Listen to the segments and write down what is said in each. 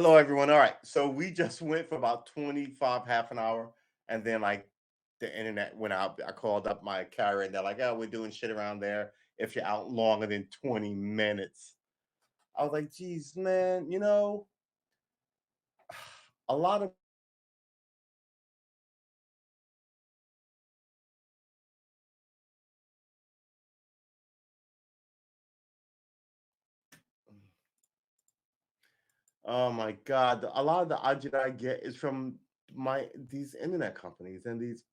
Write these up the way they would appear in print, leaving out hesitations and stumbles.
Hello, everyone. All right. So we just went for about 25, half an hour. And then, like, the internet went out. I called up my carrier and they're like, oh, we're doing shit around there if you're out longer than 20 minutes. I was like, geez, man, a lot of. Oh my God. A lot of the budget I get is from these internet companies and these,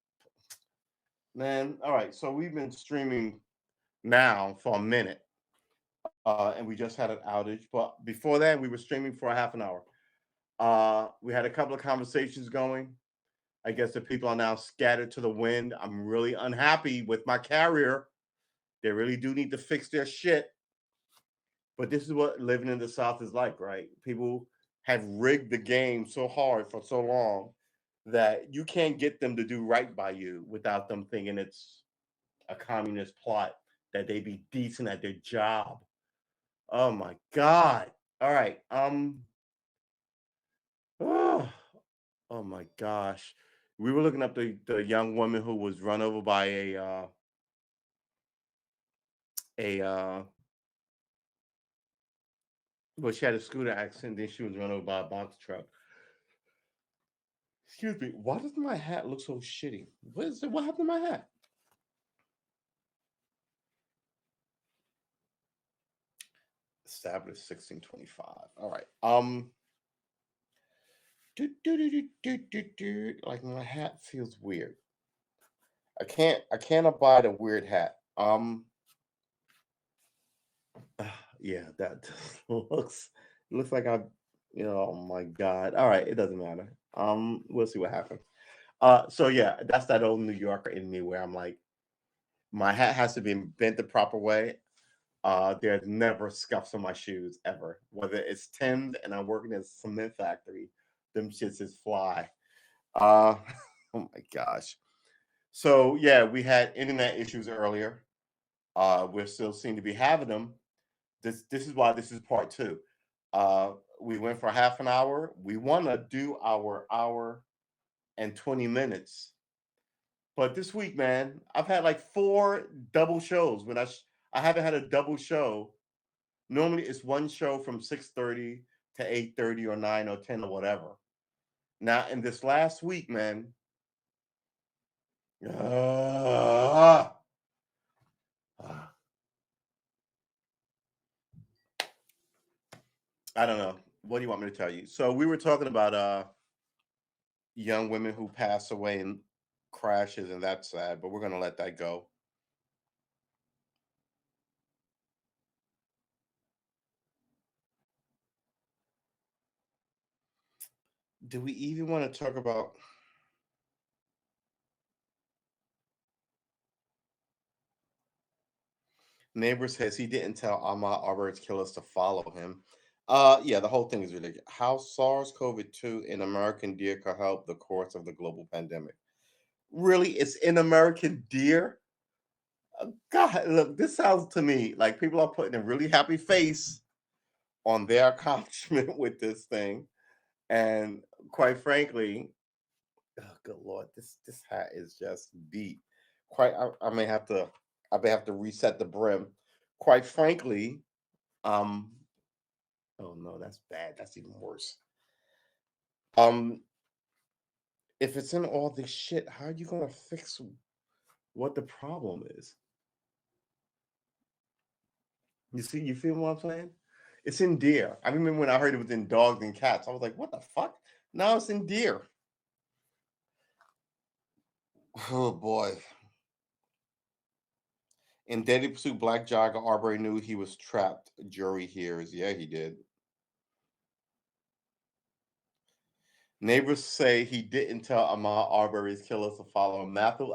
man. All right. So we've been streaming now for a minute. And we just had an outage. But before that, we were streaming for a half an hour. We had a couple of conversations going. I guess the people are now scattered to the wind. I'm really unhappy with my carrier. They really do need to fix their shit. But this is what living in the South is like, right? People have rigged the game so hard for so long that you can't get them to do right by you without them thinking it's a communist plot, that they be decent at their job. Oh my God. All right. Oh, oh my gosh. We were looking up the young woman who was run over by a well, she had a scooter accident, then she was run over by a box truck. Excuse me, why does my hat look so shitty? What happened to my hat? Established 1625. All right. Like my hat feels weird. I can't abide a weird hat. Yeah, that looks like oh my God. All right, it doesn't matter. We'll see what happens. So yeah, that's that old New Yorker in me where I'm like, my hat has to be bent the proper way. There's never scuffs on my shoes ever. Whether it's Tim's and I'm working in a cement factory, them shits is fly. Uh, oh my gosh. So yeah, we had internet issues earlier. We're still seem to be having them. This is why this is part two. We went for half an hour. We want to do our hour and 20 minutes. But this week, man, I've had like four double shows. I haven't had a double show. Normally it's one show from 6:30 to 8:30 or 9 or 10 or whatever. Now in this last week, man, ah, ah, I don't know. What do you want me to tell you? So we were talking about young women who pass away in crashes, and that's sad, but we're gonna let that go. Do we even want to talk about neighbor says he didn't tell Ahmaud Arbery's killers to follow him? Yeah, the whole thing is ridiculous. How SARS-CoV-2 in American deer could help the course of the global pandemic. Really, it's in American deer? God, look, this sounds to me like people are putting a really happy face on their accomplishment with this thing. And quite frankly, oh, good lord, this hat is just beat. I may have to reset the brim. Quite frankly, um, oh no, that's bad. That's even worse. Um, if it's in all this shit, how are you gonna fix what the problem is? You feel what I'm saying? It's in deer. I remember when I heard it was in dogs and cats. I was like, what the fuck? Now it's in deer. Oh boy. In Deadly Pursuit, Black Jogger Arbery knew he was trapped. Jury hears. Yeah, he did. Neighbors say he didn't tell Ahmaud Arbery's killers to follow him. Matthew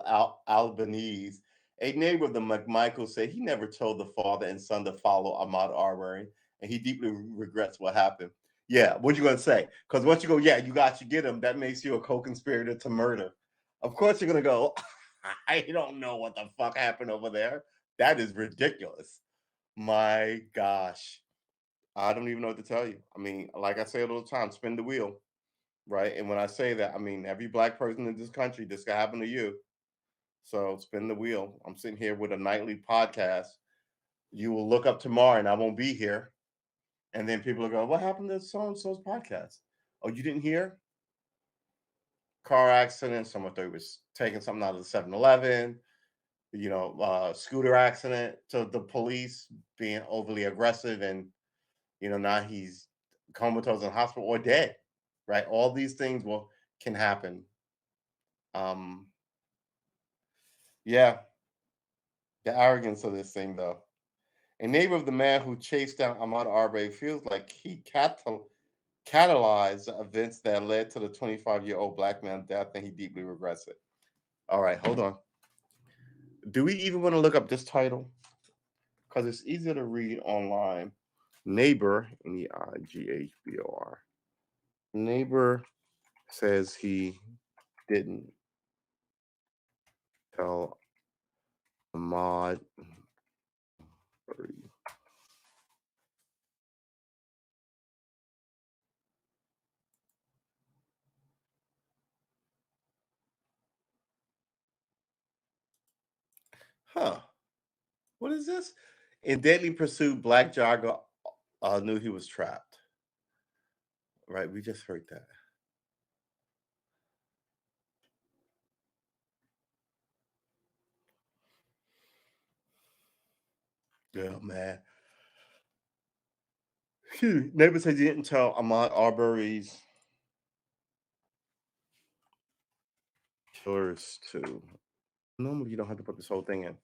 Albanese, a neighbor of the McMichaels, said he never told the father and son to follow Ahmaud Arbery, and he deeply regrets what happened. Yeah, what you gonna say? Because once you go, yeah, you got you get him. That makes you a co-conspirator to murder. Of course, you're gonna go. I don't know what the fuck happened over there. That is ridiculous. My gosh. I don't even know what to tell you. I mean, like I say all the time, spin the wheel, right? And when I say that, I mean every black person in this country, this could happen to you. So spin the wheel. I'm sitting here with a nightly podcast. You will look up tomorrow and I won't be here. And then people will go, "What happened to so and so's podcast? Oh, you didn't hear? Car accident. Someone thought he was taking something out of the 7-Eleven. Scooter accident to the police being overly aggressive. And, now he's comatose in hospital or dead, right? All these things can happen. Um, yeah, the arrogance of this thing, though. A neighbor of the man who chased down Ahmad Arbery feels like he catalyzed the events that led to the 25-year-old black man's death, and he deeply regrets it. All right, hold on. Do we even want to look up this title? Because it's easier to read online. Neighbor, Neighbor. Neighbor says he didn't tell Ahmad. Huh. What is this? In deadly pursuit, black jogger knew he was trapped. Right, we just heard that. Yeah, man. Neighbor said he didn't tell Ahmad Arbery's killers to. Normally, you don't have to put this whole thing in.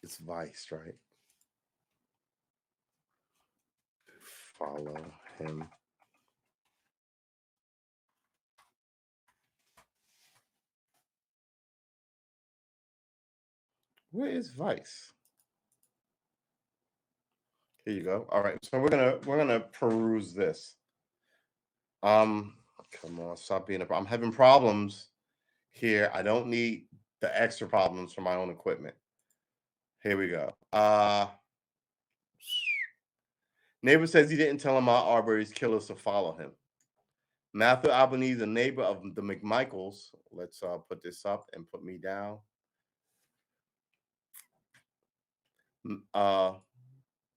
It's Vice, right? Follow him. Where is Vice? Here you go. All right, so we're gonna peruse this. Come on, stop being I'm having problems here. I don't need the extra problems for my own equipment. Here we go. Neighbor says he didn't tell him about Arbery's killers to follow him. Matthew Albanese, a neighbor of the McMichaels. Let's put this up and put me down. Uh,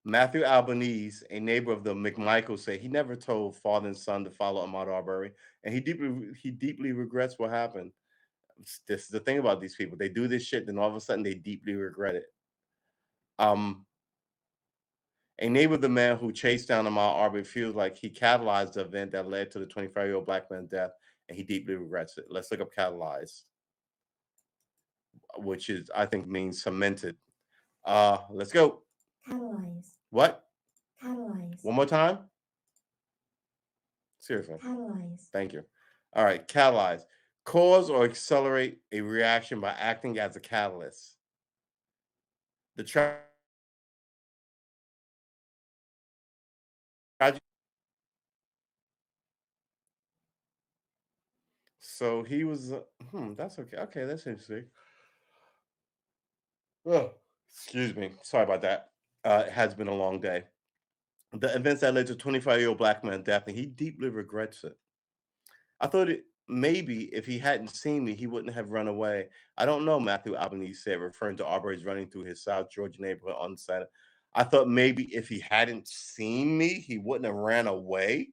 Matthew Albanese, a neighbor of the McMichaels, said he never told father and son to follow Ahmaud Arbery, and he deeply regrets what happened. This is the thing about these people. They do this shit, then all of a sudden they deeply regret it. Um, a neighbor of the man who chased down Ahmaud Arbery feels like he catalyzed the event that led to the 25-year-old black man's death, and he deeply regrets it. Let's look up catalyzed, which is I think means cemented. Let's go. Catalyze. What? Catalyze. One more time? Seriously. Catalyze. Thank you. All right, catalyze. Cause or accelerate a reaction by acting as a catalyst. The tragedy. So he was. That's okay. Okay, that's interesting. Oh, excuse me. Sorry about that. It has been a long day. The events that led to 25-year-old black man death, and he deeply regrets it. I thought it maybe if he hadn't seen me, he wouldn't have run away. I don't know, Matthew Albanese said, referring to Arbery's running through his South Georgia neighborhood on Saturday. I thought maybe if he hadn't seen me, he wouldn't have ran away.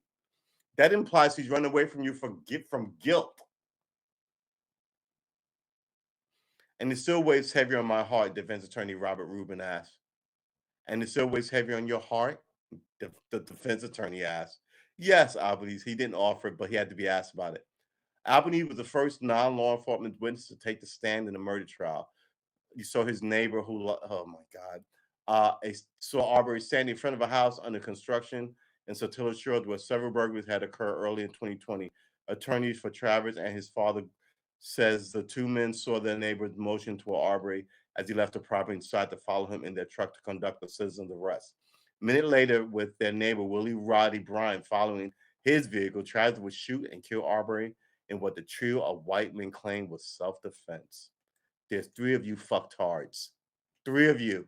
That implies he's running away from you from guilt. And it still weighs heavier on my heart, defense attorney Robert Rubin asked. And it still weighs heavier on your heart? The defense attorney asked. Yes, Albanese. He didn't offer it, but he had to be asked about it. Albanese was the first non-law enforcement witness to take the stand in the murder trial. You saw his neighbor oh my God, saw Arbery standing in front of a house under construction in Sotillo Shores where several burglaries had occurred early in 2020. Attorneys for Travers and his father says the two men saw their neighbor's motion toward Arbery as he left the property and decided to follow him in their truck to conduct a citizen's arrest. A minute later, with their neighbor Willie Roddy Bryant following his vehicle, Travers would shoot and kill Arbery in what the trio of white men claimed was self-defense. there's three of you fucktards. Three of you.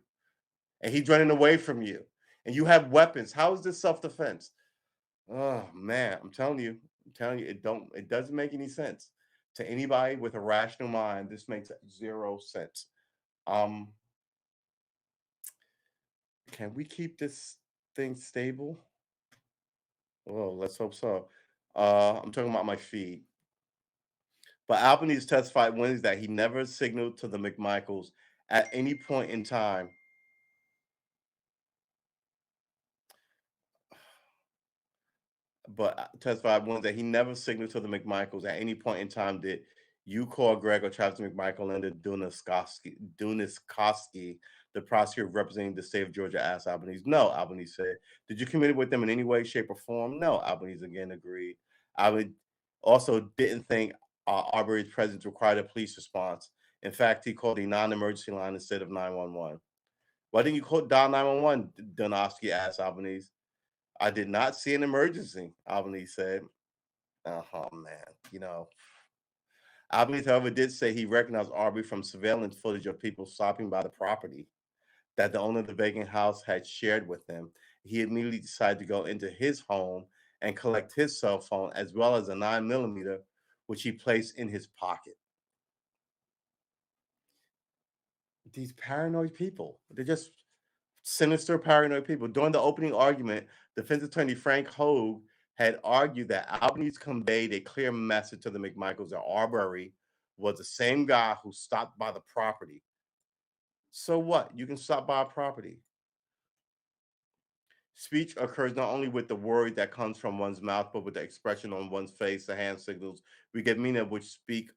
And he's running away from you. And you have weapons. How is this self-defense? Oh man, I'm telling you, it doesn't make any sense. To anybody with a rational mind, this makes zero sense. Um, can we keep this thing stable? Well, let's hope so. I'm talking about my feed. But Albanese testified Wednesday that he never signaled to the McMichaels at any point in time. But testified Wednesday he never signaled to the McMichaels at any point in time did you call Greg or Travis McMichael and Duniskowski, the prosecutor representing the state of Georgia, asked Albanese. No, Albanese said. Did you communicate with them in any way, shape, or form? No, Albanese again agreed. Albanese also didn't think Arbery's presence required a police response. In fact, he called a non-emergency line instead of 911. Why didn't you call dial 911? Donofsky asked Albanese. I did not see an emergency, Albanese said. Oh man, Albanese, however, did say he recognized Arbery from surveillance footage of people stopping by the property that the owner of the vacant house had shared with him. He immediately decided to go into his home and collect his cell phone as well as a 9mm, which he placed in his pocket. These paranoid people, they're just sinister, paranoid people. During the opening argument, defense attorney Frank Hogue had argued that Albanese conveyed a clear message to the McMichaels that Arbery was the same guy who stopped by the property. So what? You can stop by a property. Speech occurs not only with the word that comes from one's mouth, but with the expression on one's face, the hand signals. We get meaning of which speak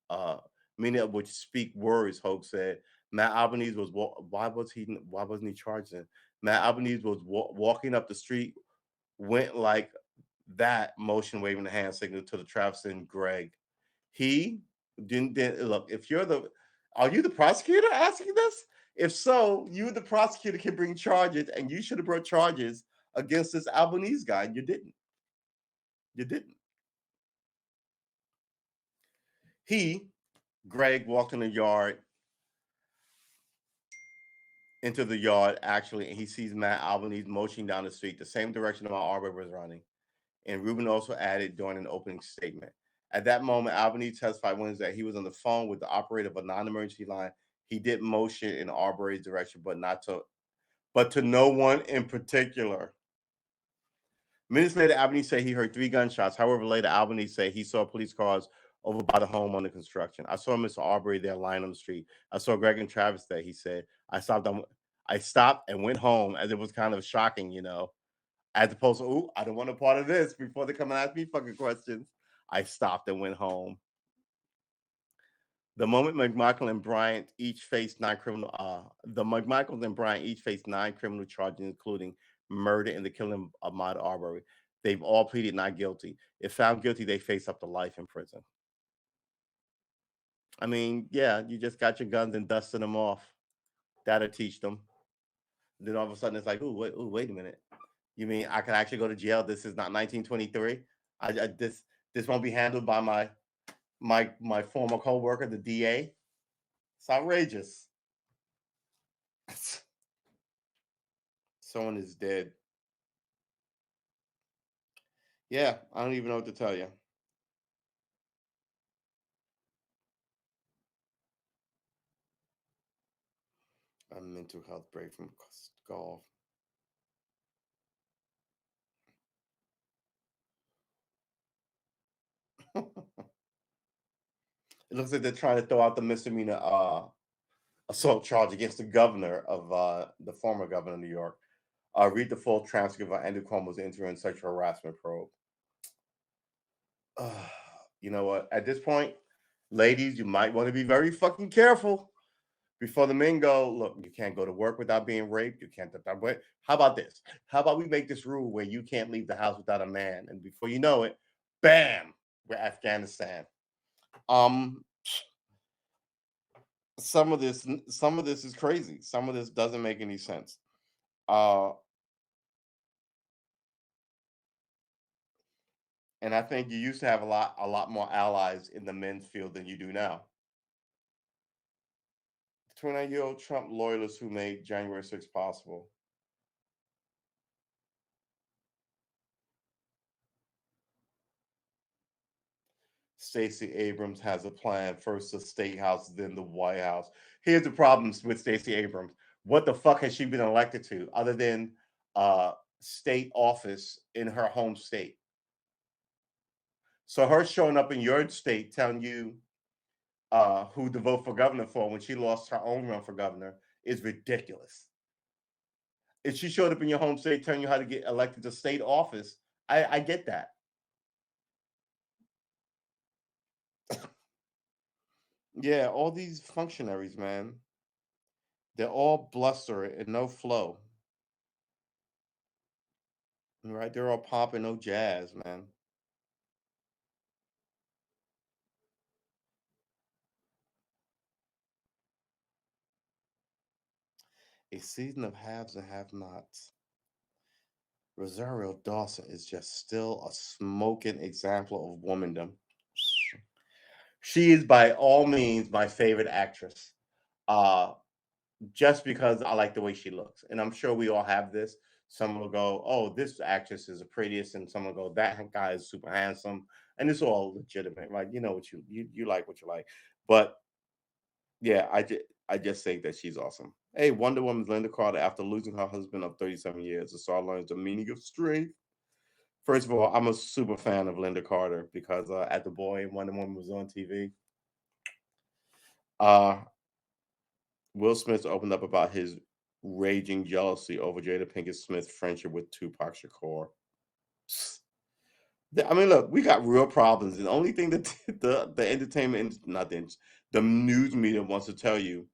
words, Hogue said. Matt Albanese was why wasn't he charged then? Matt Albanese was walking up the street, went like that, motion waving the hand signal to the Travis and Greg. He didn't look. If you're the Are you the prosecutor asking this? If so, you the prosecutor can bring charges, and you should have brought charges against this Albanese guy. And you didn't. You didn't. He, Greg, walked into the yard actually, and he sees Matt Albanese motioning down the street, the same direction that Arbery was running. And Rubin also added during an opening statement. At that moment, Albanese testified Wednesday that he was on the phone with the operator of a non-emergency line. He did motion in Arbery's direction, but to no one in particular. Minutes later, Albanese said he heard three gunshots. However, later Albanese said he saw police cars over by the home under construction. I saw Mr. Arbery there lying on the street. I saw Greg and Travis there. He said I stopped and went home, as it was kind of shocking, as opposed to, "Ooh, I don't want a part of this," before they come and ask me fucking questions. I stopped and went home. The McMichaels and Bryant each faced nine criminal charges, including murder and the killing of Ahmaud Arbery. They've all pleaded not guilty. If found guilty, they face up to life in prison. I mean, yeah, you just got your guns and dusted them off. That'll teach them. Then all of a sudden, it's like, wait a minute. You mean I can actually go to jail? This is not 1923. This won't be handled by my former co-worker, the DA. It's outrageous. Someone is dead. Yeah, I don't even know what to tell you. A mental health break from golf. It looks like they're trying to throw out the misdemeanor assault charge against the governor of the former governor of New York. Read the full transcript of Andrew Cuomo's interim sexual harassment probe. You know what? At this point, ladies, you might want to be very fucking careful before the men go. Look, you can't go to work without being raped. You can't. How about this? How about we make this rule where you can't leave the house without a man, and before you know it, bam, we're Afghanistan. Um, some of this is crazy. Some of this doesn't make any sense. Uh, and I think you used to have a lot more allies in the men's field than you do now. 29-year-old Trump loyalist who made January 6th possible. Stacey Abrams has a plan. First the State House, then the White House. Here's the problems with Stacey Abrams. What the fuck has she been elected to other than state office in her home state? So her showing up in your state telling you who to vote for governor for when she lost her own run for governor is ridiculous. If she showed up in your home state telling you how to get elected to state office, I get that. Yeah, all these functionaries, man, they're all bluster and no flow. Right? They're all pop and no jazz, man. A season of haves and have-nots. Rosario Dawson is just still a smoking example of womandom. She is by all means my favorite actress. Uh, just because I like the way she looks. And I'm sure we all have this. Some will go, "Oh, this actress is the prettiest," and some will go, "That guy is super handsome." And it's all legitimate, right? You know what you like what you like. But yeah, I just say that she's awesome. Hey, Wonder Woman's Linda Carter, after losing her husband of 37 years, the star learns the meaning of strength. First of all, I'm a super fan of Linda Carter because at the boy Wonder Woman was on TV. Uh, Will Smith opened up about his raging jealousy over Jada Pinkett Smith's friendship with Tupac Shakur. I mean, look, we got real problems. And the only thing that the entertainment, not the news media wants to tell you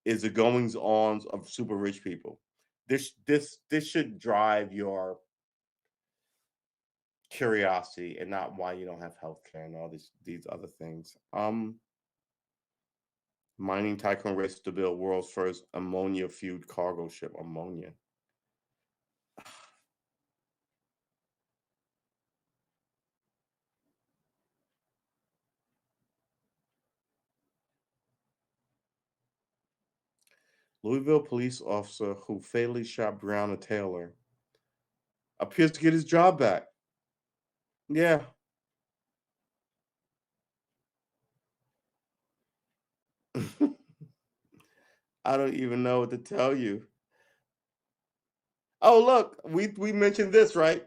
is the goings ons of super rich people. This should drive your curiosity and not why you don't have health care and all these other things. Mining tycoon races to build world's first ammonia fueled cargo ship. Ammonia. Louisville police officer who fatally shot Breonna Taylor appears to get his job back. Yeah. I don't even know what to tell you. Oh, look, we mentioned this, right?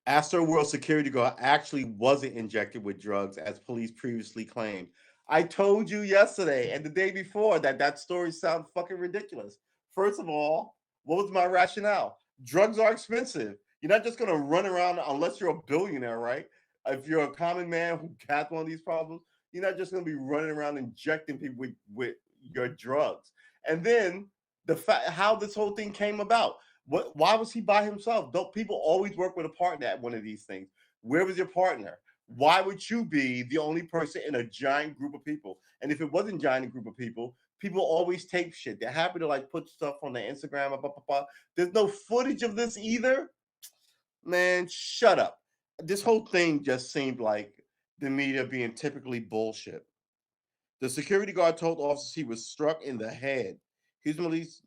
Astro World security guard actually wasn't injected with drugs as police previously claimed. I told you yesterday and the day before that story sounds fucking ridiculous. First of all, what was my rationale? Drugs are expensive. You're not just going to run around unless you're a billionaire, right? If you're a common man who has one of these problems, you're not just going to be running around injecting people with your drugs. And then the fact how this whole thing came about. Why was he by himself? Don't people always work with a partner at one of these things? Where was your partner? Why would you be the only person in a giant group of people? And if it wasn't a giant group of people, people always tape shit. They're happy to like put stuff on their Instagram. Blah, blah, blah. There's no footage of this either. Man, shut up. This whole thing just seemed like the media being typically bullshit. The security guard told officers he was struck in the head. He's released.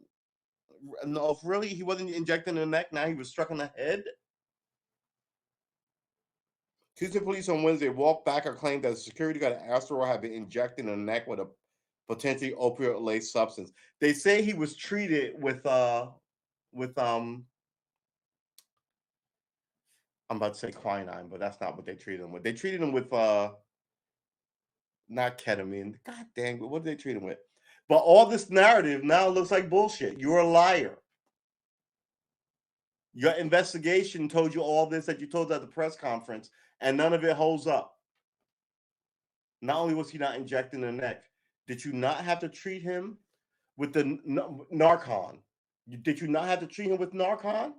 No, if really he wasn't injected in the neck. Now he was struck in the head. Houston police on Wednesday walked back a claim that the security guard at Astro had been injected in the neck with a potentially opioid-laced substance. They say he was treated with I'm about to say quinine, but that's not what they treated him with. They treated him with not ketamine. God dang, but what did they treat him with? But all this narrative now looks like bullshit. You're a liar. Your investigation told you all this that you told at the press conference, and none of it holds up. Not only was he not injected in the neck, did you not have to treat him with the Narcan? Did you not have to treat him with Narcan?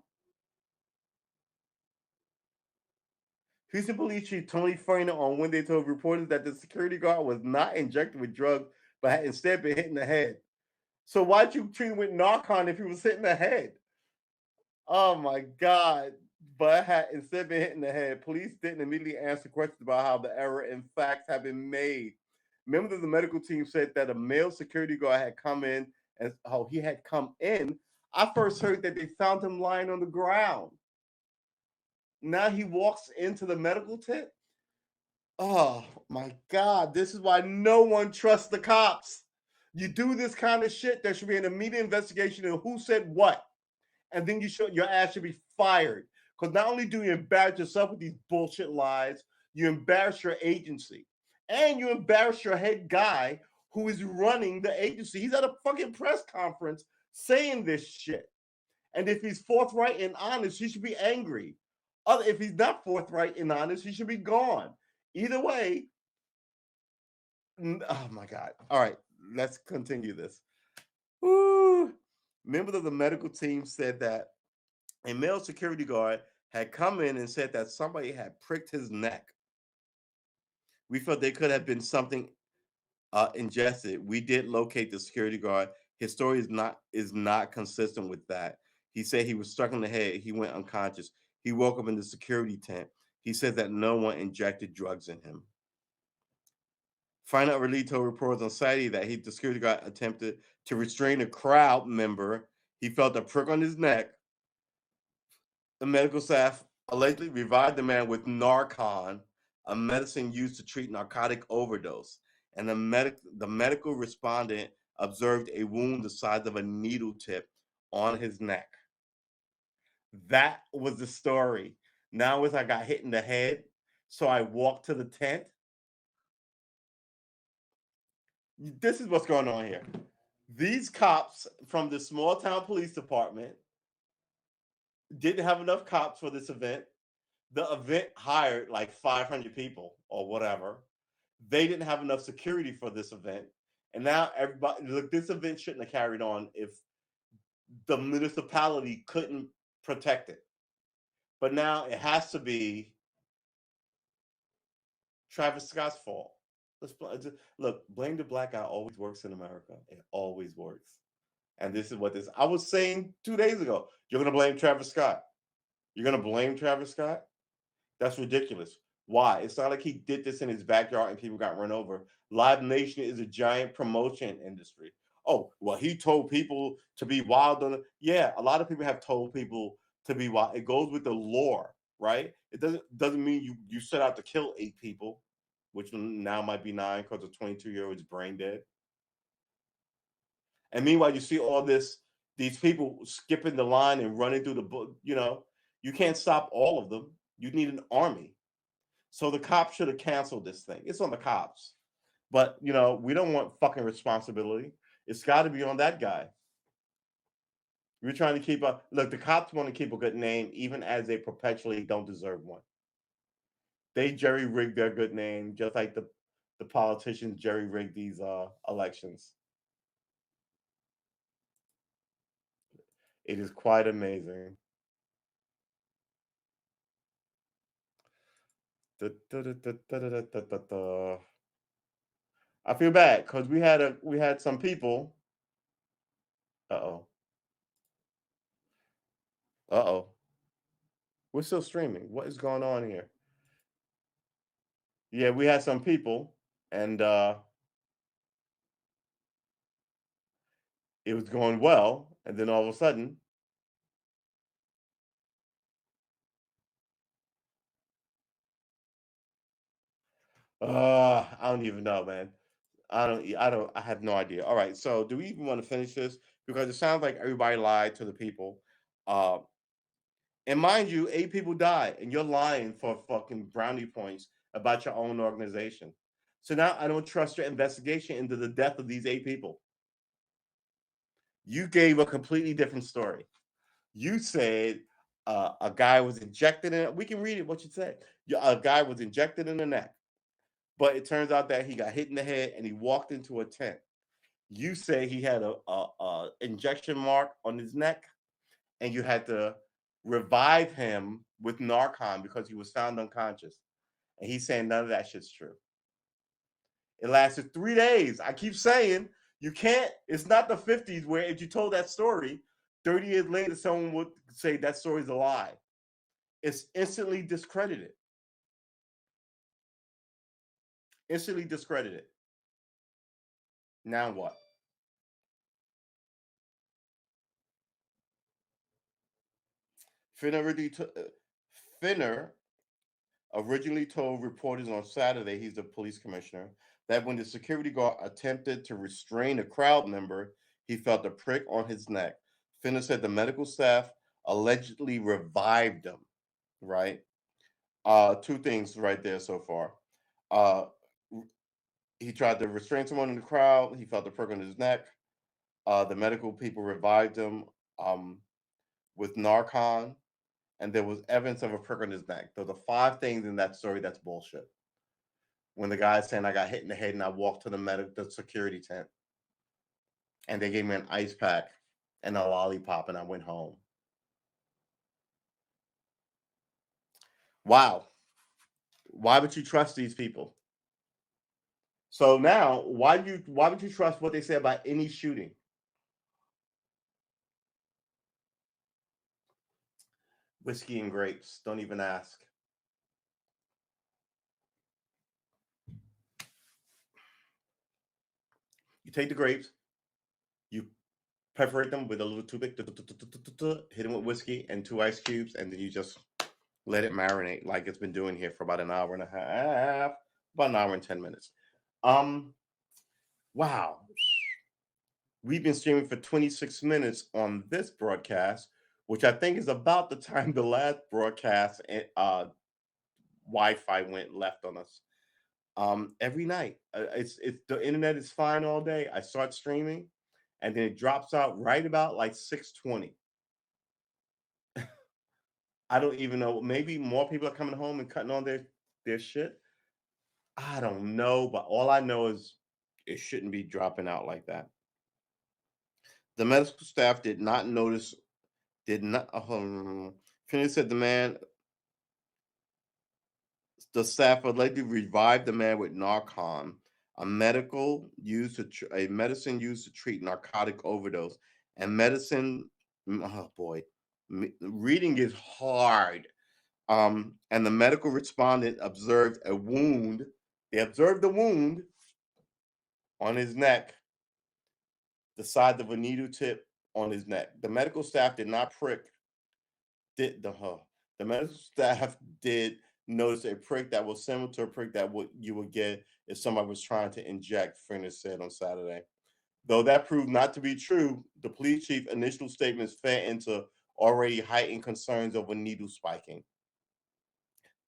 Houston Police Chief Tony Farina on Wednesday told reporters that the security guard was not injected with drugs, but had instead been hit in the head. So why'd you treat him with Narcan if he was hit in the head? Oh my God. But had instead been hit in the head. Police didn't immediately answer questions about how the error in facts had been made. Members of the medical team said that a male security guard had come in, and he had come in. I first heard that they found him lying on the ground. Now he walks into the medical tent. Oh my God, this is why no one trusts the cops. You do this kind of shit, there should be an immediate investigation of who said what. And then your ass should be fired. Because not only do you embarrass yourself with these bullshit lies, you embarrass your agency. And you embarrass your head guy who is running the agency. He's at a fucking press conference saying this shit. And if he's forthright and honest, he should be angry. If he's not forthright and honest, he should be gone. Either way, oh my God. All right, let's continue this. Woo. Members of the medical team said that a male security guard had come in and said that somebody had pricked his neck. We felt there could have been something ingested. We did locate the security guard. His story is not consistent with that. He said he was struck in the head. He went unconscious. He woke up in the security tent. He said that no one injected drugs in him. Final Relief told reporters on Saturday that the security guard attempted to restrain a crowd member. He felt a prick on his neck. The medical staff allegedly revived the man with Narcan, a medicine used to treat narcotic overdose. And the medical respondent observed a wound the size of a needle tip on his neck. That was the story. Now I got hit in the head, so I walked to the tent. This is what's going on here. These cops from the small town police department didn't have enough cops for this event. The event hired like 500 people or whatever. They didn't have enough security for this event. And now everybody, look, this event shouldn't have carried on if the municipality couldn't protect it. But now it has to be Travis Scott's fault. Look, blame the black guy always works in America. It always works. And this is what I was saying 2 days ago. You're going to blame Travis Scott. You're going to blame Travis Scott? That's ridiculous. Why? It's not like he did this in his backyard and people got run over. Live Nation is a giant promotion industry. Oh, well, he told people to be wild. Yeah, a lot of people have told people to be wild. It goes with the lore, right? It doesn't mean you set out to kill 8 people, which now might be 9 because a 22-year-old is brain dead. And meanwhile, you see all these people skipping the line and running through the book. You can't stop all of them. You need an army. So the cops should have canceled this thing. It's on the cops. But, we don't want fucking responsibility. It's got to be on that guy. We're trying to keep up. Look, the cops want to keep a good name, even as they perpetually don't deserve one. They jerry-rigged their good name, just like the politicians jerry-rigged these elections. It is quite amazing. I feel bad because we had some people. Uh-oh. We're still streaming. What is going on here? Yeah, we had some people, and it was going well, and then all of a sudden, I don't even know, man. I have no idea. All right, so do we even want to finish this? Because it sounds like everybody lied to the people. And mind you, 8 people died, and you're lying for fucking brownie points about your own organization. So now I don't trust your investigation into the death of these 8 people. You gave a completely different story. You said a guy was injected in. We can read it. What you said? A guy was injected in the neck, but it turns out that he got hit in the head and he walked into a tent. You say he had a injection mark on his neck, and you had to revive him with Narcan because he was found unconscious. And he's saying none of that shit's true. It lasted 3 days. I keep saying you can't. It's not the 50s where if you told that story, 30 years later, someone would say that story's a lie. It's instantly discredited. Instantly discredited. Now what? Finner already, Finner originally told reporters on Saturday, he's the police commissioner, that when the security guard attempted to restrain a crowd member, he felt a prick on his neck. Finner said the medical staff allegedly revived him, right? Two things right there so far. Uh, he tried to restrain someone in the crowd. He felt a prick on his neck. The medical people revived him um, with Narcan, and there was evidence of a prick on his neck. Those are five things in that story that's bullshit. When the guy is saying I got hit in the head and I walked to the security tent, and they gave me an ice pack and a lollipop, and I went home. Wow, why would you trust these people? So now, why would you trust what they say about any shooting? Whiskey and grapes. Don't even ask. You take the grapes, you perforate them with a little toothpick, hit them with whiskey and 2 ice cubes, and then you just let it marinate like it's been doing here for about an hour and a half, about an hour and 10 minutes. Wow. We've been streaming for 26 minutes on this broadcast, which I think is about the time the last broadcast Wi-Fi went left on us. Every night, it's the internet is fine all day. I start streaming, and then it drops out right about like 6:20. I don't even know. Maybe more people are coming home and cutting on their shit. I don't know, but all I know is it shouldn't be dropping out like that. The medical staff did not notice. Did not. Finney said the staff allegedly revived the man with Narcan, a a medicine used to treat narcotic overdose, and medicine. Oh boy, reading is hard. And the medical respondent observed a wound. They observed the wound on his neck, the side of a needle tip on his neck. The medical staff did not prick. Did the medical staff did notice a prick that was similar to a prick that you would get if somebody was trying to inject, Furness said on Saturday. Though that proved not to be true, the police chief initial statements fed into already heightened concerns over needle spiking,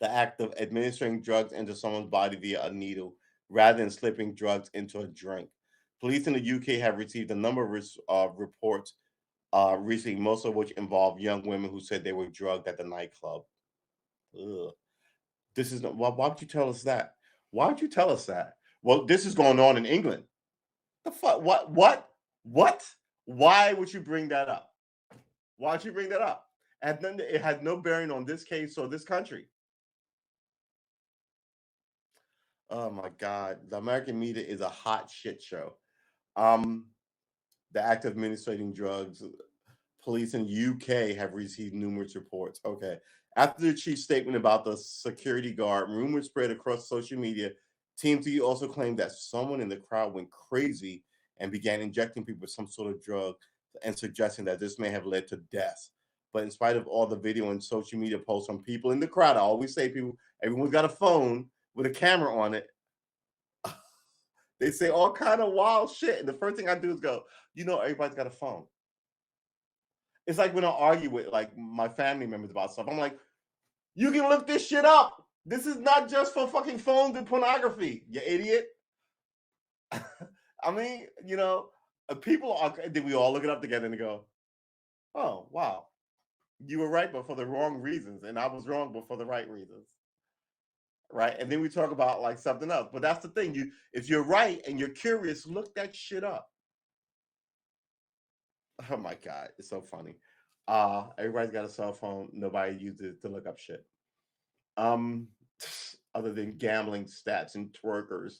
the act of administering drugs into someone's body via a needle rather than slipping drugs into a drink. Police in the UK have received a number of reports recently, most of which involve young women who said they were drugged at the nightclub. Ugh. This is not, why would you tell us that? Why would you tell us that? Well, this is going on in England. The fuck? What? What? What? Why would you bring that up? Why would you bring that up? And then it has no bearing on this case or this country. Oh my God. The American media is a hot shit show. Um, the act of administering drugs. Police in UK have received numerous reports. Okay. After the chief's statement about the security guard, rumors spread across social media. TMZ also claimed that someone in the crowd went crazy and began injecting people with some sort of drug and suggesting that this may have led to death. But in spite of all the video and social media posts from people in the crowd, I always say everyone's got a phone with a camera on it. They say all kind of wild shit. And the first thing I do is go, everybody's got a phone. It's like when I argue with like my family members about stuff. I'm like, you can look this shit up. This is not just for fucking phones and pornography, you idiot. I mean, people are. Did we all look it up together and go, oh wow, you were right, but for the wrong reasons, and I was wrong, but for the right reasons, right? And then we talk about like something else. But that's the thing. If you're right and you're curious, look that shit up. Oh my God, it's so funny. Everybody's got a cell phone. Nobody uses it to look up shit. Um, other than gambling stats and twerkers.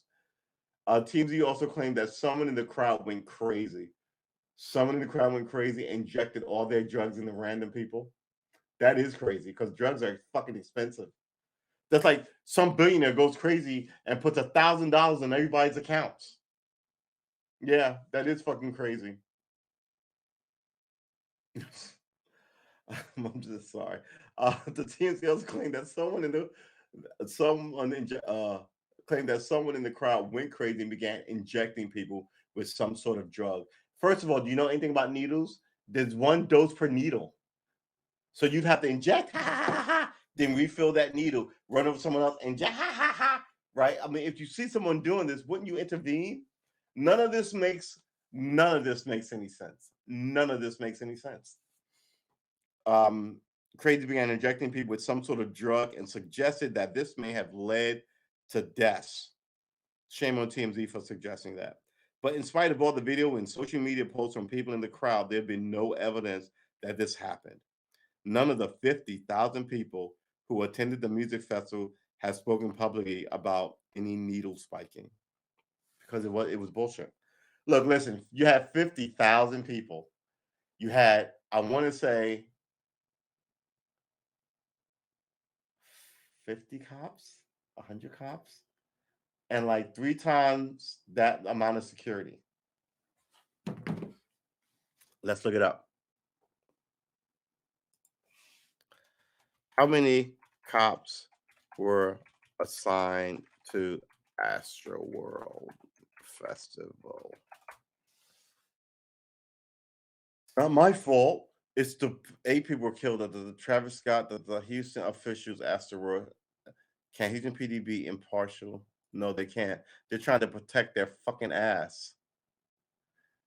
TMZ also claimed that someone in the crowd went crazy. Someone in the crowd went crazy, injected all their drugs into random people. That is crazy because drugs are fucking expensive. That's like some billionaire goes crazy and puts $1,000 in everybody's accounts. Yeah, that is fucking crazy. I'm just sorry. The TMZ also claimed that someone claimed that someone in the crowd went crazy and began injecting people with some sort of drug. First of all, do you know anything about needles? There's one dose per needle. So you'd have to inject, ha, ha, ha, ha, then refill that needle, run over someone else, inject, ha, ha, ha, right? I mean, if you see someone doing this, wouldn't you intervene? None of this makes none of this makes any sense. None of this makes any sense. Um, Crazy began injecting people with some sort of drug and suggested that this may have led to deaths. Shame on TMZ for suggesting that. But in spite of all the video and social media posts from people in the crowd, there have been no evidence that this happened. None of the 50,000 people who attended the music festival have spoken publicly about any needle spiking because it was bullshit. Look, listen, you had 50,000 people. You had, I want to say, 50 cops, 100 cops, and like 3 times that amount of security. Let's look it up. How many cops were assigned to Astroworld Festival? Not my fault. It's the 8 people were killed. The Travis Scott, the Houston officials asked the world, can Houston PD be impartial? No, they can't. They're trying to protect their fucking ass.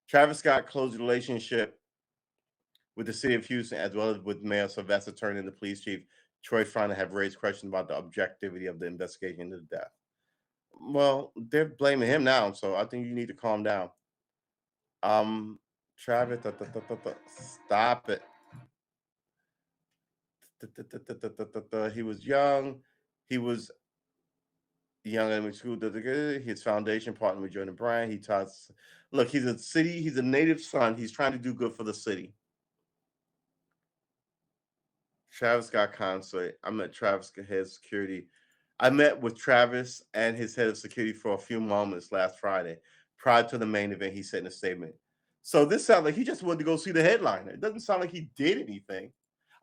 Travis Scott closed relationship with the city of Houston as well as with Mayor Sylvester Turner and the police chief Troy Fryner have raised questions about the objectivity of the investigation into the death. Well, they're blaming him now, so I think you need to calm down. Um, Travis, stop it. He was young. He was young elementary school. His foundation partner with Jordan Bryan. He taught. Look, he's a native son. He's trying to do good for the city. Travis Scott concert. I met Travis head of security. I met with Travis and his head of security for a few moments last Friday. Prior to the main event, he said in a statement. So this sounds like he just wanted to go see the headliner. It doesn't sound like he did anything.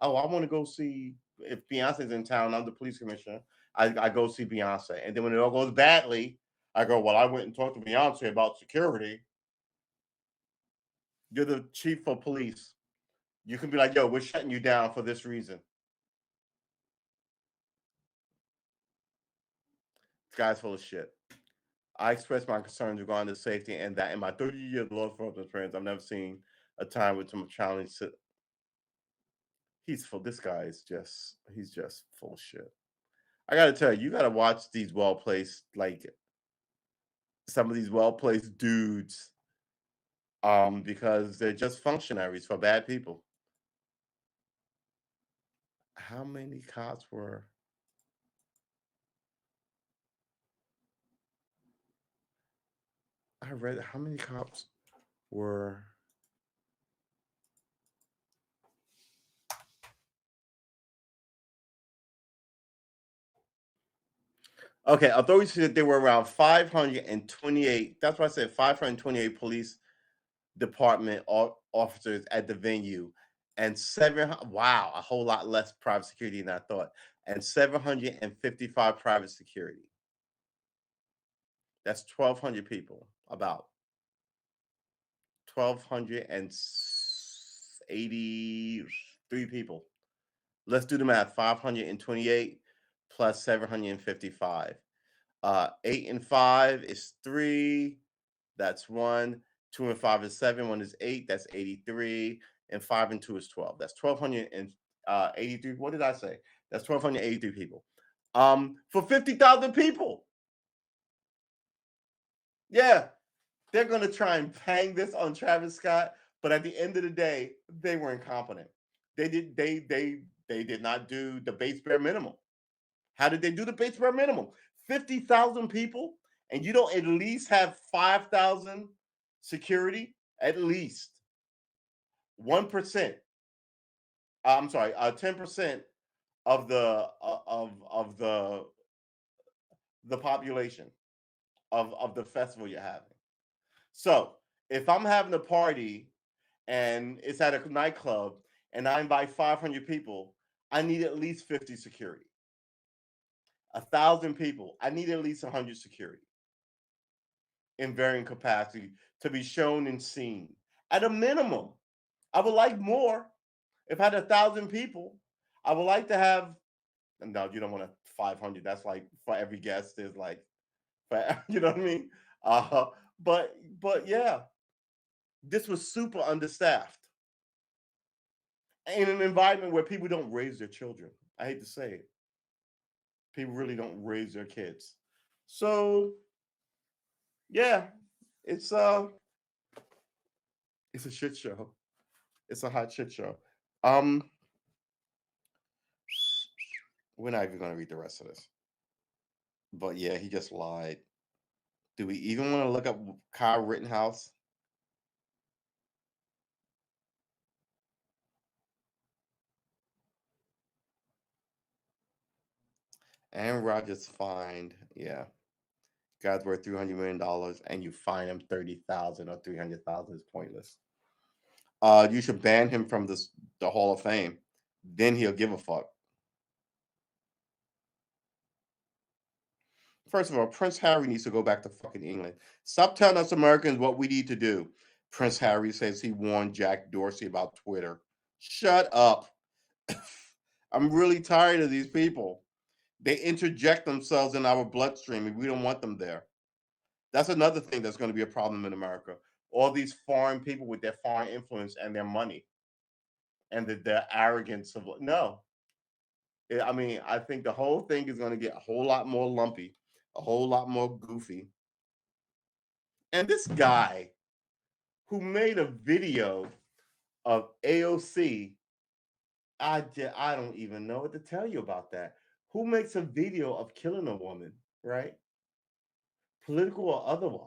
Oh, I want to go see if Beyonce's in town. I'm the police commissioner. I go see Beyonce. And then when it all goes badly, I go, well, I went and talked to Beyonce about security. You're the chief of police. You can be like, yo, we're shutting you down for this reason. This guy's full of shit. I expressed my concerns regarding the safety and that in my 30 years of law enforcement experience, I've never seen a time with some challenge. He's full. This guy is he's just full of shit. I gotta tell you, you gotta watch these well placed, like some of these well placed dudes, because they're just functionaries for bad people. How many cops were? I read how many cops were? Okay, authorities said there were around 528. That's why I said 528 police department officers at the venue, and a whole lot less private security than I thought, and 755 private security. That's 1,200 people, about 1,283 people. Let's do the math. 528 plus 755. 8 and 5 is 3. That's 1. 2 and 5 is 7. 1 is 8. That's 83. And 5 and 2 is 12. That's 1,283. What did I say? That's 1,283 people. For 50,000 people. Yeah, they're gonna try and hang this on Travis Scott, but at the end of the day, they were incompetent. They did not do the base bare minimum. How did they do the base bare minimum? 50,000 people, and you don't at least have 5,000 security, at least 1%. I'm sorry, 10% of the population of the festival you're having. So If I'm having a party and it's at a nightclub and I invite 500 people, I need at least 50 security. 1,000 people, I need at least 100 security in varying capacity to be shown and seen. At a minimum, I would like more. If I had 1,000 people, I would like to have. No, you don't want a 500. That's like for every guest is like, you know what I mean? Uh, but yeah, this was super understaffed in an environment where people don't raise their children. I hate to say it, people really don't raise their kids. So yeah, it's uh, it's a shit show. It's a hot shit show. Um, we're not even gonna read the rest of this. But yeah, he just lied. Do we even want to look up Kyle Rittenhouse? Aaron Rodgers fined, yeah, guy's worth $300 million, and you fine him 30,000 or 300,000 is pointless. You should ban him from the Hall of Fame. Then he'll give a fuck. First of all, Prince Harry needs to go back to fucking England. Stop telling us Americans what we need to do. Prince Harry says he warned Jack Dorsey about Twitter. Shut up. I'm really tired of these people. They interject themselves in our bloodstream and we don't want them there. That's another thing that's going to be a problem in America. All these foreign people with their foreign influence and their money and their arrogance of no. I mean, I think the whole thing is going to get a whole lot more lumpy, a whole lot more goofy. And this guy who made a video of AOC, I don't even know what to tell you about that. Who makes a video of killing a woman, right? Political or otherwise?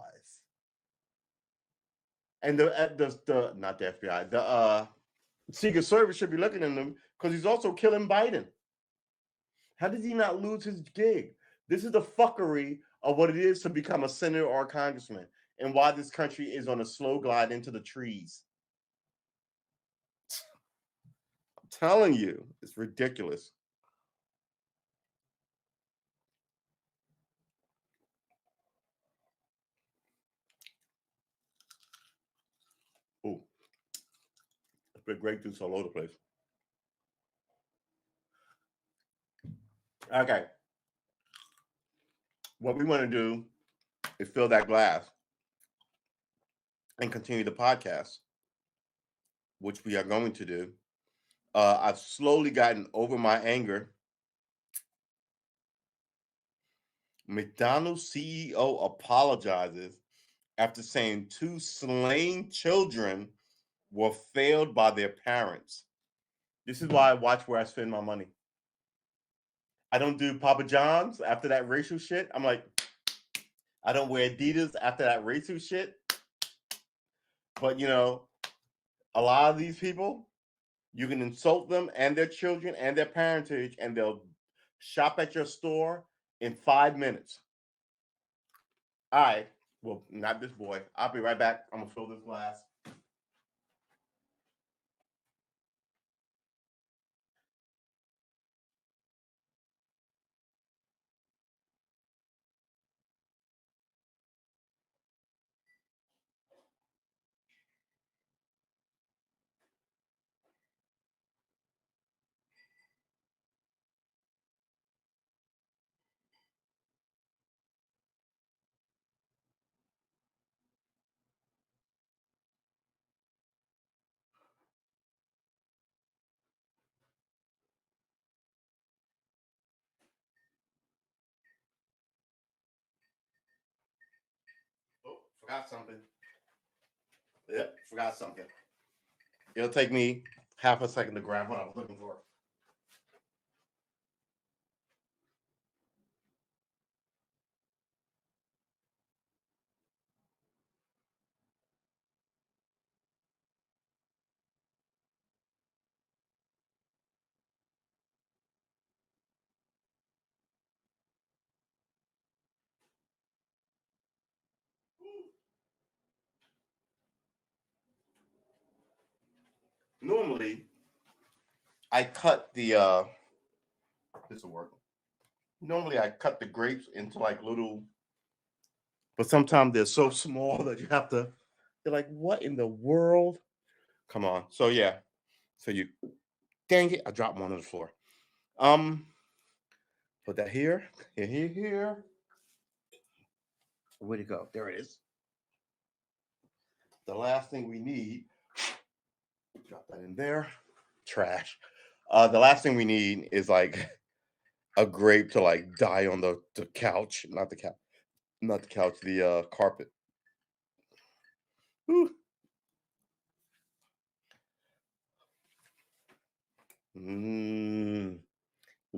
And the not the FBI, the Secret Service should be looking at him because he's also killing Biden. How did he not lose his gig? This is the fuckery of what it is to become a senator or a congressman, and why this country is on a slow glide into the trees. I'm telling you, it's ridiculous. Ooh, it's been great juice all over the place. Okay, what we want to do is fill that glass and continue the podcast, which we are going to do. I've slowly gotten over my anger. McDonald's CEO apologizes after saying two slain children were failed by their parents. This is why I watch where I spend my money. I don't do Papa John's after that racial shit. I'm like, I don't wear Adidas after that racial shit. But a lot of these people, you can insult them and their children and their parentage, and they'll shop at your store in 5 minutes. All right. Well, not this boy. I'll be right back. I'm gonna fill this glass. Oh, forgot something. Yep, forgot something. It'll take me half a second to grab what I was looking for. normally I cut the this will work. Normally I cut the grapes into like little, but sometimes they're so small that you have to. You're like, what in the world? Come on. So yeah. So you, dang it, I dropped one on the floor. Um, put that here, here. Where'd it go? There it is. The last thing we need, drop that in there. Trash. The last thing we need is like a grape to like die on the couch, not the couch, the carpet. Whew. Mm,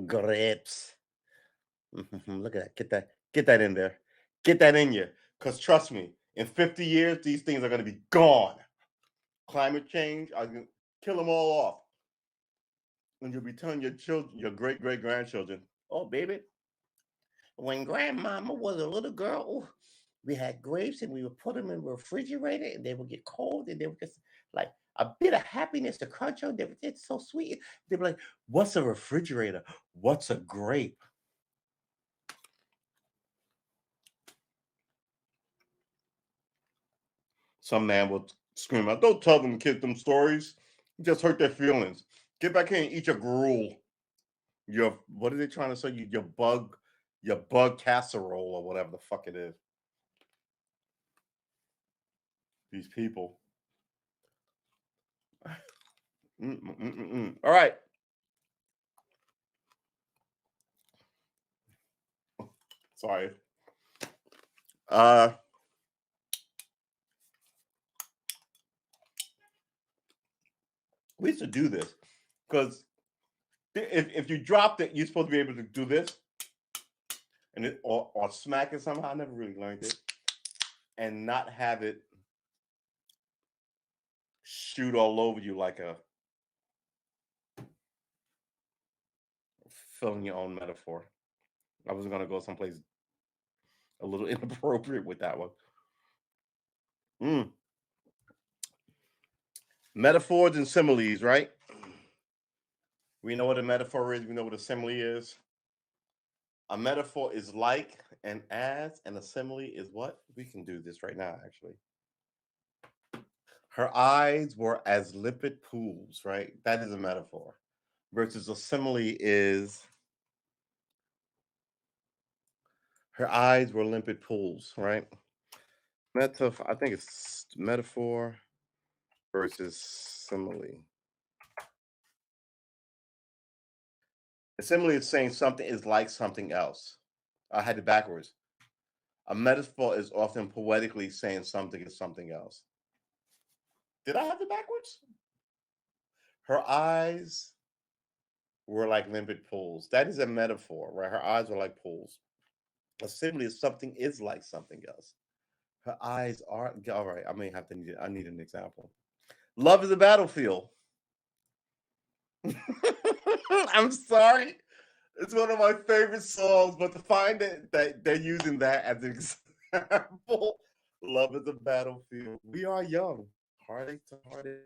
grapes. Look at that. Get that in there. Get that in you. Because trust me, in 50 years, these things are going to be gone. Climate change, I can kill them all off. And you'll be telling your children, your great grandchildren, oh, baby, when grandmama was a little girl, ooh, we had grapes and we would put them in the refrigerator and they would get cold and they would just like a bit of happiness to crunch on. It's so sweet. They'd be like, what's a refrigerator? What's a grape? Some man will scream out, don't tell them kids them stories. You just hurt their feelings. Get back here and eat your gruel. Your what are they trying to say? Your bug casserole or whatever the fuck it is. These people. All right. Sorry. Uh we used to do this because if you dropped it, you're supposed to be able to do this and or smack it somehow. I never really learned it. And not have it shoot all over you like a filling your own metaphor. I was gonna go someplace a little inappropriate with that one. Mm. Metaphors and similes, right? We know what a metaphor is. We know what a simile is. A metaphor is like and as, and a simile is what? We can do this right now, actually. Her eyes were as limpid pools, right? That is a metaphor. Versus a simile is her eyes were limpid pools, right? Metaphor, I think it's metaphor versus simile. A simile is saying something is like something else. I had it backwards. A metaphor is often poetically saying something is something else. Did I have it backwards? Her eyes were like limpid pools. That is a metaphor, right? Her eyes were like pools. A simile is something is like something else. Her eyes are all right. I may have to need it. I need an example. Love is a battlefield. I'm sorry. It's one of my favorite songs, but to find that they're using that as an example, love is a battlefield. We are young. Heartache to heartache.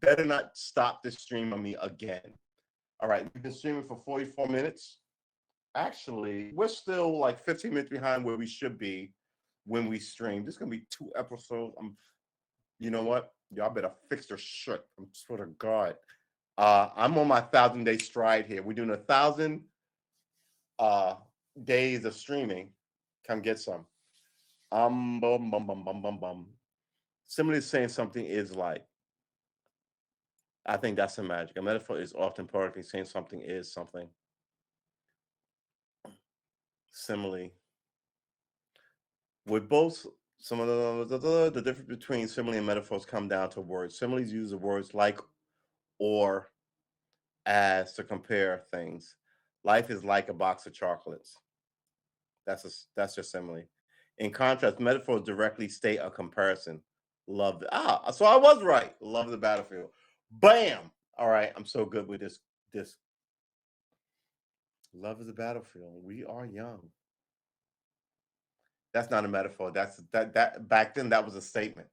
Better not stop this stream on me again. All right, we've been streaming for 44 minutes. Actually, we're still like 15 minutes behind where we should be when we stream. This is gonna be 2 episodes. You know what? Y'all better fix their shit. I'm swear to God. I'm on my 1,000-day stride here. We're doing 1,000 uh days of streaming. Come get some. Bum bum bum bum bum bum. Somebody saying something is like. I think that's the magic. A metaphor is often poetically saying something is something. Simile. With both some of the difference between simile and metaphors come down to words. Similes use the words like or as to compare things. Life is like a box of chocolates. That's your simile. In contrast, metaphors directly state a comparison. Love the so I was right. Love the battlefield. Bam. All right, I'm so good with this. Love is a battlefield. We are young. That's not a metaphor. That back then that was a statement.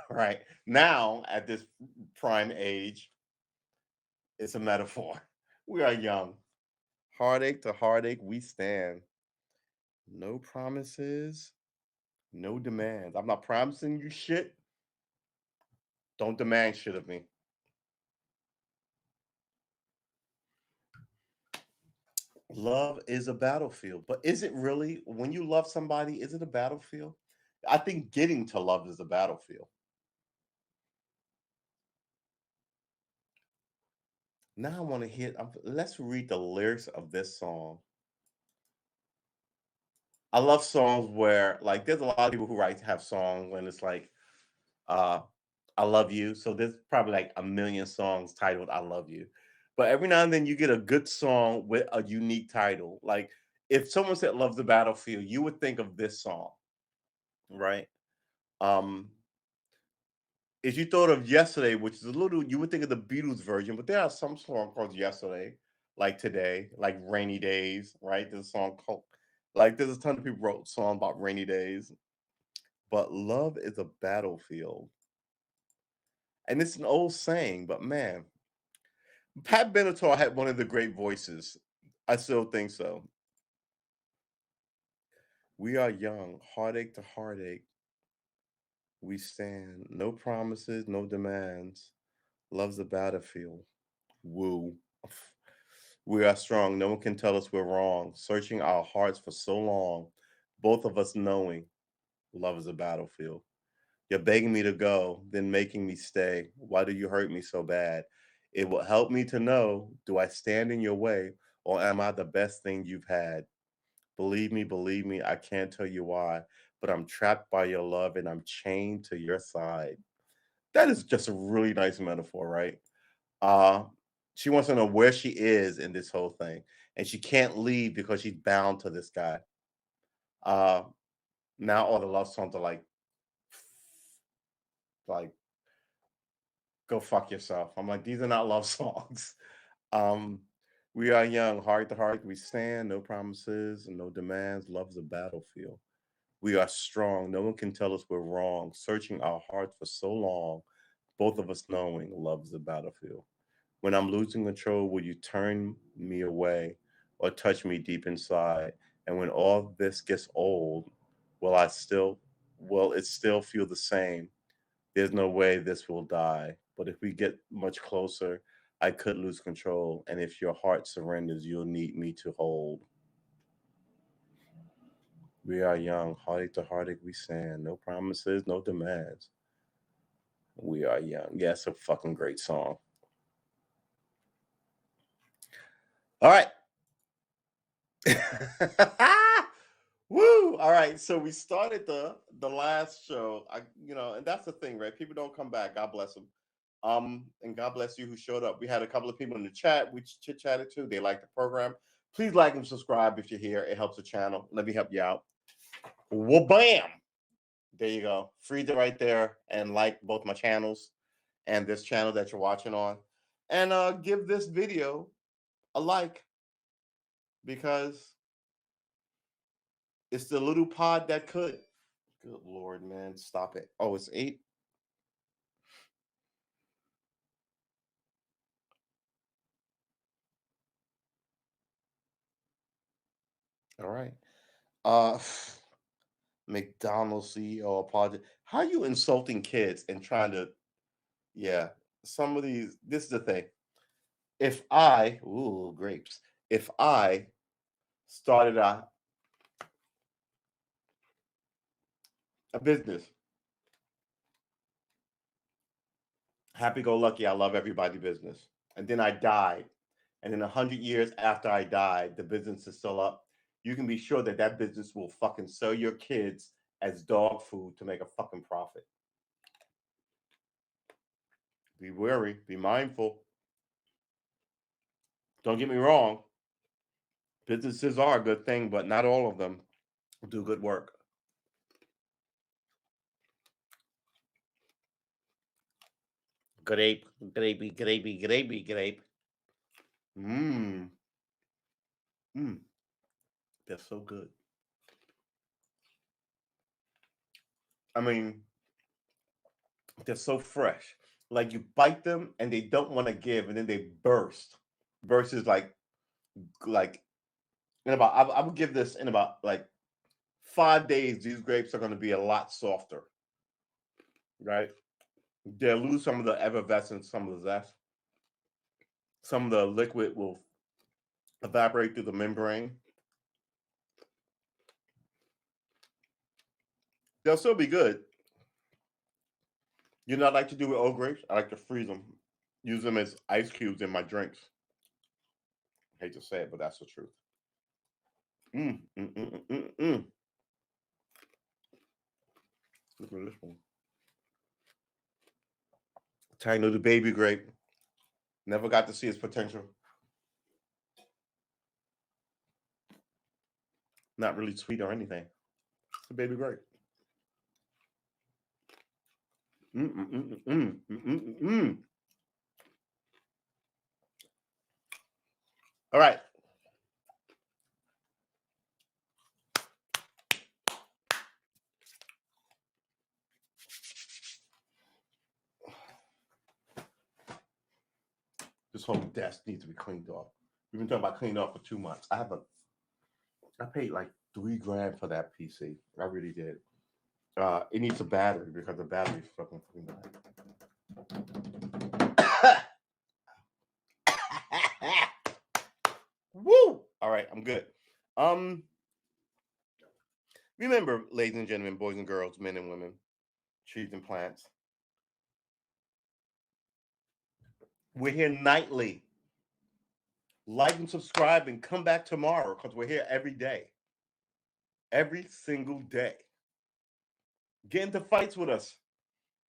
Right. Now at this prime age, it's a metaphor. We are young. Heartache to heartache, we stand. No promises, no demands. I'm not promising you shit. Don't demand shit of me. Love is a battlefield, but is it really? When you love somebody, is it a battlefield? I think getting to love is a battlefield. Now I want to hear. Let's read the lyrics of this song. I love songs where, like, there's a lot of people who have songs when it's like, uh, I love you. So there's probably like a million songs titled I love you. But every now and then you get a good song with a unique title. Like if someone said Love's the Battlefield, you would think of this song, right? Um, if you thought of Yesterday, which is a little, you would think of the Beatles version, but there are some songs called Yesterday, like Today, like Rainy Days, right? There's a song called, like, there's a ton of people wrote songs about rainy days, but love is a battlefield. And it's an old saying, but man, Pat Benatar had one of the great voices. I still think so. We are young, heartache to heartache. We stand. No promises, no demands. Love's a battlefield. Woo. We are strong. No one can tell us we're wrong. Searching our hearts for so long. Both of us knowing love is a battlefield. You're begging me to go, then making me stay. Why do you hurt me so bad? It will help me to know, do I stand in your way or am I the best thing you've had? Believe me, I can't tell you why, but I'm trapped by your love and I'm chained to your side. That is just a really nice metaphor, right? Uh she wants to know where she is in this whole thing and she can't leave because she's bound to this guy. Uh Now all the love songs are like go fuck yourself. I'm like, these are not love songs. Um, we are young, heart to heart, we stand, no promises, no demands. Love's a battlefield. We are strong. No one can tell us we're wrong. Searching our hearts for so long, both of us knowing love's a battlefield. When I'm losing control, will you turn me away or touch me deep inside? And when all this gets old, will I still, will it still feel the same? There's no way this will die. But if we get much closer, I could lose control. And if your heart surrenders, you'll need me to hold. We are young, heartache to heartache we stand. No promises, no demands. We are young. Yeah, it's a fucking great song. All right. Woo! All right. So we started the last show. And that's the thing, right? People don't come back. God bless them. And God bless you who showed up. We had a couple of people in the chat we chit chatted to. They like the program. Please like and subscribe if you're here. It helps the channel. Let me help you out. Well, bam! There you go. Freeze it right there and like both my channels and this channel that you're watching on. And give this video a like because it's the little pod that could. Good Lord, man. Stop it. Oh, it's 8. All right. Uh McDonald's CEO apology. How are you insulting kids and trying to, yeah, some of these, this is the thing. If I, ooh, grapes, if I started a business, happy go lucky, I love everybody business, and then I died, and then 100 years after I died, the business is still up, you can be sure that that business will fucking sell your kids as dog food to make a fucking profit. Be wary, be mindful. Don't get me wrong. Businesses are a good thing, but not all of them do good work. Grape, grapey, grapey, grapey, grape. Mmm, mmm, they're so good. I mean, they're so fresh. Like you bite them and they don't want to give, and then they burst. Versus like in about I would give this in about like 5 days. These grapes are going to be a lot softer, right? They'll lose some of the effervescence, some of the zest, some of the liquid will evaporate through the membrane. They'll still be good. You know, what I like to do with old grapes. I like to freeze them, use them as ice cubes in my drinks. I hate to say it, but that's the truth. Mm, mm, mm, mm, mm, mm. Look at this one. Tiny little baby grape. Never got to see its potential. Not really sweet or anything. It's a baby grape. Mm, mm, mm, mm, mm, mm, mm, mm. All right. This whole desk needs to be cleaned off. We've been talking about cleaning off for 2 months. I paid like $3 grand for that PC. I really did. It needs a battery because the battery's fucking bad. Woo! All right, I'm good. Remember, ladies and gentlemen, boys and girls, men and women, trees and plants. We're here nightly. Like and subscribe and come back tomorrow because we're here every day. Every single day. Get into fights with us.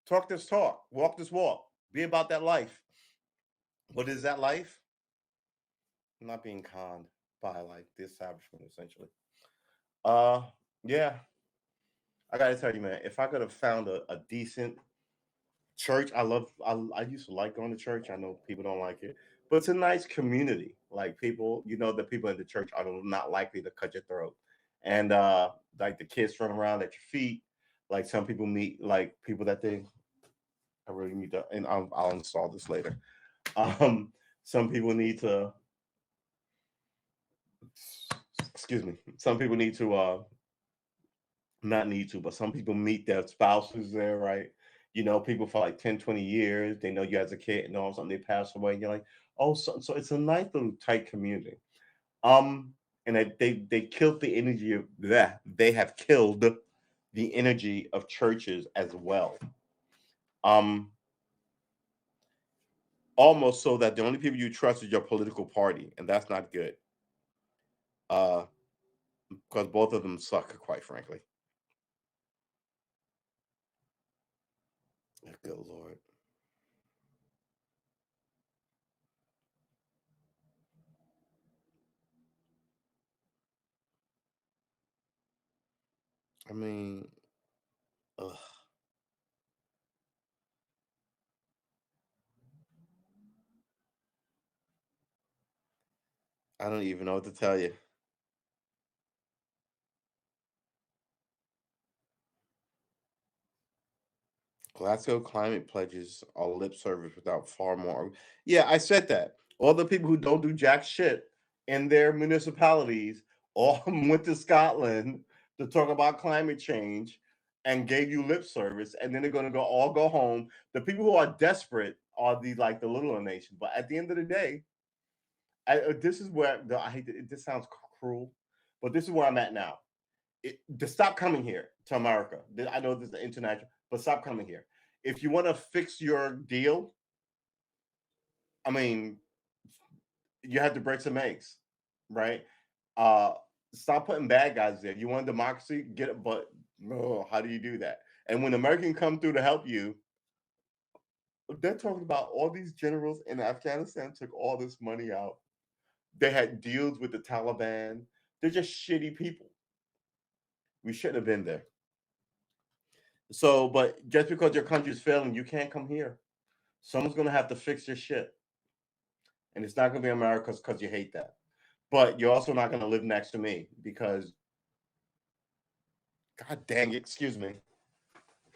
Talk this talk. Walk this walk. Be about that life. What is that life? Not being conned by like the establishment, essentially. Uh yeah. I gotta tell you, man, if I could have found a decent church, I used to like going to church. I know people don't like it, but it's a nice community. Like people, the people in the church are not likely to cut your throat. And like the kids run around at your feet. Like some people meet like people that they I really need to, and I'll install this later. Um, some people need to, excuse me. Some people need to, not need to, but some people meet their spouses there, right? People for like 10, 20 years. They know you as a kid, and all of a sudden they pass away. And you're like, oh, so it's a nice little tight community. Um, and they killed the energy of that. They have killed the energy of churches as well. Um, Almost so that the only people you trust is your political party, and that's not good. Uh, because both of them suck, quite frankly. Good lord. I mean, ugh, I don't even know what to tell you. Glasgow climate pledges are lip service without far more. Yeah, I said that. All the people who don't do jack shit in their municipalities all went to Scotland to talk about climate change and gave you lip service, and then they're going to go home. The people who are desperate are the littler nation. But at the end of the day, this is where I hate it. This sounds cruel, but this is where I'm at now. To stop coming here to America. I know this is international, but stop coming here. If you want to fix your deal, I mean, you have to break some eggs, right? Uh, Stop putting bad guys there. You want democracy, get it, but no, how do you do that? And when Americans come through to help you, they're talking about all these generals in Afghanistan took all this money out. They had deals with the Taliban. They're just shitty people. We shouldn't have been there. So, but just because your country's failing, you can't come here. Someone's gonna have to fix your shit, and it's not gonna be America because you hate that. But you're also not gonna live next to me because, God dang it, excuse me.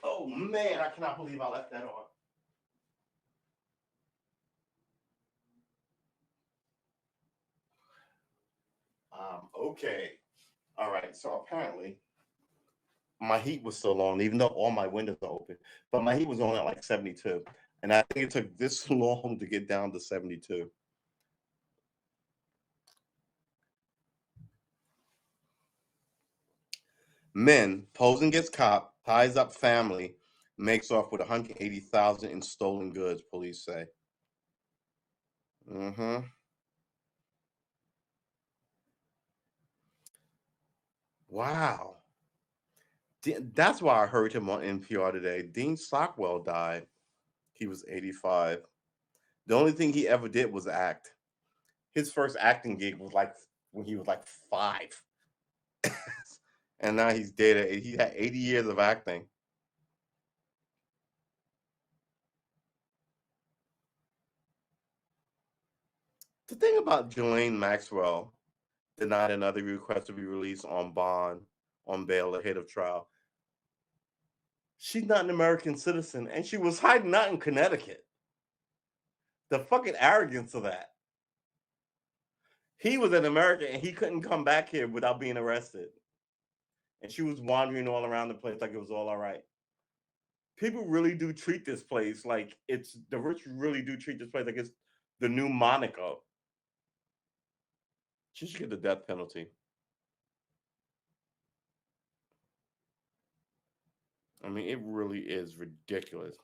Oh man, I cannot believe I left that on. Okay. All right. So apparently my heat was still on, even though all my windows are open. But my heat was on at like 72. And I think it took this long to get down to 72. Men posing as cop, ties up family, makes off with 180,000 in stolen goods, police say. Mm-hmm. Wow. That's why I heard him on NPR today. Dean Stockwell died. He was 85. The only thing he ever did was act. His first acting gig was like when he was like 5. And now he's dead. He had 80 years of acting. The thing about Ghislaine Maxwell denied another request to be released on bond on bail ahead of trial. She's not an American citizen, and she was hiding out in Connecticut. The fucking arrogance of that. He was an American, and he couldn't come back here without being arrested. And she was wandering all around the place like it was all right. People really do treat this place like it's the rich. Really do treat this place like it's the new Monaco. She should get the death penalty. I mean, it really is ridiculous.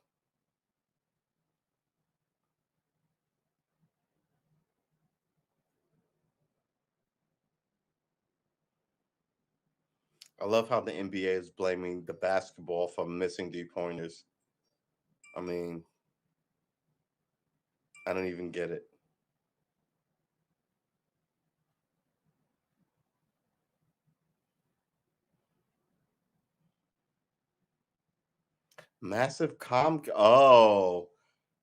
I love how the NBA is blaming the basketball for missing 3 pointers. I mean, I don't even get it. Massive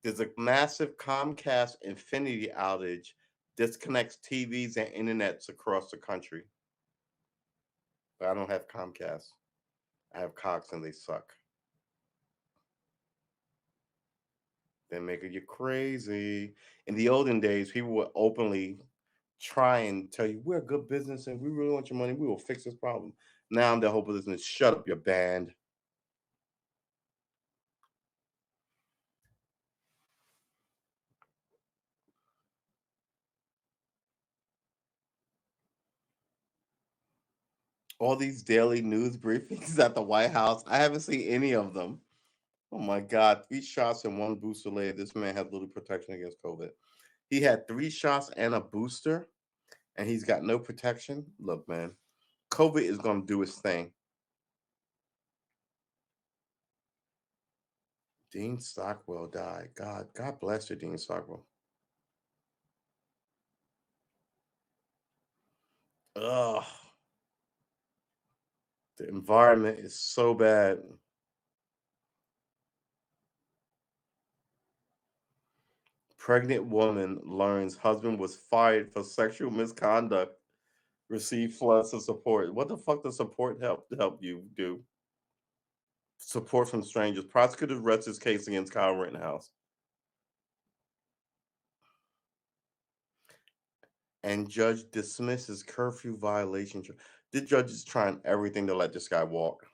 there's a massive Comcast Infinity outage. Disconnects TVs and internets across the country. But I don't have Comcast. I have Cox and they suck. They're making you crazy. In the olden days, people would openly try and tell you, we're a good business and we really want your money. We will fix this problem. Now the whole business, shut up, your band. All these daily news briefings at the White House. I haven't seen any of them. Oh my God, 3 shots and 1 booster later. This man had little protection against COVID. He had 3 shots and a booster, and he's got no protection. Look, man, COVID is going to do its thing. Dean Stockwell died. God bless you, Dean Stockwell. Ugh, the environment is so bad. Pregnant woman learns husband was fired for sexual misconduct. Received floods of support. What the fuck does support help you do? Support from strangers. Prosecutor rests his case against Kyle Rittenhouse. And judge dismisses curfew violation. The judge is trying everything to let this guy walk.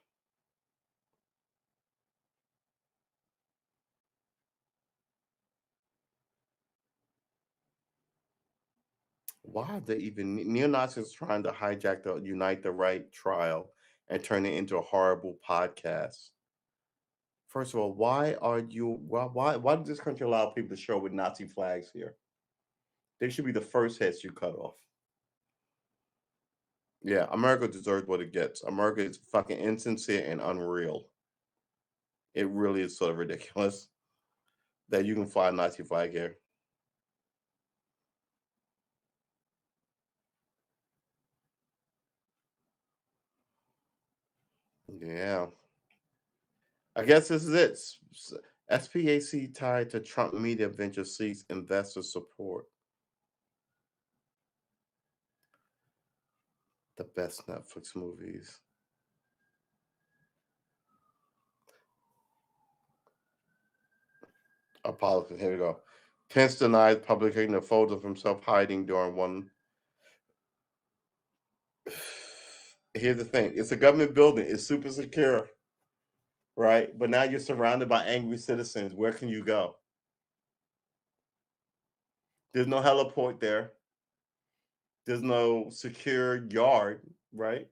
Why are they even neo-Nazis trying to hijack the Unite the Right trial and turn it into a horrible podcast? First of all, why does this country allow people to show with Nazi flags here? They should be the first heads you cut off. Yeah, America deserves what it gets. America is fucking insincere and unreal. It really is sort of ridiculous that you can fly a Nazi flag here. Yeah. I guess this is it. SPAC tied to Trump media venture seeks investor support. The best Netflix movies. Apologies. Here we go. Pence denies publication of photos of himself hiding during one. Here's the thing: it's a government building. It's super secure, right? But now you're surrounded by angry citizens. Where can you go? There's no heliport there. There's no secure yard, right?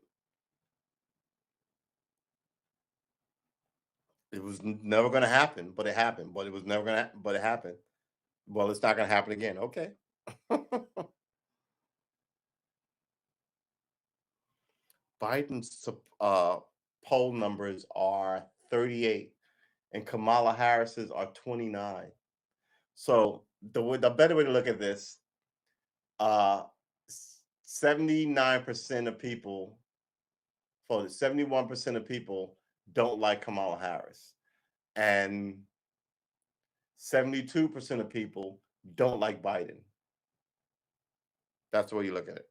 It was never going to happen, but it happened. But it was never going to, but it happened. Well, it's not going to happen again. Okay. Biden's poll numbers are 38 and Kamala Harris's are 29. So the better way to look at this, uh 79% of people voted, 71% of people don't like Kamala Harris, and 72% of people don't like Biden. That's the way you look at it.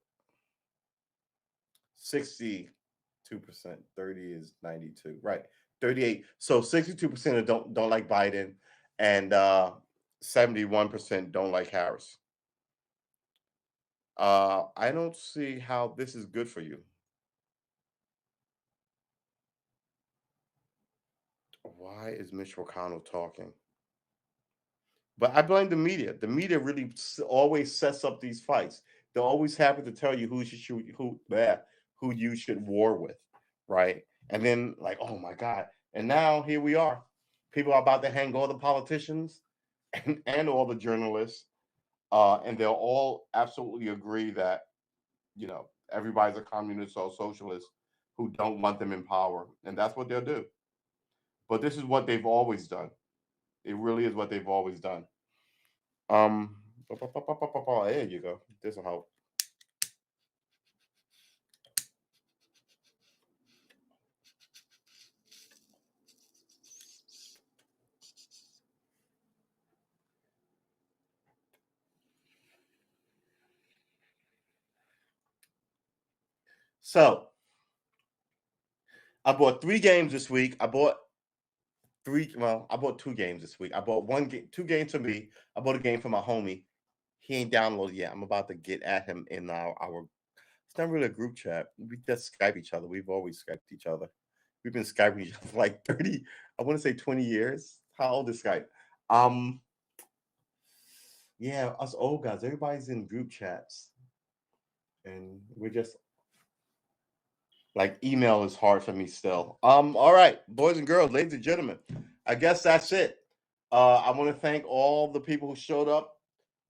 62%, 30 is 92, right? 38. So 62% don't like Biden, and 71% don't like Harris. I don't see how this is good for you. Why is Mitch McConnell talking? But I blame the media. The media really always sets up these fights. They're always happy to tell you who you should war with, right? And then like, oh my God! And now here we are. People are about to hang all the politicians and all the journalists, and they'll all absolutely agree that everybody's a communist or socialist who don't want them in power, and that's what they'll do. But this is what they've always done. It really is what they've always done. There you go. This will help. So I bought 3 games this week. I bought I bought 2 games this week. I bought 2 games for me. I bought a game for my homie. He ain't downloaded yet. I'm about to get at him in our it's not really a group chat. We just Skype each other. We've always Skyped each other. We've been Skyping each other for like 30, I want to say 20 years. How old is Skype? Yeah, us old guys, everybody's in group chats. And we're just like email is hard for me still. All right, boys and girls, ladies and gentlemen, I guess that's it. I want to thank all the people who showed up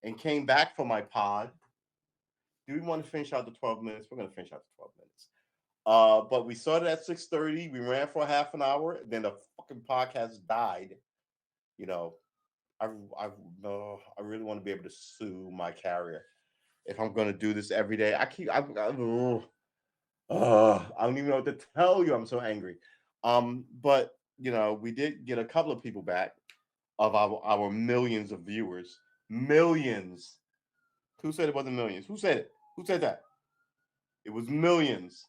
and came back for my pod. Do we want to finish out the 12 minutes? We're gonna finish out the 12 minutes. But we started at 6:30. We ran for a half an hour. Then the fucking podcast died. You know, I really want to be able to sue my carrier if I'm going to do this every day. I don't even know what to tell you. I'm so angry. But we did get a couple of people back of our millions of viewers. Millions. Who said it wasn't millions? Who said it? Who said that? It was millions.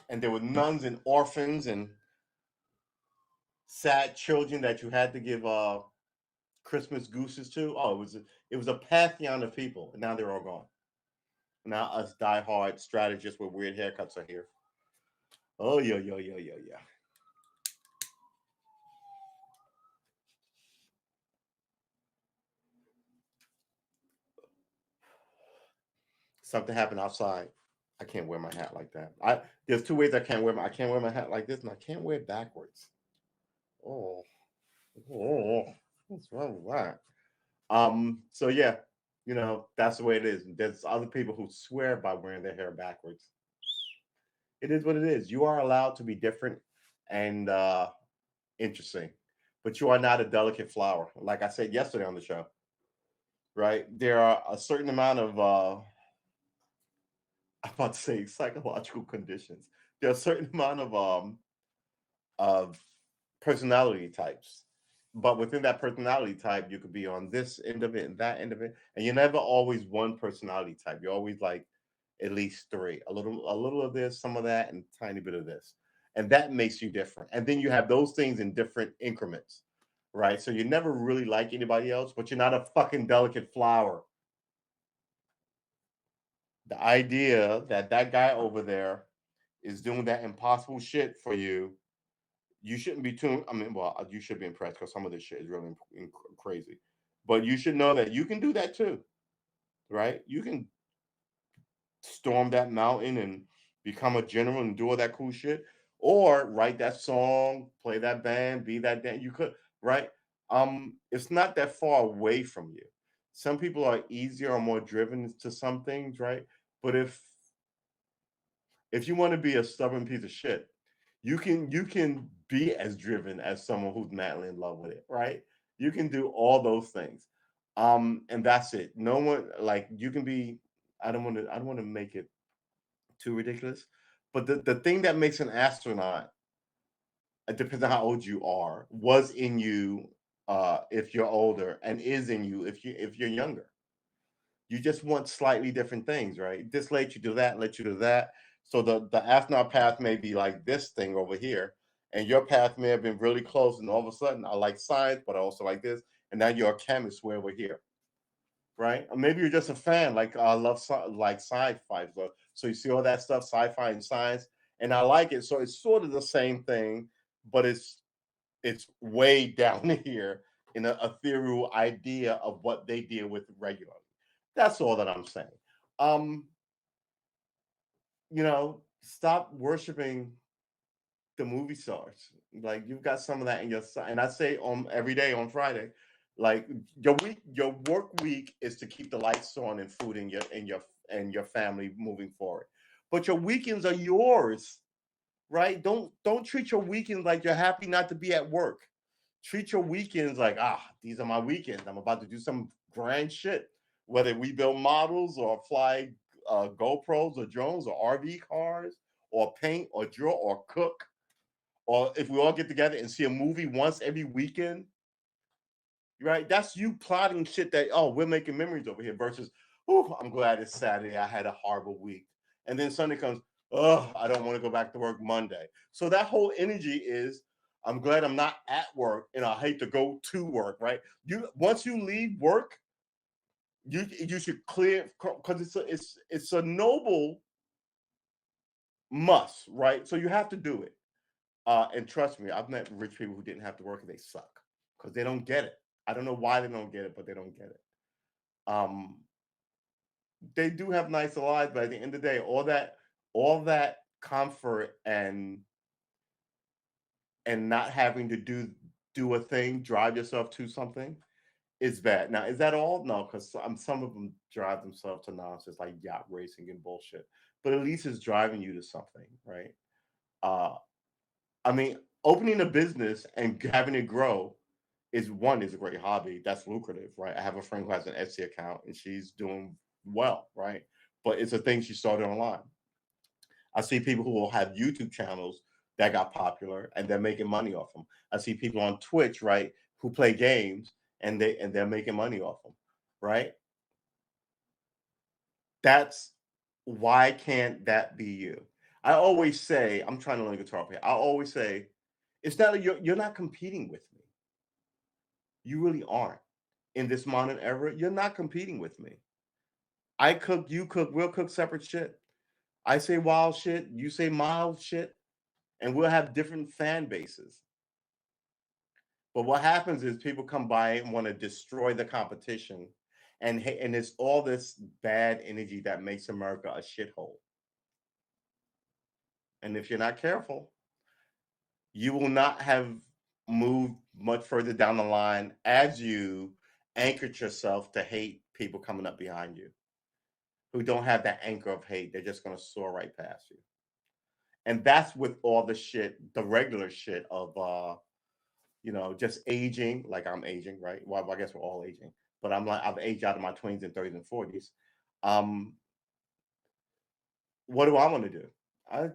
And there were nuns and orphans and sad children that you had to give Christmas gooses to. Oh, it was a pantheon of people, and now they're all gone. Now us diehard strategists with weird haircuts are here. Oh yeah, yeah, yeah, yeah, yeah. Something happened outside. I can't wear my hat like that. There's 2 ways I can't wear my hat like this, and I can't wear it backwards. Oh, what's wrong with that? So yeah, that's the way it is. There's other people who swear by wearing their hair backwards. It is what it is. You are allowed to be different and interesting, but you are not a delicate flower. Like I said yesterday on the show, right? There are a certain amount of I'm about to say psychological conditions. There are a certain amount of personality types. But within that personality type, you could be on this end of it and that end of it. And you're never always one personality type. You're always like at least three. A little of this, some of that, and a tiny bit of this. And that makes you different. And then you have those things in different increments. Right. So you never really like anybody else, but you're not a fucking delicate flower. The idea that that guy over there is doing that impossible shit for you, you shouldn't be too. I mean, well, you should be impressed because some of this shit is really crazy. But you should know that you can do that too, right? You can storm that mountain and become a general and do all that cool shit, or write that song, play that band, be that dan You could, right? It's not that far away from you. Some people are easier or more driven to some things, right? But if you want to be a stubborn piece of shit, you can be as driven as someone who's madly in love with it, right? You can do all those things. And that's it. No one, like, you can be, I don't want to make it too ridiculous, but the thing that makes an astronaut, it depends on how old you are, was in you if you're older, and is in you if you're younger. You just want slightly different things, right? This lets you do that, let you do that. So the astronaut path may be like this thing over here, and your path may have been really close, and all of a sudden I like science, but I also like this, and now you're a chemist way over here, right? Or maybe you're just a fan, like I love like sci-fi, so you see all that stuff, sci-fi and science, and I like it. So it's sort of the same thing, but it's way down here in a ethereal idea of what they deal with regularly. That's all that I'm saying. Um, stop worshiping the movie stars. Like, you've got some of that in your side. And I say on every day on Friday, like, your work week is to keep the lights on and food in your family moving forward. But your weekends are yours, right? Don't treat your weekends like you're happy not to be at work. Treat your weekends like, these are my weekends. I'm about to do some grand shit. Whether we build models or fly GoPros or drones or RV cars or paint or draw or cook, or if we all get together and see a movie once every weekend, right? That's you plotting shit that, we're making memories over here versus, oh, I'm glad it's Saturday. I had a horrible week. And then Sunday comes, oh, I don't want to go back to work Monday. So that whole energy is, I'm glad I'm not at work and I hate to go to work, right? You Once you leave work, you should clear, because it's a noble must, right? So you have to do it. And trust me, I've met rich people who didn't have to work and they suck because they don't get it. I don't know why they don't get it, but they don't get it. Um, they do have nice lives, but at the end of the day, all that comfort and not having to do a thing, drive yourself to something, is bad. Now, is that all? No, because some of them drive themselves to nonsense like yacht racing and bullshit. But at least it's driving you to something, right? Uh, I mean, opening a business and having it grow is a great hobby. That's lucrative, right? I have a friend who has an Etsy account and she's doing well, right? But it's a thing she started online. I see people who will have YouTube channels that got popular and they're making money off them. I see people on Twitch, right, who play games and they're making money off them, right? That's Why can't that be you? I always say, I'm trying to learn guitar player. I always say, it's not you're not competing with me. You really aren't. In this modern era, you're not competing with me. I cook, you cook, we'll cook separate shit. I say wild shit, you say mild shit, and we'll have different fan bases. But what happens is people come by and want to destroy the competition, and it's all this bad energy that makes America a shithole. And if you're not careful, you will not have moved much further down the line as you anchored yourself to hate people coming up behind you who don't have that anchor of hate. They're just going to soar right past you. And that's with all the shit, the regular shit of just aging. Like, I'm aging, right? Well, I guess we're all aging, but I've aged out of my 20s and 30s and 40s. Um, what do I want to do? I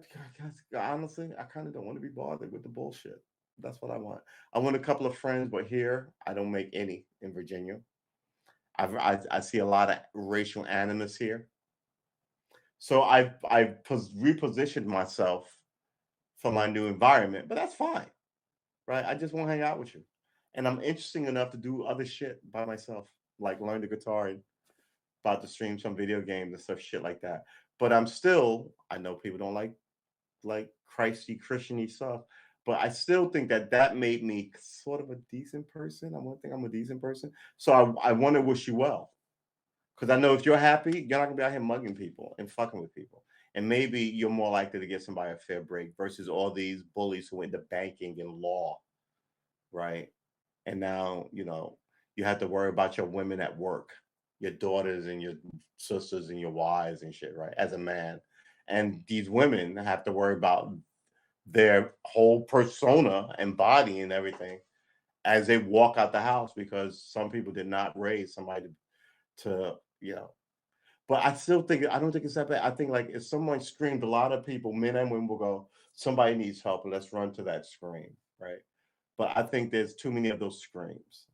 honestly, I kind of don't want to be bothered with the bullshit. That's what I want. I want a couple of friends, but here I don't make any in Virginia. I see a lot of racial animus here, so I repositioned myself for my new environment. But that's fine, right? I just want to hang out with you, and I'm interesting enough to do other shit by myself, like learn the guitar and about to stream some video games and stuff, shit like that. But I'm still, I know people don't like Christy Christiany stuff, but I still think that that made me sort of a decent person. I want to think I'm a decent person, so I want to wish you well because I know if you're happy, you're not gonna be out here mugging people and fucking with people. And maybe you're more likely to get somebody a fair break versus all these bullies who went into banking and law, right? And now you have to worry about your women at work, your daughters and your sisters and your wives and shit, right? As a man, and these women have to worry about their whole persona and body and everything as they walk out the house because some people did not raise somebody to But I still think I don't think it's that bad. I think like if someone screamed, a lot of people, men and women, will go, "Somebody needs help, and let's run to that scream," right? But I think there's too many of those screams.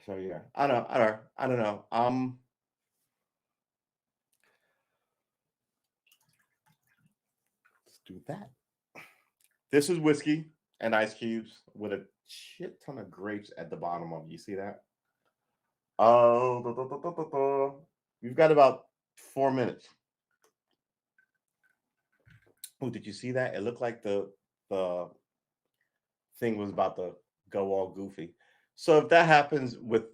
So yeah, I don't know. Let's do that. This is whiskey and ice cubes with a shit ton of grapes at the bottom of it. You see that? Oh, we've got about 4 minutes. Oh, did you see that? It looked like the thing was about to go all goofy. So if that happens with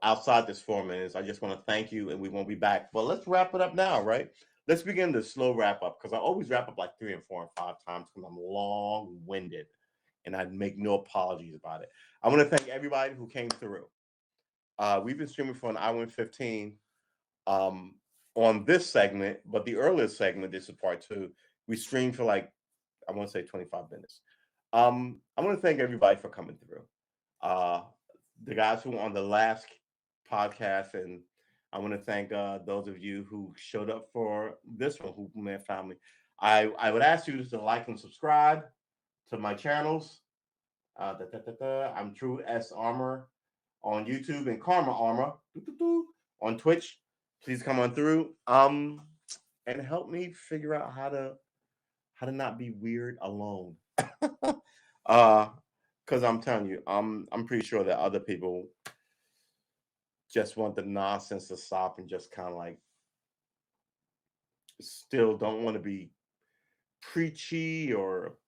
outside this 4 minutes, I just want to thank you, and we won't be back. But let's wrap it up now, right? Let's begin the slow wrap up because I always wrap up like 3 and 4 and 5 times because I'm long winded, and I make no apologies about it. I want to thank everybody who came through. We've been streaming for an hour and 15 um, on this segment, but the earlier segment, this is part two. We streamed for like I want to say 25 minutes. I want to thank everybody for coming through. Uh, the guys who were on the last podcast, and I want to thank those of you who showed up for this one, who met family. I would ask you to like and subscribe to my channels. I'm True S Armor on YouTube and Karma Armor on Twitch. Please come on through and help me figure out how to not be weird alone. uh because I'm telling you, I'm pretty sure that other people just want the nonsense to stop and just kind of like still don't want to be preachy or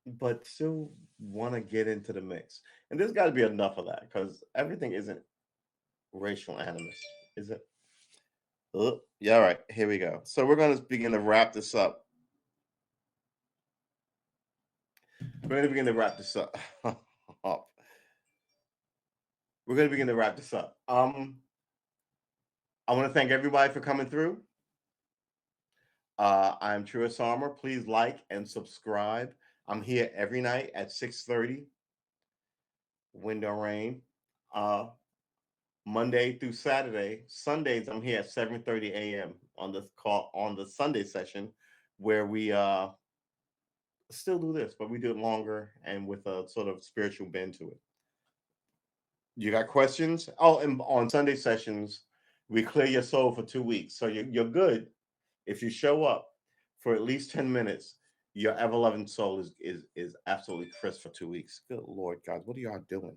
but still want to get into the mix. And there's got to be enough of that because everything isn't racial animus, is it? Yeah, all right, here we go. So we're going to begin to wrap this up. We're going to begin to wrap this up. We're going to begin to wrap this up. I want to thank everybody for coming through. I'm Truist Armor. Please like and subscribe. I'm here every night at 6:30. Window Rain. Uh, Monday through Saturday. Sundays I'm here at 7:30 a.m. on the call on the Sunday session, where we still do this, but we do it longer and with a sort of spiritual bend to it. You got questions? Oh, and on Sunday sessions, we clear your soul for 2 weeks, so you're good if you show up for at least 10 minutes. Your ever loving soul is absolutely crisp for 2 weeks. Good Lord, guys, what are y'all doing?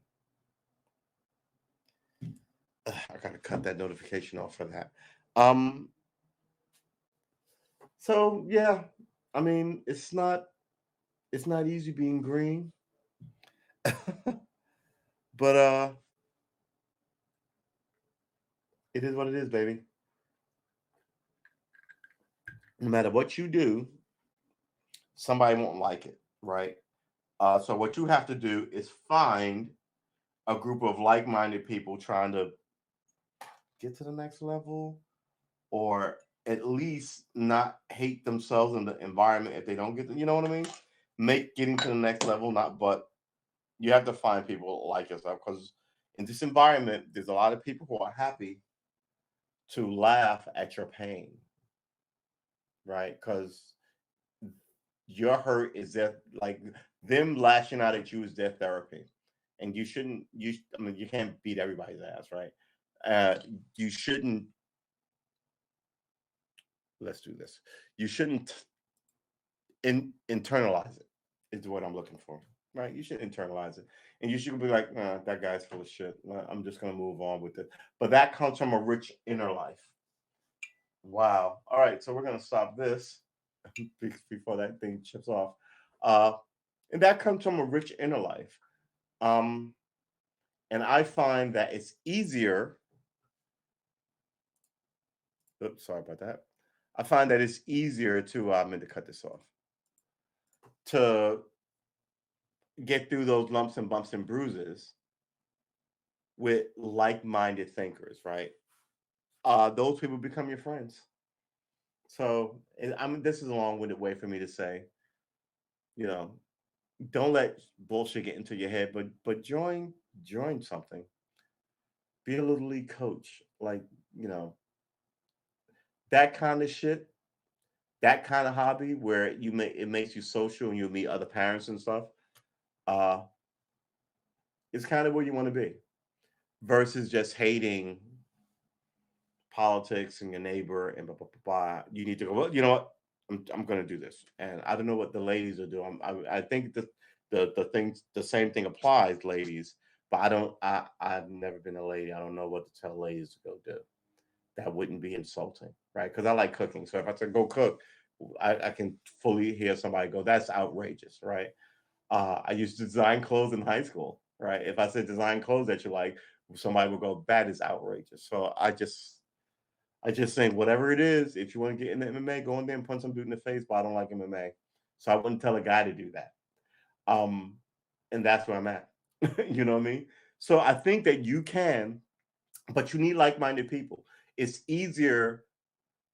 I gotta cut that notification off for that. Um, so yeah, I mean, it's not easy being green, but it is what it is, baby. No matter what you do, somebody won't like it, right? So what you have to do is find a group of like-minded people trying to get to the next level, or at least not hate themselves in the environment if they don't get to, you know what I mean? Make getting to the next level, not but you have to find people like yourself because in this environment, there's a lot of people who are happy to laugh at your pain, right? Because your hurt is their, like, them lashing out at you is their therapy, and you shouldn't. I mean, you can't beat everybody's ass, right? Uh, you shouldn't. Let's do this. You shouldn't internalize it. Is what I'm looking for, right? You should internalize it, and you should be like, that guy's full of shit. I'm just gonna move on with it. But that comes from a rich inner life. Wow. All right, so we're gonna stop this before that thing chips off. Uh, and that comes from a rich inner life. Um, and I find that it's easier. Oops, sorry about that. I find that it's easier to I meant to cut this off, to get through those lumps and bumps and bruises with like-minded thinkers, right? Those people become your friends. So I mean, this is a long-winded way for me to say, you know, don't let bullshit get into your head, but join something. Be a little league coach, like, you know, that kind of shit, that kind of hobby where it makes you social and you meet other parents and stuff. Uh, it's kind of where you want to be versus just hating politics and your neighbor and blah blah blah. Blah. You need to go. Well, you know what? I'm going to do this, and I don't know what the ladies are doing. I think the same thing applies, ladies. But I don't. I've never been a lady. I don't know what to tell ladies to go do. That wouldn't be insulting, right? Because I like cooking. So if I said go cook, I can fully hear somebody go, "That's outrageous," right? I used to design clothes in high school, right? If I said design clothes that you like, somebody would go, "That is outrageous." So I just think whatever it is, if you want to get into MMA, go in there and punch some dude in the face. But I don't like MMA, so I wouldn't tell a guy to do that. Um, and that's where I'm at. You know what I mean? So I think that you can, but you need like-minded people. It's easier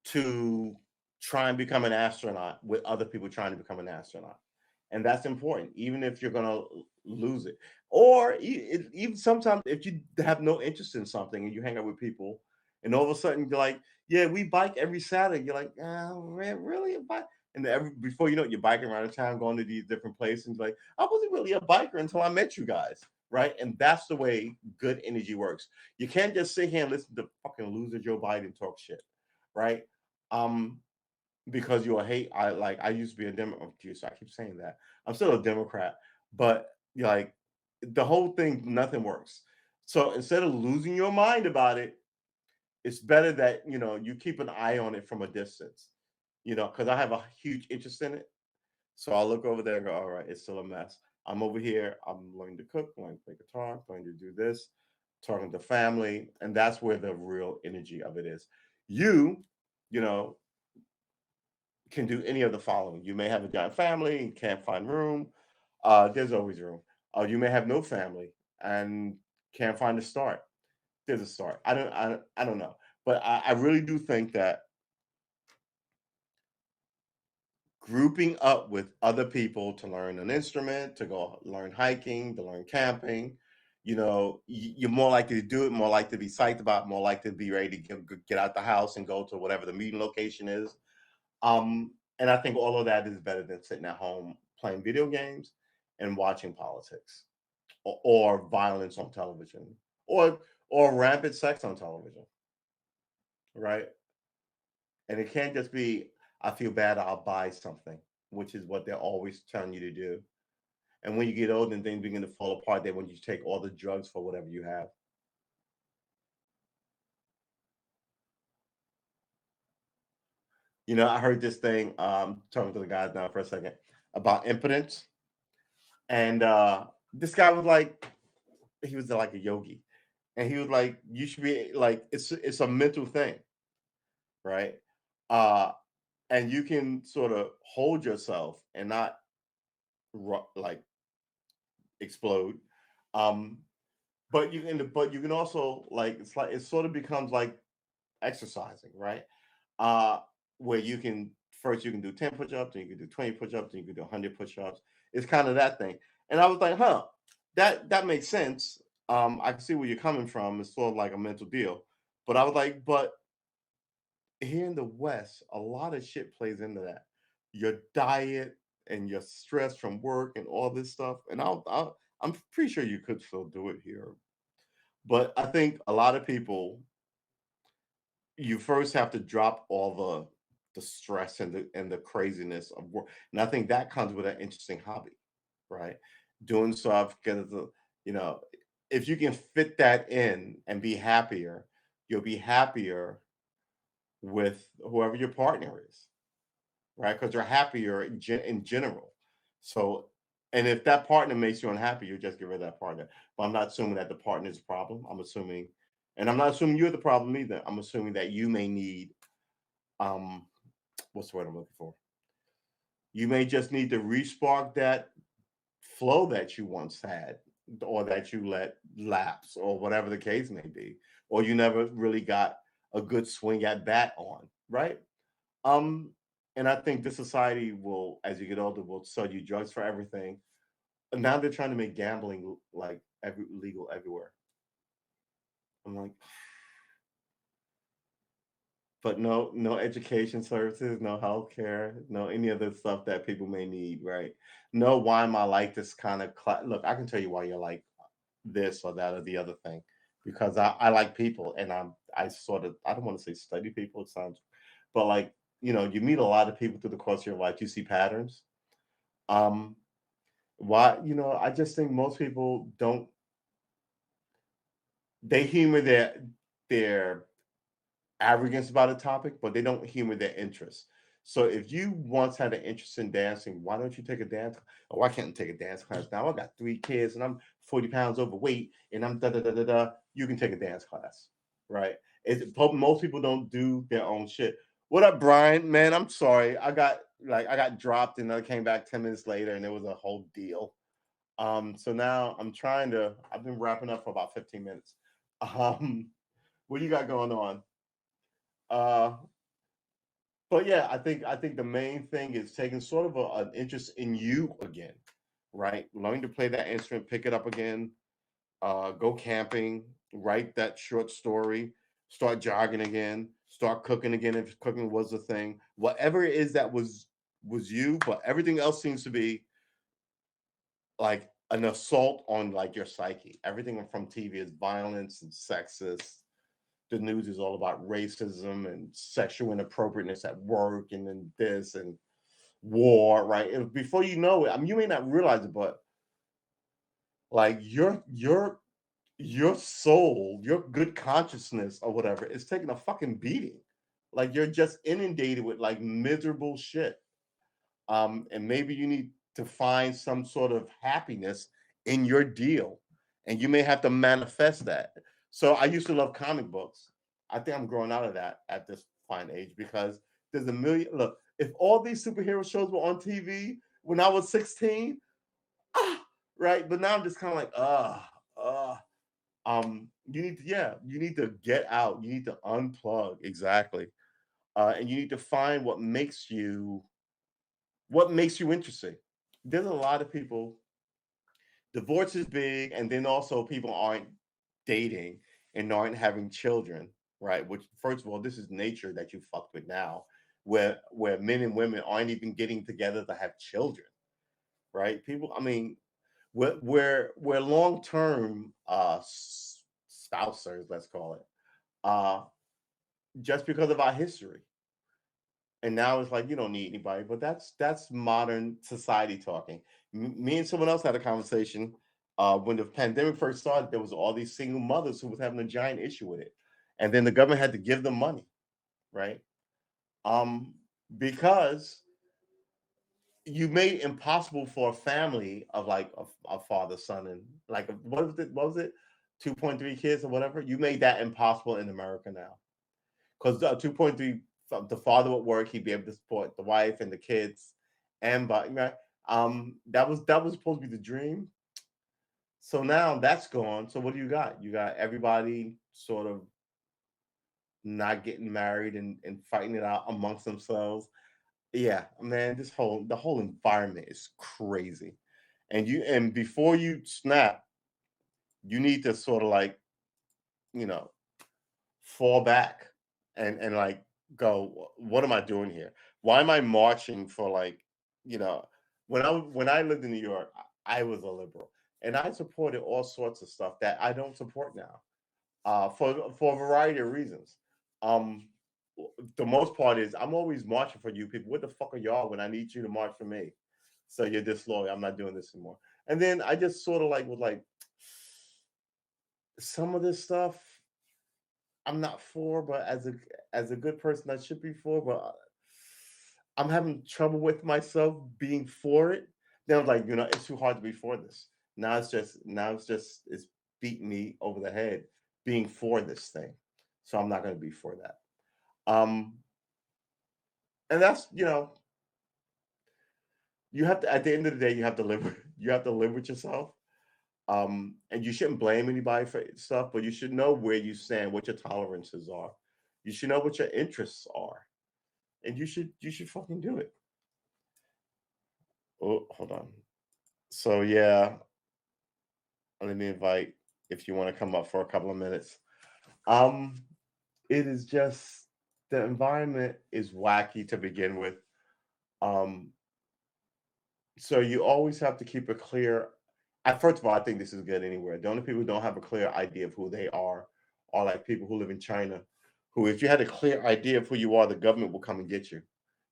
to try and become an astronaut with other people trying to become an astronaut, and that's important, even if you're gonna lose it, or even sometimes if you have no interest in something and you hang out with people, and all of a sudden you're like, "Yeah, we bike every Saturday." You're like, Really a bike?" And before you know it, you're biking around the town, going to these different places. And like, I wasn't really a biker until I met you guys, right? And that's the way good energy works. You can't just sit here and listen to fucking loser Joe Biden talk shit, right? Um, because you're a hate. I used to be a Democrat. Oh, geez, I keep saying that. I'm still a Democrat, but like the whole thing, nothing works. So instead of losing your mind about it, it's better that you keep an eye on it from a distance. Because I have a huge interest in it. So I'll look over there and go, all right, it's still a mess. I'm over here. I'm learning to cook, learning to play guitar, learning to do this, talking to family, and that's where the real energy of it is. You, you know, can do any of the following. You may have a giant family and can't find room. There's always room. You may have no family and can't find a start. There's a start. I don't know, but I really do think that grouping up with other people to learn an instrument, to go learn hiking, to learn camping, you're more likely to do it, more likely to be psyched about, more likely to be ready to get out the house and go to whatever the meeting location is. And I think all of that is better than sitting at home playing video games and watching politics or violence on television or rampant sex on television, right? And it can't just be, I feel bad, I'll buy something, which is what they're always telling you to do. And when you get old and things begin to fall apart, they want you to take all the drugs for whatever you have. I heard this thing, talking to the guys now for a second, about impotence. And this guy was like, he was like a yogi. And he was like, you should be like, it's a mental thing, right? Uh, and you can sort of hold yourself and not like explode. Um, but you can also, like, it's like it sort of becomes like exercising, right? Uh, where you can first you can do 10 push-ups, and you can do 20 push-ups, and you can do 100 push-ups. It's kind of that thing. And I was like, huh, that makes sense. I can see where you're coming from. It's sort of like a mental deal. But I was like, but here in the West, a lot of shit plays into that. Your diet and your stress from work and all this stuff. And I'm pretty sure you could still do it here. But I think a lot of people, you first have to drop all the stress and the craziness of work. And I think that comes with an interesting hobby, right? Doing stuff because you know, if you can fit that in and be happier, you'll be happier with whoever your partner is, right? Because they're happier in general. So, and if that partner makes you unhappy, you just get rid of that partner. But I'm not assuming that the partner is a problem. I'm assuming, and I'm not assuming you're the problem either. I'm assuming that you may need, um, what's the word I'm looking for? You may just need to respark that flow that you once had, or that you let lapse, or whatever the case may be, or you never really got a good swing at bat on, right? Um, and I think this society will, as you get older, will sell you drugs for everything. And now they're trying to make gambling like legal everywhere. I'm like, but no education services, no healthcare, no any of the stuff that people may need, right? No, why am I like this kind of look, I can tell you why you're like this or that or the other thing. Because I like people and I sort of, I don't want to say study people, it sounds, but like, you meet a lot of people through the course of your life, you see patterns. Um, why, I just think most people don't, they humor their arrogance about a topic, but they don't humor their interest. So if you once had an interest in dancing, why don't you take a dance? Oh, why can't I take a dance class now? I got 3 kids and I'm 40 pounds overweight and I'm da da da da da. You can take a dance class, right? Most people don't do their own shit. What up, Brian? Man, I'm sorry. I got dropped and I came back 10 minutes later and it was a whole deal. So now I've been wrapping up for about 15 minutes. Um, what you got going on? Uh, but yeah, I think the main thing is taking sort of an interest in you again, right? Learning to play that instrument, pick it up again, go camping, write that short story, start jogging again, start cooking again if cooking was a thing. Whatever it is that was you, but everything else seems to be like an assault on like your psyche. Everything from TV is violence and sexist. The news is all about racism and sexual inappropriateness at work, and then this and war, right? And before you know it, I mean, you may not realize it, but like your soul, your good consciousness or whatever is taking a fucking beating. Like you're just inundated with like miserable shit. And maybe you need to find some sort of happiness in your deal, and you may have to manifest that. So I used to love comic books. I think I'm growing out of that at this fine age because there's a million. Look, if all these superhero shows were on TV when I was 16, ah, right? But now I'm just kind of like, uh. You need to get out. You need to unplug exactly, and you need to find what makes you interesting. There's a lot of people, divorce is big, and then also people aren't dating and aren't having children, right? Which, first of all, this is nature that you fucked with now, where men and women aren't even getting together to have children, right? People, I mean, we're long term spousers, let's call it, uh, just because of our history. And now it's like you don't need anybody, but that's modern society talking. Me and someone else had a conversation when the pandemic first started. There was all these single mothers who was having a giant issue with it, and then the government had to give them money, right? Um, because you made it impossible for a family of like a father, son, and like what was it? What was it? 2.3 kids or whatever. You made that impossible in America now because 2.3, the father would work, he'd be able to support the wife and the kids, and but right, that was supposed to be the dream. So now that's gone. So what do you got? You got everybody sort of not getting married and fighting it out amongst themselves. Yeah, man, the whole environment is crazy. And before you snap, you need to sort of like, you know, fall back and like go, what am I doing here? Why am I marching for like, you know, when I lived in New York, I was a liberal and I supported all sorts of stuff that I don't support now. For a variety of reasons. Um the most part is I'm always marching for you people. What the fuck are y'all when I need you to march for me? So you're disloyal. I'm not doing this anymore. And then I just sort of like was like some of this stuff I'm not for, but as a good person I should be for, but I'm having trouble with myself being for it. Then I'm like, it's too hard to be for this. Now it's beating me over the head being for this thing. So I'm not gonna be for that. Um and that's you have to at the end of the day you have to live you have to live with yourself. And you shouldn't blame anybody for stuff, but you should know where you stand, what your tolerances are. You should know what your interests are. And you should fucking do it. Oh, hold on. So yeah, let me invite if you want to come up for a couple of minutes. Um, it is just the environment is wacky to begin with. Um, so you always have to keep a clear. First of all, I think this is good anywhere. The only people who don't have a clear idea of who they are like people who live in China, who, if you had a clear idea of who you are, the government will come and get you,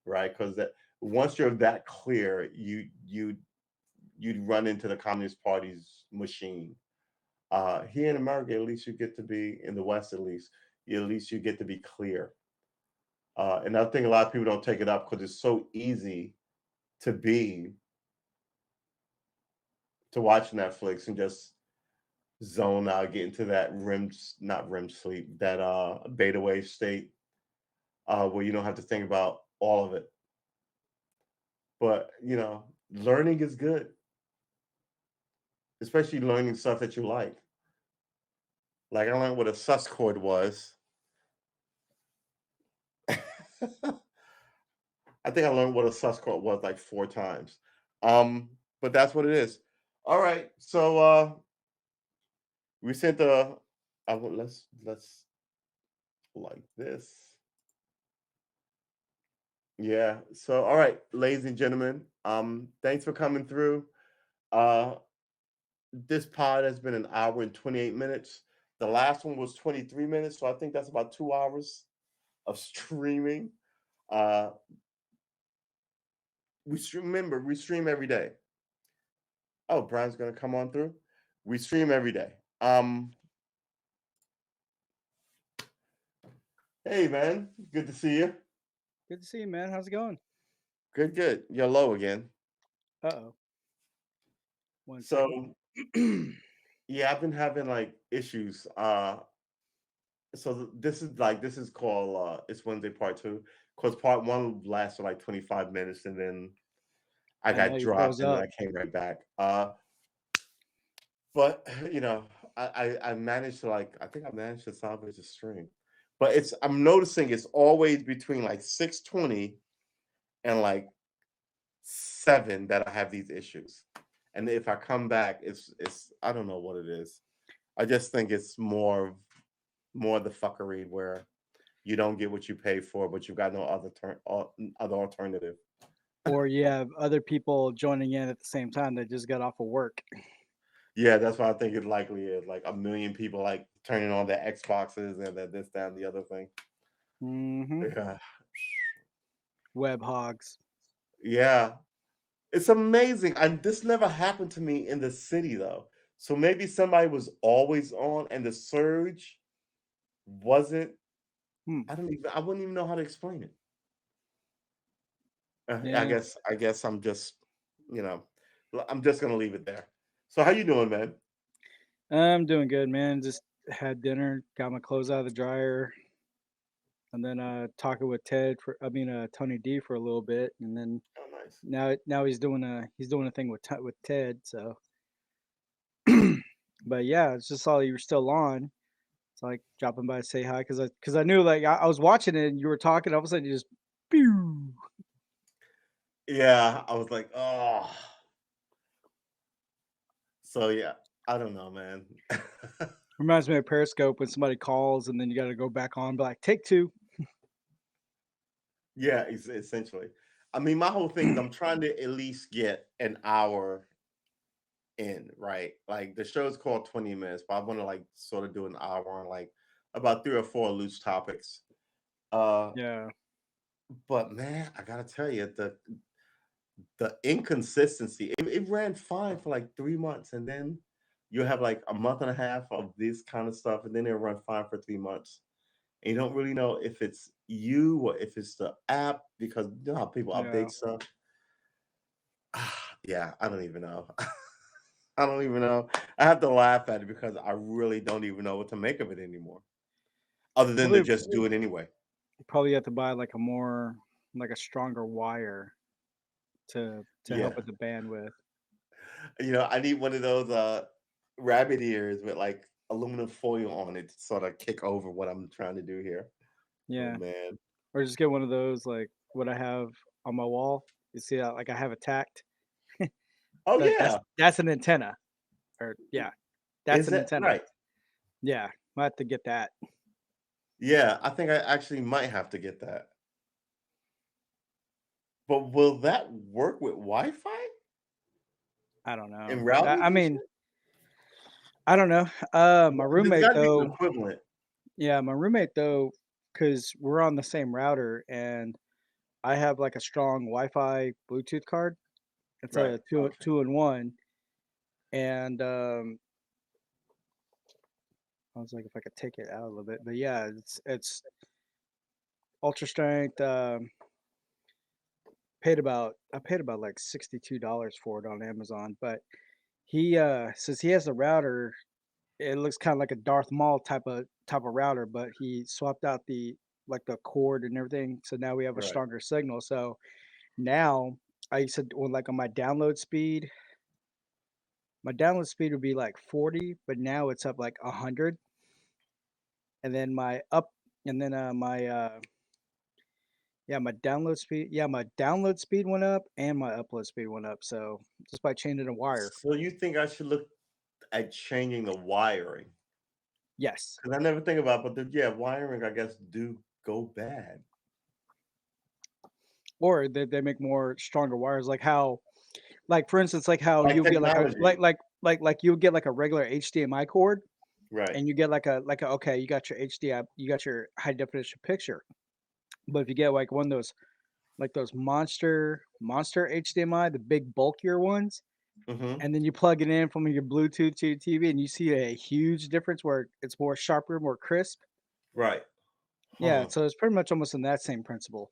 right? Because that once you're that clear, you'd run into the Communist Party's machine. Here in America, at least you get to be in the West. At least you get to be clear. And I think a lot of people don't take it up because it's so easy to be to watch Netflix and just zone out, get into that not REM sleep, that beta wave state, where you don't have to think about all of it. But learning is good, especially learning stuff that you like. Like I learned what a sus chord was. I think I learned what a sus chord was like 4 times. But that's what it is. All right. So we sent the let's like this. Yeah. So all right, ladies and gentlemen, thanks for coming through. Uh this pod has been an hour and 28 minutes. The last one was 23 minutes, so I think that's about 2 hours of streaming. Uh remember we stream every day. Oh, Brian's gonna come on through. We stream every day. Hey man, good to see you. Good to see you, man. How's it going? Good, good. You're low again. Uh-oh. One second. So yeah, I've been having like issues. So this is called it's Wednesday part two. Because part one lasted like 25 minutes and then I I know got you dropped froze and then up. I came right back. But I managed to I think I managed to salvage the stream. But I'm noticing it's always between like 6:20 and like 7 that I have these issues. And if I come back, it's I don't know what it is. I just think it's more the fuckery where you don't get what you pay for, but you've got no other alternative. Or you have other people joining in at the same time that just got off of work. Yeah, that's what I think it likely is. Like a million people like turning on their Xboxes and that this, that, and the other thing. Mm-hmm. Yeah. Web hogs. Yeah. It's amazing. And this never happened to me in the city though. So maybe somebody was always on and the surge wasn't Hmm. I wouldn't even know how to explain it. I Yeah. guess I'm just, you know, I'm just gonna leave it there. So how you doing, man? I'm doing good, man. Just had dinner, got my clothes out of the dryer, and then talking with Tony D for a little bit, and then Oh, nice. now he's doing a thing with Ted. So, but yeah, it's just saw you were still on. It's like dropping by to say hi because I knew like I was watching it and you were talking. All of a sudden, you just pew. Yeah, I was like, oh. So yeah, I don't know, man. Reminds me of Periscope when somebody calls and then you got to go back on, be like, take two. Yeah, essentially. I mean, my whole thing is I'm trying to at least get an hour in, right? Like the show's called 20 minutes, but I want to like sort of do an hour on like about three or four loose topics. Uh, Yeah. but man, I gotta tell you, the inconsistency, it ran fine for like 3 months, and then you have like a month and a half of this kind of stuff, and then it'll run fine for 3 months. And you don't really know if it's you or if it's the app because you know how people Yeah. update stuff. Yeah, I don't even know. I don't even know. I have to laugh at it because I really don't even know what to make of it anymore, other than to Probably just do it anyway. probably have to buy like a more like a stronger wire to help Yeah. with the bandwidth. I need one of those rabbit ears with like aluminum foil on it to sort of kick over what I'm trying to do here. Oh Yeah. man. Or just get one of those like what I have on my wall. You see that like I have a tact. Oh That that's yeah. that's an antenna. Or yeah, that's Is an it antenna. right? Yeah. I have to get that. Yeah, I think I actually might have to get that. But will that work with Wi-Fi I don't know. and I routers and mean, shit? I don't know. My There's roommate got to be an though, equivalent. yeah, my roommate though, because we're on the same router and I have like a strong Wi-Fi Bluetooth card. It's Right. a two Okay. two in one, and I was like, if I could take it out a little bit, but yeah, it's ultra strength. I paid about like $62 for it on Amazon, but he since he has a router, it looks kind of like a Darth Maul type of router, but he swapped out the like the cord and everything, so now we have a Right. stronger signal. So now I used to when like on my download speed would be like 40, but now it's up like 100, and then my up and then my my download speed went up and my upload speed went up. So just by changing a wire. So you think I should look at changing the wiring? Yes. Because I never think about, but yeah, wiring I guess do go bad. Or they make more stronger wires like how like for instance like how Like you'll get like a technology. like you'll get like a regular HDMI cord Right. and you get like a okay, you got your HDI, you got your high definition picture. But if you get like one of those like those monster HDMI, the big bulkier ones, Hmm. and then you plug it in from your Bluetooth to your TV and you see a huge difference where it's more sharper, more crisp. Right. Yeah, Huh. so it's pretty much almost in that same principle.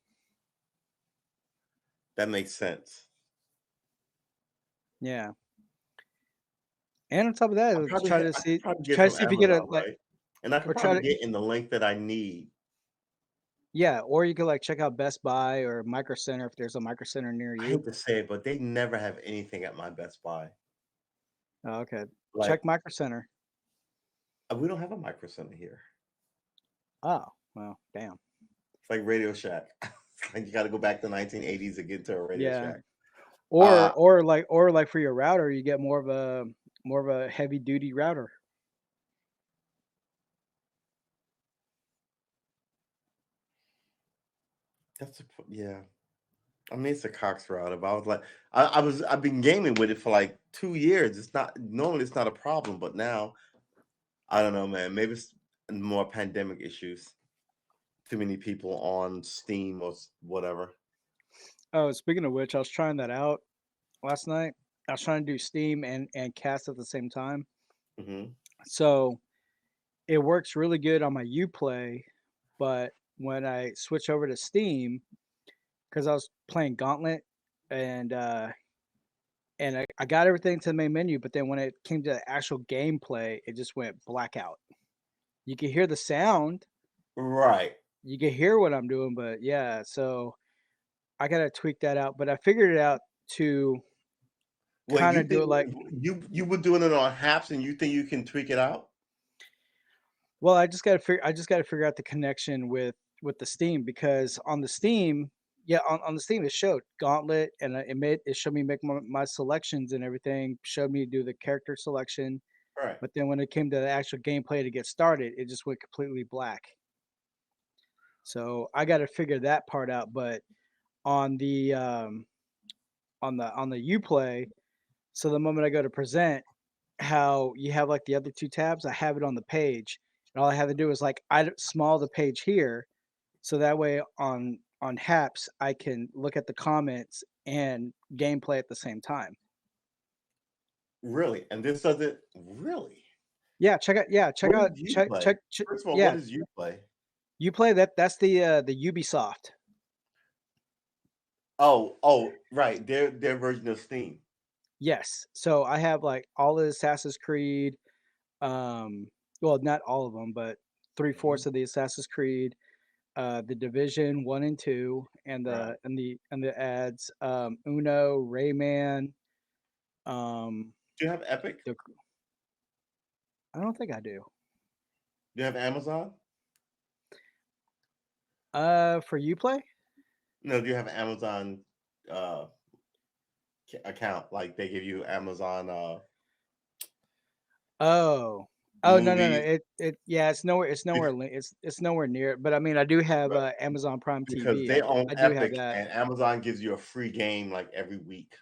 That makes sense. Yeah. And on top of that, I let's probably try ha- to I could see probably get try to from see if you get a Amazon, like right? And I could or try probably to get in the link that I need. yeah, or you could like check out Best Buy or Micro Center if there's a Micro Center near I you. hate to say it, but they never have anything at my Best Buy. Oh, okay. Like Check Micro Center. we don't have a micro center here. Oh, well, damn. It's like Radio Shack. It's like you got to go back to 1980s to get to a Radio Yeah. Shack. Uh, Or like for your router, you get more of a heavy duty router. yeah. I mean, it's a Cox router, but I was like, I've been gaming with it for like 2 years. It's not normally it's not a problem, but now I don't know, man. Maybe it's more pandemic issues. Too many people on Steam or whatever. Oh, speaking of which, I was trying that out last night. I was trying to do Steam and Cast at the same time. Hmm. So it works really good on my Uplay, but when I switch over to Steam, because I was playing Gauntlet and I got everything to the main menu, but then when it came to the actual gameplay, it just went blackout. You can hear the sound, Right. you can hear what I'm doing, but yeah, so I gotta tweak that out. But I figured it out to Wait, kind you of do think it like you were doing it on Haps and you think you can tweak it out? well, I just gotta figure out the connection with the Steam because on the Steam, yeah, on the Steam it showed Gauntlet and it showed me make my selections and everything, showed me do the character selection. Right. But then when it came to the actual gameplay to get started, it just went completely black. So I got to figure that part out. But on the Uplay, so the moment I go to present, how you have like the other two tabs, I have it on the page, and all I have to do is like small the page here, so that way on Haps I can look at the comments and gameplay at the same time. Really? And this doesn't really. Yeah, check out. Yeah, check What out. is Uplay? First of all, Yeah, what is Uplay? Uplay. That's the Ubisoft. Oh, right. Their version of Steam. Yes. So I have like all the Assassin's Creed. Well, not all of them, but 3/4 Mhm. of the Assassin's Creed, the Division 1 and 2, and Right. the ads, Uno, Rayman. Do you have Epic? The, I don't think I do. Do you have Amazon? For Uplay? No, do you have Amazon uh account? Like they give you Amazon Oh. Oh, no. movies Yeah, it's nowhere it's nowhere near it. But I mean, I do have right, Amazon Prime because TV. they own I do have Epic that. and Amazon gives you a free game like every week.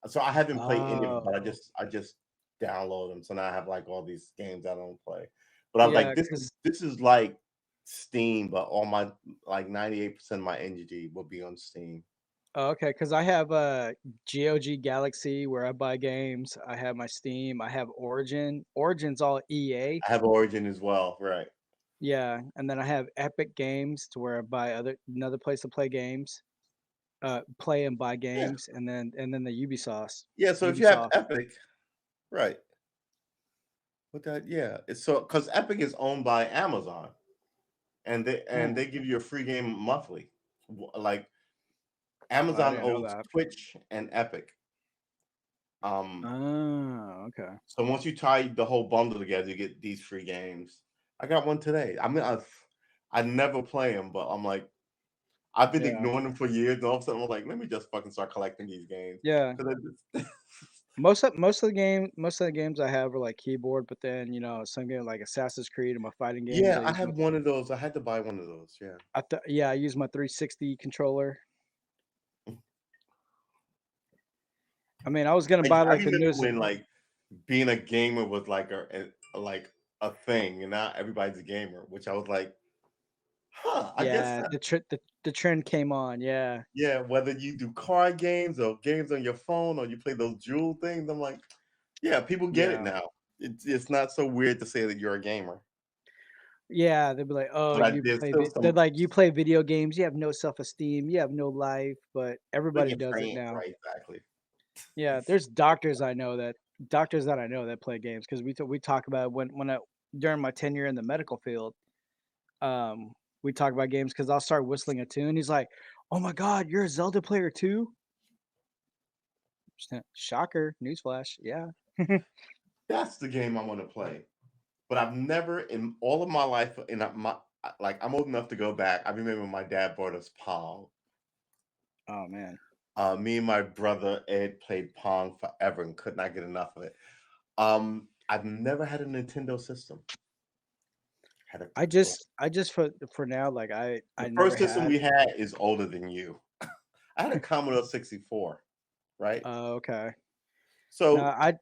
So I haven't played any of them, but I Oh. just I just download them. So now I have like all these games I don't play. But I was Yeah, like, this is like Steam, but all my like 98% of my energy will be on Steam. okay, because I have GOG Galaxy where I buy games. I have my Steam. I have Origin. Origin's all EA. I have Origin as well, right? Yeah, and then I have Epic Games to where I buy another place to play games, play and buy Yeah. games, and then the Ubisoft. Yeah, so if you have Ubisoft. Epic, right. With that, yeah. It's so because Epic is owned by Amazon and they Oh, give you a free game monthly. Like I Amazon didn't know owns that. Twitch and Epic. Um, Oh, okay. so once you tie the whole bundle together, you get these free games. I got one today. I mean, I never play them, but I'm like, I've been Yeah. ignoring them for years, and all of a sudden, I'm like, let me just fucking start collecting these games Yeah. because I just Most of the games I have are like keyboard, but then some game like Assassin's Creed and my fighting games, yeah, I I use my have one of those. I had to buy one of those. Yeah. yeah, I use my 360 controller. I mean, I was gonna buy I like the remember newest. when like being a gamer was like like a thing, and now everybody's a gamer, which I was like, huh, I guess Yeah, that, the trend came on. Yeah, yeah, whether you do card games or games on your phone or you play those jewel things, I'm like, yeah, people get it yeah, now. It's not so weird to say that you're a gamer, yeah. They'd be like, "Oh, but you there's play." still They're some like, "You play video games. You have no self-esteem. You have no life." But like everybody a does it train, now. right? Exactly. Yeah, there's doctors that I know that play games because we talk about when I during my tenure in the medical field. Um, we talk about games because I'll start whistling a tune. He's like, "Oh my God, you're a Zelda player too?" Shocker, newsflash. Yeah. That's the game I want to play. But I've never in all of my life, and like I'm old enough to go back. I remember my dad bought us Pong. Oh man. Me and my brother Ed played Pong forever and could not get enough of it. I've never had a Nintendo system. Had a I just for now, like I The never first system had. we had is older than you. I had a Commodore 64, right? Oh, okay. No, So I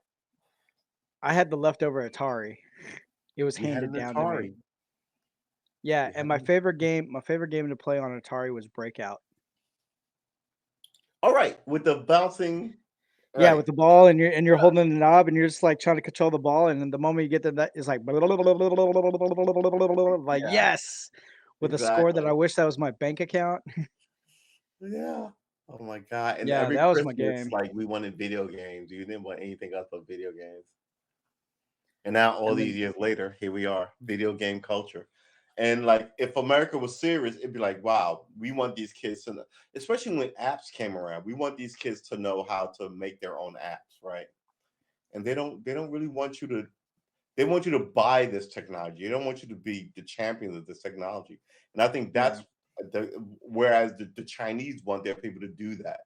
had the leftover Atari. It was we had handed an down to me. Atari. Yeah, We and had my favorite game to play on Atari was Breakout. all right with the bouncing, Yeah, right? with the ball and you're holding the knob and you're just like trying to control the ball, and then the moment you get to that, it's like like Yeah, yes, with a score that I exactly. wish that was my bank account. Yeah. Oh my god! And Yeah, every that was my Christmas, game. like we wanted video games. You didn't want anything else but video games. And now, all And these then years later, here we are, video game culture. And like, if America was serious, it'd be like, wow, we want these kids to know, especially when apps came around, we want these kids to know how to make their own apps, right? And they don't really want you to, they want you to buy this technology. They don't want you to be the champion of this technology. And I think yeah, that's whereas the Chinese want their people to do that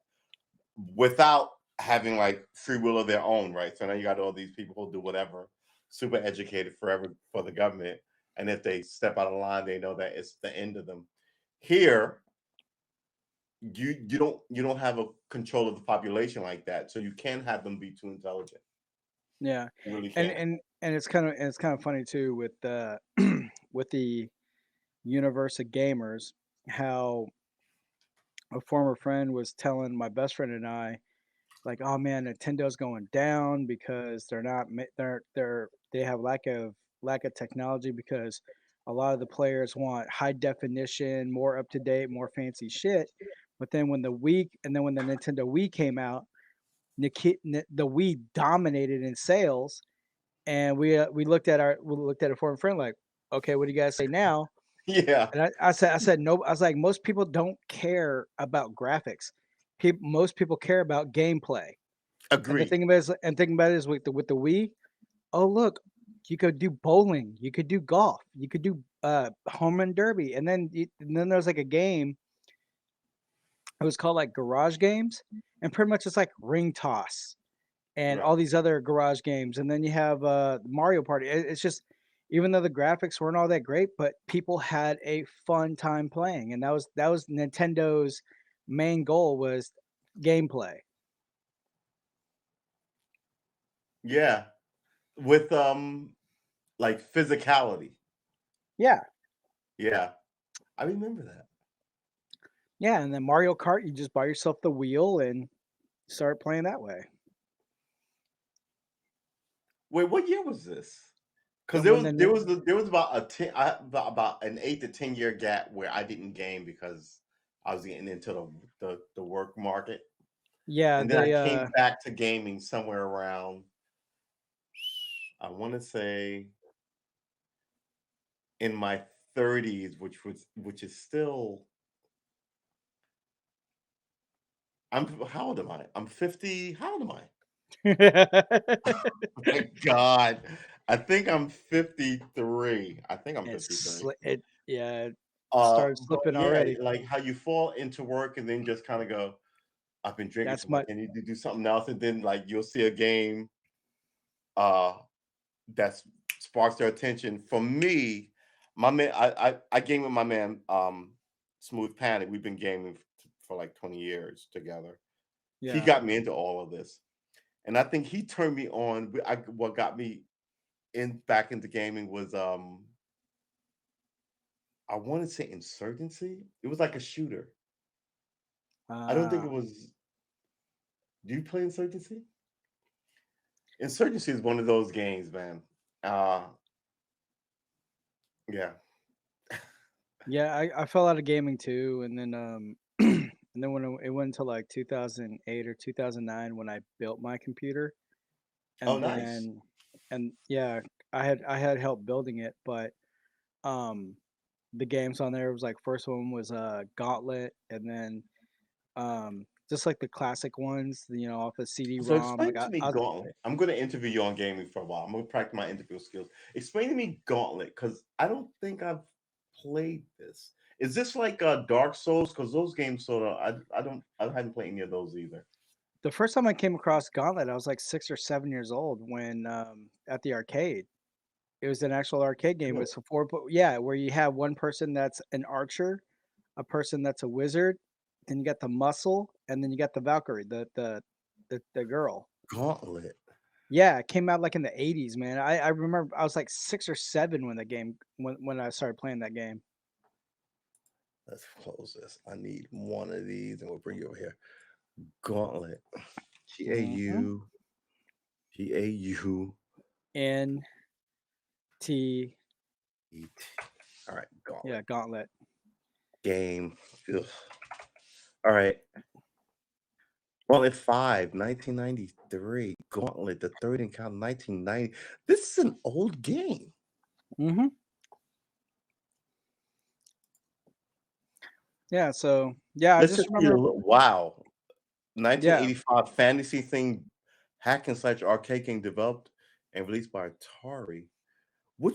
without having like free will of their own, right? So now you got all these people who do whatever, super educated forever for the government, and if they step out of line, they know that it's the end of them. Here, you don't have a control of the population like that, so you can have them be too intelligent. Yeah, You really and can. it's kind of funny too with the with the universe of gamers, how a former friend was telling my best friend and I, like, oh man, Nintendo's going down because they're not they have lack of technology because a lot of the players want high definition, more up to date, more fancy shit. But then when the Nintendo Wii came out, the Wii dominated in sales, and we looked at a foreign friend like, okay, what do you guys say now? Yeah, And I said no. I was like, most people don't care about graphics. Most people care about gameplay. And the agree. thing about it is, with the Wii, oh look, you could do bowling, you could do golf, you could do home run derby, and then there's like a game. It was called like Garage Games, and pretty much it's like ring toss and Right. all these other garage games. And then you have Mario Party. It's just, even though the graphics weren't all that great, but people had a fun time playing, and that was Nintendo's main goal was gameplay. Yeah, with like physicality. Yeah, Yeah, I remember that. yeah. And then Mario Kart, you just buy yourself the wheel and start playing that way. Wait, what year was this? Because And when the there was about about an 8 to 10 year gap where I didn't game because I was getting into the work market, yeah, and then I they came back to gaming somewhere around, I want to say, in my 30s, which is still, I'm how old am I? I'm 50. How old am I? My God, I think I'm 53. I think I'm 53. it started But slipping yeah, already. like how you fall into work and then just kind of go, I've been drinking That's too much. my I need to do something else, and then like you'll see a game uh that sparks their attention. For me, my man, I game with my man, Smooth Panic. We've been gaming for like 20 years together. He yeah. got me into all of this, and I think he turned me on. What got me in back into gaming was I want to say Insurgency. It was like a shooter. I don't think Uh, it was. Do you play Insurgency? Insurgency is one of those games, man. Uh yeah. yeah, I fell out of gaming too, and then and then when it went to like 2008 or 2009 when I built my computer, Oh, and nice. then and yeah, I had help building it, but um the games on there was like, first one was Gauntlet, and then just like the classic ones, you know, off a So CD-ROM. explain to me Gauntlet. I'm going to interview you on gaming for a while. I'm going to practice my interview skills. Explain to me Gauntlet because I don't think I've played this. Is this like Dark Souls? Because those games sort of I haven't played any of those either. The first time I came across Gauntlet, I was like 6 or 7 years old when at the arcade. It was an actual arcade game. Really? It's a yeah, where you have one person that's an archer, a person that's a wizard, then you got the muscle, and then you got the Valkyrie, the girl. Gauntlet. Yeah, it came out like in the 80s, man. I remember I was like 6 or 7 when the game when I started playing that game. Let's close this. I need one of these, and we'll bring you over here. Gauntlet. G A Hmm. U G A U N T, E T. All right, yeah, Gauntlet Gauntlet. game. Ugh. All right. Gauntlet 5, 1993. Gauntlet, the third encounter, 1990. This is an old game. Hmm. Yeah, so yeah, I Let's just just read a remember. little. Wow. Yeah. 1985 fantasy thing, hack and slash arcade game developed and released by Atari.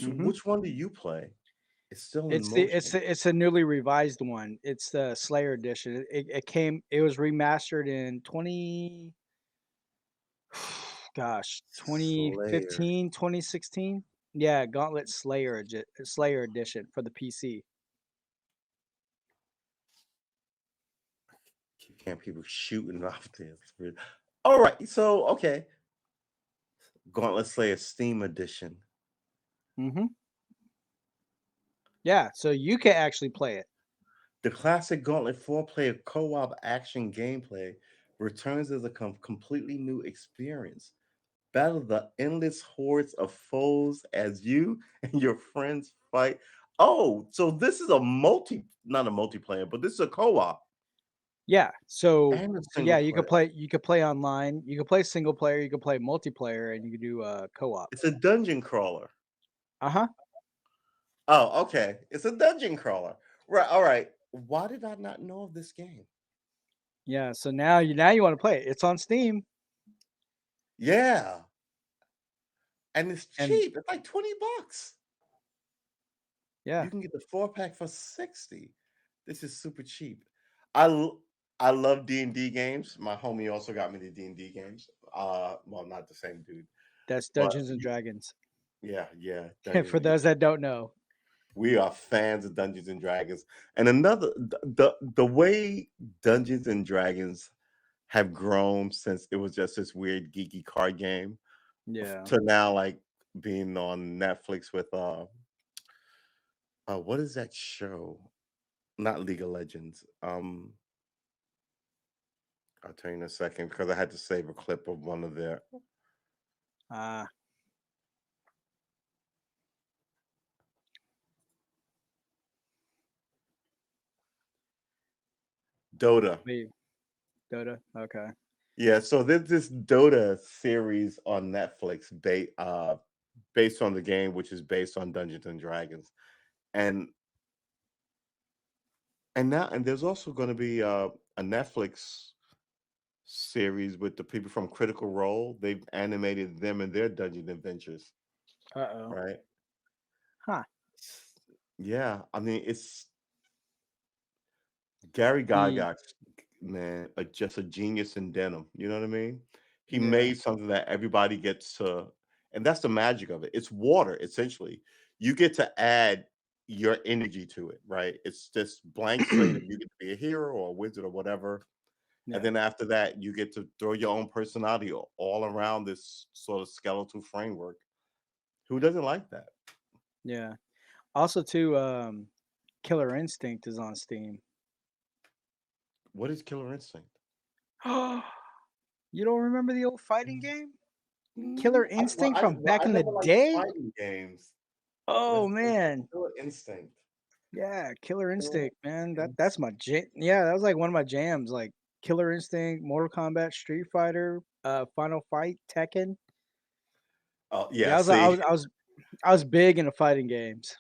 Hmm. Which one do you play? It's still in It's motion. it's a newly revised one. It's the Slayer edition. It was remastered in 20 gosh, Slayer. 2015, 2016. Yeah, Gauntlet Slayer edition for the PC. Can't people shooting off this? All right, so okay, Gauntlet Slayer Steam Edition. Mm-hmm. Yeah, so you can actually play it. The classic Gauntlet 4-player co-op action gameplay returns as a completely new experience. Battle the endless hordes of foes as you and your friends fight. Oh, so this is not a multiplayer, but this is a co-op Yeah, so and a yeah, single you player. could play online, you could play single player, you could play multiplayer, and you could do co-op. It's a dungeon crawler. Uh-huh. Oh, okay. It's a dungeon crawler. Right. All right. Why did I not know of this game? Yeah, so now you want to play it. It's on Steam, Yeah. And it's and cheap. It's like $20. yeah, You can get the 4-pack for 60. This is super cheap. I l- I love D&D games. My homie also got me the D&D games. Well, not the same dude, that's but Dungeons and Dragons. yeah, For Dungeons and those that don't know. we are fans of Dungeons and Dragons. And the way Dungeons and Dragons have grown since it was just this weird geeky card game Yeah. to now like being on Netflix with what is that show? Not League of Legends. I'll tell you in a second because I had to save a clip of one of their Uh Dota. wait, Dota. Okay. Yeah, so there's this Dota series on Netflix based on the game, which is based on Dungeons and Dragons. And and there's also going to be a Netflix series with the people from Critical Role. They've animated them and their dungeon adventures, Uh-oh. right? Huh. Yeah, I mean it's Gary The Gygax, man, just a genius in denim. You know what I mean? He yeah. made something that everybody gets to, and that's the magic of it. It's water, essentially. You get to add your energy to it, right? It's this blank slate of you get to be a hero or a wizard or whatever. And Yeah. then after that, you get to throw your own personality all around this sort of skeletal framework. Who doesn't like that? Yeah. Also too, Killer Instinct is on Steam. What is Killer Instinct? You don't remember the old fighting game? Mm, Killer Instinct from well, back I in the never liked day? fighting games. Oh Let's man. Killer Instinct. Yeah, Killer Killer Instinct, man. That's Instinct. my jam. Yeah, that was like one of my jams. Like Killer Instinct, Mortal Kombat, Street Fighter, Final Fight, Tekken. Oh Yeah, yeah, I was I see, was I was I was big into fighting games.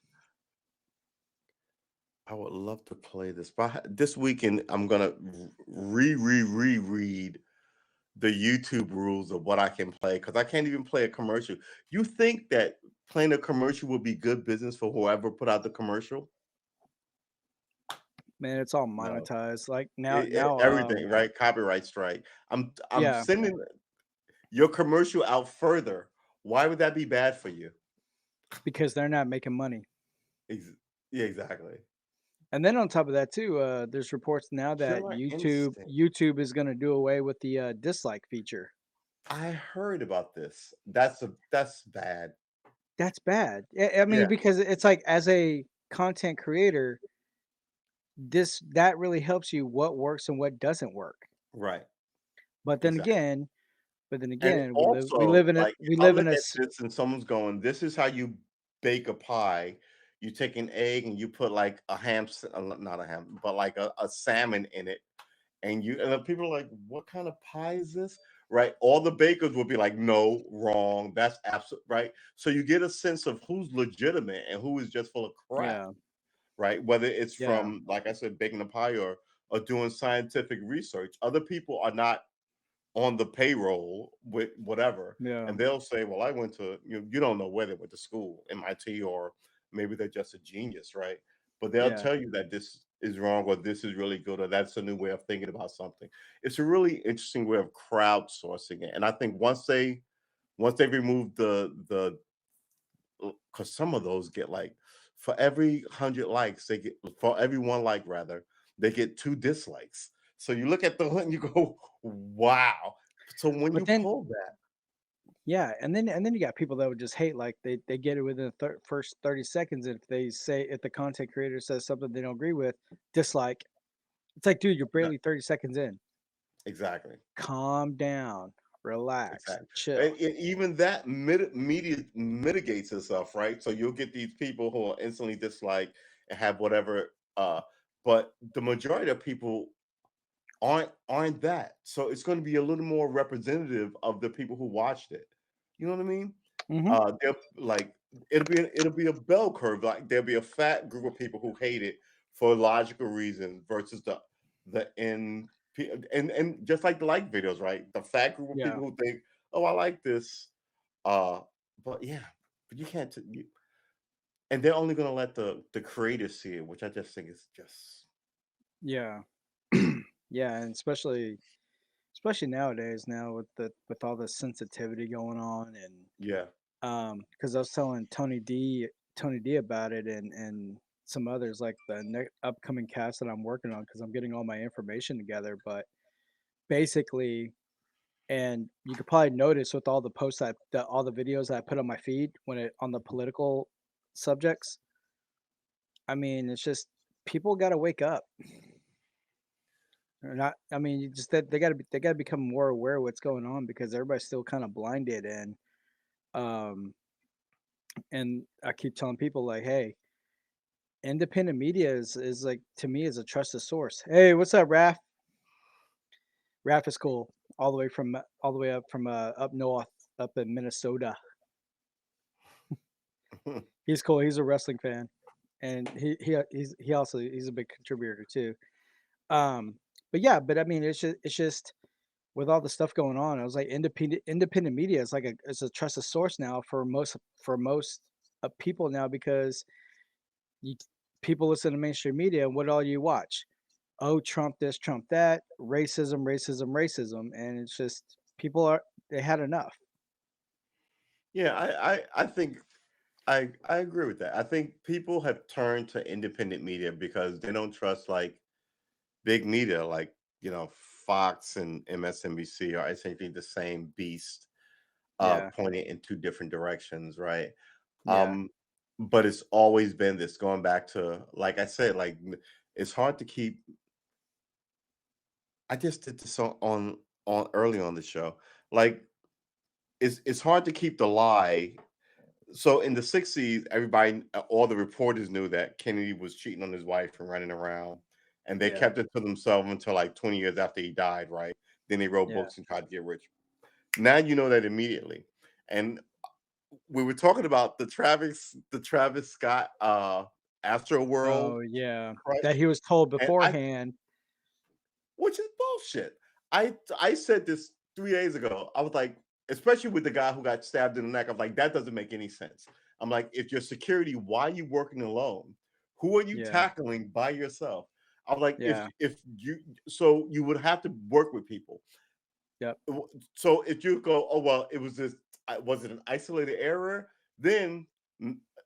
I would love to play this, but this weekend I'm gonna reread the YouTube rules of what I can play because I can't even play a commercial. You think that playing a commercial would be good business for whoever put out the commercial? Man, it's all No, monetized. Like now, everything, right? Copyright strike. I'm yeah, sending your commercial out further. Why would that be bad for you? because they're not making money. Ex- yeah, exactly. And then on top of that too, there's reports now that Killer YouTube Instinct. YouTube is going to do away with the dislike feature. I heard about this. That's bad. That's bad. I mean, Yeah, because it's like as a content creator, that really helps you what works and what doesn't work. right. But then Exactly. again, And we also, live in a like, if we I live in look a at this and someone's going, "This is how you bake a pie." You take an egg and you put like a not a ham, but like a salmon in it, and then people are like, "What kind of pie is this?" Right? All the bakers will be like, "No, wrong. That's absolute right." So you get a sense of who's legitimate and who is just full of crap, yeah, right? Whether it's yeah, from, like I said, baking a pie or doing scientific research. Other people are not on the payroll with whatever, yeah, and they'll say, "Well, I went to you don't know where they went to school, MIT, or maybe they're just a genius, right?" But they'll yeah, tell you that this is wrong or this is really good or that's a new way of thinking about something. It's a really interesting way of crowdsourcing it, and I think once they remove the because some of those get like for every 100 likes, they get for every 1 like rather, they get 2 dislikes. So you look at the one, you go, wow. So when But you then pull that, yeah, and then you got people that would just hate, like they get it within the first 30 seconds. If they say if the content creator says something they don't agree with, dislike. It's like, dude, you're that- barely 30 seconds in. exactly. Calm down, relax, Exactly. chill. And even that media mitigates itself, right? So you'll get these people who will instantly dislike and have whatever, but the majority of people aren't that. So it's going to be a little more representative of the people who watched it. You know what I mean? Hmm. They'll like it'll be a bell curve. Like there'll be a fat group of people who hate it for logical reasons versus the in and just like the like videos, right? The fat group of Yeah, people who think, oh, I like this. Uh, but yeah, but you can't. And they're only going to let the creators see it, which I just think is just yeah, yeah, and especially nowadays now with all the sensitivity going on. And yeah. because I was telling Tony D about it, and some others, like the upcoming cast that I'm working on, because I'm getting all my information together. But basically, and you could probably notice with all the posts all the videos that I put on my feed when it on the political subjects. I mean, it's just people got to wake up. Or not. I mean, you just that they got to become more aware of what's going on, because everybody's still kind of blinded. Um and I keep telling people, like, hey, independent media is like, to me, is a trusted source. Hey, what's up, Raph? Raph is cool, all the way up from up north, up in Minnesota. He's cool. He's a wrestling fan, and he also he's a big contributor too. Um, but yeah, but I mean, it's just with all the stuff going on, I was like, independent media is like it's a trusted source now for most people now, because you people listen to mainstream media, and what all you watch? Oh, Trump this, Trump that, racism, racism, racism, and it's just people are they had enough. Yeah, I think I agree with that. I think people have turned to independent media because they don't trust like big media like, Fox and MSNBC are essentially the same beast, Yeah, pointing in 2 different directions, right? yeah, Um, but it's always been this going back to, like I said, like it's hard to keep. I just did this on early on the show. Like it's hard to keep the lie. So in the 60s, everybody, all the reporters knew that Kennedy was cheating on his wife and running around, and they yeah, kept it to themselves until like 20 years after he died, right? Then they wrote yeah. books and tried to get rich. Now you know that immediately. And we were talking about the Travis Scott Astro World, Oh yeah, right? that he was told And I beforehand. which is bullshit. I said this 3 days ago. I was like, especially with the guy who got stabbed in the neck, I'm like, that doesn't make any sense. I'm like, if you're security, why are you working alone? Who are you Yeah, tackling by yourself? I'm like, yeah, if you so you would have to work with people. yep, So if you go, oh well, it was this, was it an isolated error? Then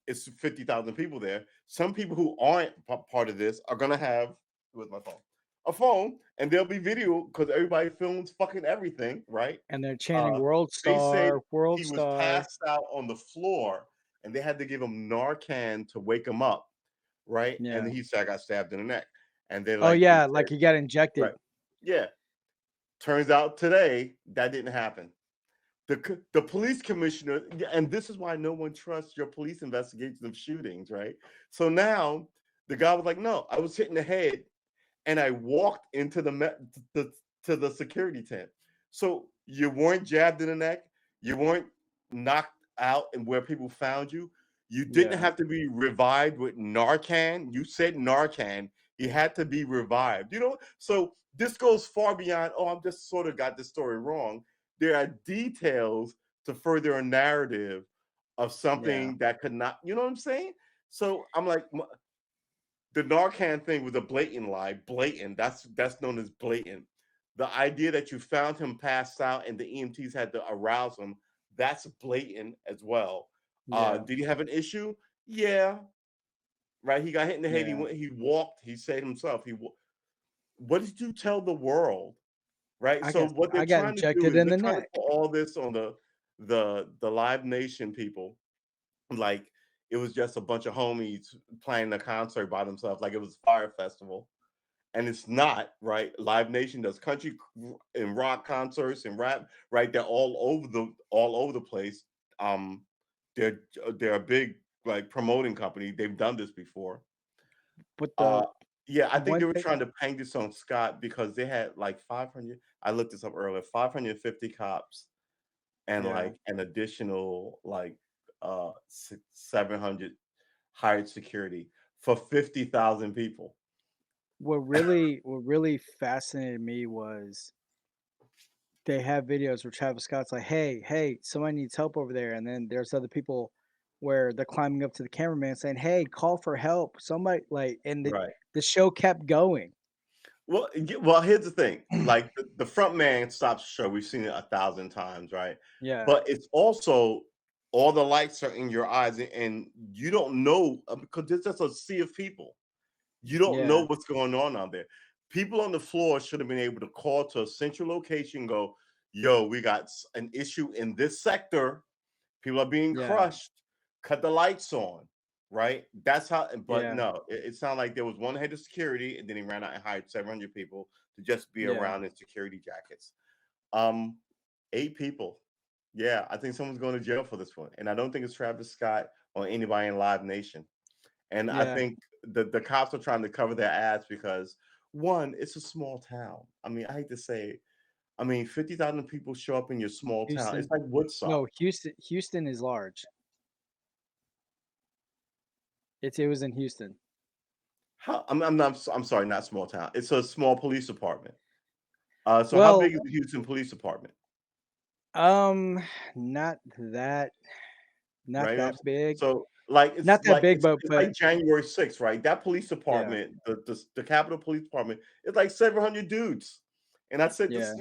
it's 50,000 people there. Some people who aren't part of this are gonna have with my phone a phone, and there'll be video because everybody films fucking everything, right? and they're chanting Uh, "World they said Star, World he was Star." passed out on the floor, and they had to give him Narcan to wake him up, right? And Yeah. then he said, "I got stabbed in the neck," and they're Oh like, he yeah, said, like he got injected. right, yeah. Turns out today that didn't happen. The police commissioner, and this is why no one trusts your police investigations of shootings, right? So now the guy was like, "No, I was hit in the head, and I walked into the to the security tent. So you weren't jabbed in the neck, you weren't knocked out, and where people found you. You didn't Yeah, have to be revived with Narcan. You said Narcan. He had to be revived. So this goes far beyond. Oh, I'm just sort of got this story wrong. There are details to further a narrative of yeah, something that could not. You know what I'm saying? So I'm like, the Narcan thing was a blatant lie. Blatant. That's known as blatant. The idea that you found him passed out and the EMTs had to arouse him, that's blatant as well. Yeah. Did he have an issue? Yeah, right. He got hit in the head. Yeah. He walked. He said himself. What did you tell the world? Right. I So got what they're I got trying to do injected is in they're the trying to neck. put all this on the Live Nation people, like it was just a bunch of homies playing a concert by themselves, like it was a fire festival. And it's not, right. Live Nation does country and rock concerts and rap, right. They're all over the place. Um, they're a big like promoting company. They've done this before. But Uh, yeah, I think one they were thing, trying to hang this on Scott because they had like 500. I looked this up earlier. 550 cops and yeah, like an additional like 700 hired security for 50,000 people. what really fascinated me was they have videos where Travis Scott's like, hey, somebody needs help over there, and then there's other people where they're climbing up to the cameraman saying, hey, call for help, somebody like, and Right. the show kept going. Well, here's the thing. Like the front man stops the show. We've seen it 1,000 times, right? Yeah, But it's also all the lights are in your eyes, and you don't know because there's just a sea of people. You don't know yeah, what's going on out there. People on the floor should have been able to call to a central location, go, yo, we got an issue in this sector. People are being yeah, crushed. Cut the lights on, right? That's how, but yeah, no, it sounded like there was one head of security, and then he ran out and hired 700 people to just be yeah. around in security jackets. Um, 8 people. Yeah, I think someone's going to jail for this one. And I don't think it's Travis Scott or anybody in Live Nation. And I Yeah, think the cops are trying to cover their ass because one, it's a small town. I mean, I hate to say it. I mean, 50,000 people show up in your small town. It's Houston. like Woodstock. No, Houston is large. It was in Houston. How I'm sorry, not small town. It's a small police department. So how Well, big is the Houston Police Department? um, not that not Right? You know what I'm that saying? big. So like Not that big, it's but like January 6th, right? That police yeah, department, the Capitol Police Department, it's like 700 dudes. And I said yeah. this,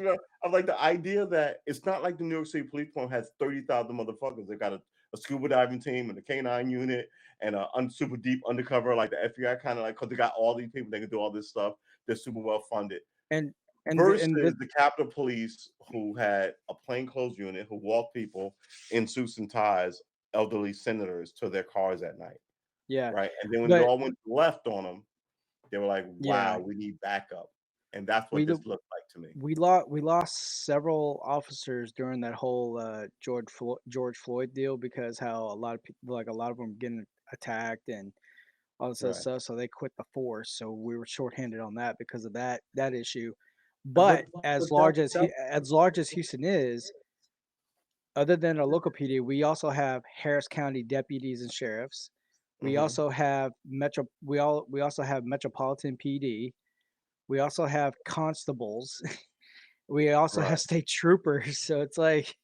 I like the idea that it's not like the New York City Police Department has 30,000 motherfuckers. They got a scuba diving team and a canine unit and a super deep undercover like the FBI kind of like because they got all these people that can do all this stuff. They're super well funded. And Versus and this, the Capitol Police, who had a plainclothes unit who walked people in suits and ties, elderly senators, to their cars at night, yeah. right? And then when it But all went left on them, they were like, yeah, "Wow, we need backup," and that's what we this do- looked like to me. we lost several officers during that whole George Floyd deal because how a lot of people, like a lot of them, getting attacked and all this other Right, stuff. So they quit the force. So we were shorthanded on that because of that issue. but But but that as large as Houston is, other than our local PD, we also have Harris County deputies and sheriffs. We mhm, also have we also have Metropolitan PD. We also have constables. We also have right. state troopers. So it's like,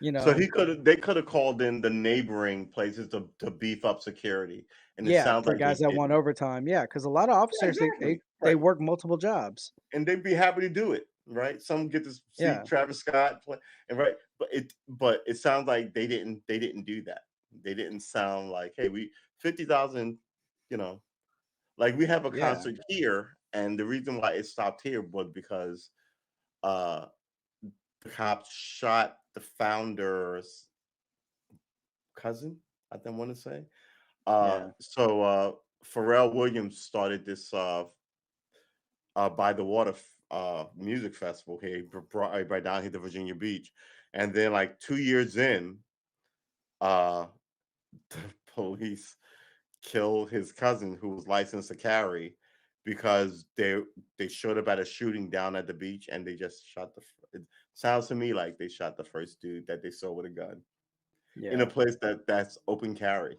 you So know, they could have called in the neighboring places to beef up security, and it yeah, sounds for like guys they that want didn't. overtime. Yeah, because a lot of Yeah, officers exactly. they Right. work multiple jobs. And they'd be happy to do it, right? Some get to see Yeah, Travis Scott play, and right, but it sounds like they didn't do that. They didn't sound like, hey, we 50,000, you know, like we have a yeah, concert here, and the reason why it stopped here was because uh the cops shot the founder's cousin, I think I want to say. yeah, So Pharrell Williams started this by the water music festival here. He brought everybody down here to Virginia Beach, and then like 2 years in, uh, the police killed his cousin who was licensed to carry because they showed up at a shooting down at the beach and they just shot it sounds to me like they shot the first dude that they saw with a gun in a yeah, place that's open carry.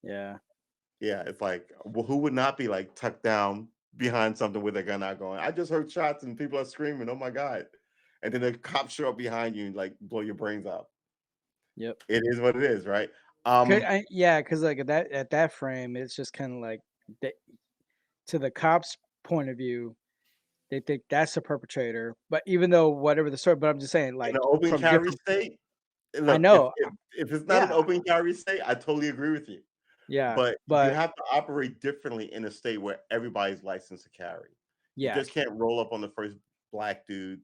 yeah. Yeah, it's like, well, who would not be like tucked down behind something with a gun out going, I just heard shots and people are screaming, oh my God. And then the cops show up behind you and like blow your brains out. Yep. It is what it is, right? Yeah, because like at that frame, it's just kind of like they, to the cops' point of view, they think that's the perpetrator. But even though whatever the story, but I'm just saying, In like an open from carry different, state, I look, know. if it's not an Yeah, open carry state, I totally agree with you. yeah, But you but have to operate differently in a state where everybody's licensed to carry. You yeah, just can't roll up on the first black dude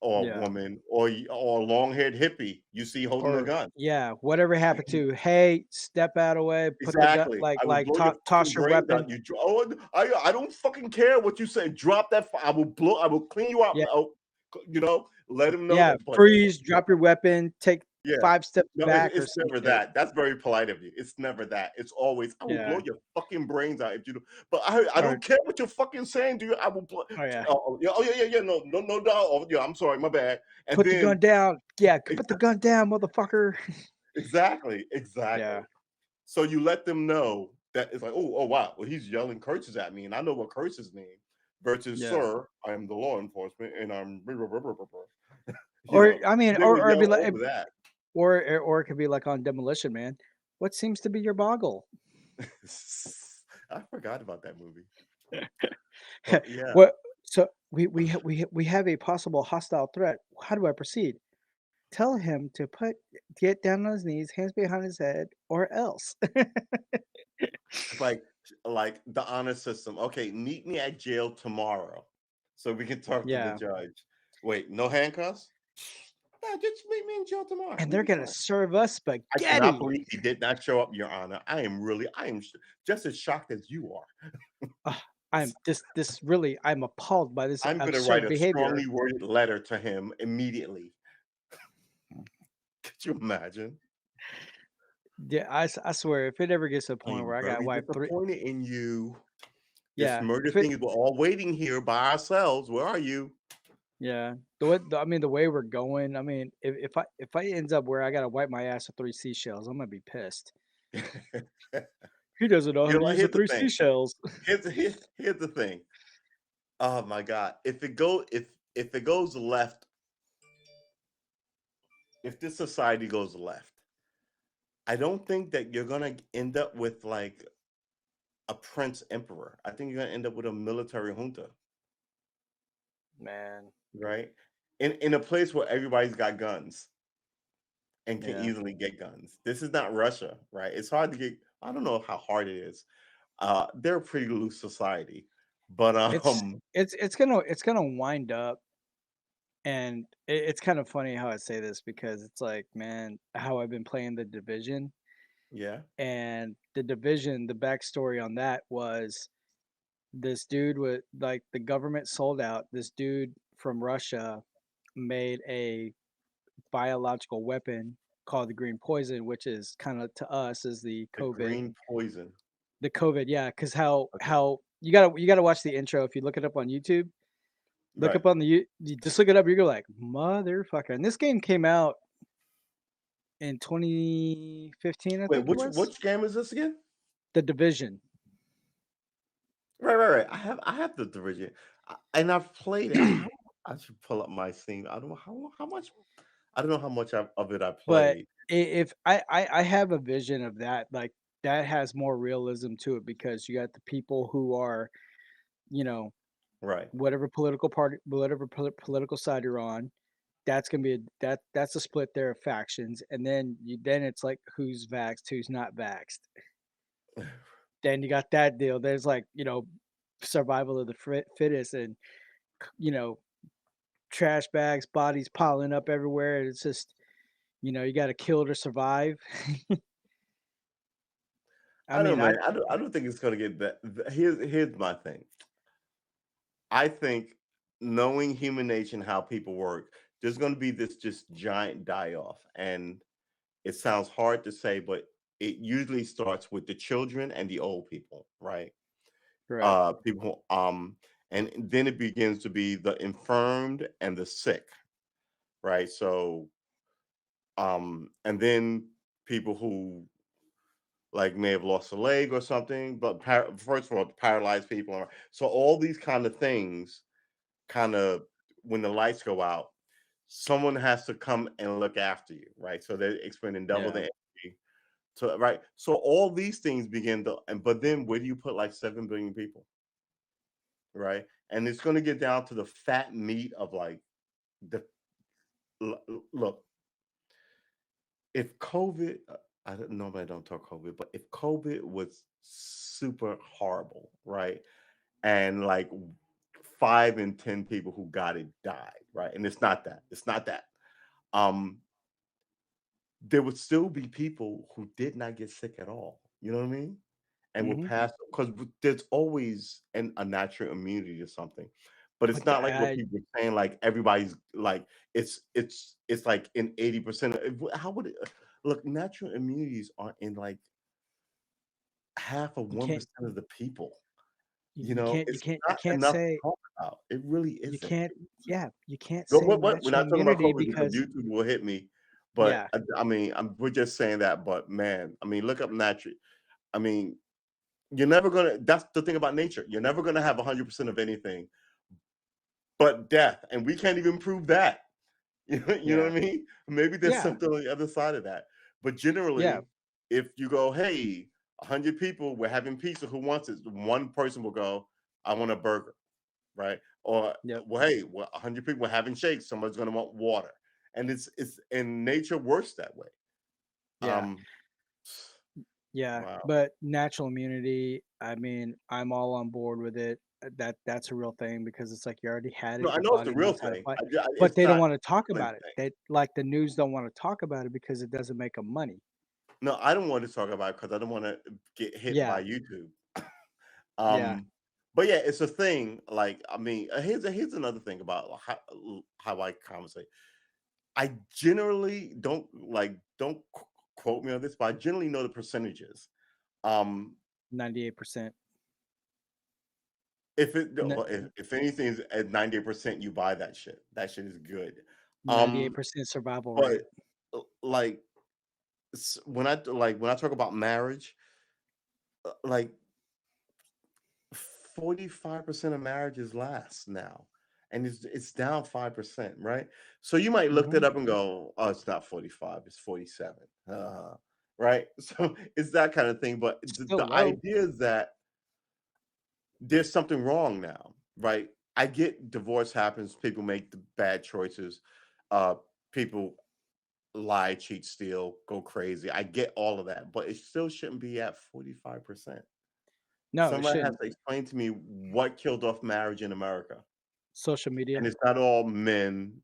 or yeah. woman or long-haired hippie you see holding a Or gun. yeah, whatever happened to, hey, step out of the way, put the gun, Exactly. I will blow your toss fucking your brains weapon. out. I don't fucking care what you say. Drop that. I will clean you out. Yeah, Oh, let him know yeah, that. But freeze, drop your weapon, take yeah, 5 steps no, back or it's some never shit. that. That's very polite of you. It's never that. It's always I will blow Yeah, your fucking brains out if you do. But I or don't care what you're fucking saying, dude. I will blow. oh yeah, Yeah. No, no. Oh, yeah, I'm sorry, my bad. And put the then gun down. Yeah, put the exa- gun down, motherfucker. exactly. Yeah, So you let them know that it's like, oh wow, well he's yelling curses at me, and I know what curses mean. Versus, yeah. sir, I am the law enforcement, and I'm, Or I mean, they will or it'd be yell like, over that. or it could be like on Demolition Man. What seems to be your boggle? I forgot about that movie, but yeah, What? So we have a possible hostile threat. How do I proceed? Tell him to get down on his knees, hands behind his head, or else. it's like the honor system. Okay, meet me at jail tomorrow, so we can talk to the Yeah, judge. Wait, no handcuffs? Yeah, just meet me in jail tomorrow. and We'll they're be gonna fine. serve us I cannot spaghetti. believe he did not show up, Your Honor. I am just as shocked as you are. Ugh, I'm appalled by this I'm going to write absurd a behavior. strongly worded letter to him immediately. Could you imagine? Yeah, I swear, if it ever gets to a I point am where I got to very wipe three, disappointed in you. This yeah, murder if it, thing is we're all waiting here by ourselves. Where are you? yeah, I mean, the way we're going, I mean, if I ends up where I got to wipe my ass with 3 seashells, I'm gonna be pissed. He doesn't know how to use the Here's the three thing. seashells. Here's the thing. Oh my God. If it goes left, if this society goes left, I don't think that you're gonna end up with like a prince emperor. I think you're gonna end up with a military junta, Man, right? In a place where everybody's got guns and can yeah. easily get guns. This is not Russia, right? It's hard to get. I don't know how hard it is. They're a pretty loose society, but It's it's gonna wind up, and it's kind of funny how I say this because it's like, man, how I've been playing the division, yeah, and the division, the backstory on that was this dude with like the government sold out. This dude from Russia made a biological weapon called the green poison, which is kind of to us is the the COVID. green poison. The COVID, yeah, because Okay, how you gotta watch the intro if you look it up on YouTube. Look right. up on the you just look it up. You're like motherfucker. And this game came out in 2015, I Wait, think it was. which game is this again? The Division. Right. I have the division, and I've played it. I should pull up my Steam. I don't know how much. I don't know how much of it I But played. if I have a vision of that, like that has more realism to it because you got the people who are, you know, Right. whatever political party, whatever political side you're on, that's gonna be that's a split there of factions, and then it's like who's vaxxed, who's not vaxxed. Then you got that deal. There's like survival of the fittest, and you know trash bags, bodies piling up everywhere. It's just you got to kill to survive. I I don't mean, know, I man. I don't think it's gonna get that. Here's my thing. I think knowing human nature and how people work, there's gonna be this just giant die off, and it sounds hard to say, but it usually starts with the children and the old people, right? right, People, and then it begins to be the infirmed and the sick, right? So, and then people who like may have lost a leg or something, but first of all, paralyzed people. So all these kind of things, kind of when the lights go out, someone has to come and look after you, right? So they're expending double the yeah, energy. So right, so all these things begin to, and but then where do you put like 7 billion people, right? And it's going to get down to the fat meat of like the look. if COVID, I don't know, I don't talk COVID, but if COVID was super horrible, right? And like 5 in 10 people who got it died, right? And it's not that. It's not that. Um, there would still be people who did not get sick at all. You know what I mean? And will Hmm. pass because there's always a natural immunity to something. But it's But not like what people are saying, like everybody's like it's like in 80%. How would it look? Natural immunities are in like half of you one can't percent of the people. you can't you It's can't you not can't enough to say talk about. It really you isn't. can't yeah you can't What say what what? We're natural not talking about immunity COVID because because YouTube will hit me, but yeah I mean, we're just saying that. But man, I mean, look up natural. I mean, you're never gonna. That's the thing about nature. You're never gonna have 100% of anything, but death, and we can't even prove that. You know yeah what I mean? Maybe there's yeah something on the other side of that. But yeah generally, if you go, hey, 100 people, we're having pizza. Who wants it? One person will go, I want a burger, right? Or yep well, hey, 100 people, we're having shakes. Somebody's gonna want water, and it's and nature works that way. yeah Um, yeah wow. but natural immunity, I mean, I'm all on board with it. That's a real thing because it's like you already had No, it, I your know it's a body real knows how to thing. fight, but It's they don't not want to talk a about it. thing. They like the news don't want to talk about it because it doesn't make them money. No, I don't want to talk about it because I don't want to get hit Yeah, by YouTube. yeah, But yeah, it's a thing. Like, I mean, here's another thing about how I conversate. I generally don't quote me on this, but I generally know the percentages. Um, 98%. if it N- well, if anything's at 90%, you buy that shit. That shit is good. Um, 98% survival rate. but like when I talk about marriage, like 45% of marriages last now. And it's down 5%, right? So you might look that Hmm. up and go, oh, it's not 45, it's 47. Right? So it's that kind of thing. But Still the low. idea is that there's something wrong now, right? I get divorce happens, people make the bad choices, uh, people lie, cheat, steal, go crazy. I get all of that, but it still shouldn't be at 45%. No, it Somebody has shouldn't. to explain to me what killed off marriage in America. Social And media, it's not all men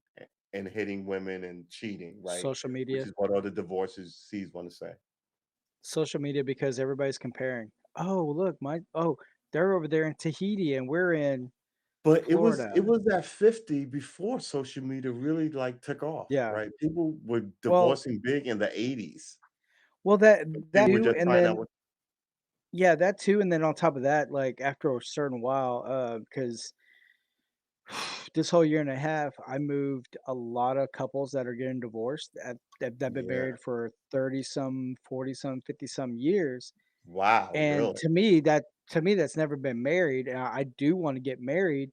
and hitting women and cheating, right? social Which media, is what all the divorces C's want to say. social media, because everybody's comparing. Oh, look, they're over there in Tahiti and we're in But it Florida. was at 50 before social media really like took off, Yeah. right? People were Well, divorcing big in the 80s. well, that People were too, just and finding out then what yeah, that too, and then on top of that, like after a certain while, because this whole year and a half, I moved a lot of couples that are getting divorced that been yeah. married for 30 some, 40 some, 50 some years. Wow, And really? to me that's never been married. And I do want to get married,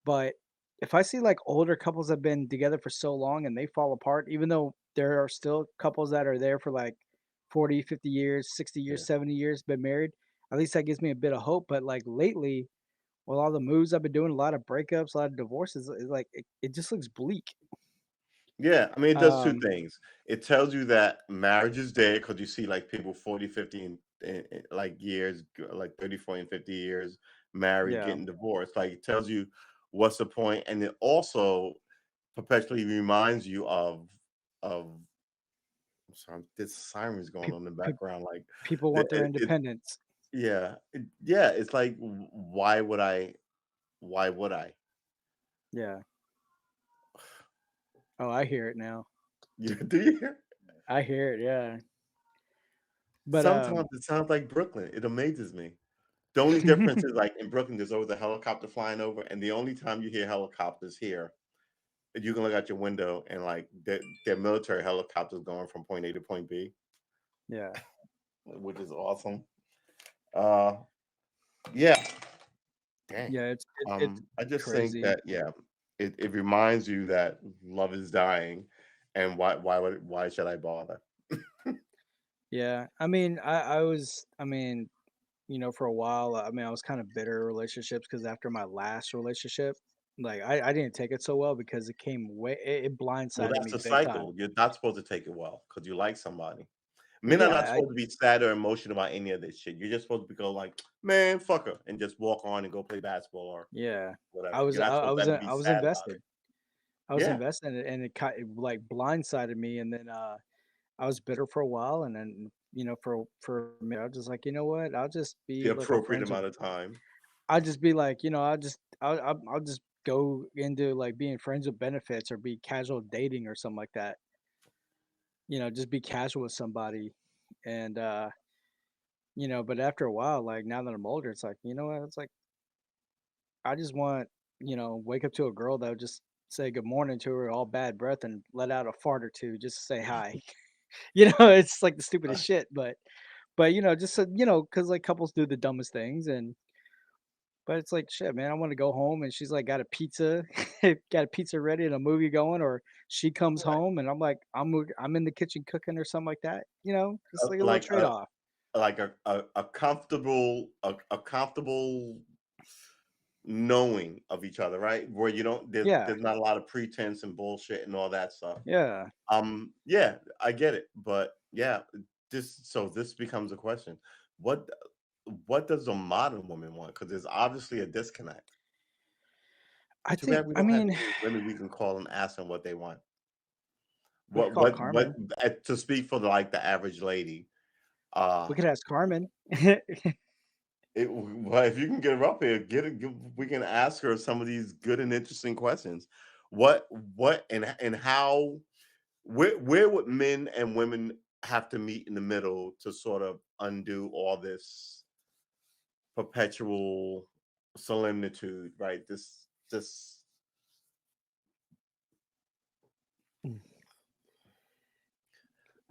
but if I see like older couples that have been together for so long and they fall apart, even though there are still couples that are there for like 40, 50 years, 60 Yeah. years, 70 years, been married, at least that gives me a bit of hope. But like lately, with all the moves I've been doing, a lot of breakups, a lot of divorces, like it just looks bleak. Yeah, I mean, it does two Um, things. It tells you that marriage is dead because you see like people 40, 50, and like years, like 30, 40, and 50 years married, yeah, getting divorced. Like it tells you what's the point, and it also perpetually reminds you of. I'm sorry, this siren's going pe- on in the pe- background. Like people the want their independence. yeah, yeah. It's like why would I? Why would I? Yeah. Oh, I hear it now. Do you hear? I hear it. Yeah. But Sometimes it sounds like Brooklyn. It amazes me. The only difference is, like, in Brooklyn, there's always a helicopter flying over, and the only time you hear helicopters here, you can look out your window and, like, they're military helicopters going from point A to point B, yeah. which is awesome. Uh, yeah, dang. Yeah, it's I just think crazy. that, yeah, it reminds you that love is dying, and why should I bother? Yeah. I mean, for a while, I mean, I was kind of bitter in relationships because after my last relationship, Like I didn't take it so well because it came it Well, blindsided that's me a big time. cycle. You're not supposed to take it well because you like somebody. Well, Men are yeah, not supposed to be sad or emotional about any of this shit. You're just supposed to go like, man, fuck her, and just walk on and go play basketball or yeah. whatever. You're not supposed to ever be I was sad about it. invested. I was Yeah, invested in it, and it like blindsided me, and then I was bitter for a while, and then for a minute, I was just like, you know what? I'll just the be like a appropriate friends with. amount of time. I'll just be like, I'll just go into like being friends with benefits or be casual dating or something like that. Just be casual with somebody, and but after a while, like now that I'm older, it's like, you know what? It's like I just want, wake up to a girl that would just say good morning to her all bad breath and let out a fart or two just to say hi. It's like the Uh, stupidest shit, but just so, because like couples do the dumbest things, and but it's like shit, man. I want to go home, and she's like got a pizza, got a pizza ready and a movie going, or she comes right. home and I'm in the kitchen cooking or something like that. Just like a little Like trade off. a comfortable a comfortable knowing of each other, right? Where you don't Yeah, there's not a lot of pretense and bullshit and all that stuff. yeah. Yeah, I get it, but yeah, this becomes a question. What what does a modern woman want? Because there's obviously a disconnect. I Too think. bad we I don't have mean, any women we can call and ask them what they want. we could call Carmen. To speak for like the average lady, We uh could ask Carmen. well, if you can get her up here, we can ask her some of these good and interesting questions. What and how where would men and women have to meet in the middle to sort of undo all this perpetual solemnitude, right? This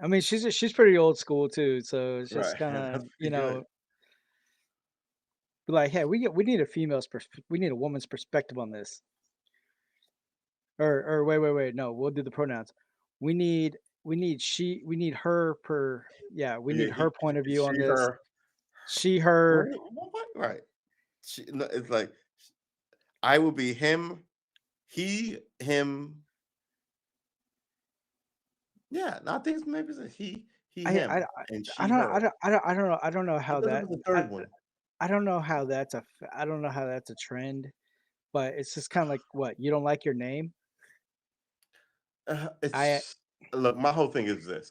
I mean, she's pretty old school too, so it's just right. kind That's of pretty good. be like, hey, we need a we need a woman's perspective on this, or wait, no, we'll do the pronouns. We need her we Yeah, need her point of view on she, this. her. She, her, What? Right. No, it's like I will be him, he, him. Yeah, no, I think maybe it's a he, I him, I and I she, don't her. I don't know how What does that with the I third one? I don't know how I don't know how that's a trend, but it's just kind of like what you don't like your name. I It's look. My whole thing is this: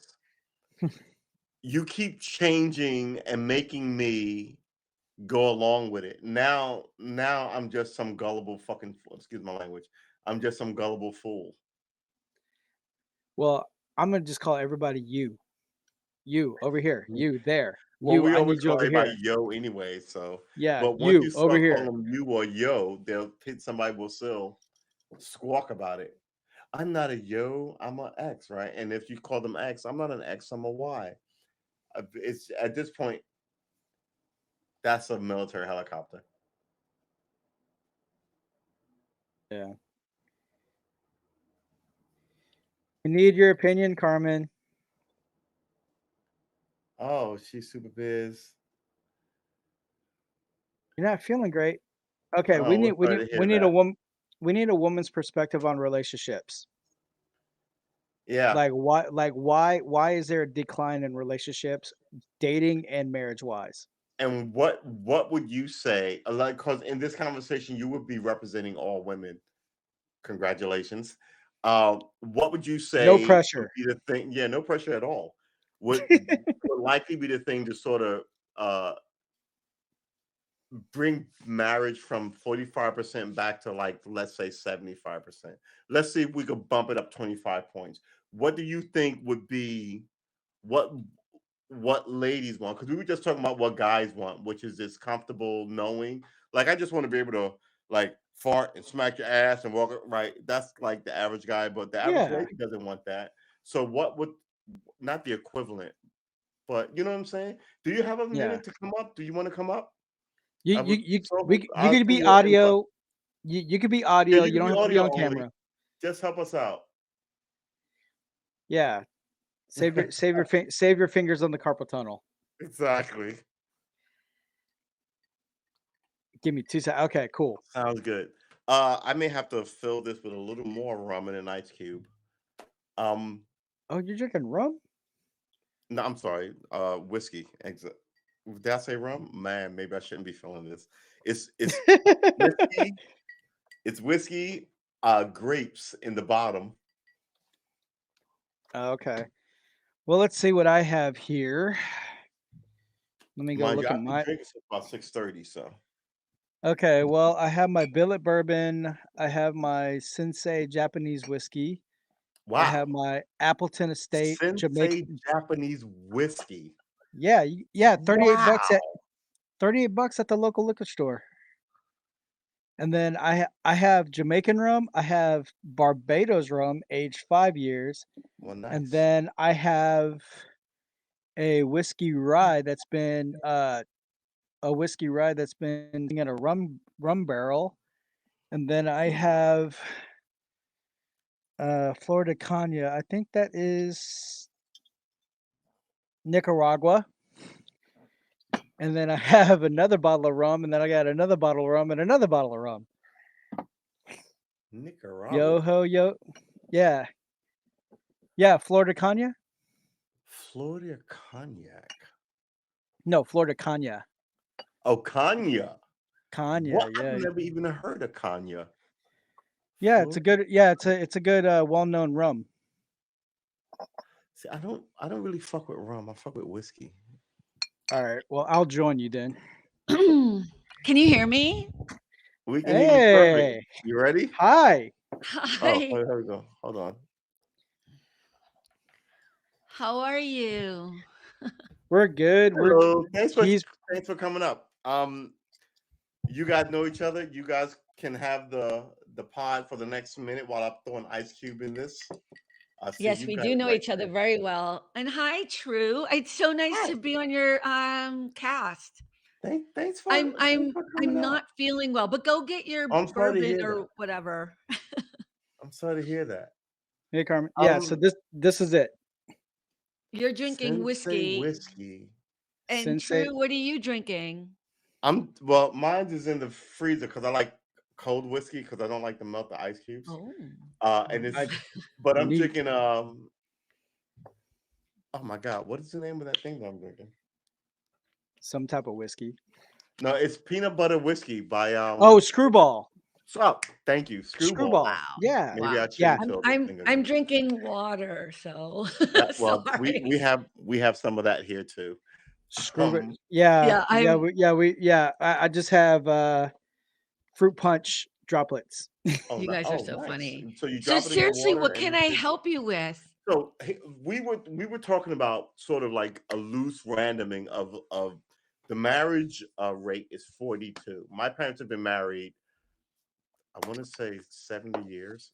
you keep changing and making me go along with it. Now I'm just some gullible fucking fool. Excuse my language. I'm just some gullible fool. Well, I'm gonna just call everybody you. You over here. Mm. You there. Well, You. we I always need you call over everybody here. yo anyway. So, Yeah. but once you You over start calling here. them you or yo, they'll hit somebody will still squawk about it. I'm not a yo. I'm an X, right? And if you call them X, I'm not an X. I'm a Y. It's at this point that's a military helicopter. Yeah. We need your opinion, Carmen. Oh, she's super biz. You're not feeling great. Okay, Oh, we're sorry to we hear need a that. woman we need a woman's perspective on relationships. Yeah. Why is there a decline in relationships, dating and marriage wise? And what would you say? Like, because in this conversation, you would be representing all women. Congratulations. What would you No say would pressure. be the thing? Yeah, no pressure at all. Would likely be the thing to sort of uh bring marriage from 45% back to like let's say 75%. Let's see if we could bump it up 25 points. What do you think would be what what ladies want? Because we were just talking about what guys want, which is this comfortable knowing. Like I just want to be able to like fart and smack your ass and walk right. That's like the average guy, but the average Yeah. lady doesn't want that. So what would not the equivalent, but you know what I'm saying? Do you have a Yeah. minute to come up? Do you want to come up? I would You so you I'll could send be you an invite. audio. You could be Yeah, audio. you You can don't be have to be audio on only. camera. Just help us out. Yeah. Save your fingers on the carpal tunnel. Exactly. Give me 2 seconds. Okay, cool. Sounds good. I may have to fill this with a little more rum and an ice cube. Um, Oh, you're drinking rum? no, I'm sorry. Whiskey. Did I say rum? Man, maybe I shouldn't be filling this. It's whiskey. It's whiskey. Grapes in the bottom. Okay. Well, let's see what I have here. Let me go Mind you, look at I've been my. drinking since about 6:30. So Okay, well, I have my billet bourbon. I have my Sensei Japanese whiskey. I wow, have my Appleton Estate Sensei Jamaican. Japanese whiskey. Yeah, yeah, 38 Wow. bucks at 38 bucks at the local liquor store. And then I have Jamaican rum. I have Barbados rum, aged 5 years, Well, and nice. then I have a whiskey rye that's been in a rum barrel, and then I have Florida Canya. I think that is Nicaragua. And then I have another bottle of rum, and then I got another bottle of rum and another bottle of rum. Nicaragua. Yo ho yo, yeah, yeah. Florida Canya? Florida cognac. No, Florida Canya. Oh, Kanya. Canya, What? I've yeah, never even heard of Kanya. yeah. Florida. It's a good well-known rum. See, I don't really fuck with rum. I fuck with whiskey. All right, well, I'll join you then. Can you hear me? We can hear you perfect. Hey, You ready? hi. Oh, Hi. here we go. Hold on. How are you? We're good. Hello. He's Thanks for coming up. You guys know each other. You guys can have the pod for the next minute while I'm throwing ice cube in this. I see Yes, you we guys do know right each other there. very well. And hi, True. It's so nice Hi. to be on your cast. Thanks I'm for I'm coming I'm up. not feeling well, but go get your I'm sorry to bourbon hear that. or whatever. I'm sorry to hear that. Hey Carmen. Yeah, so this is it. You're drinking Sensei whiskey. whiskey. And Sensei. True, what are you drinking? Well, mine is in the freezer because I like cold whiskey because I don't like to melt the ice cubes. Oh. And Oh. it's but I'm Neat. drinking oh my god, what is the name of that thing that I'm drinking? Some type of whiskey. No, it's peanut butter whiskey by Oh, Screwball. oh, thank you, Screwball. Wow. Yeah. Maybe I Wow. Yeah. shouldn't fill this I'm thing I'm again. drinking water, so Well, sorry. we have some of that here too. Screwball. Um, Yeah. Yeah, I just have fruit punch droplets. oh, you guys are oh, so nice. funny. So you So drop it in your seriously, water what and can it I takes. help you with? So we were talking about sort of like a loose randoming of the marriage rate is 42. My parents have been married, I want to say 70 years.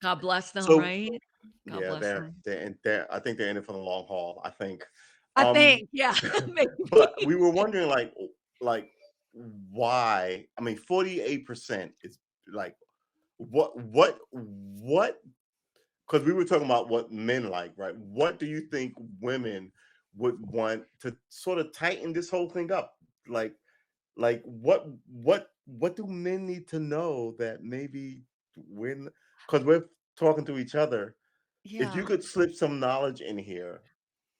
God bless them, So right? God yeah, bless them. they're I think they're in it for the long haul. I think. I Um, think, yeah, but maybe. we were wondering like why? I mean, 48% is like what because we were talking about what men like, right? What do you think women would want to sort of tighten this whole thing up? Like, what do men need to know that maybe when because we're talking to each other, if you Yeah. could slip some knowledge in here.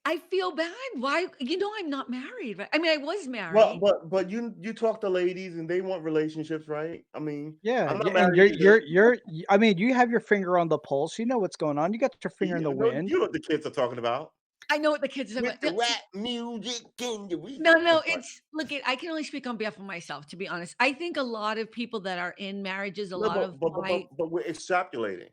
I feel bad. Why? I'm not married, right? I mean, I was Well, married. but you talk to ladies and they want relationships, right? I mean, Yeah, I'm not yeah, and married either. I mean, you have your finger on the pulse. You know what's going on. You got your finger in the You know, wind. you know what the kids are talking about I know what the kids are with about. the rap music and the weed. No, I'm sorry. I can only speak on behalf of myself, to be honest. I think a lot of people that are in marriages, a No, lot of my but we're extrapolating.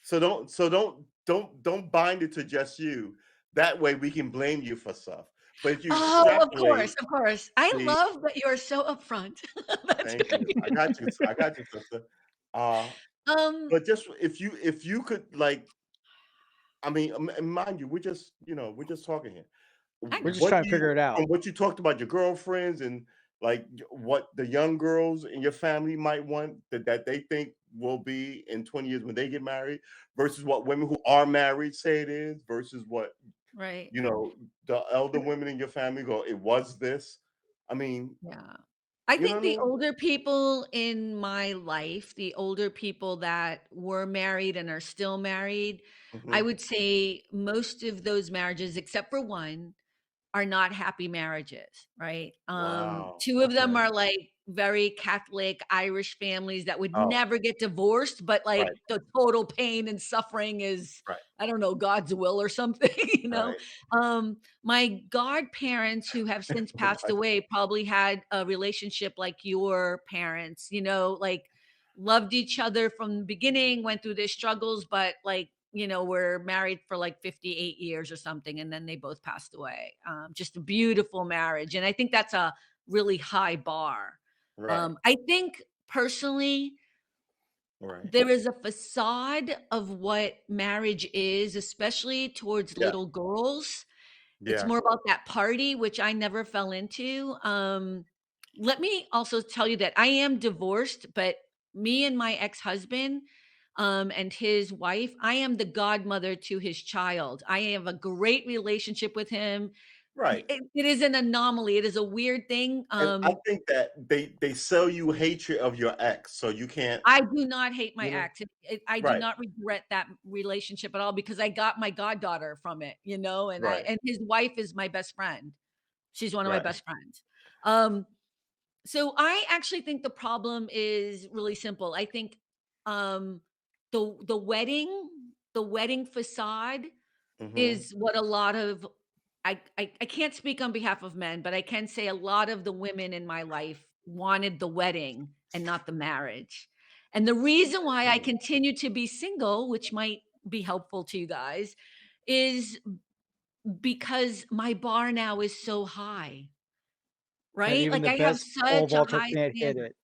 So don't bind it to just you. That way we can blame you for stuff. But if you Oh, of extrapolate, course, of course. I see, love that you're so upfront. That's thank you. good. I got you, sister. Uh, Um, but just if you could like, I mean, and mind you, we're just talking here. I We're know. just What trying do to you figure it out. from what you talked about your girlfriends and like what the young girls in your family might want that they think will be in 20 years when they get married versus what women who are married say it is versus what Right. the elder women in your family go, it was this. I mean, Yeah. I You know think what I the mean? older people in my life, the older people that were married and are still married, I Hmm. would say most of those marriages, except for one, are not happy marriages, right? Wow. Two of them Okay. are like very Catholic Irish families that would Oh, never get divorced, but like right, the total pain and suffering is, right, I don't know, God's will or something, you know? right. My godparents who have since passed Right. away probably had a relationship like your parents, you know, like loved each other from the beginning, went through their struggles, but like, you know, were married for like 58 years or something, and then they both passed away. Just a beautiful marriage. And I think that's a really high bar. Right. I think personally, Right. there is a facade of what marriage is, especially towards Yeah. little girls. It's Yeah. more about that party, which I never fell into. Let me also tell you that I am divorced, but me and my ex-husband, and his wife, I am the godmother to his child. I have a great relationship with him. Right. It is an anomaly. It is a weird thing. And I think that they sell you hatred of your ex, so you can't, I do not hate my you know, ex. I do right, not regret that relationship at all because I got my goddaughter from it, you know, right, and his wife is my best friend. She's one of my right. best friends. Um, so I actually think the problem is really simple. I think um the wedding facade Hmm. is what a lot of I can't speak on behalf of men, but I can say a lot of the women in my life wanted the wedding and not the marriage. And the reason why I continue to be single, which might be helpful to you guys, is because my bar now is so high, That right? even Like the I have best pole such a vaulter high can't hit standard. it.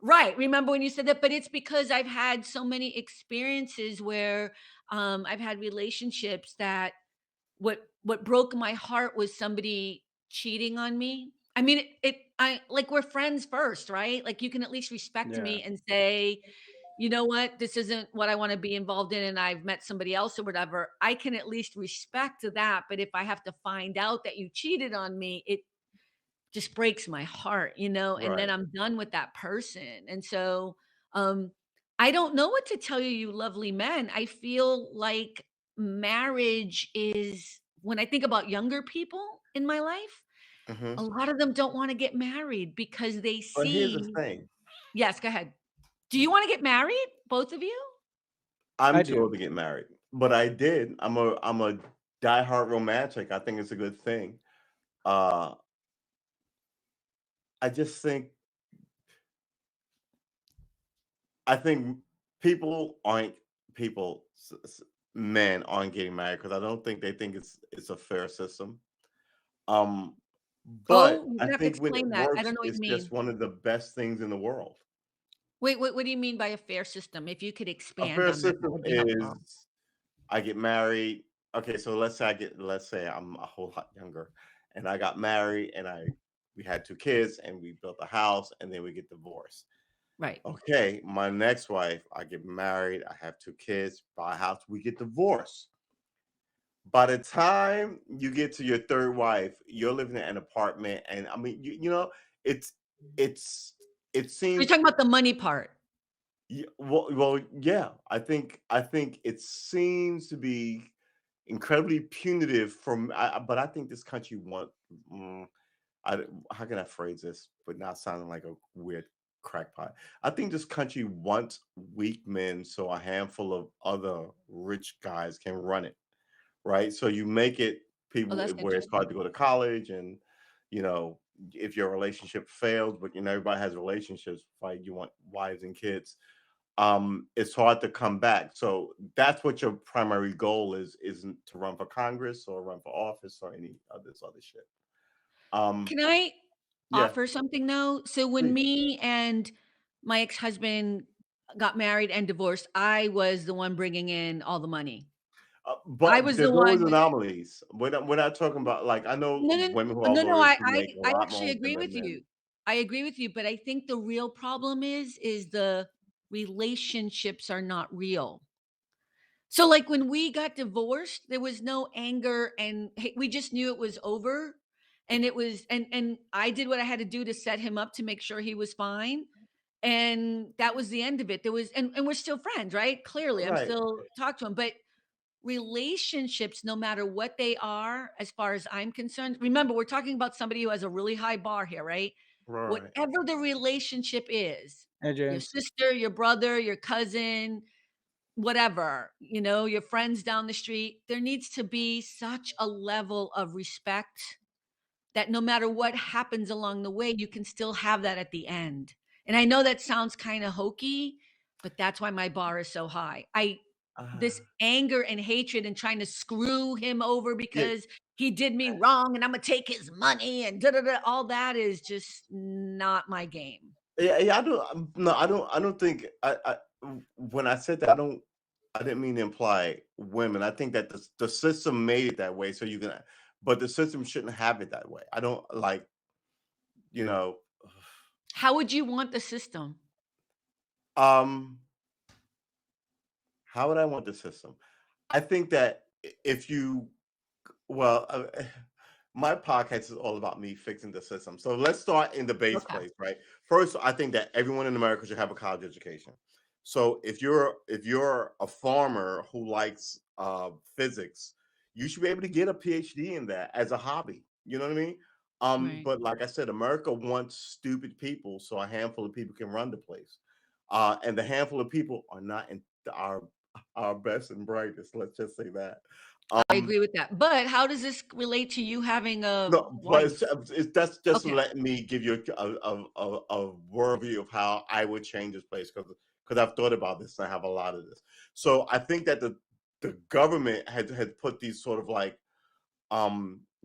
Right, remember when you said that? But it's because I've had so many experiences where, I've had relationships that what broke my heart was somebody cheating on me. I mean, I like, we're friends first, right? Like, you can at least respect Yeah. me and say, "You know what? This isn't what I wanna be involved in, and I've met somebody else," or whatever. I can at least respect that, but if I have to find out that you cheated on me, it just breaks my heart, you know, and then Right. I'm done with that person. And so, um, I don't know what to tell you, you lovely men. I feel like marriage is when I think about younger people in my life, a Hmm. lot of them don't want to get married because they But here's the see. thing. Yes, go ahead. Do you want to get married, both of you? I'm I too old do. to get married, but I did. I'm a diehard romantic. I think it's a good thing. Uh, I just think I think people aren't people men aren't getting married because I don't think they think it's a fair system. Um, but Oh, you're I gonna have to think when it explain that. I works, don't know what you it's just mean. one of the best things in the world. Wait, what do you mean by a fair system? If you could A expand fair on that, that system would be helpful. is I get married. Okay, so let's say I'm a whole lot younger and I got married and I we had two kids and we built a house and then we get divorced. Right. Okay, my next wife, I get married, I have two kids, buy a house, we get divorced. By the time you get to your third wife, you're living in an apartment, and I mean, it's it's it You're seems talking about the money part. well, yeah. I think it seems to be incredibly punitive from. But I think this country want. mm, how can I phrase this, but not sounding like a weird crackpot? I think this country wants weak men, so a handful of other rich guys can run it, right? So you make it Oh, people that's where it's hard interesting. to go to college, and you know, if your relationship fails, but everybody has relationships, right? You want wives and kids. It's hard to come back. So that's what your primary goal is, isn't to run for Congress or run for office or any of this other shit. Um, Can I yeah, offer something though? So when please. me and my ex-husband got married and divorced, I was the one bringing in all the money. I But was the there's always one. anomalies. We're not talking about like I know No, no, women who are no, no. lawyers who make a I lot actually more than agree with men. you. I agree with you, but I think the real problem is the relationships are not real. So, like, when we got divorced, there was no anger and hey, we just knew it was over, and it was, and I did what I had to do to set him up to make sure he was fine. And that was the end of it. There was, and we're still friends, right? Clearly, I'm Right. still talk to him, but relationships, no matter what they are, as far as I'm concerned, remember, we're talking about somebody who has a really high bar here, right? Right. Whatever the relationship is, Hey, your James. sister, your brother, your cousin, whatever, your friends down the street, there needs to be such a level of respect that no matter what happens along the way, you can still have that at the end. And I know that sounds kind of hokey, but that's why my bar is so high. This Uh, anger and hatred and trying to screw him over yeah, because he did me wrong and I'm gonna take his money and da da da. All that is just not my game. yeah. I don't. No, I don't. I don't think. When I said that, I didn't mean to imply women. I think that the system made it that way, so you can. But the system shouldn't have it that way. I don't like. You know. How would you want the system? Um. How would I want the system? I think that if you, well, my podcast is all about me fixing the system. So let's start in the base Okay. place, right? First, I think that everyone in America should have a college education. So if you're a farmer who likes physics, you should be able to get a PhD in that as a hobby. You know what I mean? Right. But like I said, America wants stupid people, so a handful of people can run the place, and the handful of people are not in our best and brightest. Let's just say that. I Um, agree with that. But how does this relate to you having a no, but wife? it's that's just Okay. letting me give you a worldview of how I would change this place because I've thought about this and I have a lot of this. So I think that the government had put these sort of like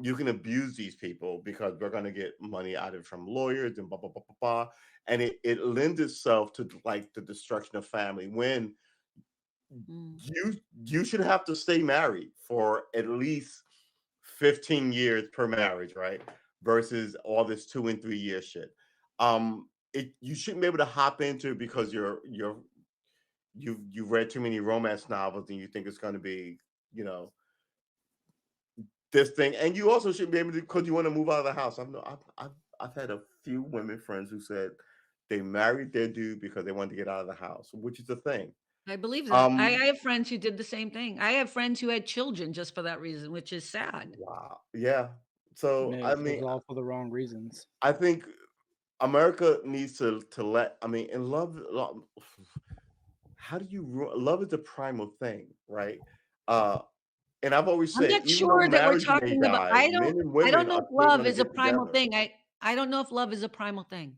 you can abuse these people because we're going to get money out of it from lawyers and blah blah blah blah blah, and it lends itself to like the destruction of family when Mm. you should have to stay married for at least 15 years per marriage, right? Versus all this 2 and 3 year shit. You shouldn't be able to hop into it because you've read too many romance novels and you think it's going to be, you know, this thing. And you also shouldn't be able to because you want to move out of the house. I've had a few women friends who said they married their dude because they wanted to get out of the house, which is a thing. I believe that. I, Um, I have friends who did the same thing. I have friends who had children just for that reason, which is sad. wow, yeah. So Yeah, I it was mean, all for the wrong reasons. I think America needs to let. I mean, and how do you love is the primal thing, right? Uh, and I've always I'm said, not even though sure that we're marriage may talking about. die, I men don't. and I don't women know are if still love going to is a get primal together. thing. I don't know if love is a primal thing.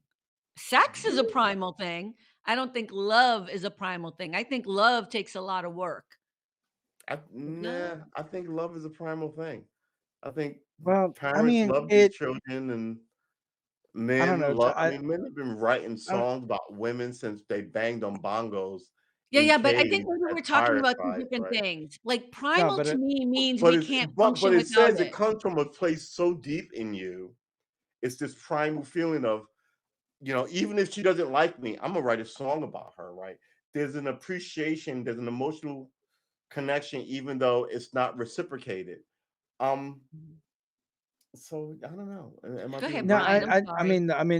Sex is a primal thing. I don't think love is a primal thing. I think love takes a lot of work. Yeah. I think love is a primal thing. I think Well, I parents mean, love their children and I don't men know. love. I mean, men have been writing I don't, songs about women since they banged on bongos Yeah, in yeah, but I think caves maybe as we're talking about two firesides, different right? things. Like no, primal but to it, me means But we it's can't but function it without says it it. comes from a place so deep in you. It's this primal feeling of, even if she doesn't like me, I'm gonna write a song about her, right? There's an appreciation, there's an emotional connection, even though it's not reciprocated. Um, so I don't know. Am I Go being ahead, no, way Brian. too I'm sorry.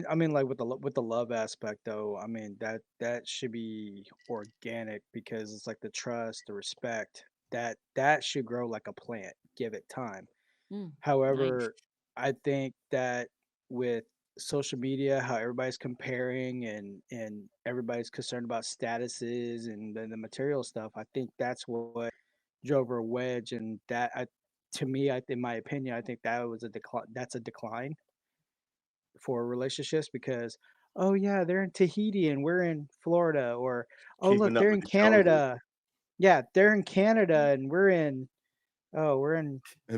I mean, like with the love aspect though. I mean that should be organic because it's like the trust, the respect that should grow like a plant. Give it time. Mm, nice. However, I think that with social media, how everybody's comparing and everybody's concerned about statuses and then the material stuff, I think that's what drove her wedge, and to me, in my opinion, I think that was a decline. That's a decline for relationships because, oh yeah, they're in Tahiti and we're in Florida, or oh look, keeping up they're with in the Joneses. Canada. Yeah, they're in Canada and we're in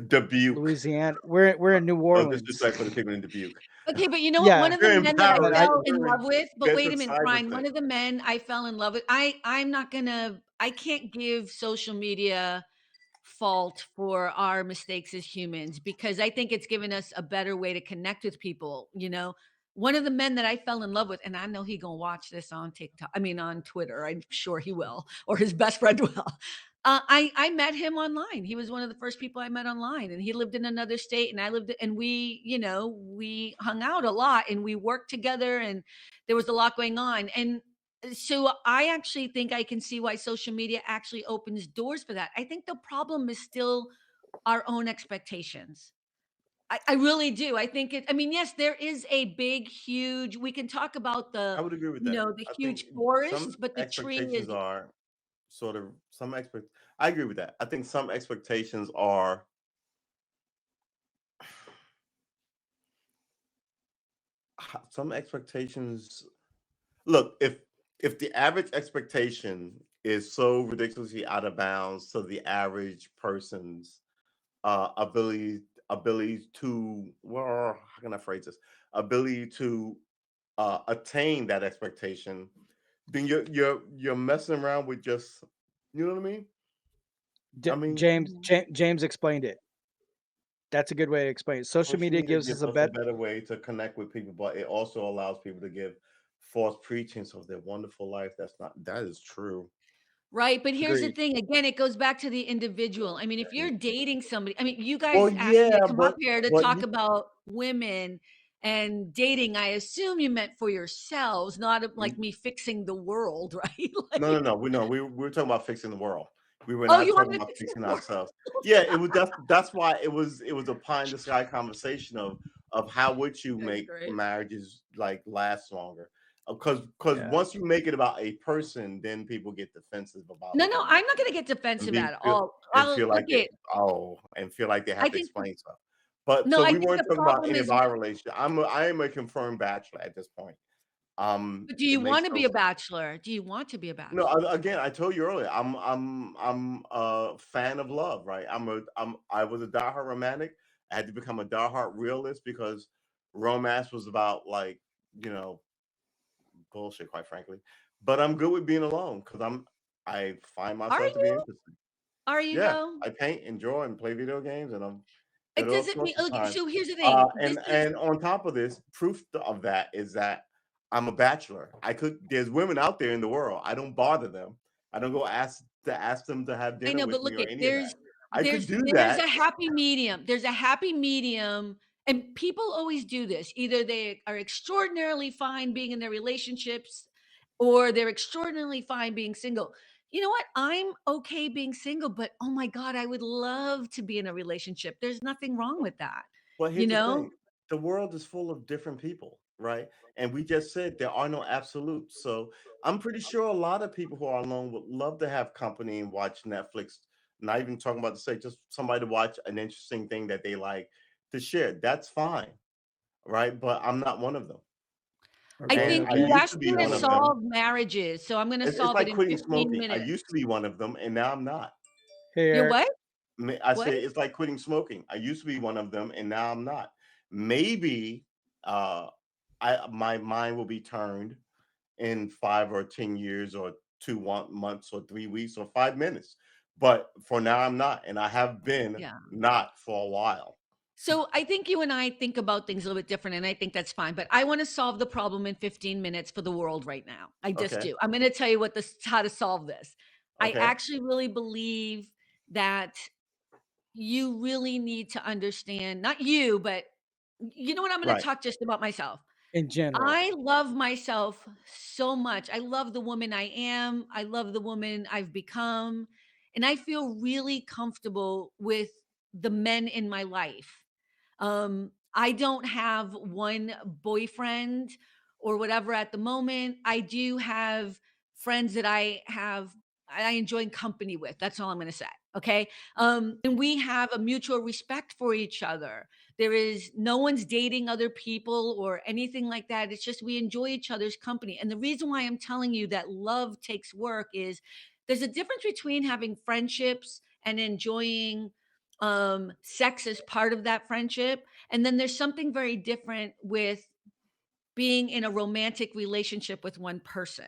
Dubuque. Louisiana. We're in New No Orleans. disrespect for the people in Dubuque. Okay, but you know what? One Yeah, of the We're in men that I but Paris I fell and in we're in love with, but wait a Bedford minute, Brian, one Stuyvesant. of the men I fell in love with, I'm not gonna, I can't give social media fault for our mistakes as humans because I think it's given us a better way to connect with people. One of the men that I fell in love with, and I know he gonna watch this on TikTok. I mean, on Twitter. I'm sure he will, or his best friend will. I met him online. He was one of the first people I met online, and he lived in another state, and I lived, and we, we hung out a lot, and we worked together, and there was a lot going on. And so I actually think I can see why social media actually opens doors for that. I think the problem is still our own expectations. I really do. I think I mean, yes, there is a big, huge, we can talk about I would agree with you that. know, the I think huge forest, some but the tree expectations is are sort of some expect. I agree with that. I think some expectations are some expectations. Look, if the average expectation is so ridiculously out of bounds to the average person's ability to, well, how can I phrase this? Ability to attain that expectation, then you're messing around with just, you know what I mean? I mean, Mhm. James explained it. That's a good way to explain it. Social social media media gives us gives a us a bet. better way to connect with people, but it also allows people to give false preachings of their wonderful life. That is true. Right, but here's the Agreed. thing, again, it goes back to the individual. I mean, if Yeah. you're dating somebody, I mean, you Well, guys asked me to yeah, come up here to but talk you about women and dating. I assume you meant for yourselves, not like me fixing the world, right? no, no, Like, no. We were talking about fixing the world. We were oh, not you want talking me to about fix the fixing world? ourselves. Yeah, it was that's why it was a pie in the sky conversation of how would you That's make great. marriages like last longer? Because Yeah. once you make it about a person, then people get defensive about No, it no, I'm not gonna get and defensive be at feel all. and I'll feel look like they it. and feel like they I have to think explain stuff. But no, so I we think weren't the talking about problem any of is, our relationship. I am a confirmed bachelor at this point. but do It you makes wanna no be a bachelor? Do you want to be a no, bachelor? again, I told you earlier, I'm a fan of love, right? I was a diehard romantic. I had to become a diehard realist because romance was about like, you know, bullshit, quite frankly. But I'm good with being alone because I find Are myself to be you? interesting. Are you Yeah, though? I paint, enjoy, and play video games, and I'm good It all doesn't mean, sorts of okay, time. so here's the thing. This is And on top of this, of that is that I'm a bachelor. There's women out there in the world. I don't bother them. I don't go ask them to have I dinner know, but with me look or it, any of that. there's I could there's do there's that. a happy medium. There's a happy medium, and people always do this. Either they are extraordinarily fine being in their relationships, or they're extraordinarily fine being single. You know what? I'm okay being single, but oh my God, I would love to be in a relationship. There's nothing wrong with that. But You here's the know? thing, the world is full of different people, right? And we just said there are no absolutes. So I'm pretty sure a lot of people who are alone would love to have company and watch Netflix. Not even talking about to say just somebody to watch an interesting thing that they like to share. That's fine, right? But I'm not one of them. I Okay. And think I you Okay. used to asked be me to one of Yeah. them. solve marriages, so I'm going to It's solve it like in quitting 15 smoking. I minutes. used to be one of them, and now I'm not. Hey, You're Eric. what? I What? say it's like quitting smoking. I used to be one of them, and now I'm not. Maybe uh, my mind will be turned in 5 or 10 years, or 2 months, or 3 weeks, or 5 minutes. But for now, I'm not, and I have been Yeah. not for a while. So I think you and I think about things a little bit different, and I think that's fine. But I want to solve the problem in 15 minutes for the world right now. I just Okay, do. I'm going to tell you how to solve this. I okay, actually really believe that you really need to understand, not you, but you know what? I'm going to right. talk just about myself. In general. I love myself so much. I love the woman I am. I love the woman I've become. And I feel really comfortable with the men in my life. I don't have one boyfriend or whatever at the moment. I do have friends that I enjoy company with. That's all I'm going to say. Okay. And we have a mutual respect for each other. There is no one's dating other people or anything like that. It's just we enjoy each other's company. And the reason why I'm telling you that love takes work is there's a difference between having friendships and enjoying sex as part of that friendship, and then there's something very different with being in a romantic relationship with one person,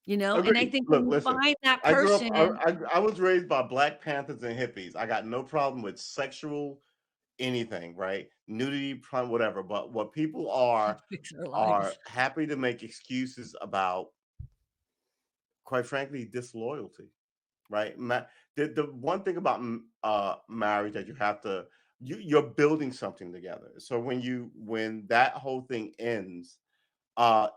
and I Agreed. think when Look, you listen. find that I grew up. person. I was raised by Black Panthers and hippies. I got no problem with sexual anything, right? Nudity, whatever. But what people Fix our are lives. happy to make excuses about, quite frankly, disloyalty, right? the one thing about marriage that you have to you're building something together. So when that whole thing ends,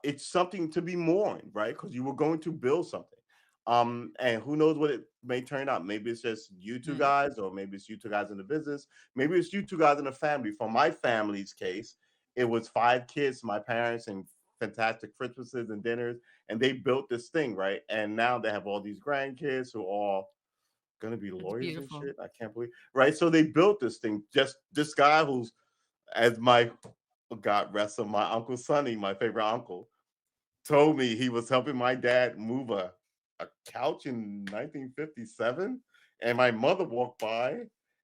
it's something to be mourned, right? Because you were going to build something. And who knows what it may turn out. Maybe it's just you two Mm. guys, or maybe it's you two guys in the business, maybe it's you two guys in the family. For my family's case, it was 5 kids, my parents, and fantastic Christmases and dinners, and they built this thing, right? And now they have all these grandkids who are all gonna be It's lawyers and beautiful. shit. I can't believe, right? So they built this thing. Just this guy who's, as my God rest him, my uncle Sonny, my favorite uncle, told me he was helping my dad move a couch in 1957, and my mother walked by,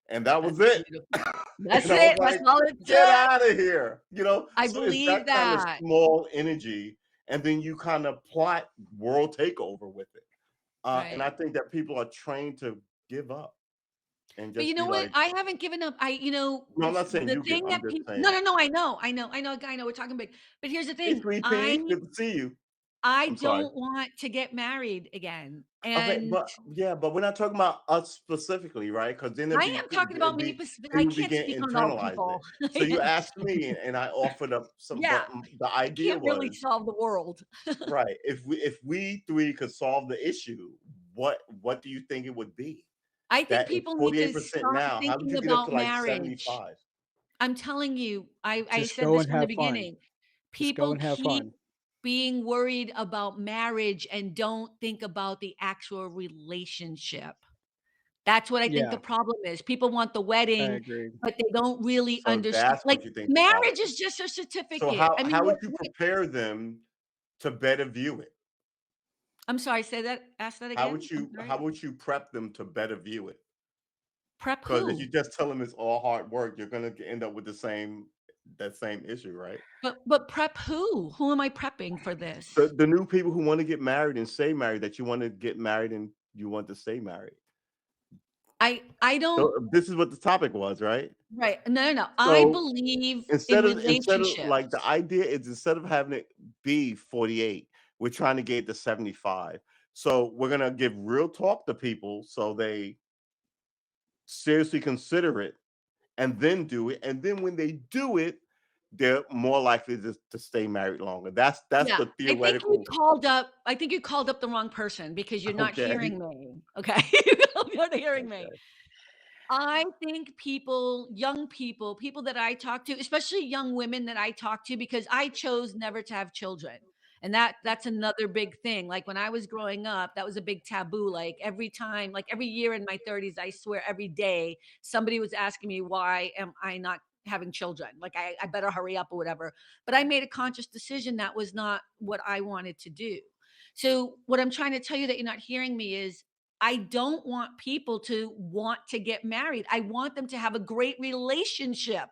and that was That's it. beautiful. That's And I was it. That's like, all it get took. out of here. I So it's believe that kind of that. small energy, and then you kind of plot world takeover with it. And I Right. think that people are trained to give up and But you just know be what? like, I haven't given up. no, I'm not saying The you give, thing I'm that just people, no, saying, no, no, I know, we're talking big. But here's the hey, thing. Sweet Pea, I good to see you. I I'm sorry. don't want to get married again. Okay, And but yeah, but we're not talking about us specifically, right? Because then I am talking about me. I then you can't begin speak on all internalize it. people. So you asked me, and I offered up some, Yeah, but the I idea can't really was solve the world. right. If we three could solve the issue, what do you think it would be? I think That is people need to 48% stop now. How would thinking you get up to about like marriage. 75? I'm telling you, I Just said go this and from the have fun. beginning. Just go People and have keep fun. being worried about marriage and don't think about the actual relationship. That's what I think Yeah, the problem is. People want the I wedding, agree. but they don't really So understand. that's Like, what you think the problem marriage is is. just a So certificate. how I mean, how would you prepare them to better view it? I'm sorry, say that, ask that again. I'm How sorry. would you prep them to better view it? Prep Because if you who? just tell them it's all hard work, you're gonna end up with that same issue, right? But prep who? Who am I prepping for The this? the new people who want to get married and stay married, that you want to get married and you want to stay married. I don't. So this is what the topic was, right? Right. No, no, no. I So believe in instead of like the relationships. idea is instead of having it be 48, we're trying to get to 75. So we're gonna give real talk to people so they seriously consider it and then do it. And then when they do it, they're more likely to stay married longer. That's Yeah, the theoretical. I think you called up the wrong person because you're not Okay. hearing me, okay? You're not hearing me. Okay. I think young people that I talk to, especially young women that I talk to because I chose never to have children. And that's another big thing. Like when I was growing up, that was a big taboo. Like every time, like every year in my 30s, I swear every day somebody was asking me why am I not having children? Like I better hurry up or whatever. But I made a conscious decision that was not what I wanted to do. So what I'm trying to tell you that you're not hearing me is I don't want people to want to get married. I want them to have a great relationship.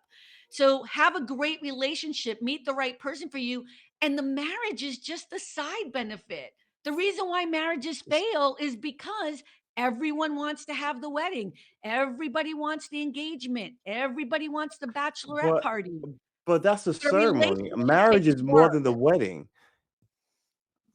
So have a great relationship, meet the right person for you, and the marriage is just the side benefit. The reason why marriages fail is because everyone wants to have the wedding. Everybody wants the engagement. Everybody wants the bachelorette But party. but that's a But a ceremony. relationship Marriage takes is more than work. the wedding.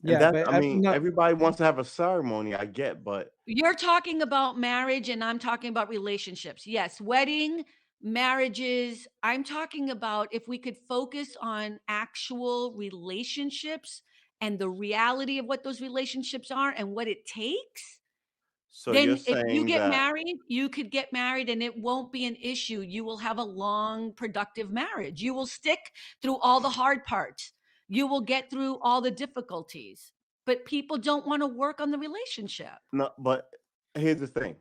And Yeah, that's but I I'm mean, not. everybody wants to have a ceremony, I get, but You're talking about marriage and I'm talking about relationships. Yes, wedding, marriages. I'm talking about if we could focus on actual relationships and the reality of what those relationships are and what it takes, so you're then if you saying get that married, you could get married and it won't be an issue. You will have a long, productive marriage. You will stick through all the hard parts. You will get through all the difficulties. But people don't want to work on the relationship. no, but here's the thing.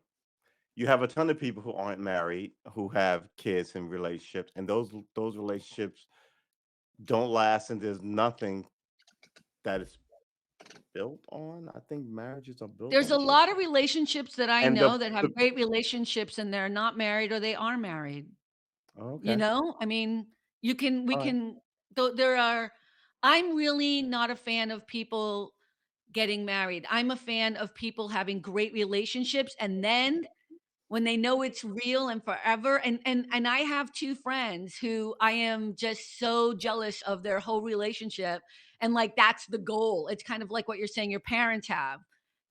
You have a ton of people who aren't married, who have kids in relationships, and those relationships don't last, and there's nothing that is built on. I think marriages are built There's on a trust. lot of relationships that I And know that the have great relationships and they're not married or they are married. You okay. know? I mean, we All right. can though there are I'm really not a fan of people getting married. I'm a fan of people having great relationships and then when they know it's real and forever and I have 2 friends who I am just so jealous of their whole relationship and like that's the goal. It's kind of like what you're saying your parents have.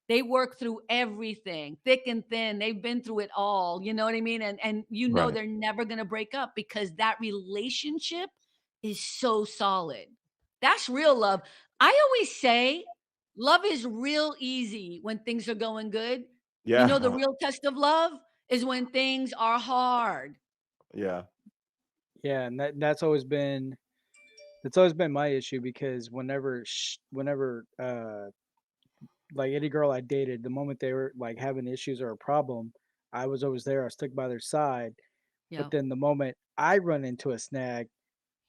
They work through everything, thick and thin. They've been through it all. You know what I mean? And you know Right. they're never gonna break up because that relationship is so solid. That's real love. I always say love is real easy when things are going good. You know, the Yeah. real test of love is when things are hard. Yeah. Yeah, and that's always been my issue because whenever like any girl I dated, the moment they were like having issues or a problem, I was always there. I stuck by their side. But Yeah. then the moment I run into a snag,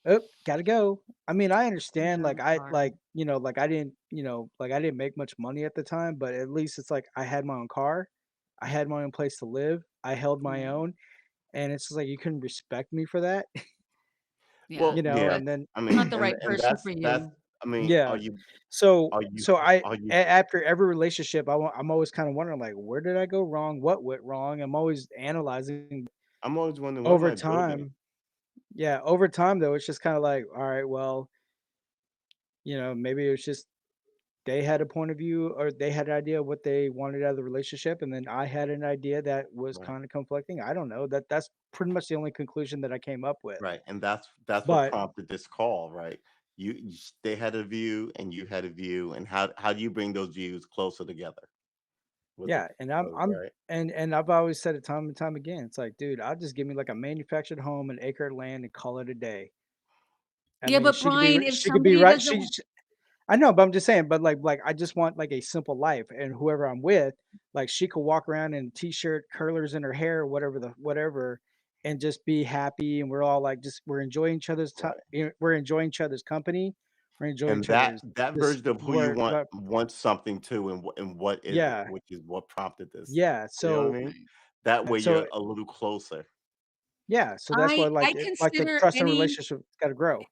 oh, gotta go. I mean, I understand. Yeah, Like it's I hard. like like I didn't make much money at the time, but at least it's like I had my own car, I had my own place to live, I held my Yeah. own, and it's just like you couldn't respect me for that, Yeah. Well, yeah. That's And then I not mean, the right and person for that's you. I mean, yeah. So are you so I are you after every relationship, I'm always kind of wondering like, where did I go wrong? What went wrong? I'm always analyzing I'm always wondering what am over I building? time. Yeah, over time though, it's just kind of like, all right, well, maybe it was just they had a point of view or they had an idea of what they wanted out of the relationship, and then I had an idea that was Right. kind of conflicting. I don't know. That's pretty much the only conclusion that I came up with. Right. And that's what But prompted this call, right? They had a view and you had a view, and how do you bring those views closer together with the yeah, and I'm right? and I've always said it time and time again. It's like, dude, I'll just give me like a manufactured home, an acre of land, and call it a day. I Yeah, mean, but Brian, if she could be somebody right. doesn't I know, but I'm just saying, but like I just want like a simple life, and whoever I'm with, like she could walk around in t-shirt, curlers in her hair, whatever, and just be happy, and we're all like just we're enjoying each other's time, Right. we're enjoying each other's company, we're enjoying And each other's that this version of who you where want but wants something too, and what is it, yeah, which is what prompted this. yeah, You know what so I mean? That way so you're a little closer. yeah, so that's why I like the consider trust and any relationship got to grow.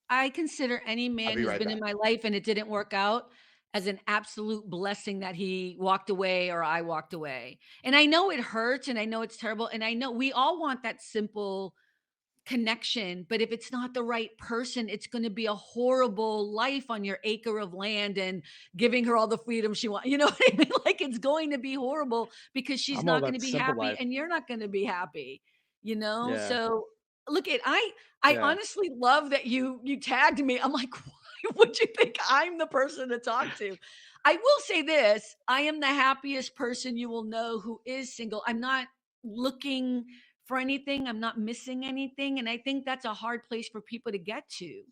I consider any I'll man be who's right been in back. my life and it didn't work out as an absolute blessing that he walked away or I walked away. And I know it hurts and I know it's terrible and I know we all want that simple connection, but if it's not the right person, it's going to be a horrible life on your acre of land and giving her all the freedom she wants. You know what I mean? Like it's going to be horrible because she's I'm all not going about to the be simple happy life. and you're not going to be happy, you know? Yeah, So look at I yeah. honestly love that you tagged me. I'm like, why would you think I'm the person to talk to? I will say this, I am the happiest person you will know who is single. I'm not looking for anything. I'm not missing anything. And I think that's a hard place for people to get to,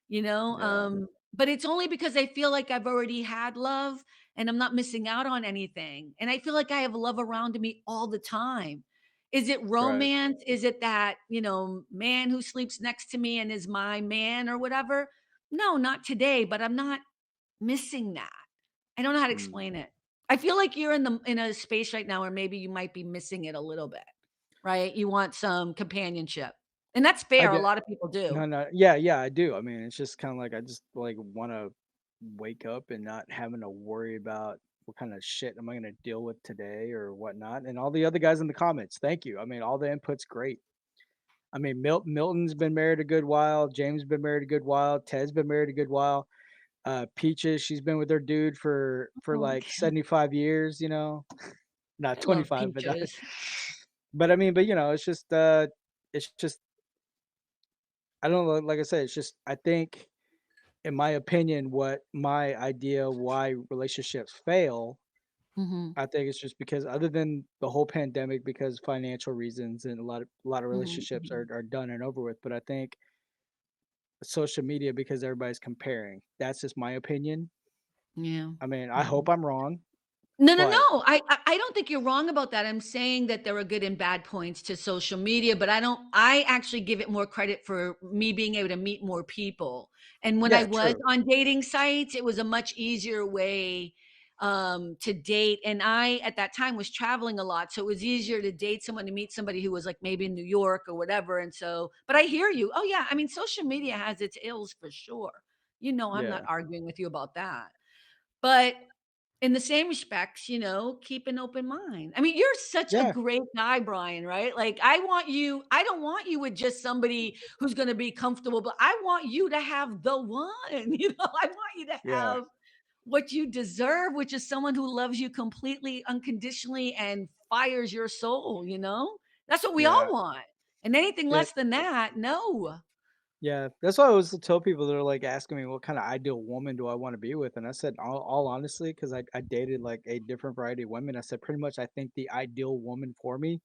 you know? Yeah, But it's only because I feel like I've already had love and I'm not missing out on anything. And I feel like I have love around me all the time. Is it right. romance? Is it that, man who sleeps next to me and is my man or whatever? No, not today, but I'm not missing that. I don't know how to Mm. explain it. I feel like you're in a space right now where maybe you might be missing it a little bit, right? You want some companionship. And that's I fair. A get lot of people No, do. no. Yeah, yeah, I do. I mean, it's just kind of like I just like want to wake up and not having to worry about what kind of shit am I going to deal with today or whatnot. And all the other guys in the comments, thank you. I mean, all the input's great. I mean, Milton's been married a good while. James been married a good while. Ted's been married a good while. Peaches, she's been with her dude for Oh, like 75 years. Not I love 25, but peaches. but I mean, but it's just I don't know. Like I said, it's just I think in my opinion, what my idea why relationships fail, Mhm, I think it's just because other than the whole pandemic, because financial reasons and a lot of mhm, relationships mhm. are done and over with. But I think social media because everybody's comparing. That's just my opinion. Yeah. I mean, I Yeah. hope I'm wrong, No, no, but no. I don't think you're wrong about that. I'm saying that there are good and bad points to social media, but I actually give it more credit for me being able to meet more people. And when I yeah, was true. on dating sites, it was a much easier way to date. And I at that time was traveling a lot. So it was easier to date someone to meet somebody who was like maybe in New York or whatever. And so, but I hear you. Oh yeah. I mean, social media has its ills for sure. I'm not Yeah, arguing with you about that. But in the same respects, keep an open mind. I mean, you're such a yeah, great guy, Brian, right? Like I don't want you with just somebody who's going to be comfortable, but I want you to have the one, I want you to yeah. have what you deserve, which is someone who loves you completely, unconditionally, and fires your soul, you know? That's what we all Yeah. want. And anything Yeah, less than that, no. yeah. That's why I always tell people that are like asking me what kind of ideal woman do I want to be with, and I said all honestly, because I dated like a different variety of women. I said pretty much I think the ideal woman for me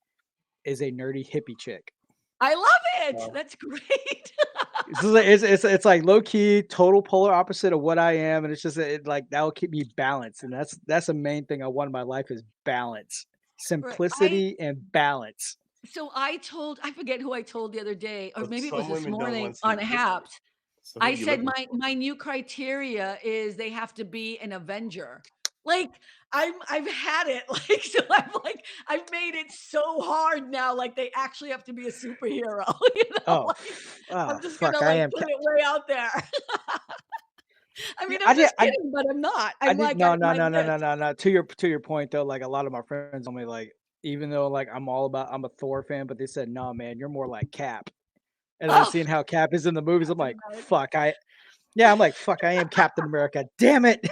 is a nerdy hippie chick. I love it. Well, That's great. It's like low key, total polar opposite of what I am, and it's just like that will keep me balanced, and that's the main thing I want in my life is balance, Right. I simplicity, and balance. so I forget who I told the other day, or but maybe it was some this women don't morning want on simplicity. Haps. So who I you said looking for? my new criteria is they have to be an Avenger. Like I've had it. Like so I'm like I've made it so hard now. Like they actually have to be a superhero. You know, Oh, like oh I'm just fuck! gonna I like am. put it way out there. I Yeah, mean, I'm just kidding, but I'm not. I I'm did like, I'm like this. no. To your point though, like a lot of my friends told me like, even though like I'm a Thor fan, but they said, "No, man, you're more like Cap." And then Oh, seeing how Cap is in the movies, I'm Captain like, America. "Fuck, I'm like, fuck, I am Captain America. Damn it."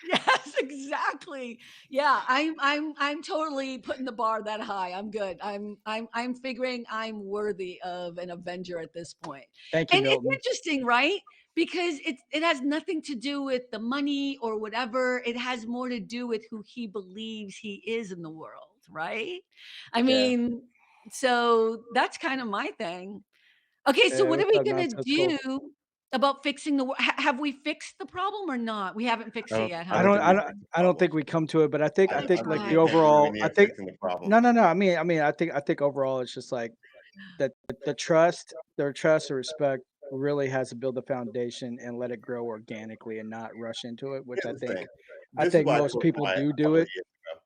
Yes, exactly. Yeah, I'm totally putting the bar that high. I'm good. I'm figuring I'm worthy of an Avenger at this point. Thank you, And it's Milton. interesting, right? Because it has nothing to do with the money or whatever. It has more to do with who he believes he is in the world, right? I Yeah. mean, so that's kind of my thing. Okay, so Yeah, what are what's we up, gonna nonsensical? do about fixing the have we fixed the problem or not? We haven't fixed it yet, I huh? don't think we fixed the I don't problem. think we come to it, but I Thank think like the God. I think we're overall, near fixing the problem. no. I think overall it's just like that their trust or respect really has to build a foundation and let it grow organically and not rush into it, which Here's the thing. I This is think what I most told people my a do couple of it. years ago.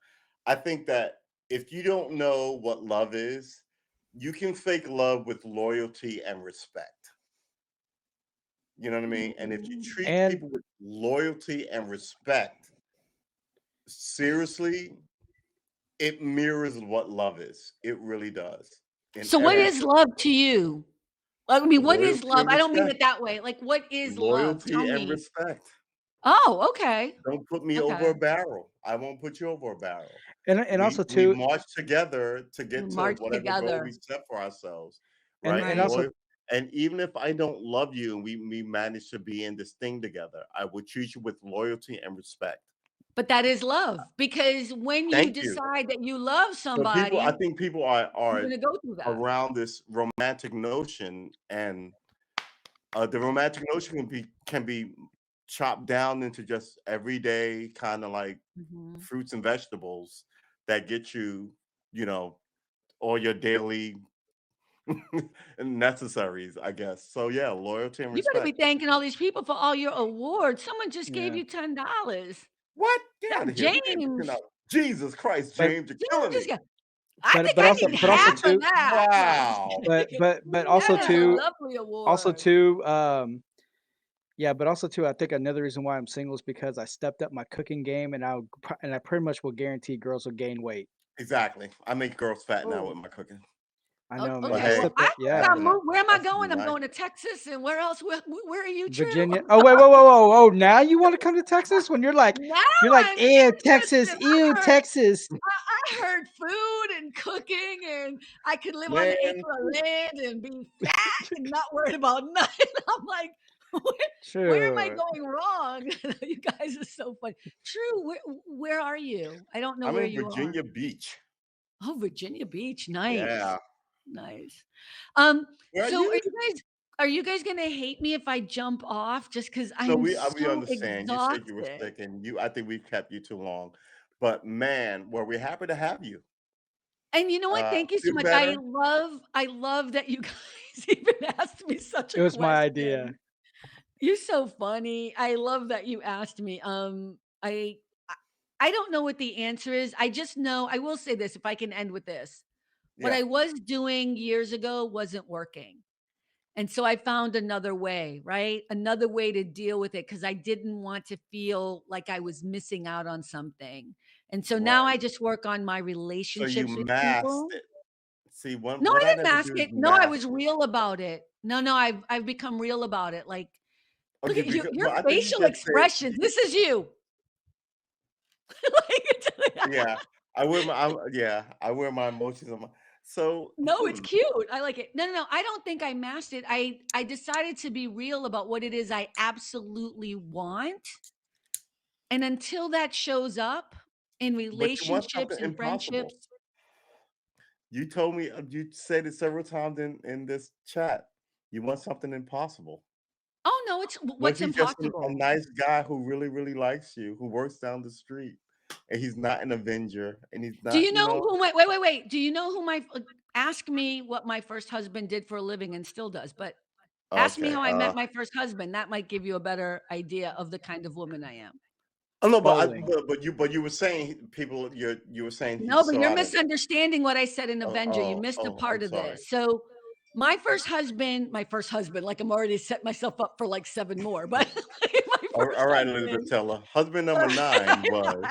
I think that if you don't know what love is, you can fake love with loyalty and respect. You know what I mean? And if you treat And people with loyalty and respect seriously, it mirrors what love is. It really does in So what every is love to you? I mean, what is loyalty love? and I don't mean respect. it that way. Like, what is love? Loyalty Tell and me. respect. Oh, okay. Don't put me over Okay. a barrel. I won't put you over a barrel. and also We too march together to We get to march whatever goal we together. set for ourselves, right? and And Right. also loyal. And even if I don't love you and we manage to be in this thing together, I will treat you with loyalty and respect. But that is love because when you Thank you. decide that you love So people, I somebody, think people you're are gonna go through that. around this romantic notion, and the romantic notion can be chopped down into just everyday kind of like Mhm. fruits and vegetables that get you, you know, all your daily necessaries, I guess. So yeah, loyalty and You better be respect. thanking all these people for all your awards. Someone just gave yeah, you $10. What? Get out That of here. Who gave me James. $10? Jesus Christ, but James, you're James killing just me. got I think I need but also half of too that. No, I'm just Wow. kidding. but That is a lovely also award. too yeah, but also too I think another reason why I'm single is because I stepped up my cooking game, and I pretty much will guarantee girls will gain weight. Exactly. I make girls fat now with Oh, my cooking. I o know, But man. I okay. hey, Well, stepped I up. think Yeah. that's I'm another move where am I that's to going? be I'm nice. going to Texas, and where else? Where are you, True? Virginia. Oh wait, whoa. Now you want to come to Texas when Now you're like, I'm ew, Texas, interested. ew, Texas. I heard food and cooking, and I could live on an Man, acre of land and be fat and not worried about nothing. I'm like, where am I Sure. going wrong? You guys are so funny. True. Where are you? I don't know I'm where in you are. Virginia Beach. Oh, Virginia Beach. Nice. Yeah. Nice. Where are So you? are you guys gonna hate me if I jump off just because So I'm we so understand. You said you were exhausted? sick, and I think we've kept you too long. But man, were we happy to have you. And you know what? Thank you so Feel much. better? I love that you guys even asked me such It a was my idea. question. You're so funny. I love that you asked me. I I don't know what the answer is. I just know I will say this if I can end with this. What Yeah. I was doing years ago wasn't working. And so I found another way, right? Another way to deal with it because I didn't want to feel like I was missing out on something. And so now Right. I just work on my So you relationships with people. masked it. See, No, what I I didn't never mask do is it. No, I mask was it. real about it. No, I've become real about it. Like, Oh, look you at you, because your but I think you facial just said expressions. This is you. Like, Yeah, I wear my emotions on my. So, no, it's cute. I like it. No, no, no. I don't think I masked it. I decided to be real about what it is I absolutely want. And until that shows up in but you want something relationships and impossible. friendships, You told me you said it several times in this chat. You want something impossible. oh no, it's What if what's he's just a impossible? nice guy who really, really likes you, who works down the street, and he's not an Avenger, and he's Do not, you know who my wait, wait, wait. Do you know who my ask me what my first husband did for a living and still does, but ask me okay. how I met my first husband. That might give you a better idea of the kind of woman I am. Oh no, Bowling. but you were saying people you were saying he No, but saw you're out of. misunderstanding what I said in Oh, Avenger. You oh, missed a oh, I'm part of sorry. this. So my first husband, like I'm already set myself up for like 7 more, but my All first right, Elizabeth husband. Teller. Husband number 9 was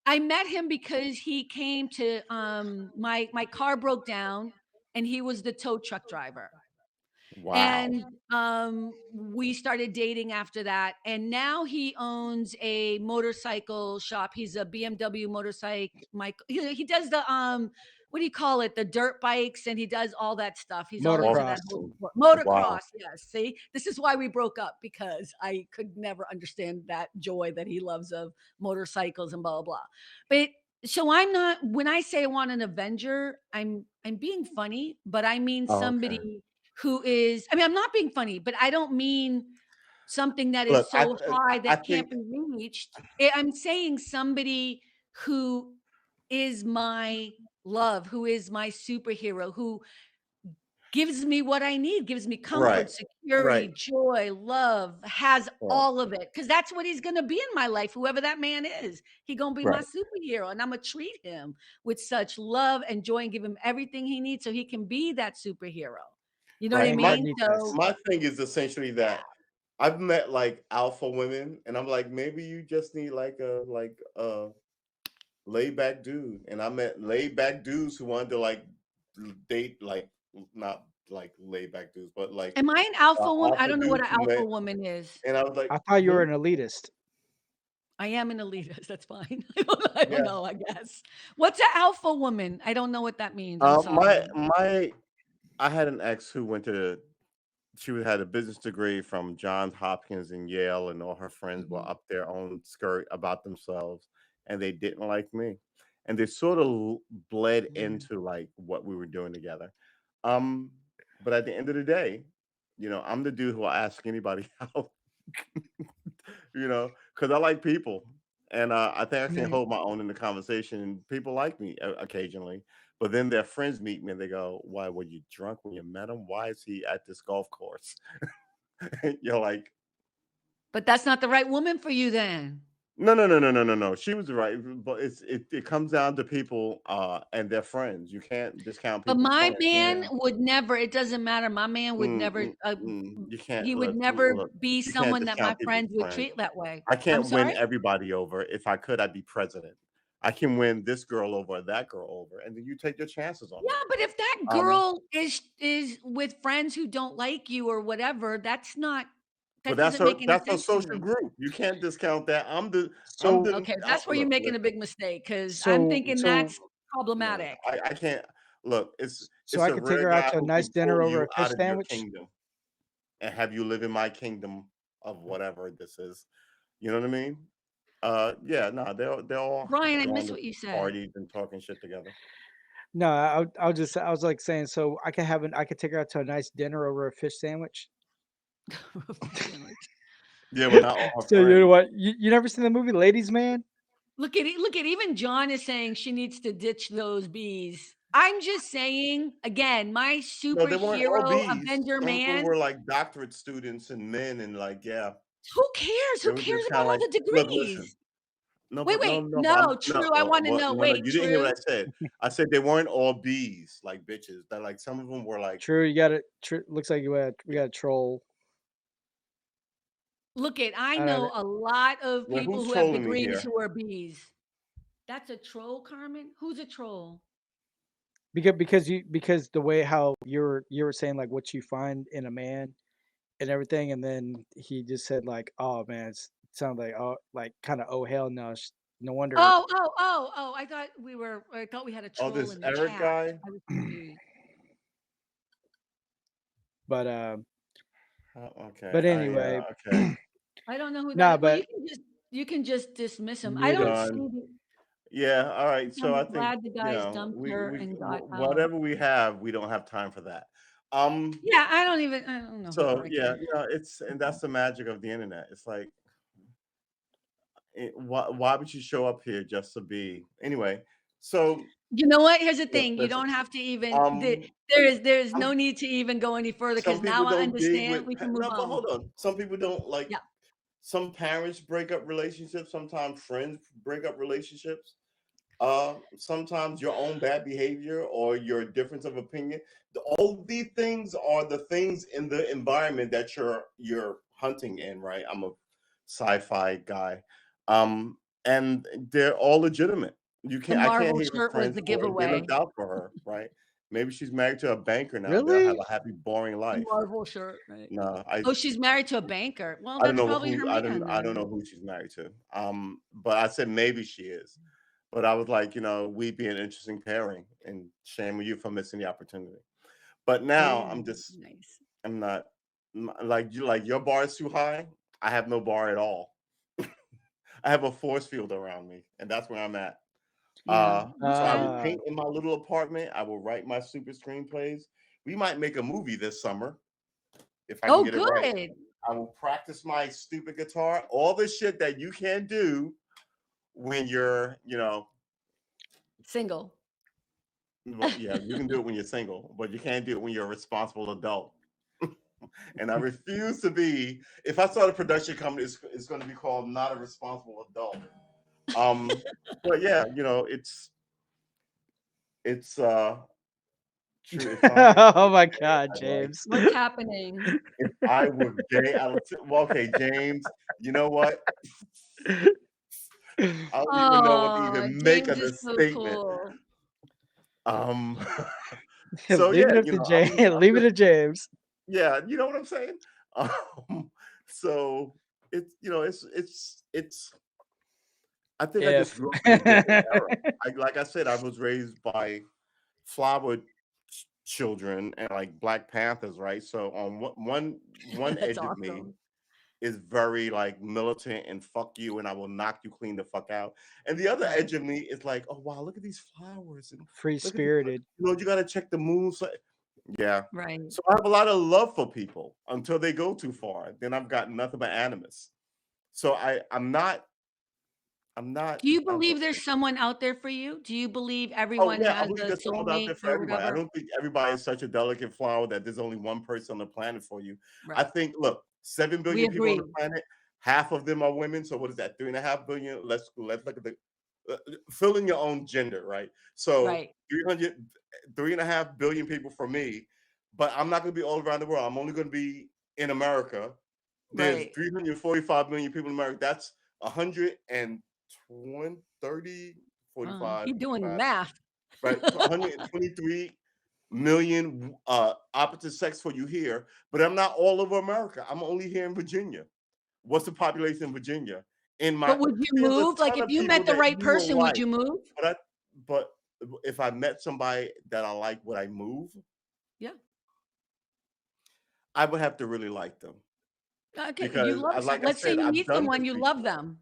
I met him because he came to my car broke down and he was the tow truck driver. wow. And we started dating after that. And now he owns a motorcycle shop. He's a BMW motorcycle. He does the what do you call it? The dirt bikes, and he does all that stuff. He's all into Motocross. that whole Wow. motocross. Yes. See, this is why we broke up because I could never understand that joy that he loves of motorcycles and blah blah blah. But so I'm not when I say I want an Avenger, I'm being funny, but I mean Oh, okay. somebody who is I mean, I'm not being funny, but I don't mean something that Look, is so high I that can't think be reached. I'm saying somebody who is my love, who is my superhero, who gives me what I need, gives me right, comfort, security, right, joy, love, has right, all of it. Because that's what he's gonna be in my life, whoever that man is. He gonna be my right. superhero, and Imma treat him with such love and joy and give him everything he needs so he can be that superhero. You know what I Right. And God My mean? needs us. So my thing is essentially yeah. that I've met like alpha women, and I'm like, maybe you just need like a laid back dude. And I met laid back dudes who wanted to like date like not like laid back dudes, but like Am I an alpha woman? I alpha don't know what dudes an who alpha met. woman is. And I was like, I thought you hmm? were an elitist. I am an elitist, that's fine. I don't Yeah. know, I guess. What's an alpha woman? I don't know what that means, I'm My sorry. my I had an ex who went to she had a business degree from Johns Hopkins and Yale, and all her friends were Mhm. up their own skirt about themselves, and they didn't like me, and they sort of bled Mm. into like what we were doing together. Um, but at the end of the day, I'm the dude who will ask anybody out, because I like people, and I think I can Yeah. hold my own in the conversation, and people like me occasionally. But then their friends meet me and they go, "Why were you drunk when you met him? Why is he at this golf course?" You're like, But that's not the right woman for you then. no, no, no, no, no, no, no. She was right, but it comes down to people and their friends. You can't discount But people's my friends. man Yeah. would never it doesn't matter, my man would Mm, never, mm, you can't he would look, never look. be You can't someone that my discount people's friends would friends. treat that way. I I'm can't win sorry? everybody over. If I could, I'd be president. I can win this girl over, or that girl over, and then you take your chances on Yeah, me. but if that Um, girl is with friends who don't like you or whatever, but that doesn't make any that's a sense to social me. group. You can't discount that. I'm So the Okay, that's where you're look, making a listen. big mistake because 'cause I'm so thinking so that's No, problematic. I can't look. so It's I a could take rare her out guy to a who nice can dinner pull over you a fish out of your sandwich. kingdom and have you live in my kingdom of whatever this is. You know what I mean? Yeah, no, they're all Brian, I going missed to what you said. parties and talking shit together. No, I was like saying, so I could take her out to a nice dinner over a fish sandwich. Fish sandwich. Yeah, but not all her So you know friends. what? You never seen the movie Ladies Man? Look at even John is saying she needs to ditch those bees. I'm just saying, again, my No, they weren't all superhero B's. Avenger Some of them man, were like doctorate students and men, and like, yeah, who cares? they Who were cares just kind about of all like, the look, listen. degrees? No, Wait, but wait. no, but No, true. I wanna know. no, no. Wait, You didn't hear what true? I said. I said they weren't all B's, like bitches. That like some of them were like, True, you got it. Looks like we got a troll. Look it, I I don't know know. a lot of well, people who's who have trolling me degrees here? who are bees. That's a troll, Carmen? Who's a troll? Because the way how you were saying like what you find in a man and everything, and then he just said like, oh man, sound like kind of oh hell no. No wonder. Oh! I thought we had a Oh, troll this in the Eric chat. guy. I was confused. But Okay. but anyway, Okay. I don't know who nah, that. Well, but you can just dismiss him. I mute don't him. see. Done. Yeah. All right. So I I'm think glad the guys dumped we her and got out. whatever we have, we don't have time for that. Yeah, I don't know. who So Eric yeah, is. it's and that's the magic of the internet. It's like, why would you show up here just to be anyway? So You know what? Here's the look, thing. You listen. don't have to even. Um, There is no I'm, need to even go any further some because now people I don't dig understand. with We can move no, but on. hold on. Some people don't like. Yeah. Some parents break up relationships. Sometimes friends break up relationships. Sometimes your own bad behavior or your difference of opinion. All these things are the things in the environment that you're hunting in, right? I'm a sci-fi guy. And they're all legitimate. The I can't Marvel hate her shirt was friends the for it. They giveaway. looked out for her, right? Maybe she's married to a banker now. They'll really? have a happy, boring The life. Marvel shirt, right? No, Oh, she's married to a banker. Well, I don't that's know probably who her man I don't then. know who she's married to. But I said maybe she is. But I was like, we'd be an interesting pairing, and shame on you for missing the opportunity. But now Oh, I'm just nice. I'm not like your bar is too high. I have no bar at all. I have a force field around me, and that's where I'm at. Yeah. So I will Uh, paint in my little apartment. I will write my super screenplays. We might make a movie this summer if I can Oh, get it right. good. I will practice my stupid guitar, all the shit that you can't do when you're, Single. well, yeah, you can do it when you're single, but you can't do it when you're a responsible adult. And I refuse to be. If I start a production company, it's going to be called Not a Responsible Adult. But yeah, it's true. oh my God, I'd like James. What's happening? if I were gay, well, okay, James. You know what? I don't even know what to Oh, even make James of is this so statement. cool. Um, so Leave yeah, it up to James. I'm Leave it just, to James. yeah, you know what I'm saying. So it's. I think I just If grew up in a different era. Like I said, I was raised by flower children and like Black Panthers, right? So on one That's edge of me awesome. is very like militant and fuck you and I will knock you clean the fuck out. And the other Right. edge of me is like, oh wow, look at these flowers and free look at these, spirited. you got to check the moon. Yeah. Right. So I have a lot of love for people until they go too far. Then I've got nothing but animus. So I'm not. Do you believe there's someone out there for you? Do you believe Oh everyone yeah, I has believe a there's someone out there soulmate for or everybody. I whatever? don't think everybody is such a delicate flower that there's only one person on the planet for you. I Right. think, look, 7 We billion people on agree. the planet, half of them are women. So what is that? 3.5 billion. Let's look at the fill in your own gender, right? So Right. 3.5 billion people for me, but I'm not going to be all around the world. I'm only going to be in America. There's Right. 345 million people in America. That's 120, 30, 45, You're doing 55, math. right? 123 million opposite sex for you here, but I'm not all over America. I'm only here in Virginia. What's the population in Virginia? But would you There's a move? Like ton if of you people met the that right you will person, would like, you move? but if I met somebody that I like, would I move? Yeah. I would have to really like them Okay. You because, love like I let's say said, you I've meet done someone, this you love before. them.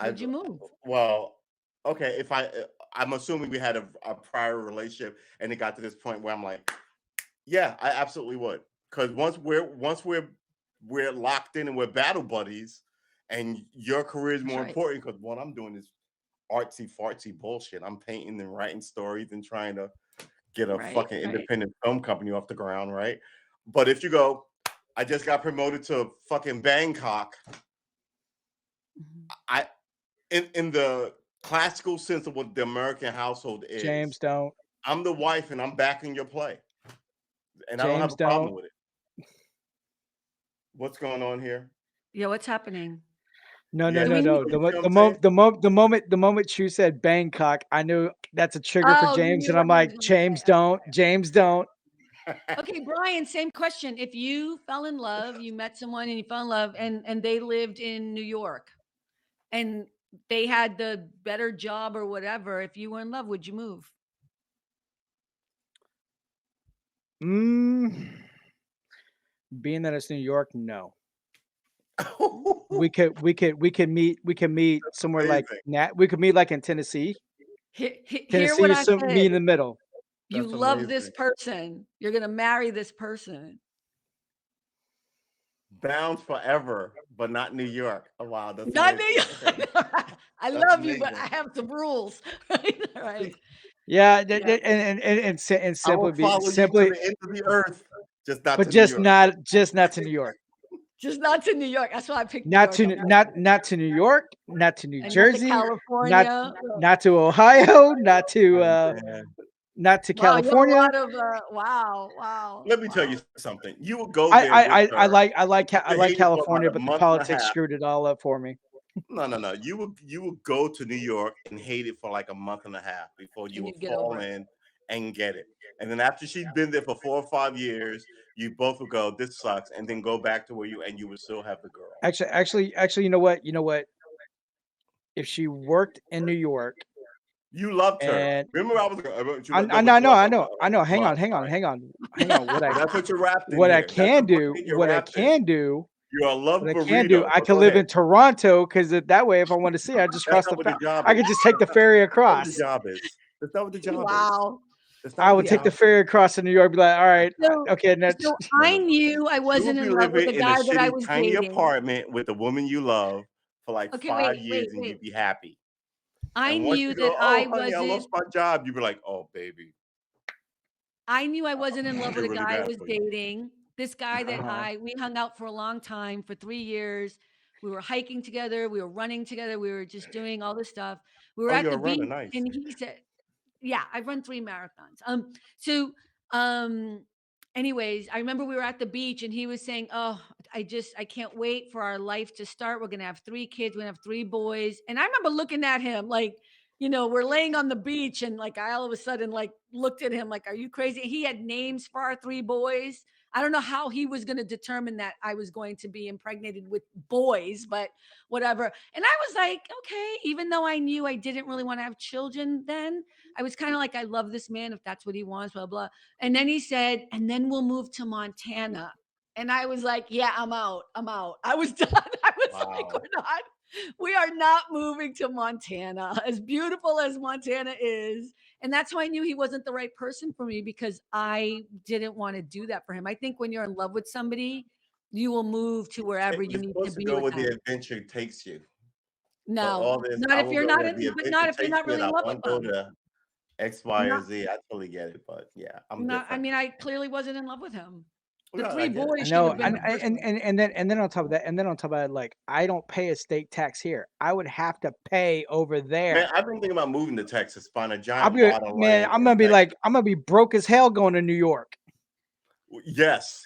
Would you move? Well, okay. If I'm assuming we had a prior relationship and it got to this point where I'm like, yeah, I absolutely would. Because once we're locked in and we're battle buddies, and your career is That's more right. important because what I'm doing is artsy fartsy bullshit. I'm painting and writing stories and trying to get a Right. fucking Right. independent film company off the ground, right? But if you go, I just got promoted to fucking Bangkok. Mhm. I in the classical sense of what the American household James, is, don't. I'm the wife and I'm backing your play. And I don't have James, a problem don't. with it. What's going on here? Yeah. What's happening? No, Yeah, no, Do we no, need no. you The see mo- what the I'm mo- saying? the moment you said Bangkok, I knew that's a trigger for Oh, you James, knew and what I'm he was like, gonna James, say. don't. James, don't. Okay, Brian, same question. If you fell in love, you met someone and you fell in love and they lived in New York, and they had the better job or whatever, if you were in love, would you move? Mm, being that it's New York, no. We could meet somewhere like amazing. we could meet like in Tennessee. Hear Tennessee what is I some me in said. the middle. You That's love this amazing. person. You're gonna marry this person. Bound forever, but not New York. Oh, wow, that's Not amazing. me. Okay, I that's love you, but I amazing. have some rules. Right? Right. Yeah, Yeah. I simply will follow you to the end of the earth, just not but to New York. just not to New York. Just not to New York. That's why I picked New York. I'm Not to New York, not to New and not to Jersey, not California. not to Ohio, Oh, man. not to Wow, you have a California. lot of wow. Let me tell you something. You will go there with I her. like You hate it for California, about a but the month and a politics half. screwed it all up for me. No. You will go to New York and hate it for like a month and a half before you And will you get fall over it. in and get it. And then after she's been there for 4 or 5 years, you both will go, this sucks, and then go back to where you will still have the girl. Actually, you know what? You know what? If she worked in New York You loved her. and Remember, I was going, I but you loved her. know. Hang on. Right. What Well, that's what you're wrapped in what I here. That's can the do, thing you're wrapped in. You're a love what I can do, burrito. I But can go live ahead. in Toronto because that way, if I want to see, I just That's cross the. not what the job I is. could just take the ferry That's not what across. the job is. That's not what the job is. Wow. That's not I what would the take the job is. ferry across to New York. Be like, all right, So, okay, next. so No, I no, no. knew I You will wasn't be in love with living the in a guy that I shitty was tiny dating. apartment with the woman you love for like Okay, 5 wait. years, and you'd be happy. I And once knew you that go, I oh honey, I wasn't. lost my job, you'd be like, oh baby, I knew I wasn't in I love feel with a really guy I bad was for you. dating. This guy that Uh-huh. we hung out for a long time, for 3 years. We were hiking together, we were running together, we were just doing all this stuff. We were Oh, at you're the a runner, beach nice. and he said, yeah, I've run 3 marathons. So um anyways, I remember we were at the beach and he was saying, "Oh, I can't wait for our life to start. We're going to have 3 kids, we're going to have 3 boys." And I remember looking at him like, we're laying on the beach and like I all of a sudden like looked at him like, "Are you crazy?" He had names for our 3 boys. I don't know how he was going to determine that I was going to be impregnated with boys, but whatever. And I was like, "Okay," even though I knew I didn't really want to have children then. I was kind of like, I love this man if that's what he wants, blah, blah. And then he said, and then we'll move to Montana. And I was like, yeah, I'm out. I'm out. I was done. I was like, Wow. we are not moving to Montana, as beautiful as Montana is. And that's why I knew he wasn't the right person for me because I didn't want to do that for him. I think when you're in love with somebody, you will move to wherever you You're need to supposed to be go with where the them. adventure takes you. So No, all this, not I if will you're go not where in, the but not adventure if you're takes not me, and really I in love with won't go them. to X, Y, or Not, Z. I totally get it, but yeah, I'm not. I different. mean, I clearly wasn't in love with him. The Well, I 3 get it. I boys should know, have been the first one. and then on top of that, like I don't pay a state tax here. I would have to pay over Man, there. I've been thinking about moving to Texas, find a I'll giant be plot of man. land in Texas. I'm gonna be broke as hell going to New York. Yes,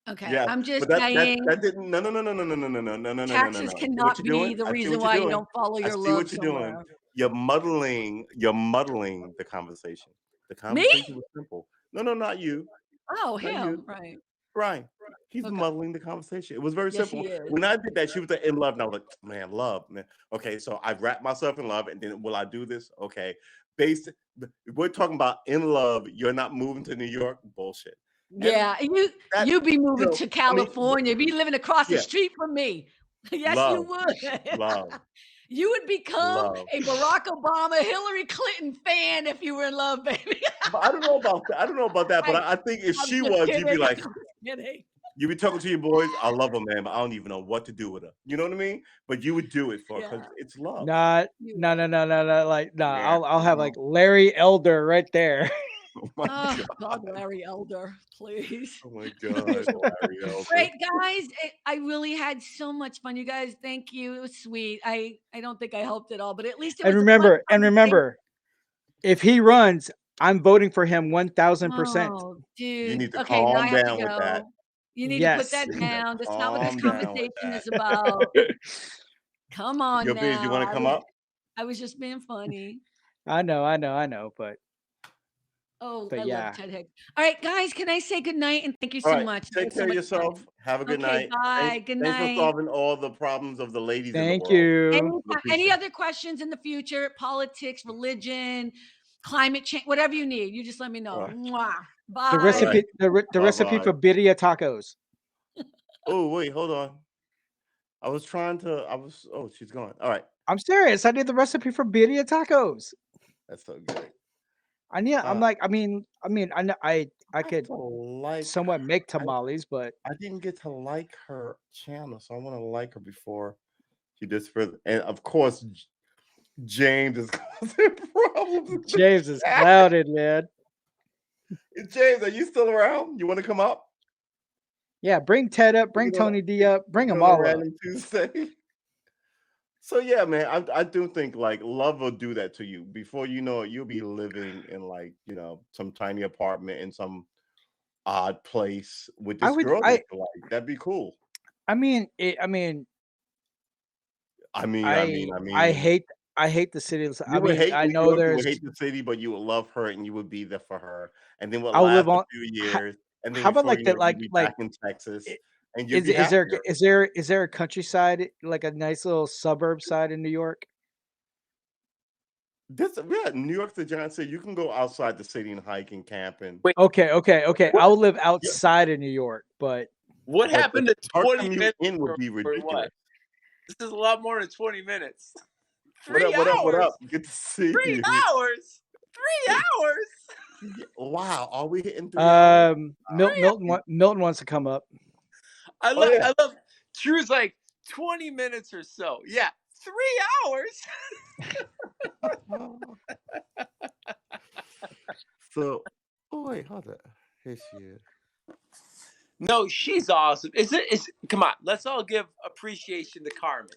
Okay, yes, I'm just but saying that didn't. No. taxes See what cannot you're doing? be the I see reason what you're why you doing. don't follow I your see love what you're doing. somewhere. You're muddling. You're muddling the conversation. The Me? conversation was simple. No, not you. Oh, Not you. him. Right. Right. He's Okay. muddling the conversation. It was very Yes, simple. he is. When I did that, she was like, in love, and I was like, man, love, man. Okay, so I wrapped myself in love, and then will I do this? Okay. Basic. We're talking about in love. You're not moving to New York. Bullshit. And Yeah, that, you be moving to I mean, California, be living across the yeah, street from me. Yes, you love, would. love, You would become love. a Barack Obama, Hillary Clinton fan if you were in love, baby. But I don't know about that. I don't know about that. But I, I think if I'm she just was, you'd be kidding. like, I'm just kidding. you'd be talking to your boys. I love her, man, but I don't even know what to do with her. You know what I mean? But you would do it for her Yeah. because it's love. Not You no no would. no no no like no. Yeah. I'll have like Larry Elder right there. Oh my Oh, god. God, Larry Elder, please. Oh my god. Larry Elder. Great, guys. I really had so much fun. You guys, thank you. It was sweet. I don't think I helped at all, but at least it And was a fun conversation. remember, if he runs, I'm voting for him 1000%. Oh, You dude. need to Okay, now I calm have to down with that. go. You need to put Yes. that You need to down. That's not what this calm down with conversation that. is about. Come on Yo, Biz, you want now. to come up? I was just being funny. I know, but Oh, But I yeah. love Ted Hicks. All right, guys, can I say good night and thank you All so right. much? Take Thanks so care of much for yourself. coming. Have a good Okay, night. bye. Good Thanks for night. solving all the problems of the ladies in the Thank world. you. Any other questions in the future? Politics, religion, climate change, whatever you need. You just let me know. All right. Mwah. The Bye. recipe, the recipe Bye-bye. for birria tacos. Oh, wait, hold on. Oh, she's gone. All right. I'm serious. I did the recipe for birria tacos. That's so good. I'm Uh, like, I mean, I know I have could to like somewhat make tamales, but I didn't get to like her channel, so I want to like her before she does further. And of course, James is causing problems. in the James is chat. clouded, man. James, are you still around? You want to come up? Yeah, bring Ted up, bring We're gonna- Tony D up, bring we're them gonna all up. Random Tuesday. So yeah, man, I do think like love will do that to you. Before you know it, you'll be living in like some tiny apartment in some odd place with I this would, girl that you like. That'd be cool. I mean, I hate the city. You would hate I New know York, you there's. would hate the city, but you would love her and you would be there for her. And then would I'll live last a on. few How, years. And then how about before like you know that? it, you'll be back in Texas and you'll be happier. Is there a countryside, like a nice little suburb side in New York? New York's the giant city. You can go outside the city and hike and camp and Wait, Okay. what, I will live outside of New York, but what but happened to our 20 commute minutes in would or, be or ridiculous. what? This is a lot more than 20 minutes. What 3 up, what up, what hours? up? Good to see 3 you. hours? 3 hours? Wow, are we hitting 3 hours? Milton wants to come up. I Oh, yeah. love Drew's like 20 minutes or so. Yeah, 3 hours. So, oh wait, hold on. Here she is. No, she's awesome. Come on, let's all give appreciation to Carmen.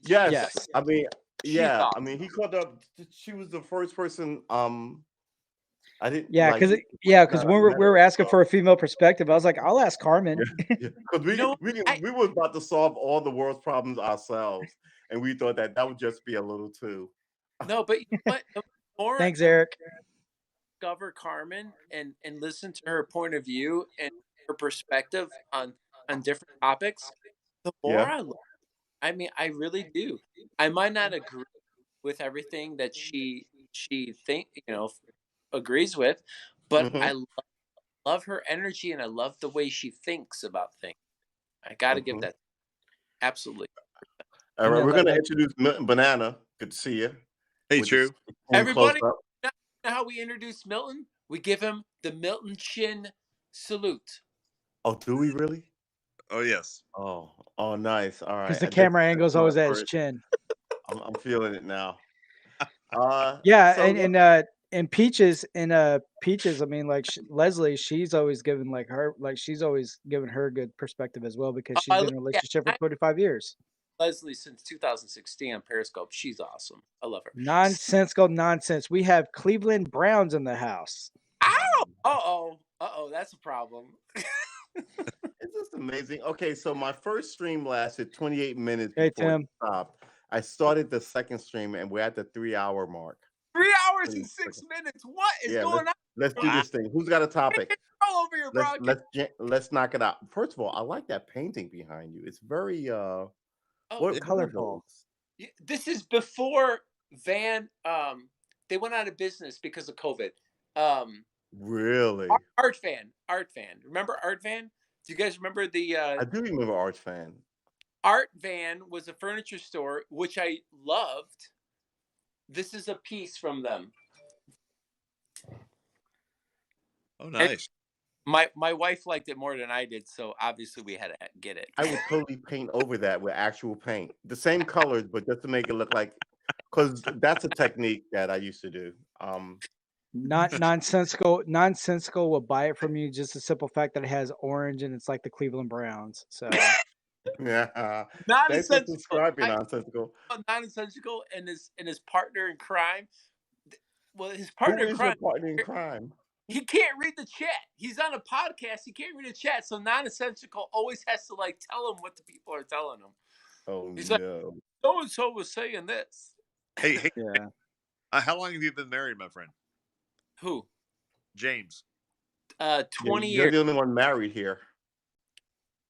Yes. I mean, She's yeah. awesome. I mean, he called up. She was the first person. I didn't. Yeah, like, because when we were asking for a female perspective, I was like, I'll ask Carmen. because we was about to solve all the world's problems ourselves, and we thought that would just be a little too. No, but you know what? The more Thanks, Eric. discover Carmen and listen to her point of view and her perspective on different topics, the more Yeah. I love her. I mean, I really do. I might not agree with everything that she agrees with, but I love her energy and I love the way she thinks about things. I got to give that absolutely. All right, we're gonna introduce Milton Banana. Good to see you. Hey, Drew. Everybody, you know how we introduce Milton? We give him the Milton Chin salute. Oh, do we really? Oh, yes. Oh, nice. All right. Because the camera angle's always at his chin. I'm feeling it now. Yeah, so and Peaches I mean, like Leslie, she's always given she's always given her good perspective as well because she's been in a relationship for 25 years. Leslie since 2016 on Periscope. She's awesome. I love her. Nonsensical nonsense. We have Cleveland Browns in the house. Ow! Uh-oh, that's a problem. It's just amazing. Okay, so my first stream lasted 28 minutes Hey, before Tim. it stopped. I started the second stream and we're at the 3-hour mark. 3 hours and 6 minutes. What is going on? Let's do this thing. Who's got a topic? All over your broadcast. Let's knock it out. First of all, I like that painting behind you. It's very colorful. This is before Van they went out of business because of COVID. Really? Art Van. Remember Art Van? Do you guys remember the I do remember Art Van. Art Van was a furniture store which I loved. This is a piece from them. Oh, nice. And my wife liked it more than I did, so obviously we had to get it. I would totally paint over that with actual paint. The same colors, but just to make it look like, because that's a technique that I used to do. Not nonsensical. Nonsensical will buy it from you just the simple fact that it has orange and it's like the Cleveland Browns. So yeah, Nonsensical. Nonsensical and his partner in crime. Well, his partner in crime. He can't read the chat. He's on a podcast. He can't read the chat. So Nonsensical always has to tell him what the people are telling him. Oh, he's no. Like, so-and-so was saying this. Hey, yeah. How long have you been married, my friend? Who? James. 20 You're years. the only one married here.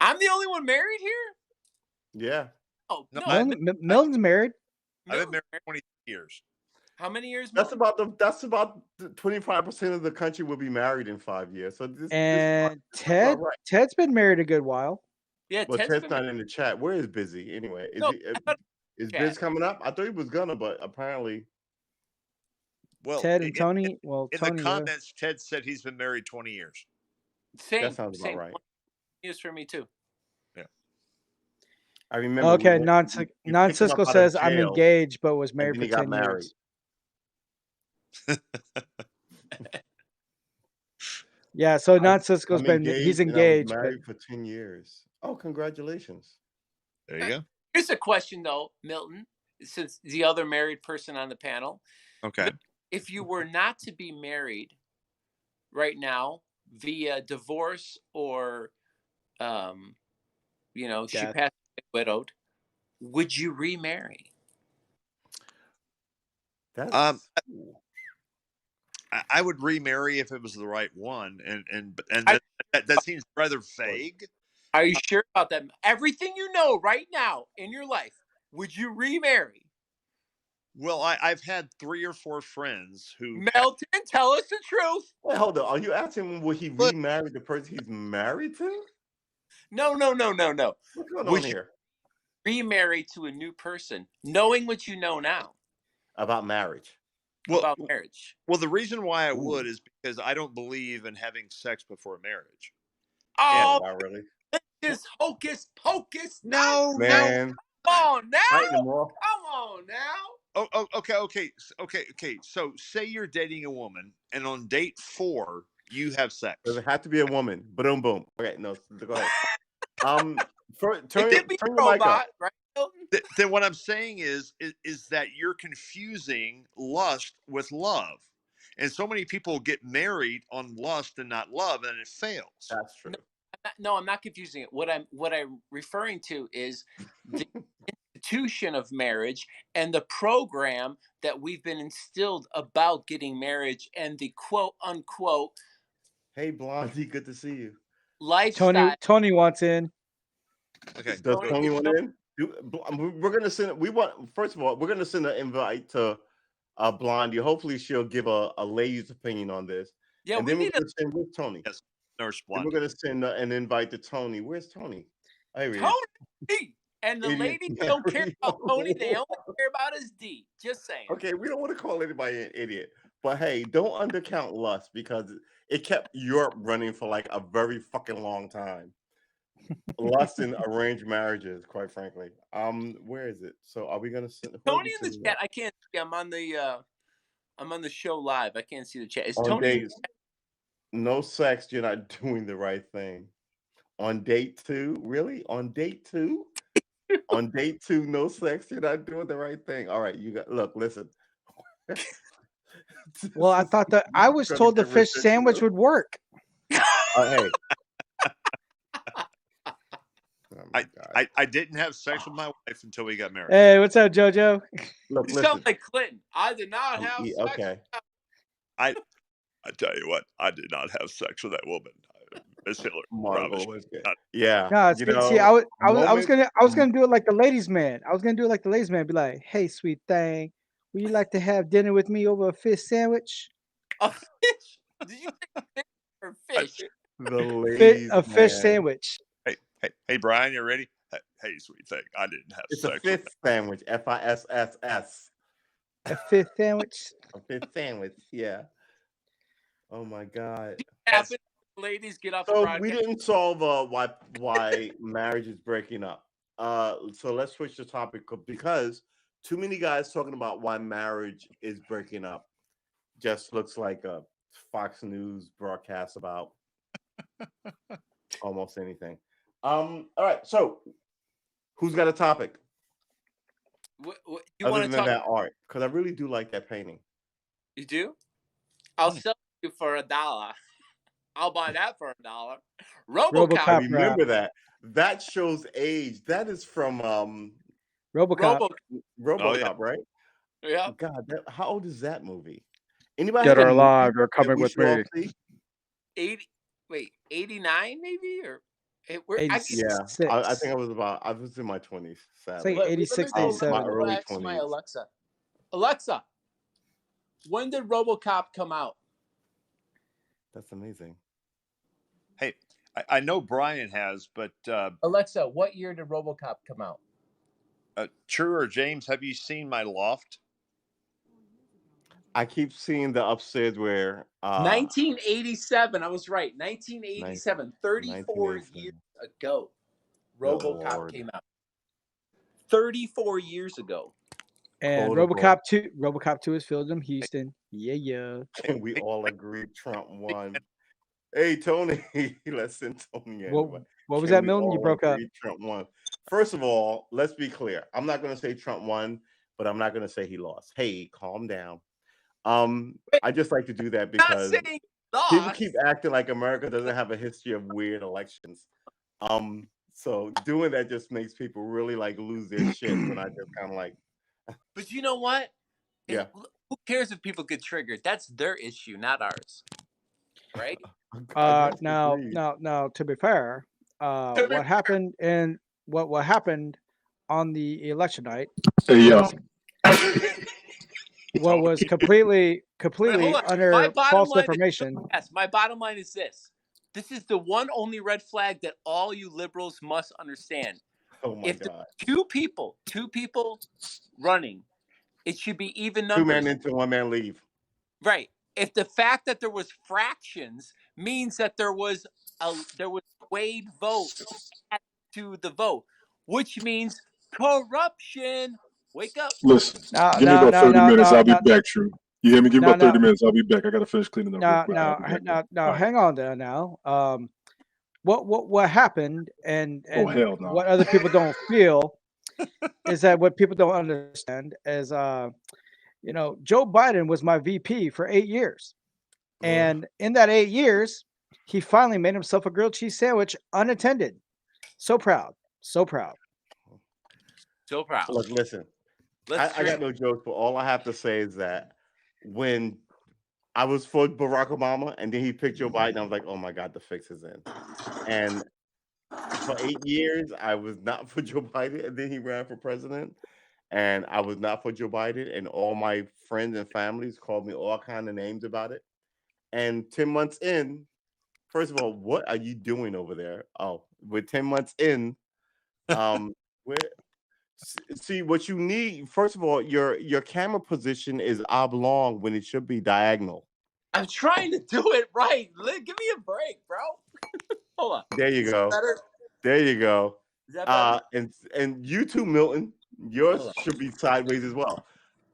I'm the only one married here? Yeah. Oh, No, no. Milton's married. I've been Milton's married 20 years. How many years? That's Milton? about 25% of the country will be married in 5 years. So this And this Ted, about right. Ted's been married a good while. Yeah, Well, Ted's Ted's been not in the chat. Where is Busy anyway? Is No, he? I thought Is chat. Biz coming up? I thought he was gonna, but apparently, Well, Ted and Tony. Well, in Tony. the comments, Ted said he's been married 20 years. same. that sounds about Same. right. 20 years for me too. I remember. Okay, you non picked him up Cisco out of says I'm jail, engaged, but was and married then for he got 10 married. years. Yeah, so non Cisco's I'm been engaged, he's and I was engaged, but married for 10 years. Oh, congratulations! There you go. Here's a question though, Milton, since the other married person on the panel. Okay. If you were not to be married right now via divorce or she Death. passed away widowed, would you remarry? That's I would remarry if it was the right one, and that seems rather vague. Are you sure about that? Everything you know right now in your life, would you remarry? Well, I've had 3 or 4 friends who Melton, tell us the truth. Wait, hold on. Are you asking will he remarry the person he's married to? No. What's going Would on you here? remarry to a new person, knowing what you know now About marriage. about marriage? Well, the reason why I Ooh. would is because I don't believe in having sex before marriage. Oh, Not really. this hocus pocus. No, Man, Come on now. fighting them off. Come on now. Oh, okay. So, say you're dating a woman, and on date 4, you have sex. Does it have to be a woman? Boom, boom. Okay, no, go ahead. Turn It could be your a mic up. robot, right, Milton? Then what I'm saying is that you're confusing lust with love, and so many people get married on lust and not love, and it fails. That's true. No, I'm not confusing it. What I'm referring to is the institution of marriage and the program that we've been instilled about getting marriage and the quote unquote Hey, Blondie, good to see you. lifestyle. Tony wants in. Okay. Does Tony, Tony you want know- in? We're gonna send. First of all, we're gonna send an invite to Blondie. Hopefully, she'll give a lady's opinion on this. Yeah, and we then we're need gonna send with Tony. Yes, Nurse Then Blondie. we're gonna send an invite to Tony. Where's Tony? Here he is. Tony. And the Idiot. ladies don't care about Tony. They only care about his D. Just saying. Okay, we don't want to call anybody an idiot, but hey, don't undercount lust because it kept Europe running for like a very fucking long time. Lust and arranged marriages, quite frankly. Where is it? So are we gonna send Tony in the chat? I can't see. I'm on the show live. I can't see the chat. Is on Tony? days? No sex, you're not doing the right thing. On date 2, really? On date 2? On date 2, no sex, you're not doing the right thing. All right, listen. Well, I thought that I was told the fish sandwich would work. Hey. Oh I didn't have sex with my wife until we got married. Hey, what's up, JoJo? Look, You listen. sound like Clinton. I did not have sex. Okay. I tell you what, I did not have sex with that woman. Miss Hitler. Marvel promise. is good. Yeah. No, see, I was gonna do it like the ladies' man. Be like, hey, sweet thing, would you like to have dinner with me over a fish sandwich? A fish? Did you say fish or fish? The ladies, A fish man. sandwich. Hey, Brian, you ready? Hey, sweet thing, I didn't have It's sex. a fifth sandwich. FISSS. A fish sandwich. A fifth sandwich. Yeah. Oh my God. Happen, ladies, get off the So broadcast. we didn't solve why marriage is breaking up. So let's switch the topic because too many guys talking about why marriage is breaking up just looks like a Fox News broadcast about almost anything. All right, so who's got a topic What, you other want than to talk? that art? Because I really do like that painting. You do? I'll sell you for $1. I'll buy that for $1. RoboCop. I remember that. That shows age. That is from RoboCop. RoboCop, Oh, yeah. right? Yeah. God, how old is that movie? Anybody Dead have or a alive, movie they're that coming we with should all me. see? 89 maybe, or I can, Yeah, I 86. think I was in my 20s, It's like sadly. let me 86, go. Let me My 87. go early ask my 20s. Alexa. Alexa, when did RoboCop come out? That's amazing. Hey, I know Brian has, but Alexa, what year did RoboCop come out? True or James, have you seen my loft? I keep seeing the upstairs where 1987. I was right. 1987. 34 years 1987. ago, Good RoboCop Lord. came out. 34 years ago. And Quotable. RoboCop 2 is filmed in Houston. Yeah. And we all agree Trump won. Hey, Tony, let's send Tony in. What was Can that, we Milton? You all broke up. agree Trump won? First of all, let's be clear. I'm not going to say Trump won, but I'm not going to say he lost. Hey, calm down. I just like to do that Not because saying people lost. keep acting like America doesn't have a history of weird elections. So doing that just makes people really like lose their shit when I just kind of like, But you know what? yeah. Who cares if people get triggered? That's their issue, not ours. Right? I just Now, agreed. to be fair, what happened and what happened on the election night Hey, yo. what was completely Wait, hold on. under My bottom false line information. Yes, my bottom line is this. This is the one only red flag that all you liberals must understand. Oh my If God. there's two people running, it should be even 2 numbers. men into 1 man leave. Right. If the fact that there was fractions means that there was weighed vote to the vote, which means corruption. Wake up. Listen, No, give me no, about no, 30 no, minutes. no, I'll be no, back, True. You hear me? Give me no, about 30 no, minutes. I'll be back. I got to finish cleaning up real no, quick. I'll be back. no. All right. Hang on there now. What happened and Oh, hell no. what other people don't feel is that what people don't understand is Joe Biden was my VP for 8 years. And in that 8 years, he finally made himself a grilled cheese sandwich unattended. So proud. So proud. So proud. Look, listen, I got no jokes, but all I have to say is that when I was for Barack Obama and then he picked Joe Biden, I was like, oh my God, the fix is in. And for 8 years, I was not for Joe Biden, and then he ran for president, and I was not for Joe Biden, and all my friends and families called me all kind of names about it. And 10 months in, first of all, what are you doing over there? Oh, we're 10 months in. Where see what you need. First of all, your camera position is oblong when it should be diagonal. I'm trying to do it right. Give me a break, bro. Hold on. There you go. Better? There you go. Is that better? And you too, Milton. Yours should be sideways as well.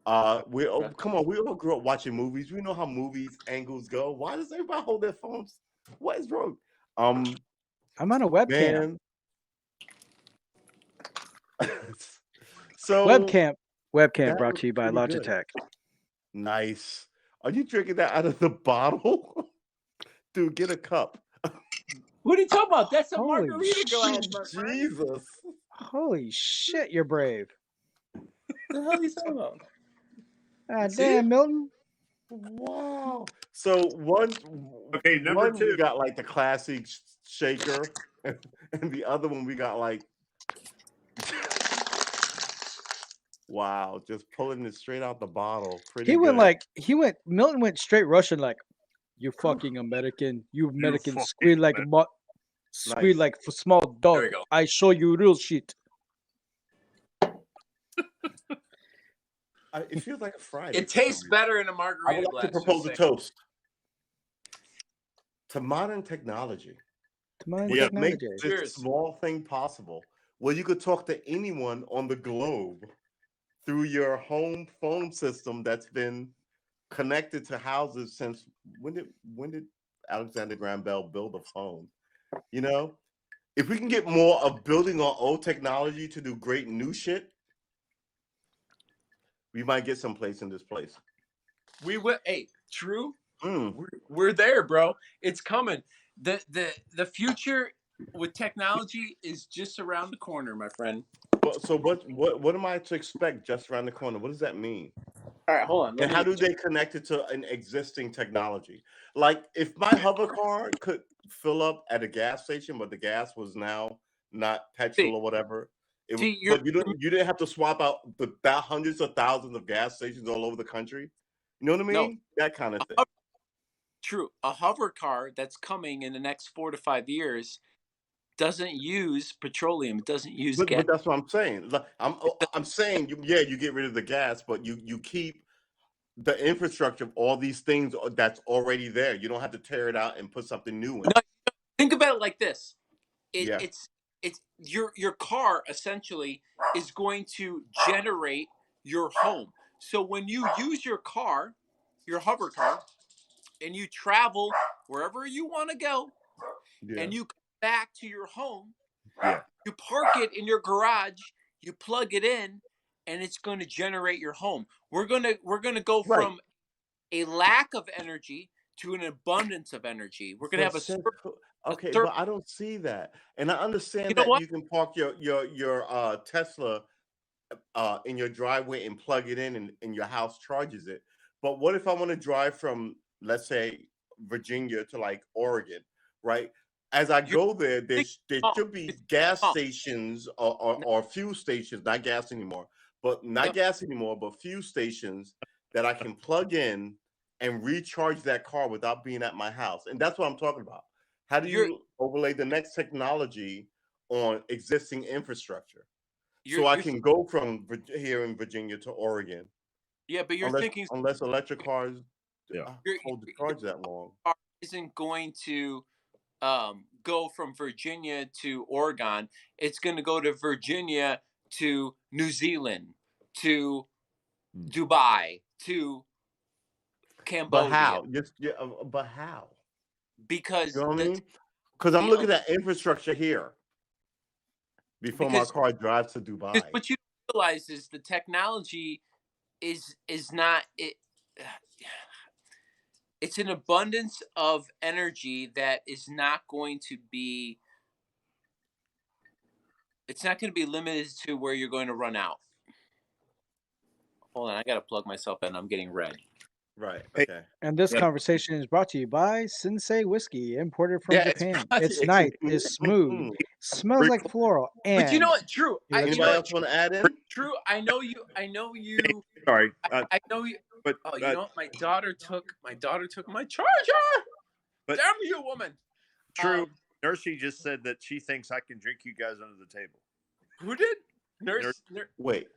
Come on, we all grew up watching movies. We know how movies angles go. Why does everybody hold their phones? What is wrong? I'm on a webcam. So webcam that brought was to you by pretty good. Logitech. Nice. Are you drinking that out of the bottle? Dude, get a cup. What are you talking about? That's a Holy margarita glass, my friend. Jesus. Holy shit, you're brave. What the hell are you talking about? God See? damn, Milton. Wow. So one we got like the classic shaker, and the other one we got like wow, just pulling it straight out the bottle. Pretty good. Milton went straight Russian like, you fucking American. You American squeal like for small dog. There we go. I show you real shit. It feels like a Friday. It tastes better in a margarita I would glass. like to propose a toast to modern technology. Which makes this small thing possible, where you could talk to anyone on the globe through your home phone system that's been connected to houses since when did Alexander Graham Bell build a phone? You know, if we can get more of building our old technology to do great new shit, we might get someplace in this place. We will. Hey, True. We're there, bro. It's coming. The future with technology is just around the corner, my friend. So what am I to expect just around the corner? What does that mean? All right, hold on. And how do they connect it to an existing technology? Like if my hover car could fill up at a gas station, but the gas was now not petrol or whatever, but you didn't have to swap out the hundreds of thousands of gas stations all over the country. You know what I mean? No. That kind of thing. True. A hover car that's coming in the next 4 to 5 years doesn't use petroleum. It doesn't use gas. But that's what I'm saying. I'm saying, you get rid of the gas, but you keep the infrastructure of all these things that's already there. You don't have to tear it out and put something new in. No, think about it like this. It's your car essentially is going to generate your home. So when you use your car, your hover car, and you travel wherever you want to go, and you come back to your home, you park it in your garage, you plug it in, and it's going to generate your home. We're gonna go from a lack of energy to an abundance of energy. We're gonna have but I don't see that, and I understand you can park your Tesla in your driveway and plug it in, and your house charges it. But what if I want to drive from, let's say, Virginia to like Oregon, right? As I go there should be gas stations or fuel stations, not gas anymore, but fuel stations that I can plug in and recharge that car without being at my house. And that's what I'm talking about. How do you overlay the next technology on existing infrastructure? So I can go from here in Virginia to Oregon. Yeah, but unless electric cars hold the charge that long. Isn't going to go from Virginia to Oregon. It's going to go to Virginia to New Zealand, to Dubai, to Cambodia. But how? But how? Because you know what I mean? Because I'm looking at infrastructure here before my car drives to Dubai. What you realize is the technology is not it. It's an abundance of energy that is not going to be. It's not going to be limited to where you're going to run out. Hold on, I got to plug myself in. I'm getting red. Right. Okay. And this conversation is brought to you by Sensei Whiskey, imported from Japan. It's nice. It's smooth. Smells like floral. And but you know what? True. Anybody else want to add in? True. I know you. Sorry. I know you. But you know what? My daughter took my charger. But damn you, woman. True. Nursey just said that she thinks I can drink you guys under the table. Who did? Nurse. Wait.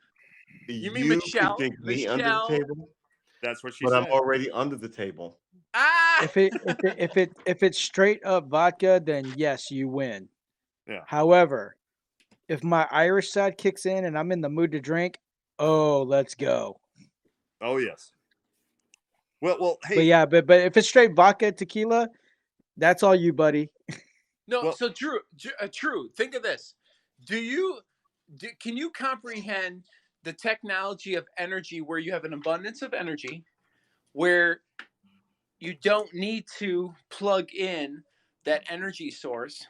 You mean Michelle? Think me under the table? That's what she said. But I'm already under the table. If it's straight up vodka, then yes, you win. Yeah. However, if my Irish side kicks in and I'm in the mood to drink, let's go. Oh yes. Well, hey. But yeah, but if it's straight vodka tequila, that's all you, buddy. No, so true. Think of this. Can you comprehend the technology of energy where you have an abundance of energy, where you don't need to plug in that energy source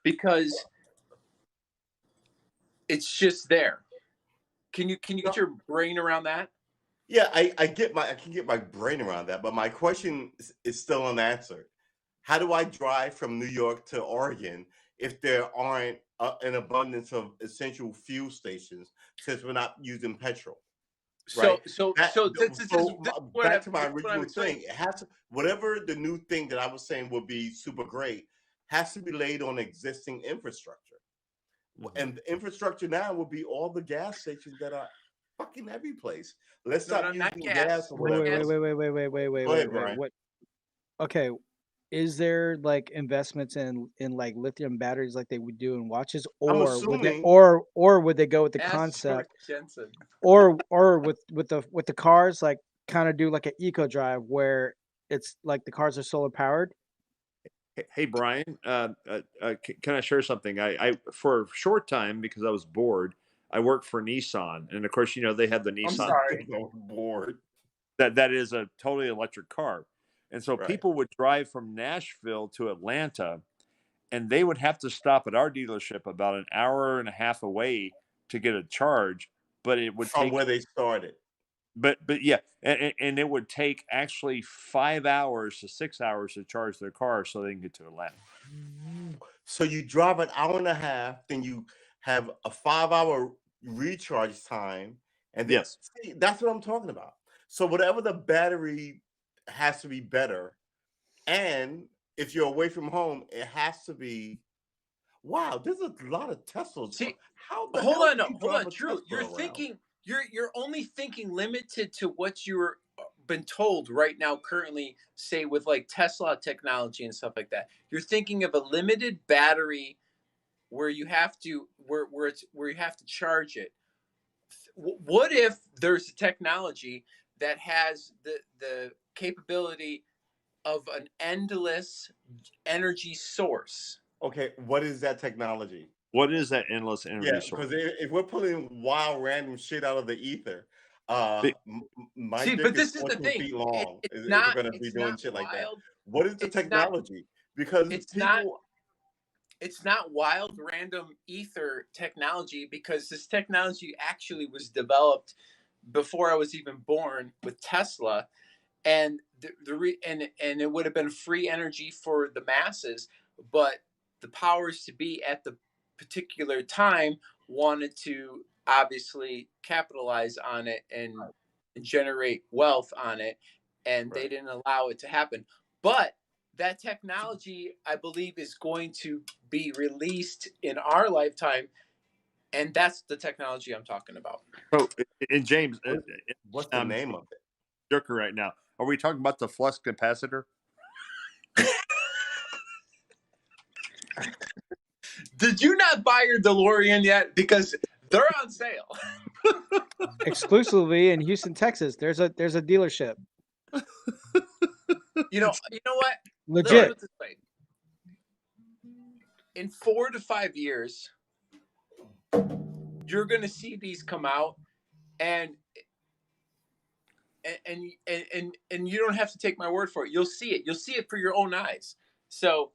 because it's just there? Can you get your brain around that? Yeah, I can get my brain around that, but my question is still unanswered. How do I drive from New York to Oregon if there aren't an abundance of essential fuel stations, since we're not using petrol? Right? Back to my original thing. It has to, whatever the new thing that I was saying would be super great has to be laid on existing infrastructure. And the infrastructure now will be all the gas stations that are fucking every place. Let's stop using gas or whatever. Wait. Go ahead, Brian. What? Okay. Is there like investments in like lithium batteries like they would do in watches, or would they go with the concept, or with the cars, like kind of do like an eco drive where it's like the cars are solar powered? Hey Brian, can I share something? I for a short time, because I was bored, I worked for Nissan, and of course, they had the Nissan. I'm bored. That is a totally electric car. And so people would drive from Nashville to Atlanta, and they would have to stop at our dealership about an hour and a half away to get a charge. But it would from take where they started. but yeah, and it would take actually 5 hours to 6 hours to charge their car so they can get to Atlanta. So you drive an hour and a half, then you have a 5 hour recharge time, and then Yes. see, that's what I'm talking about. So whatever the battery has to be better, and if you're away from home, it has to be. Wow, there's a lot of Teslas. See, How the hold hell on, do no, you hold drive on, a Drew. Tesla You're around? thinking you're only thinking limited to what you're been told right now currently, say with like Tesla technology and stuff like that. You're thinking of a limited battery where you have to where you have to charge it. What if there's a technology that has the capability of an endless energy source? Okay, what is that technology? What is that endless energy Yeah, source? because if we're pulling wild, random shit out of the ether, Be- my See, dick but is this is the 14 thing. feet long. It's If we're not. gonna be It's doing not shit like that, wild. what is the It's not. technology? Because It's not. people, It's not wild, random ether technology, because this technology actually was developed before I was even born with Tesla, and and it would have been free energy for the masses, but the powers to be at the particular time wanted to obviously capitalize on it and generate wealth on it, and they right? didn't allow it to happen. But that technology, I believe, is going to be released in our lifetime, and that's the technology I'm talking about. So, and James, What's the I'm name of it? joking right now. Are we talking about the flux capacitor? Did you not buy your DeLorean yet? Because they're on sale. Exclusively in Houston, Texas. There's a dealership. You know what? Let's Legit. put it this way. In 4 to 5 years, you're going to see these come out, and you don't have to take my word for it. You'll see it. You'll see it for your own eyes. So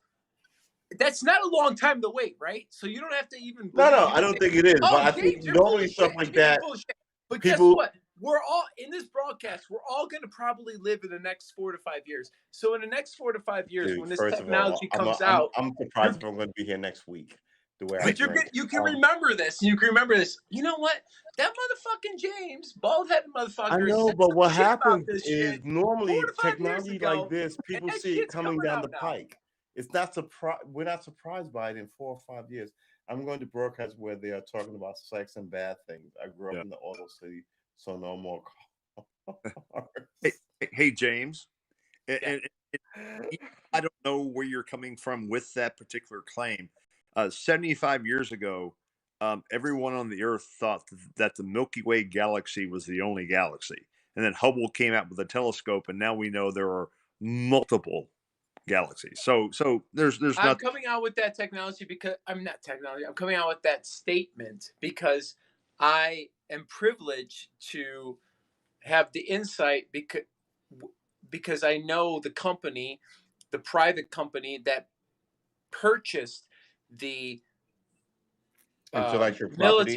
that's not a long time to wait, right? So you don't have to even No, believe. no, I don't think it is. Oh, But I James, think you're normally bullshit. stuff like James, you're that, bullshit. But guess people. what? We're all in this broadcast. We're all going to probably live in the next 4 to 5 years. So in the next 4 to 5 years, Dude, when this first of all, technology comes out, I'm surprised if I'm going to be here next week. The way I but drink. you can remember this. You can remember this. You know what? That motherfucking James, bald-headed I motherfucker, know, said but what shit about happens this is shit 4 normally to 5 years technology ago, like this, and people that see it shit's coming coming down out the now. pike. It's not we're not surprised by it in 4 or 5 years. I'm going to broadcast where they are talking about sex and bad things. I grew up in the auto city, so no more cars. Hey, James, Yeah. and I don't know where you're coming from with that particular claim. 75 years ago, everyone on the Earth thought that the Milky Way galaxy was the only galaxy. And then Hubble came out with a telescope, and now we know there are multiple galaxies. So there's I'm not. coming out with that technology because I'm not technology. I'm coming out with that statement because I am privileged to have the insight because I know the company, the private company that purchased the Intellectual property.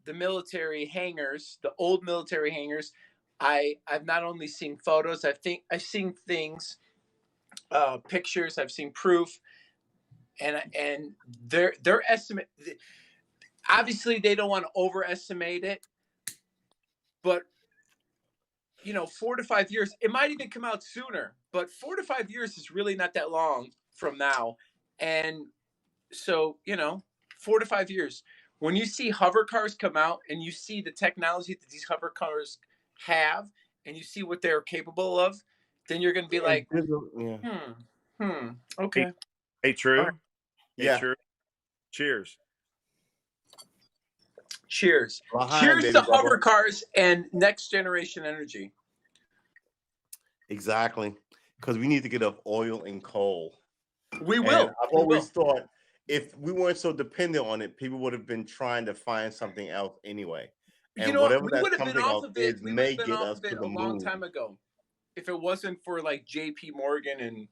the military hangars, the old military hangars. I've not only seen photos, I've seen things, pictures, I've seen proof, and their estimate. Obviously, they don't want to overestimate it, but 4 to 5 years, it might even come out sooner. But 4 to 5 years is really not that long from now, and so 4 to 5 years. When you see hover cars come out and you see the technology that these hover cars have, and you see what they're capable of, then you're going to be like, okay. Hey, True. Right. Yeah. Hey, True. Cheers. Cheers. Behind, Cheers baby to hover Bubba. cars and next generation energy. Exactly, because we need to get off oil and coal. We And will. I've always thought if we weren't so dependent on it, people would have been trying to find something else anyway. And whatever We that would have been something off else of it. is We would may have been get off us of to it the a long moon. time ago. If it wasn't for like J.P. Morgan and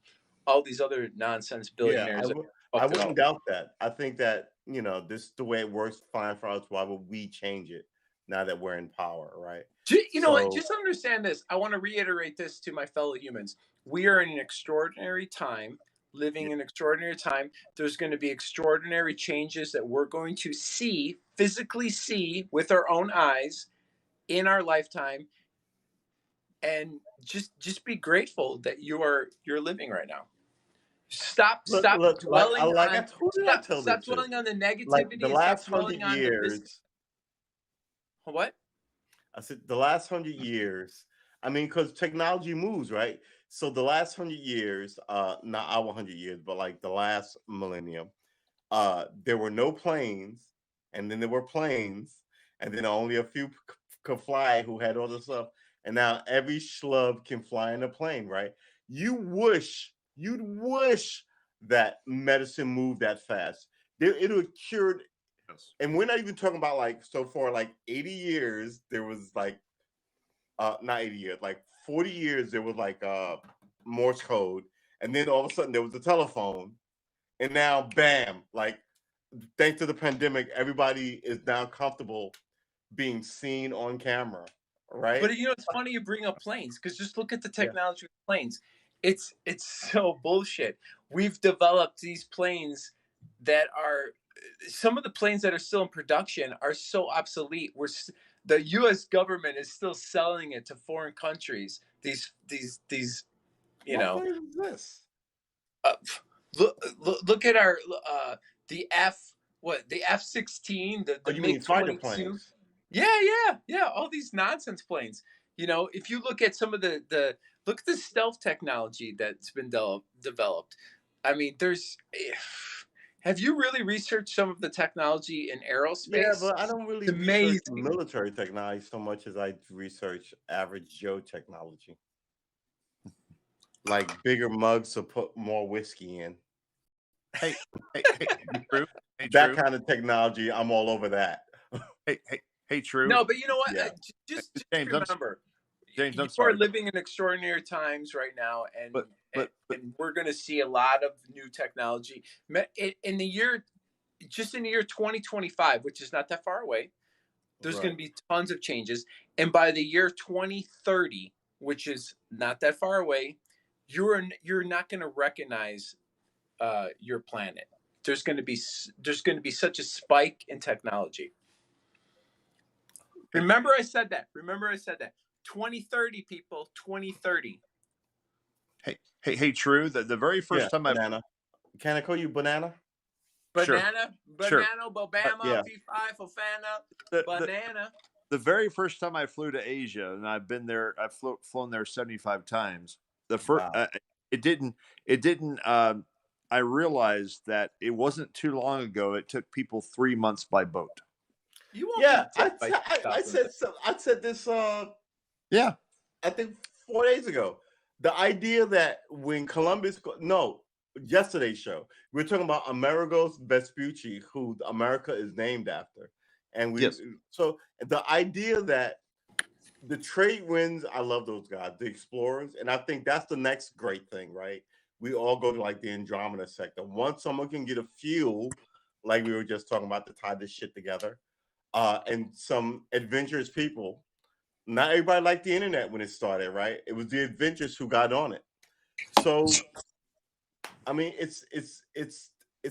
all these other nonsense billionaires. Yeah, I wouldn't doubt that. I think that this is the way it works fine for us. Why would we change it? now that we're in power, right? You know what? Just understand this. I want to reiterate this to my fellow humans. We are in an extraordinary time, living in an extraordinary time. There's going to be extraordinary changes that we're going to physically see with our own eyes in our lifetime. And just be grateful that you're living right now. Stop dwelling on the negativity. Like the last 100 years. What? I said the last 100 years. I mean, because technology moves, right? So the last 100 years, not our 100 years, but like the last millennium, there were no planes, and then there were planes, and then only a few could fly who had all the stuff. And now every schlub can fly in a plane, right? You'd wish that medicine moved that fast. It would have cured. And we're not even talking about like, so for like 80 years, there was like, not 80 years, like 40 years, there was like Morse code. And then all of a sudden there was the telephone. And now, bam, like thanks to the pandemic, everybody is now comfortable being seen on camera, right? But it's funny you bring up planes, because just look at the technology of planes. It's so bullshit. We've developed these planes that are, some of the planes that are still in production are so obsolete. The U.S. government is still selling it to foreign countries. These What plane is this? Look at our the F-16, the you mean fighter MiG-22. planes? Yeah. All these nonsense planes. If you look at some of the look at the stealth technology that's been developed. I mean, have you really researched some of the technology in aerospace? Yeah, but I don't really research military technology so much as I research average Joe technology. Like bigger mugs to put more whiskey in. Hey, True. That kind of technology, I'm all over that. Hey, True. No, but you know what? Yeah. Just James, remember, James, I'm you sorry. are living in extraordinary times right now, and we're going to see a lot of new technology in the year 2025, which is not that far away. There's going to be tons of changes, and by the year 2030, which is not that far away, you're not going to recognize your planet. There's going to be such a spike in technology. Remember I said that. 2030, people. 2030. Hey, True. The very first time banana. Can I call you banana? Banana, sure. Bobama, P5, Fofana, banana. The very first time I flew to Asia, and I've been there, I've flown there 75 times. The first, it didn't. I realized that it wasn't too long ago. It took people 3 months by boat. I said this. Yeah, I think 4 days ago. The idea that when Columbus, yesterday's show, we're talking about Amerigos Vespucci, who America is named after, and so the idea that the trade winds, I love those guys, the explorers, and I think that's the next great thing, right? We all go to like the Andromeda sector. Once someone can get a fuel, like we were just talking about, to tie this shit together, and some adventurous people. Not everybody liked the internet when it started, right? It was the adventurous who got on it. So, I mean, it's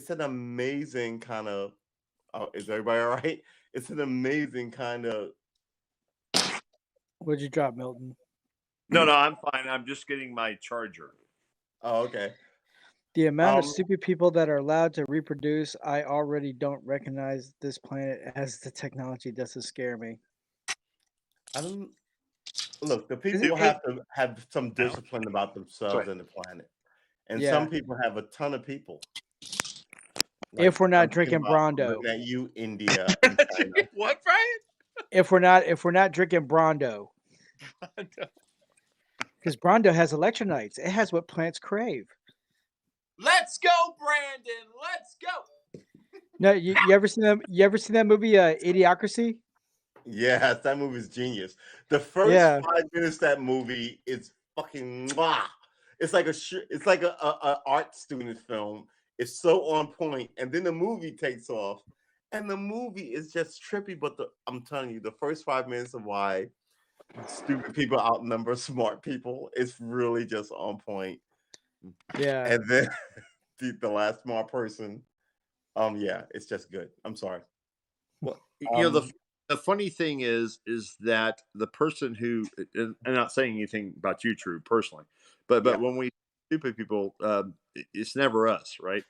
an amazing kind of. Is everybody all right? It's an amazing kind of. What'd you drop, Milton? No, I'm fine. I'm just getting my charger. Oh, okay. The amount of stupid people that are allowed to reproduce, I already don't recognize this planet as the technology. Doesn't scare me. I don't look. The people have to have some discipline about themselves and the planet, and some people have a ton of people. Like, if we're not drinking Brondo, at you, India. What, Brian? If we're not drinking Brondo, because Brondo has electrolytes. It has what plants crave. Let's go, Brandon. Let's go. No, you ever seen that? You ever seen that movie, Idiocracy? Yes, that movie's genius. The first 5 minutes of that movie is fucking mwah. It's like a art student film. It's so on point, and then the movie takes off, And the movie is just trippy, but I'm telling you, the first 5 minutes of why stupid people outnumber smart people is really just on point. Yeah. And then the last smart person, yeah, it's just good. I'm sorry. Well, Um, the funny thing is that the person who, and I'm not saying anything about you, True, personally, but Yeah. when we stupid people, it's never us, right?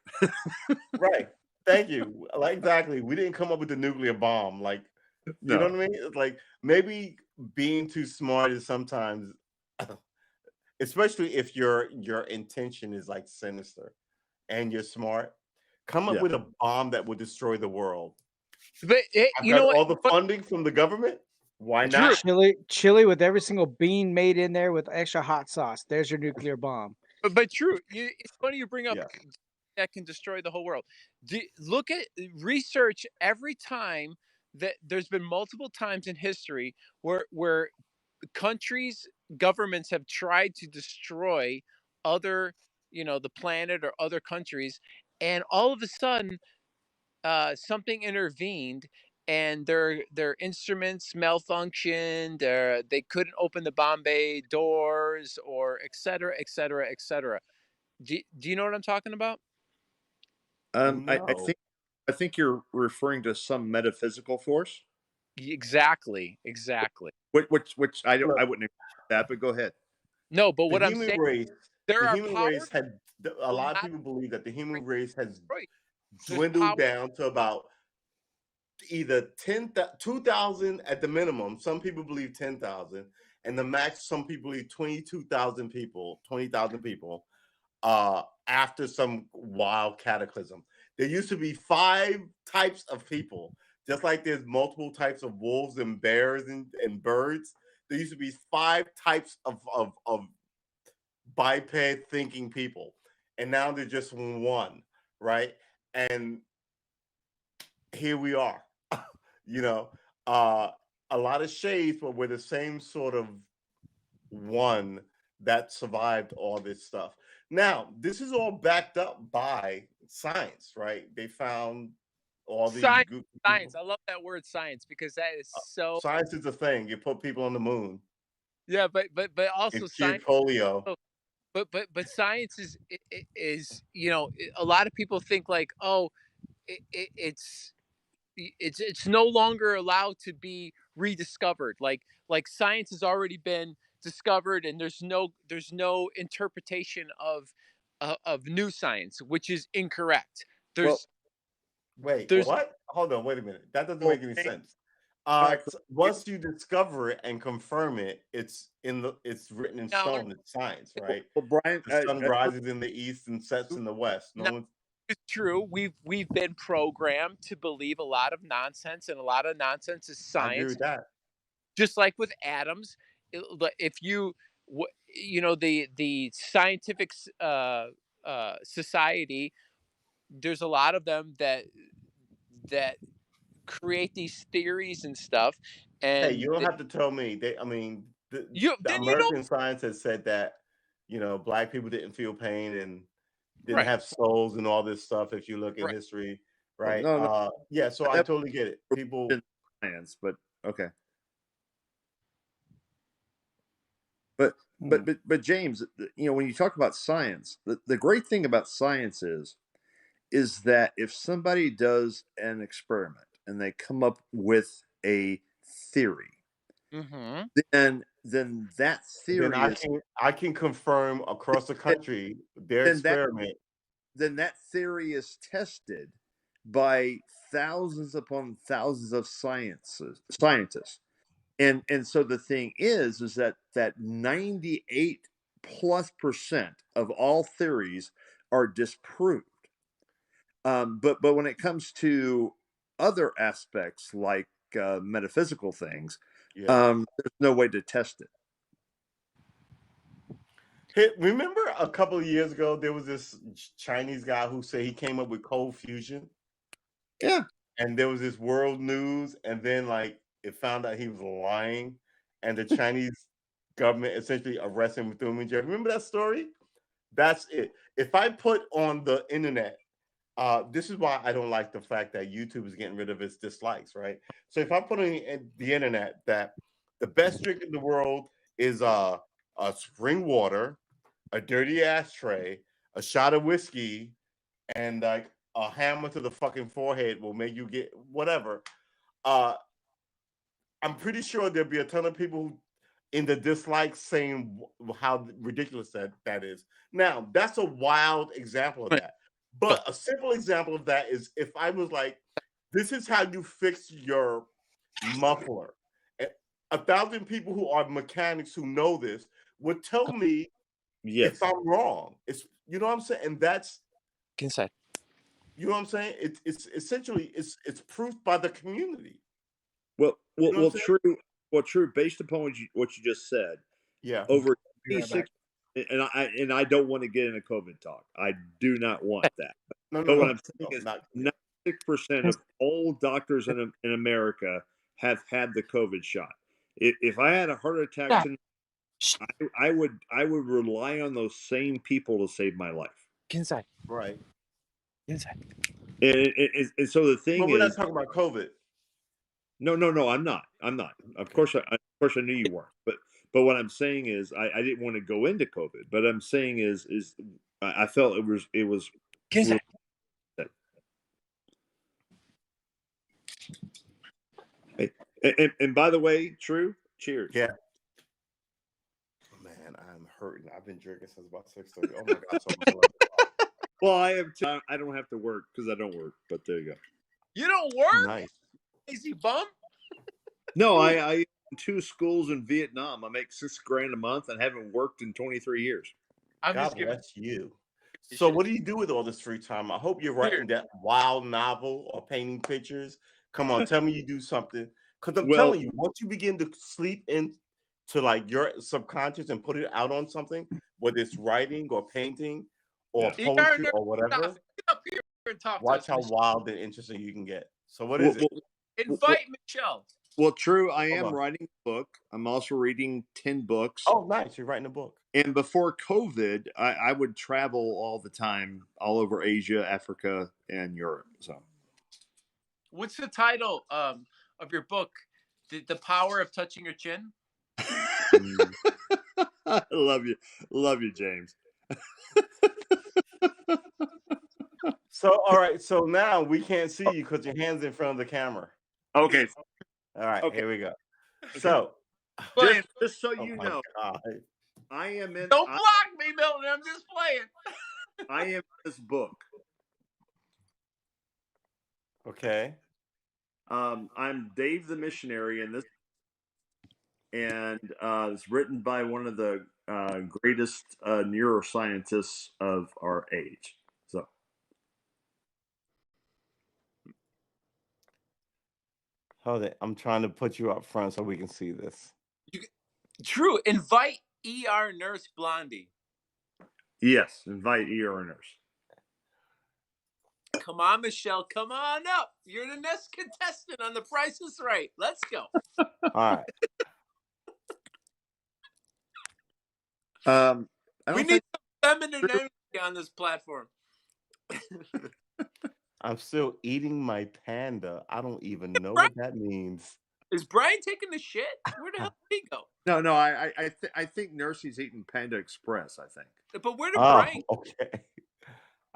right. Thank you. Like exactly. We didn't come up with the nuclear bomb. Like, you know No. what I mean? It's like maybe being too smart is sometimes, especially if your intention is like sinister and you're smart, come up Yeah. with a bomb that would destroy the world. But I've you got know what? all the funding from the government. Why Drew, not? Chili with every single bean made in there with extra hot sauce. There's your nuclear bomb. but Drew, it's funny you bring up Yeah. that can destroy the whole world. Look at research every time that there's been multiple times in history where countries, governments have tried to destroy other, the planet or other countries, and all of a sudden, something intervened, and their instruments malfunctioned. They couldn't open the bomb bay doors, or et cetera, et cetera, et cetera. Do you know what I'm talking about? I No. think you're referring to some metaphysical force, Exactly. which I Look, wouldn't agree with that, but go ahead. No, but the what I'm human saying, race, there the are human race powers had a will lot of not people believe that the bring human race has destroy. There's power. dwindled down to about either 2,000 at the minimum. Some people believe 10,000, and the max. Some people believe 22,000 people, 20,000 people. After some wild cataclysm, there used to be 5 types of people, just like there's multiple types of wolves and bears and birds. There used to be 5 types of biped thinking people, and now there's just one, right? And here we are. you know, uh, a lot of shades, but we're the same sort of one that survived all this stuff. Now, this is all backed up by science, right? They found all these Science, goofy science. people. I love that word science, because that is so. Science is a thing. You put people on the moon Yeah, but also and cured science. polio. But science is, a lot of people think like, oh, it's it's no longer allowed to be rediscovered. Like science has already been discovered, and there's no interpretation of new science, which is incorrect. Well, Wait, There's what? Hold on, wait a minute. That doesn't well, make any James, sense. actually, Once you discover it and confirm it, it's written in no, stone. It's science, right? well, Brian, The sun rises in the east and sets in the west. No no, one's it's true. We've been programmed to believe a lot of nonsense, and a lot of nonsense is I agree science. with that. Just like with atoms, if the scientific society, there's a lot of them that create these theories and stuff, Hey, and you don't have to tell me. I mean, the then American science has said that black people didn't feel pain and didn't right, have souls and all this stuff. If you look in right. history, well, right? no, Yeah. So I that totally get it. People, was science, but okay. But Hmm. but James, when you talk about science, the great thing about science is that if somebody does an experiment and they come up with a theory, Mm-hmm. then that then theory is I can confirm across the then, country their then that experiment. then that theory is tested by thousands upon thousands of scientists. And so the thing is that 98+% of all theories are disproved. But when it comes to other aspects like metaphysical things, Yeah. there's no way to test it. Hey, remember a couple of years ago there was this Chinese guy who said he came up with cold fusion, Yeah. and there was this world news, and then like it found out he was lying, and the Chinese government essentially arrested him and threw him in jail. Remember that story? That's it. If I put on the internet this is why I don't like the fact that YouTube is getting rid of its dislikes, right? So if I put on the internet that the best drink in the world is a spring water, a dirty ashtray, a shot of whiskey, and like a hammer to the fucking forehead will make you get whatever. Uh, I'm pretty sure there'll be a ton of people in the dislikes saying how ridiculous that is. Now, that's a wild example of that. But a simple example of that is if I was like, this is how you fix your muffler. 1,000 people who are mechanics who know this would tell me if I'm wrong. It's you know what I'm saying? And that's inside. You know what I'm saying? It's essentially it's proof by the community. Well, You know what I'm saying? true. Well, true. Based upon what you just said, Yeah. over Be right back. 86, and I don't want to get into COVID talk. I do not want that. No, But no, what no, I'm saying no, is, not 96% of all doctors in America have had the COVID shot. If I had a heart attack tonight, I would rely on those same people to save my life. Get inside. right. Inside. And so the thing But we're not is, talking about COVID. no, I'm not. Of course, I knew you weren't. But what I'm saying is, I didn't want to go into COVID. But I'm saying is I felt it was. Get inside. Hey, and by the way, True, cheers. Yeah. Man, I'm hurting. I've been drinking since about 6:30. Oh my god, so much left. Well, I have. I don't have to work because I don't work. But there you go. You don't work, Nice. lazy bum. No, I in 2 schools in Vietnam. I make $6,000 a month and haven't worked in 23 years. I'm God just giving. bless you. So what do you do with all this free time? I hope you're writing that wild novel or painting pictures. Come on, tell me you do something. Because I'm telling you, once you begin to sleep into like your subconscious and put it out on something, whether it's writing or painting or poetry or whatever, Get up here and talk watch to how us, wild and interesting you can get. So what is it? Invite Michelle. Well, True, I Hold am on. writing a book. I'm also reading 10 books. Oh, nice. You're writing a book. And before COVID, I would travel all the time, all over Asia, Africa, and Europe. So, What's the title of your book? The Power of Touching Your Chin? I love you, James. So, all right. So now we can't see you because your hand's in front of the camera. Okay. All right. Okay. Here we go. So, just so you know, God. I am in. Don't block me, Milton. I'm just playing. I am in this book. Okay. I'm Dave the Missionary in this, and it's written by one of the greatest neuroscientists of our age. So, hold it. I'm trying to put you up front so we can see this. True. Invite ER nurse Blondie. yes, invite ER nurse. Come on, Michelle. Come on up. You're the next contestant on The Price is Right. Let's go. All right. We need some feminine energy on this platform. I'm still eating my panda. I don't even know what that means. Is Brian taking the shit? Where the hell did he go? No. I think Nursey's eating Panda Express. I think. But where did Brian? Okay.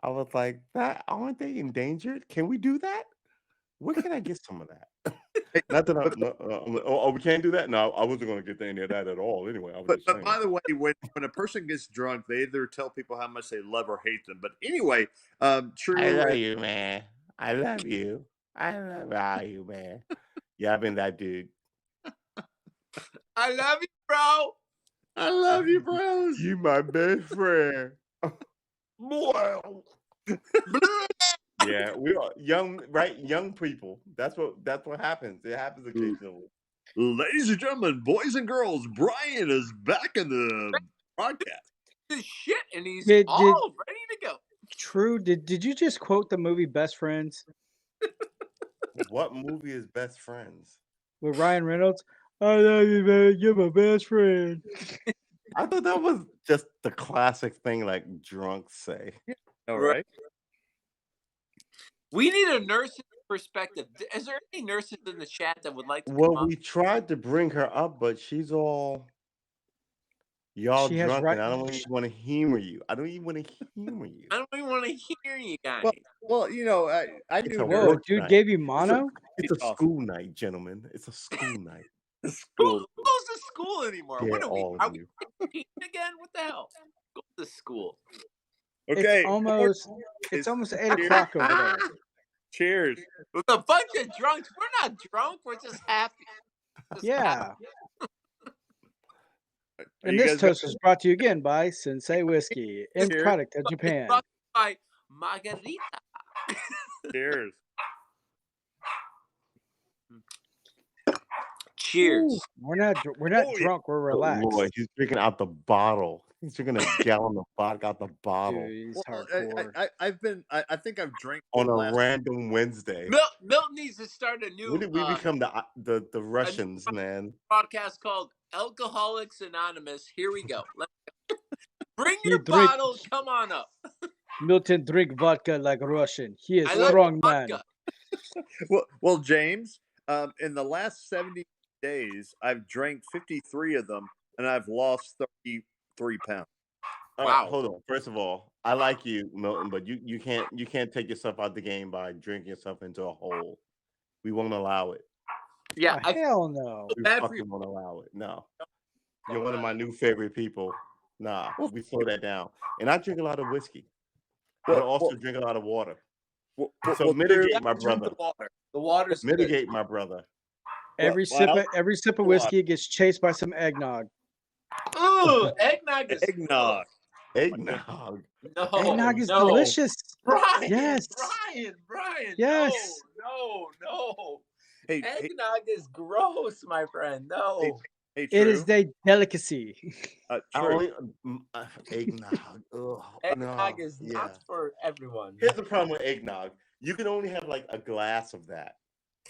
I was like, that aren't they endangered? Can we do that? Where can I get some of that? Not that we can't do that. No, I wasn't going to get any of that at all. Anyway, but by the way, when a person gets drunk, they either tell people how much they love or hate them. But anyway, True. I love you, man. I love you. I love you, man. Yeah, I've been that dude. I love you, bro. I love you, bros. You my best friend. Yeah, we are young, right? Young people. That's what happens. It happens occasionally. Ladies and gentlemen, boys and girls, Brian is back in the broadcast. This shit, and he's all ready to go. True. Did you just quote the movie Best Friends? What movie is Best Friends? With Ryan Reynolds? I love you, man. You're my best friend. I thought that was just the classic thing like drunks say. All right. We need a nurse's perspective. Is there any nurses in the chat that would like to come Well, up? we tried to bring her up, but she's all y'all She has drunk, right. and I don't even want to humor you. I don't even want to humor you. I don't even want to hear you guys. Well, you know, I It's knew a Whoa, work dude night. gave you It's a, mono? it's a Awesome. school night, gentlemen. It's a school night. Who School. goes to school anymore? Yeah, What are we? all Are of we you. 16 again? What the hell? Go to school. Okay. It's almost 8 o'clock over there. Cheers. With a bunch of drunks. We're not drunk. We're just happy. Just happy. Yeah. Are And you this guys toast was brought to you again by Sensei Whiskey, end Cheers. product of Japan. Brought by Margarita. Cheers. Cheers. Ooh, we're not Oh, yeah. drunk. We're Oh, relaxed. Lord, he's drinking out the bottle. He's drinking a gallon of vodka out the bottle Dude, he's Well, hardcore. I think I've drank on the a last. random Wednesday. Milton needs to start a new When did we become the Russians, man? podcast called Alcoholics Anonymous. Here we go. Let's go. Bring He your drink- bottle. Come on up. Milton drink vodka like Russian. He is I like strong man. vodka. Well, James, in the last 70 days, I've drank 53 of them, and I've lost 33 pounds. All right, Wow. hold on. First of all, I like you, Milton, but you can't take yourself out the game by drinking yourself into a hole. We won't allow it. Yeah, Oh, hell no. We bad for fucking you. won't allow it. No. You're one of my new favorite people. Nah, we slow that down. And I drink a lot of whiskey. I also drink a lot of water. So mitigate, my brother. The water's good. Mitigate, my brother. Every sip of whiskey gets chased by some eggnog. Ooh, eggnog is Eggnog. Eggnog. No, Eggnog is no. delicious. Brian, Yes. Brian. Yes. No. Hey, Eggnog is gross, my friend. No. hey, It is a delicacy. true. Eggnog. Ugh, Eggnog no, is yeah. not for everyone. Here's the problem with eggnog. You can only have like a glass of that,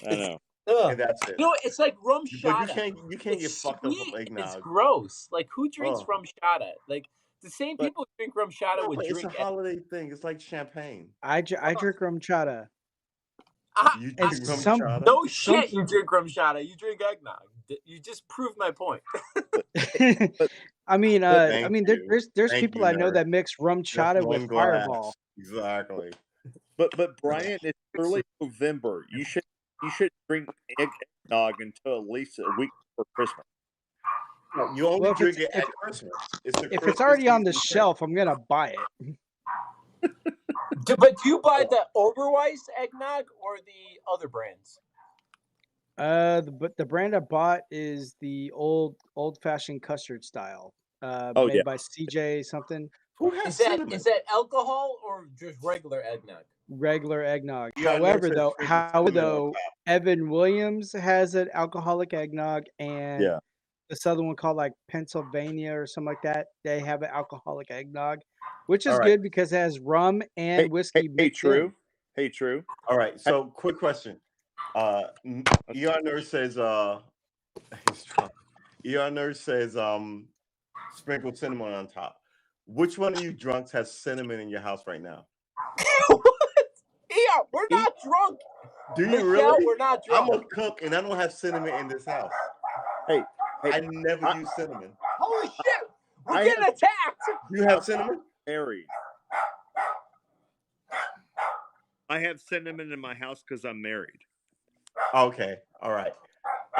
I know. Ugh. and that's it. No, it's like rum But shada. you can't get It's fucked up sweet with and It's eggnog. gross. Like who drinks Ugh. rum shada? Like the same But- people who drink rum shada No, would but it's a drink. holiday thing. It's like champagne. I drink rum chata. You And drink rum some- chata? No shit, you drink rum shada. You drink eggnog. You just proved my point. I mean, Thank you. there's Thank people you, I know nerd. that mix rum Just chata one with glass. Fireball. Exactly. But Brian, it's early November. You should drink eggnog until at least a week before Christmas. You only Well, if drink it's- it at Christmas. It's a If it's Christmas already on the season shelf, I'm gonna buy it. But do you buy the Oberweis eggnog or the other brands? The brand I bought is the old fashioned custard style. Made yeah. by CJ something. Who has Is cinnamon? that alcohol or just regular eggnog? Regular eggnog. Yeah, I know it However, says though, drinking cinnamon on top. Evan Williams has an alcoholic eggnog, and Yeah. this other one called like Pennsylvania or something like that. They have an alcoholic eggnog, which is All right. good because it has rum and whiskey. Hey, mixed in. true. Hey, true. All right. So, quick question. ER nurse says he's drunk. ER nurse says sprinkle cinnamon on top. Which one of you drunks has cinnamon in your house right now? Yeah, we're not drunk. Do you Michelle, really? we're not I'm drunk. a cook and I don't have cinnamon in this house. Hey, I never use cinnamon. Holy shit! We're I getting attacked. Do you have cinnamon? married. I have cinnamon in my house because I'm married. Okay. All right.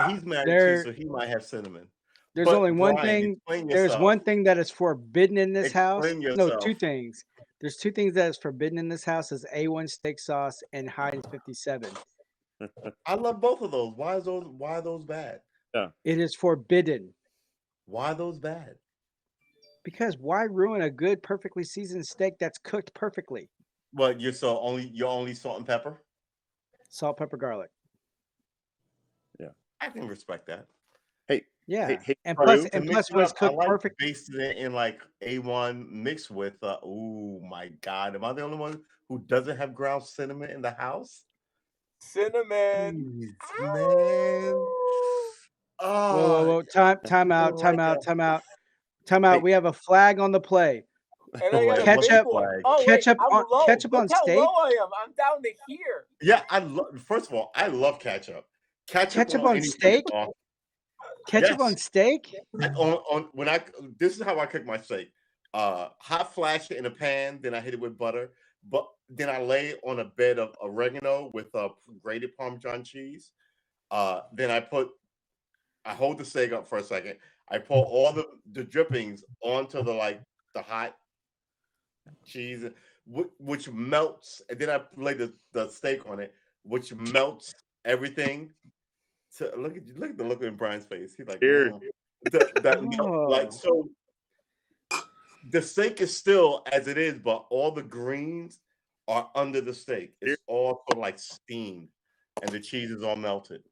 He's married There- too, so he might have cinnamon. There's But only one Brian, thing. explain There's yourself. one thing that is forbidden in this house. Explain No, yourself. two things. There's two things that is forbidden in this house: is A1 steak sauce and Heinz 57. I love both of those. Why are those bad? It is forbidden Why are those bad? because why ruin a good, perfectly seasoned steak that's cooked perfectly? But you're only salt and pepper? Salt, pepper, garlic. I can respect that. Yeah, Hey, and True. plus, To and mix plus, it when it's up, cooked I like perfect, basting it in like A1 mixed with oh my god. Am I the only one who doesn't have ground cinnamon in the house? Cinnamon. Jeez, man. whoa, time out. Hey. We have a flag on the play. And I got a Ketchup- big one. Oh, wait, ketchup I'm on- low. ketchup Look on how steak? low I am. I'm down to here. Yeah, first of all, I love ketchup. Ketchup on anything is steak? awesome. Ketchup Yes. on steak? This is how I cook my steak. Hot flash it in a pan, then I hit it with butter, but then I lay it on a bed of oregano with grated Parmesan cheese. Then I hold the steak up for a second. I pour all the drippings onto the hot cheese, which melts, and then I lay the steak on it, which melts everything. So look at the look in Brian's face. He's like, Here. so the steak is still as it is, but all the greens are under the steak. It's all sort of like steamed, and the cheese is all melted.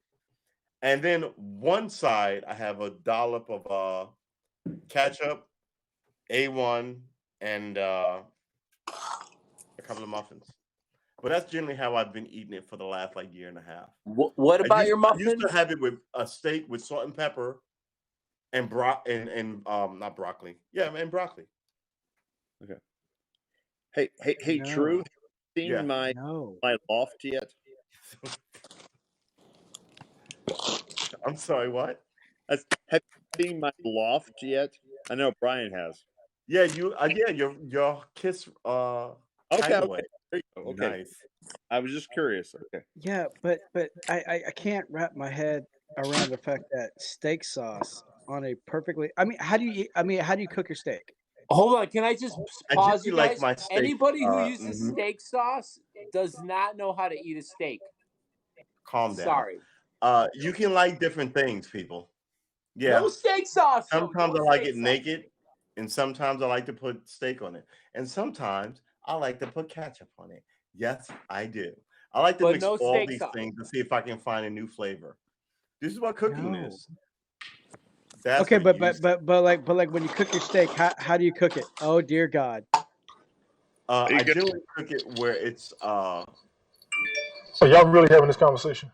And then one side, I have a dollop of ketchup, A1, and a couple of muffins. But that's generally how I've been eating it for the last year and a half. What about your muffins? I used to have it with a steak with salt and pepper and not broccoli. Yeah, and broccoli. Okay. Hey, No. True. Have you seen Yeah. my No. loft yet? I'm sorry, what? Have you seen my loft yet? I know Brian has. Yeah, your kiss hideaway. There you go. Okay. Nice. I was just curious. Okay. Yeah, but I can't wrap my head around the fact that steak sauce on a perfectly. How do you cook your steak? Hold on, can I just I pause do you like guys? my steak, Anybody who uses mhm. steak sauce does not know how to eat a steak. Calm down. Sorry. You can like different things, people. Yeah. No steak sauce. though. Sometimes No I like steak it sauce. naked, and sometimes I like to put steak on it, and sometimes I like to put ketchup on it. Yes, I do. I like to But mix no all steak these sauce. things to see if I can find a new flavor. This is what cooking No. is. That's Okay, what but it is. like when you cook your steak, how do you cook it? Oh dear God. I generally cook it where it's So y'all really having this conversation?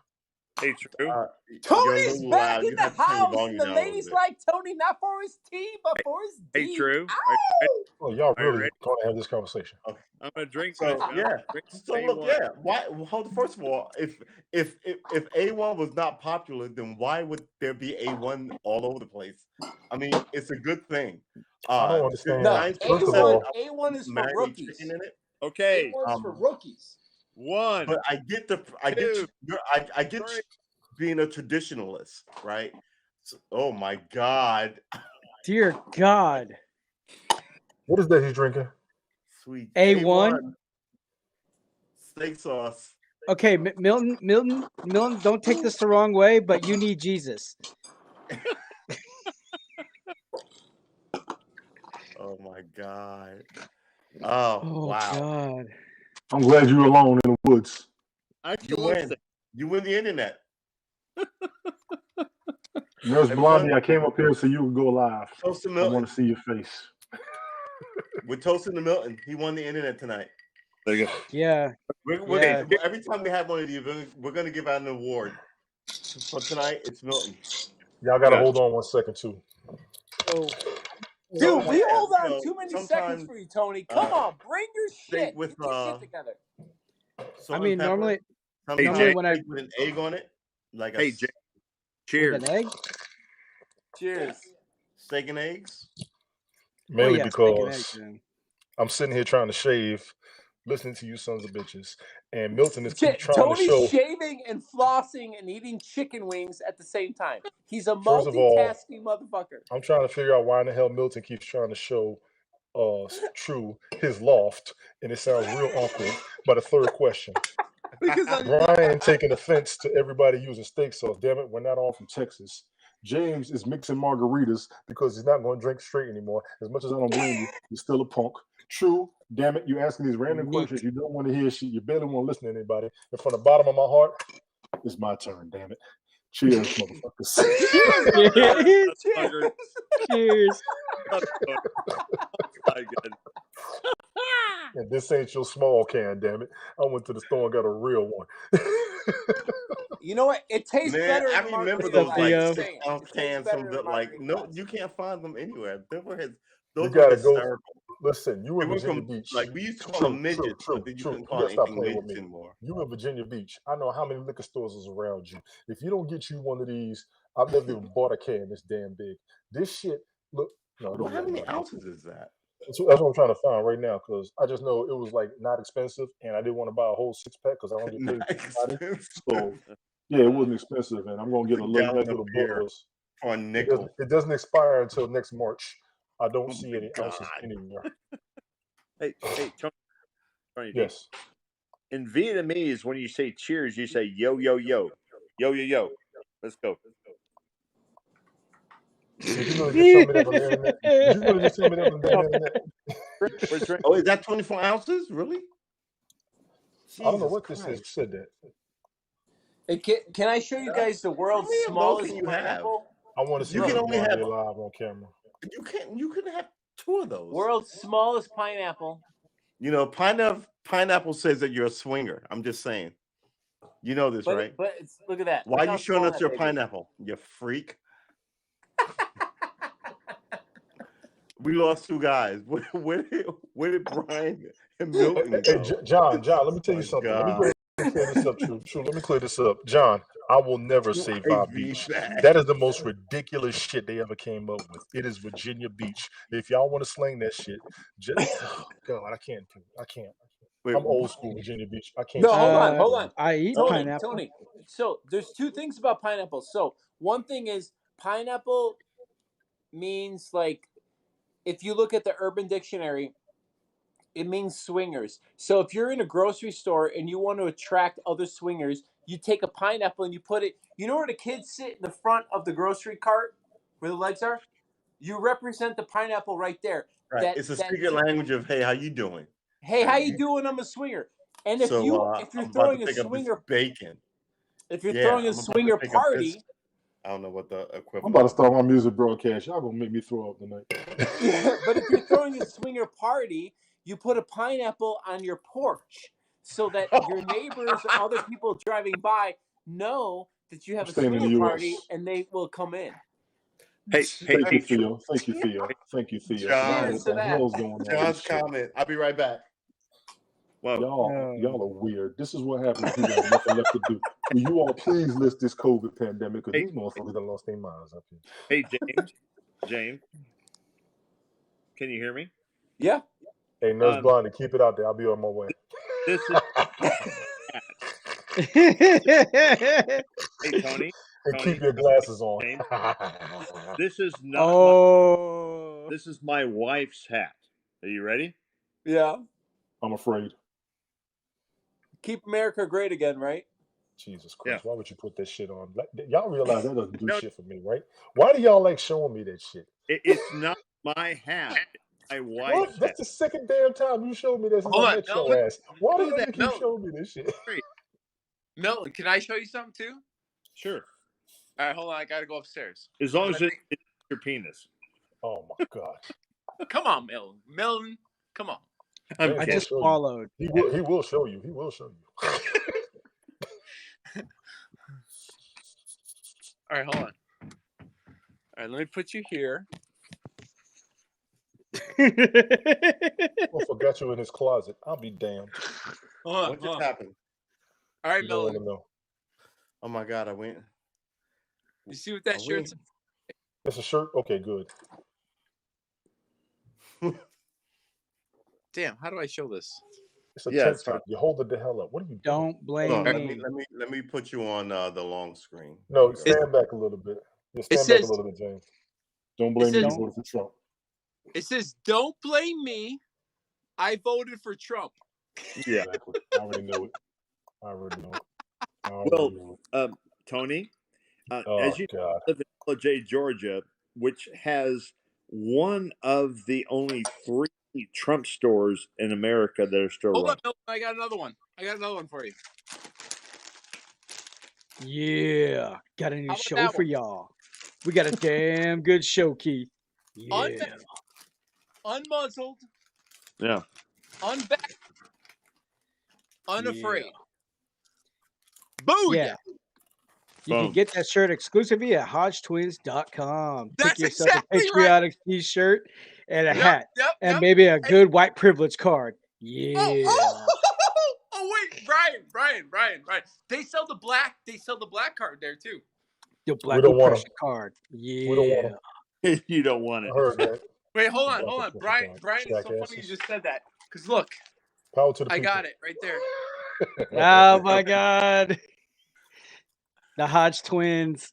Hey, True. you're a Tony's little back loud. in You the have to turn your house, volume and the down a little ladies bit. like Tony not for his tea, but for his Hey, deed. True. Ow! Oh, y'all Are you really ready? going to have this conversation? I'm gonna drink. So I'm yeah. drink So look, A1. yeah. Why? Hold. First of all, if A1 was not popular, then why would there be A1 all over the place? I mean, it's a good thing. I don't understand. No, First of all, A1 is for marinated rookies. chicken in it. Okay. A1 is for rookies. One. But I get Three. being a traditionalist, right? So, oh my God, Dear God. what is that he's drinking? sweet A1? steak sauce. Okay, Milton, don't take this the wrong way, but you need Jesus. Oh my God. Oh wow. God. I'm glad you're alone in the woods. I You win. You win the internet. Nurse Have Blondie, fun. I came up here so you would go live. Toast to I Milton. want to see your face. We're toasting to Milton. He won the internet tonight. There you go. Yeah. Every time we have one of these, we're going to give out an award. For tonight, it's Milton. Y'all got to hold on 1 second too. So, Dude, we yeah, hold on you know, too many seconds sometimes, for you, Tony. Come on, bring your shit. with, Get your shit together. salt I mean, and pepper. normally Sometimes Jay. when I with an egg on it, like Hey, Jay. Cheers. with an egg. Cheers. steak and eggs. Mainly steak and because eggs, man. I'm sitting here trying to shave, listening to you sons of bitches, and Milton is keep trying Tony's to show. shaving and flossing and eating chicken wings at the same time. He's a First of all, multitasking motherfucker. I'm trying to figure out why in the hell Milton keeps trying to show True his loft, and it sounds real awkward. But a third question. Because Brian taking offense to everybody using steak sauce. Damn it, we're not all from Texas. James is mixing margaritas because he's not going to drink straight anymore. As much as I don't blame you, you're still a punk. True, damn it, you asking these random questions. You don't want to hear shit. You barely want to listen to anybody. And from the bottom of my heart, it's my turn, damn it. Cheers, motherfuckers. Cheers. Cheers. My God. And this ain't your small can, damn it. I went to the store and got a real one. you know what? It tastes better. I in remember margarita those light. like 6-ounce cans from the you can't find them anywhere. Those You were gotta go. hysterical. Listen, you They in went Virginia from Beach. like we used to call them midgets, but then you True. couldn't You call gotta stop anything playing with midgets me. anymore. You in Virginia Beach. I know how many liquor stores is around you. If you don't get you one of these, I've never even bought a can this damn big. This shit, look, no, Well, don't how look many like that. ounces is that? That's what I'm trying to find right now because I just know it was like not expensive and I didn't want to buy a whole 6-pack because I don't get paid Not for Friday. expensive. So yeah, it wasn't expensive and I'm gonna get a little Gallon nice of little beer Buzz. for a It nickel. doesn't expire until next March. I don't Oh see my any ounces God. anywhere. Hey, Tony D. Yes. In Vietnamese, when you say cheers, you say yo, yo, yo. Yo, yo, yo. Let's go. Did you really just tell me that on the internet? Did you really just tell me that on the damn internet? We're drinking. Oh, is that 24 ounces? Really? I don't know Jesus what this Christ. is. Said that. Hey, can I show you guys the How world's many of those smallest can you have? pineapple? I want to see You can this only blonde have live on camera. you can have 2 of those. World's smallest pineapple. You know, pineapple says that you're a swinger. I'm just saying. You know this, right? But look at that. Why Look are how you showing small us that your baby is. pineapple? You freak. We lost 2 guys. Where did Brian and Milton Hey, go? John, let me tell My you something. Let me go God. ahead and clear this up. True. Let me clear this up. John, I will never say Hey, Vibe Beach. V-Back. That is the most ridiculous shit they ever came up with. It is Virginia Beach. If y'all want to slang that shit, oh God, I can't. Wait, I'm old school Virginia Beach. I can't. No, stand hold it. on. I eat Tony, pineapple. Tony. So there's 2 things about pineapple. So one thing is pineapple means like if you look at the Urban Dictionary, it means swingers. So if you're in a grocery store and you want to attract other swingers, you take a pineapple and you put it. You know where the kids sit in the front of the grocery cart, where the legs are. You represent the pineapple right there. Right. It's a secret language of hey, how you doing? Hey, how you doing? I'm a swinger. And if So you're I'm about throwing to a pick up this swinger, bacon. if you're Yeah, throwing a I'm about to swinger pick up this. party, I don't know what the I'm equivalent. about to start my music broadcast. Y'all gonna make me throw up tonight. but if you're throwing a swinger party, you put a pineapple on your porch so that your neighbors or other people driving by know that you have I'm a staying in swinger the party US. and they will come in. Hey, Thank you, Theo. Thank you, Theo. Thank you, Theo. John, I don't know Cheers what to the that. hell's going on with John's this shit. comment. I'll be right back. Well, Y'all are weird. This is what happens when people have nothing left to do. Will you all please list this COVID pandemic because these motherfuckers done lost their minds up here. hey, James, can you hear me? Yeah. Hey, Nurse Blondie, keep it out there. I'll be on my way. This is hey, Tony. And keep your glasses on. James, this is not this is my wife's hat. Are you ready? Yeah. I'm afraid. Keep America great again, right? Jesus Christ, Yeah. why would you put that shit on? Y'all realize that doesn't do shit for me, right? Why do y'all like showing me that shit? It's not my hat. It's my wife's What? hat. That's the second damn time you showed me this since I met your ass. Why the hell you keep showing me this shit? Milton, can I show you something too? Sure. All right, hold on. I got to go upstairs. As long as it's your penis. Oh my God. Come on, Milton. Milton, come on. I just followed. He will show you. He will show you. All right, hold on. All right, let me put you here. I forgot you in his closet. I'll be damned. What just happened? All right, You don't want Milton. to know. Oh my God, I went. You see what that shirt's? It's a shirt? Okay, good. Damn, how do I show this? It's a tank top. You hold it the hell up. What are you doing? Don't blame Hold on, me. let me put you on the long screen. No, stand back a little bit. Yeah, stand back a little bit, James. Don't blame me. You voted for Trump. It says, "Don't blame me. I voted for Trump." Yeah, exactly. I already know it. I already know it. Tony, Oh, as you God. live in LJ, Georgia, which has one of the only 3 Trump stores in America that are still Hold on, running. Milton. I got another one. For you. Yeah, got a new How about show that for one? y'all. We got a damn good show, Keith. Yeah. Unmuzzled, Yeah. unbacked, unafraid. Booyah! Yeah. You can get that shirt exclusively at HodgeTwins.com. Pick That's yourself exactly a patriotic t-shirt and a Yep, hat yep, and yep. maybe a good white privilege card. Yeah. Oh, wait, Brian. They sell the black card there too. The We black don't want oppression card. We don't Yeah. want them. You don't want I it. heard that. Wait, hold Black on. oppression Brian, card. it's so funny you Jackasses. just said that. Because look, Power to the I people. got it right there. Oh my God. The Hodge twins.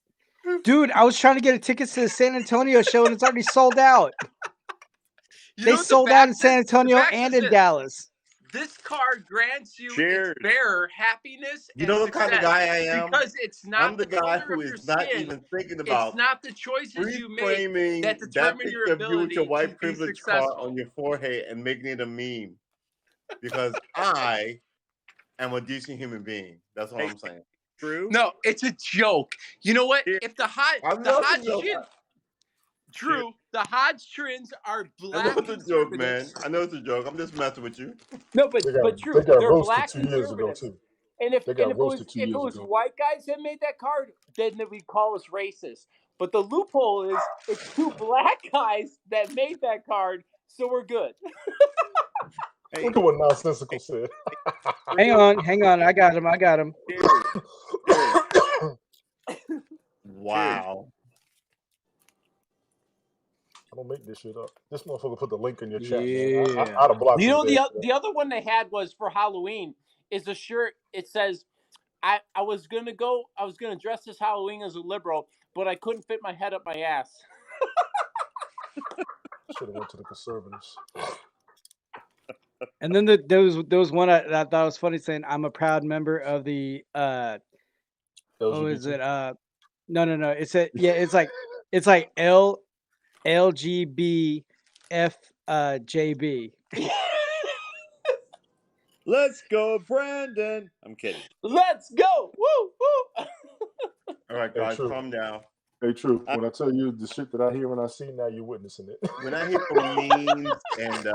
Dude, I was trying to get a ticket to the San Antonio show and it's already sold out. You They know what the sold out in back San says? The Antonio back and says in this. Dallas. This card grants you Cheers. its bearer happiness You and know the kind of success guy I am? because it's not I'm the guy color who of your is not skin. even thinking It's about not the choices you make reframing that that determine your picture of you with ability your to white be privilege card successful. on your forehead and making it a meme. Because I am a decent human being. That's all I'm saying. True. No, it's a joke. You know what? Here. If the I know it's a Hodge joke. twins, Drew, the Hodge twins are I black know it's a joke, man. conservatives. I know it's a joke. I'm just messing with you. No, but Drew, They got they're roasted black 2 years ago conservatives. too. And if They got it roasted 2 years was ago. white guys that made that card, then we'd call us racist. But the loophole is it's two black guys that made that card, so we're good. Hey, Look at what nonsensical said. Hang on. I got him. cheers. Cheers. Wow. I don't make this shit up. This motherfucker put the link in your chat, man. Yeah. I'd have blocked You his know, ass for the other one they had was for Halloween is a shirt. It says, I was gonna dress this Halloween as a liberal, but I couldn't fit my head up my ass. that. Should have went to the conservatives. And then there was one I thought was funny saying I'm a proud member of the what is it? No. It's like LGBFJB. Let's go, Brandon. I'm kidding. Let's go! Woo woo! All right, Hey, guys, true. calm down. Hey, true. When I tell you the shit that I hear when I see, now you're witnessing it. When I hear from memes and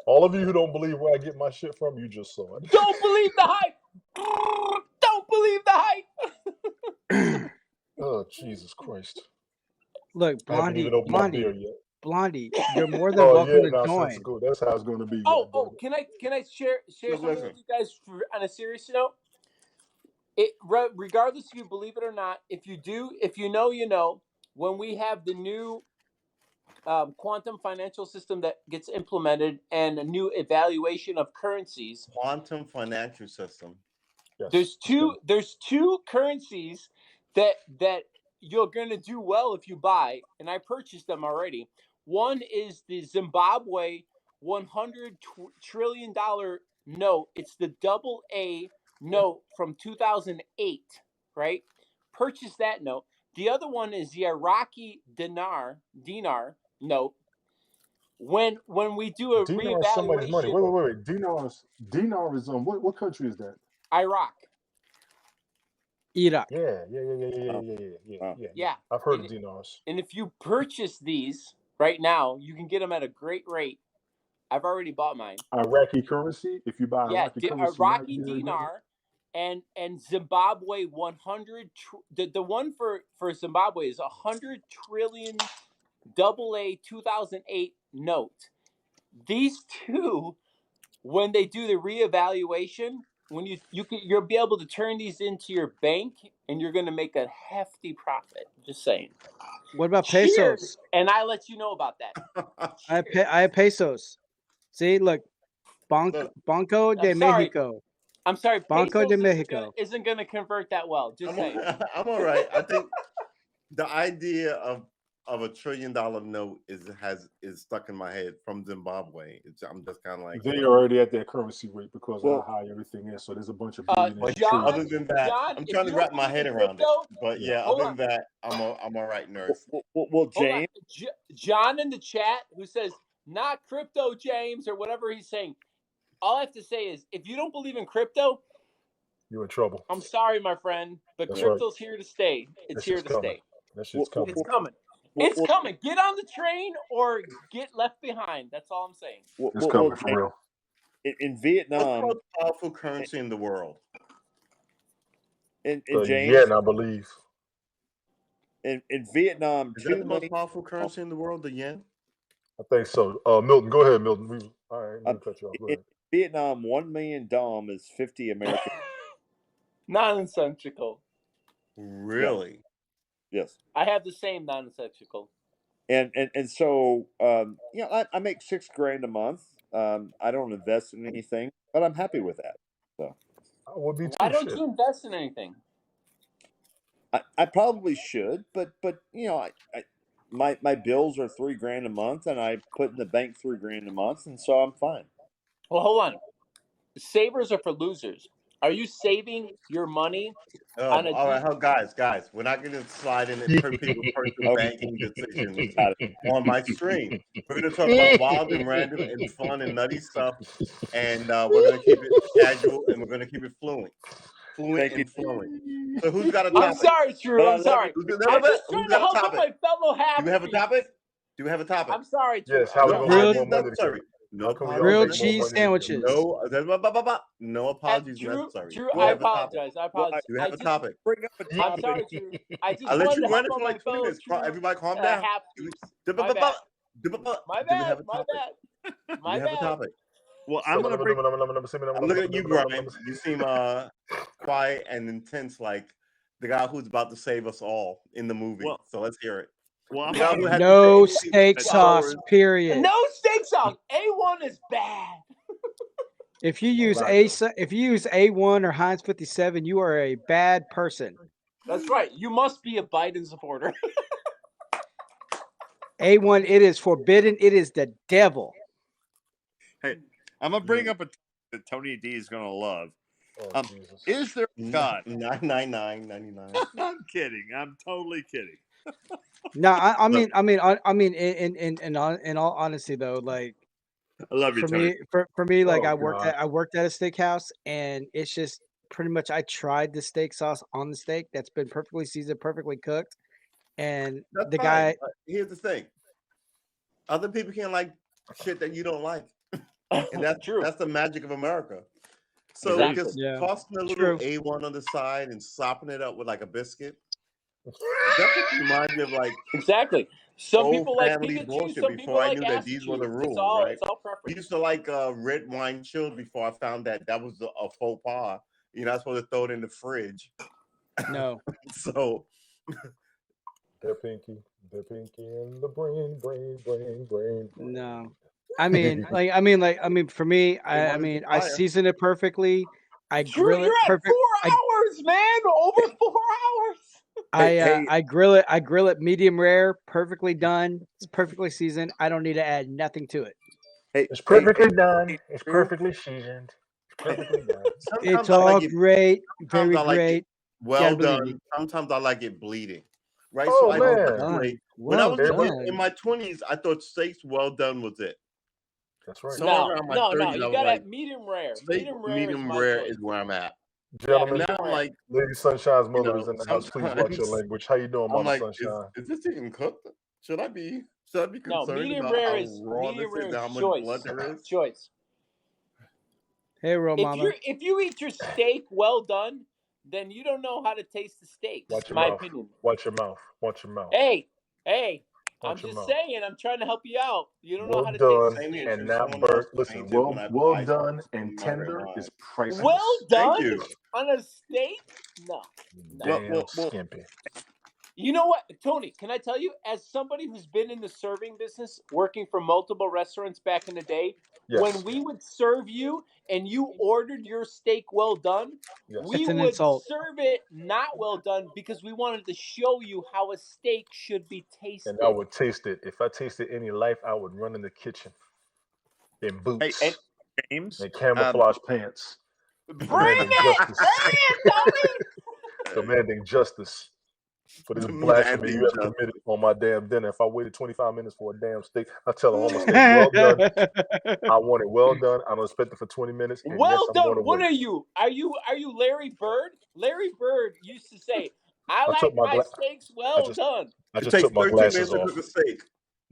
All of you who don't believe where I get my shit from, you just saw it. Don't believe the hype. Don't believe the hype. Oh, Jesus Christ. Look, I haven't even opened my beer yet. Blondie, you're more than Oh, welcome yeah, to join. nonsensical. That's how it's going to be. Oh, goddammit. can I share Look, something listen. with you guys on a serious note? Regardless if you believe it or not, if you know, you know. When we have the new quantum financial system that gets implemented and a new evaluation of currencies, quantum financial system. Yes. there's two currencies that you're going to do well if you buy, and I purchased them already. One is the Zimbabwe $100 trillion note. It's the AA note from 2008, right? Purchase that note. The other one is the Iraqi dinar note. When we do a Dinar is somebody's money. reevaluation, Wait. Dinar is what country is that? Iraq. Iraq. Yeah. I've heard of dinars. And if you purchase these right now, you can get them at a great rate. I've already bought mine. Iraqi currency. If you buy Iraqi currency, Iraqi dinar and Zimbabwe 100. The one for Zimbabwe is 100 trillion AA 2008 note. These two, when they do the reevaluation, when you'll be able to turn these into your bank, and you're going to make a hefty profit. Just saying. What about Cheers, pesos? and I let you know about that. I have pesos. See, look, Banco de Mexico. I'm sorry, Banco de pesos Mexico isn't going to convert that well. Just saying. I'm all right. I think the idea of a $1 trillion note is stuck in my head from Zimbabwe. I'm just kind of like, they're already at that currency rate because of how high everything is. So there's a bunch of billionaires. other than that, I'm trying to wrap my head around it. But yeah, other than that, I'm all right, nurse. Well, James, John in the chat who says not crypto, James, or whatever he's saying. All I have to say is, if you don't believe in crypto, you're in trouble. I'm sorry, my friend, but That's crypto's here to stay. It's here to stay. That shit's coming. It's coming. It's coming. Get on the train or get left behind. That's all I'm saying. It's coming for real. In Vietnam, what's the most powerful currency in the world? And James, yen, I believe. In Vietnam, Is that the most powerful currency in the world, the yen? I think so. Milton, go ahead, Milton. All right, let me cut you off. Go in ahead. Vietnam, 1 million dong is 50 American. Nonsensical. Really? Yes. I have the same nonsensical. And so I make $6,000 a month. I don't invest in anything, but I'm happy with that. So I would be too. Why don't shit. you invest in anything? I probably should, but my bills are $3,000 a month, and I put in the bank $3,000 a month, and so I'm fine. Well, hold on. Savers are for losers. Are you saving your money on a All right, guys, we're not going to slide into people's personal banking decisions on my stream. We're going to talk about wild and random and fun and nutty stuff, and we're going to keep it casual and we're going to keep it fluent and flowing. So who's got a topic? I'm sorry, Drew. I'm sorry. I'm just trying to help my fellow half. Do we have a topic? Do we have a topic? I'm sorry, Drew. Yes, how we gonna make more money? Necessary. No grilled cheese sandwiches. No apologies necessary. Drew, I apologize. I apologize. Do we have a topic? Bring up a topic. I'm sorry, Drew. I just I'll let wanted you to run help it for my like 2 fellow minutes. Drew, Everybody calm down. half My My bad. Do we have a My topic? bad. My Do we have a bad. topic? Well, I'm gonna bring. I'm looking at you, Brian. You seem quiet and intense, like the guy who's about to save us all in the movie. Well- So let's hear it. Well, The guy who had No to say steak sauce, hours. period. No steak sauce. A1 is bad. If you use A1 or Heinz 57, you are a bad person. That's right. You must be a Biden supporter. A1, it is forbidden. It is the devil. Hey, I'm gonna bring up a topic that Tony D is gonna love. Is there a God? $9.99.99. I'm kidding. I'm totally kidding. No, I mean, in all honesty, though, like I love you, for Tony. me, for me, like Oh, I worked God. at a steakhouse, and it's just pretty much I tried the steak sauce on the steak that's been perfectly seasoned, perfectly cooked, and That's the fine, guy. but here's the thing: other people can't like shit that you don't like, and that's True. That's the magic of America. So Exactly. just Yeah. tossing a little True. A1 on the side and sopping it up with like a biscuit. Definitely reminds me of like Exactly. Some old people like family vegan cheese. bullshit Some people before I like knew that acid these were the cheese. rules, It's right? all We preference. used to like red wine chilled before I found that was a faux pas. You're not supposed to throw it in the fridge. No, So They're pinky in the brain. no. I mean, for me, I season it perfectly. I Drew, grill it you're at perfect. 4 hours, man. Over 4 hours. I grill it medium rare, perfectly done. It's perfectly seasoned. I don't need to add nothing to it. It's perfectly done. It's perfectly seasoned. It's perfectly done. sometimes It's I all like it great, sometimes very I like it great. well Gotta believe done. me. Sometimes I like it bleeding. Right? Oh, So I do man. separate. When I Well was done. in my 20s, I thought steaks well done was it. That's right. Somewhere No, around my no, 30s, I you was got like, it medium rare. steak medium my rare choice. is where I'm at. Gentlemen, And now I'm like, Lady Sunshine's mother know, is in the house. Please watch your sometimes language. How you doing, I'm Mama like, Sunshine? is this even cooked? Should I be No, concerned medium about rare how is raw medium this is rare and how is much choice. blood there is? Choice. Hey, real mama. If you eat your steak well done, then you don't know how to taste the steak. Watch your My mouth. opinion. Watch your mouth. Watch your mouth. Hey, I'm Watch your just mouth. saying. I'm trying to help you out. You don't know Well how to done taste Same the here, steak. and Drew. not Someone else burnt. Listen, explained it when I well I done started and my red tender wine. is priceless. Well Thank done you. on a steak? No. Damn skimpy. You know what, Tony, can I tell you, as somebody who's been in the serving business, working for multiple restaurants back in the day, Yes. when we would serve you and you ordered your steak well done, Yes. we It's an would insult. serve it not well done because we wanted to show you how a steak should be tasted. And I would taste it. If I tasted any life, I would run in the kitchen in boots Hey, James, and camouflage pants, Bring demanding it! justice. Bring it, Tony! Demanding justice for this Demanding blasphemy you have justice. committed on my damn dinner. If I waited 25 minutes for a damn steak, I tell a homeless steak well done. I want it well done. I don't expect it for 20 minutes. And Well yes, I'm going done. to What wait. are you? Are you Larry Bird? Larry Bird used to say, I I like took my my steaks well done. I It just takes took my 13 glasses minutes to off. cook a steak.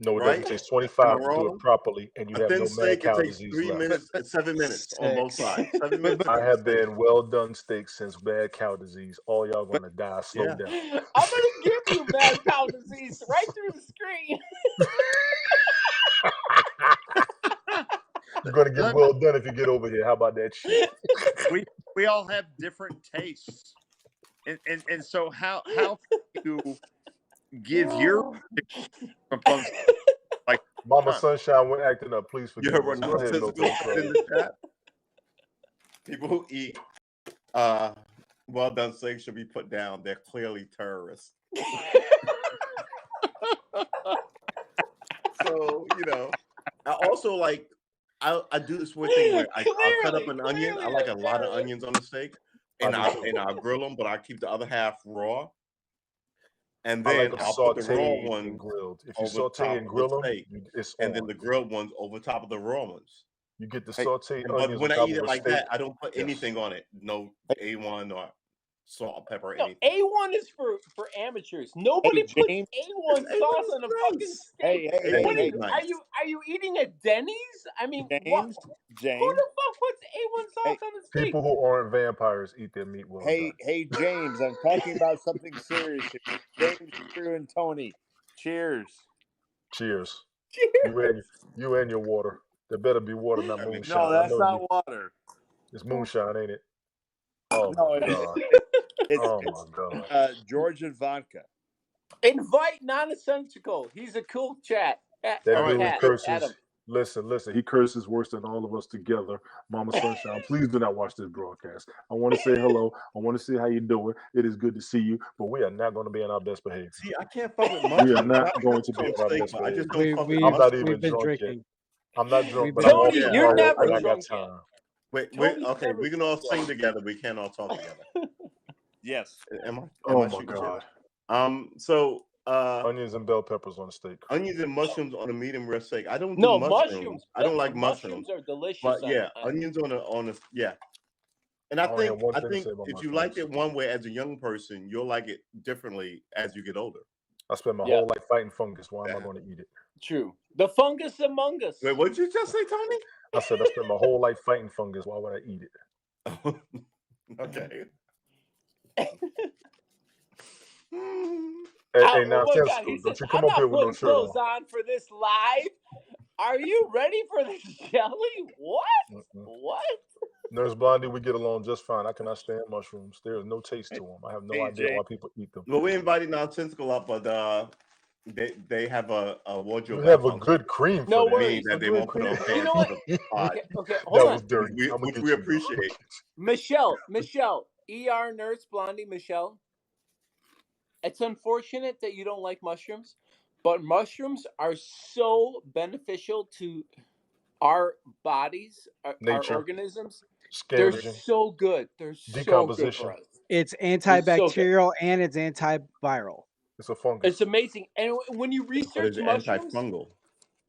No, it right? doesn't. It takes Am I 25 to do it wrong? properly, and you A have thin no mad steak, it cow takes disease 3 left. minutes and 7 minutes on both 6. sides. 7 minutes I and have 6 been well done steaks since mad cow disease. All y'all gonna die a slow Yeah. death. I'm gonna give you mad cow disease right through the screen. You're gonna get well done if you get over here. How about that shit? We all have different tastes, and so how can you give your pumps like Mama Huh. Sunshine went acting up. Please You forgive heard us. what Go ahead, nonsensical Milton. said in the chat? People who eat well done steak should be put down. They're clearly terrorists. So, I also like I do this weird thing where I'll cut up an onion. I like a lot of onions on the steak, and I'll grill them, but I keep the other half raw. And I then like them I'll put the raw sauteed and ones grilled. If you over saute top and of grill the them, steak, it's and then on. the grilled ones over top of the raw ones. You get the Hey, sauteed But onions when on I top eat of it a like steak. that, I don't put Yes. anything on it. No A1 or salt, pepper, No, anything. A1 is for amateurs. Nobody puts James. A1 A1 sauce is on a nice. fucking steak. A1 What is are nice. you eating at Denny's? I mean, what? Who James. the fuck puts A1 sauce on a steak? People who aren't vampires eat their meat well done. Hey, James. I'm talking about something serious here. James, Drew, and Tony. Cheers. Cheers. Cheers. You and your water. There better be water, not I mean, moonshine. No, I that's know not you. water. It's moonshine, ain't it? Oh No, my it's god. Oh my god. Georgian vodka. Invite non-essential. He's a cool chat. That All right, dude Cat, curses. Adam. Listen. He curses worse than all of us together. Mama Sunshine, please do not watch this broadcast. I want to say hello. I want to see how you doing. It is good to see you, but we are not going to be in our best behavior. see, I can't fuck with We mushrooms. are not I going to cook be on in our steak, best but I just behavior. don't fuck with I'm not mushrooms. even We've been drunk yet. drinking. I'm not drunk, We've but been I'm Tony, off drinking. you're tomorrow never when I got drunk yet. time. Wait, Tony's okay, never we can all drunk sing yet. together. We can't all talk together. Yes. Am I Oh my shooting god. shit? So Onions and bell peppers on the steak. onions and mushrooms on a medium rare steak. I don't do No, mushrooms. I don't like mushrooms mushrooms. are delicious. But yeah, onions on a yeah. And I only have think one thing to say about if you liked mushrooms. it one way as a young person, you'll like it differently as you get older. I spent my Yeah. whole life fighting fungus. Why am I going to eat it? True. The fungus among us. Wait, what did you just say, Tony? I said I spent my whole life fighting fungus. Why would I eat it? Okay. Hey, now, Oh my God, Sensical, he don't said, you I'm come up not here with no putting shirt on. clothes on for this live. Are you ready for this jelly? What? What? Nurse Blondie, we get along just fine. I cannot stand mushrooms. There is no taste to them. I have no idea why people eat them. Well, we invited Nonsensical up, but they have a wardrobe. You have a good cream for No that. worries. Meaning that they won't put on You know what? pot, Okay, That hold was on. dirty. which we appreciate. Michelle, ER nurse Blondie, Michelle. It's unfortunate that you don't like mushrooms, but mushrooms are so beneficial to our bodies, our Nature. organisms. Scavenging. They're so good. They're so good Decomposition. for us. It's antibacterial and it's antiviral. It's a fungus. It's amazing. And when you But research it's mushrooms, antifungal.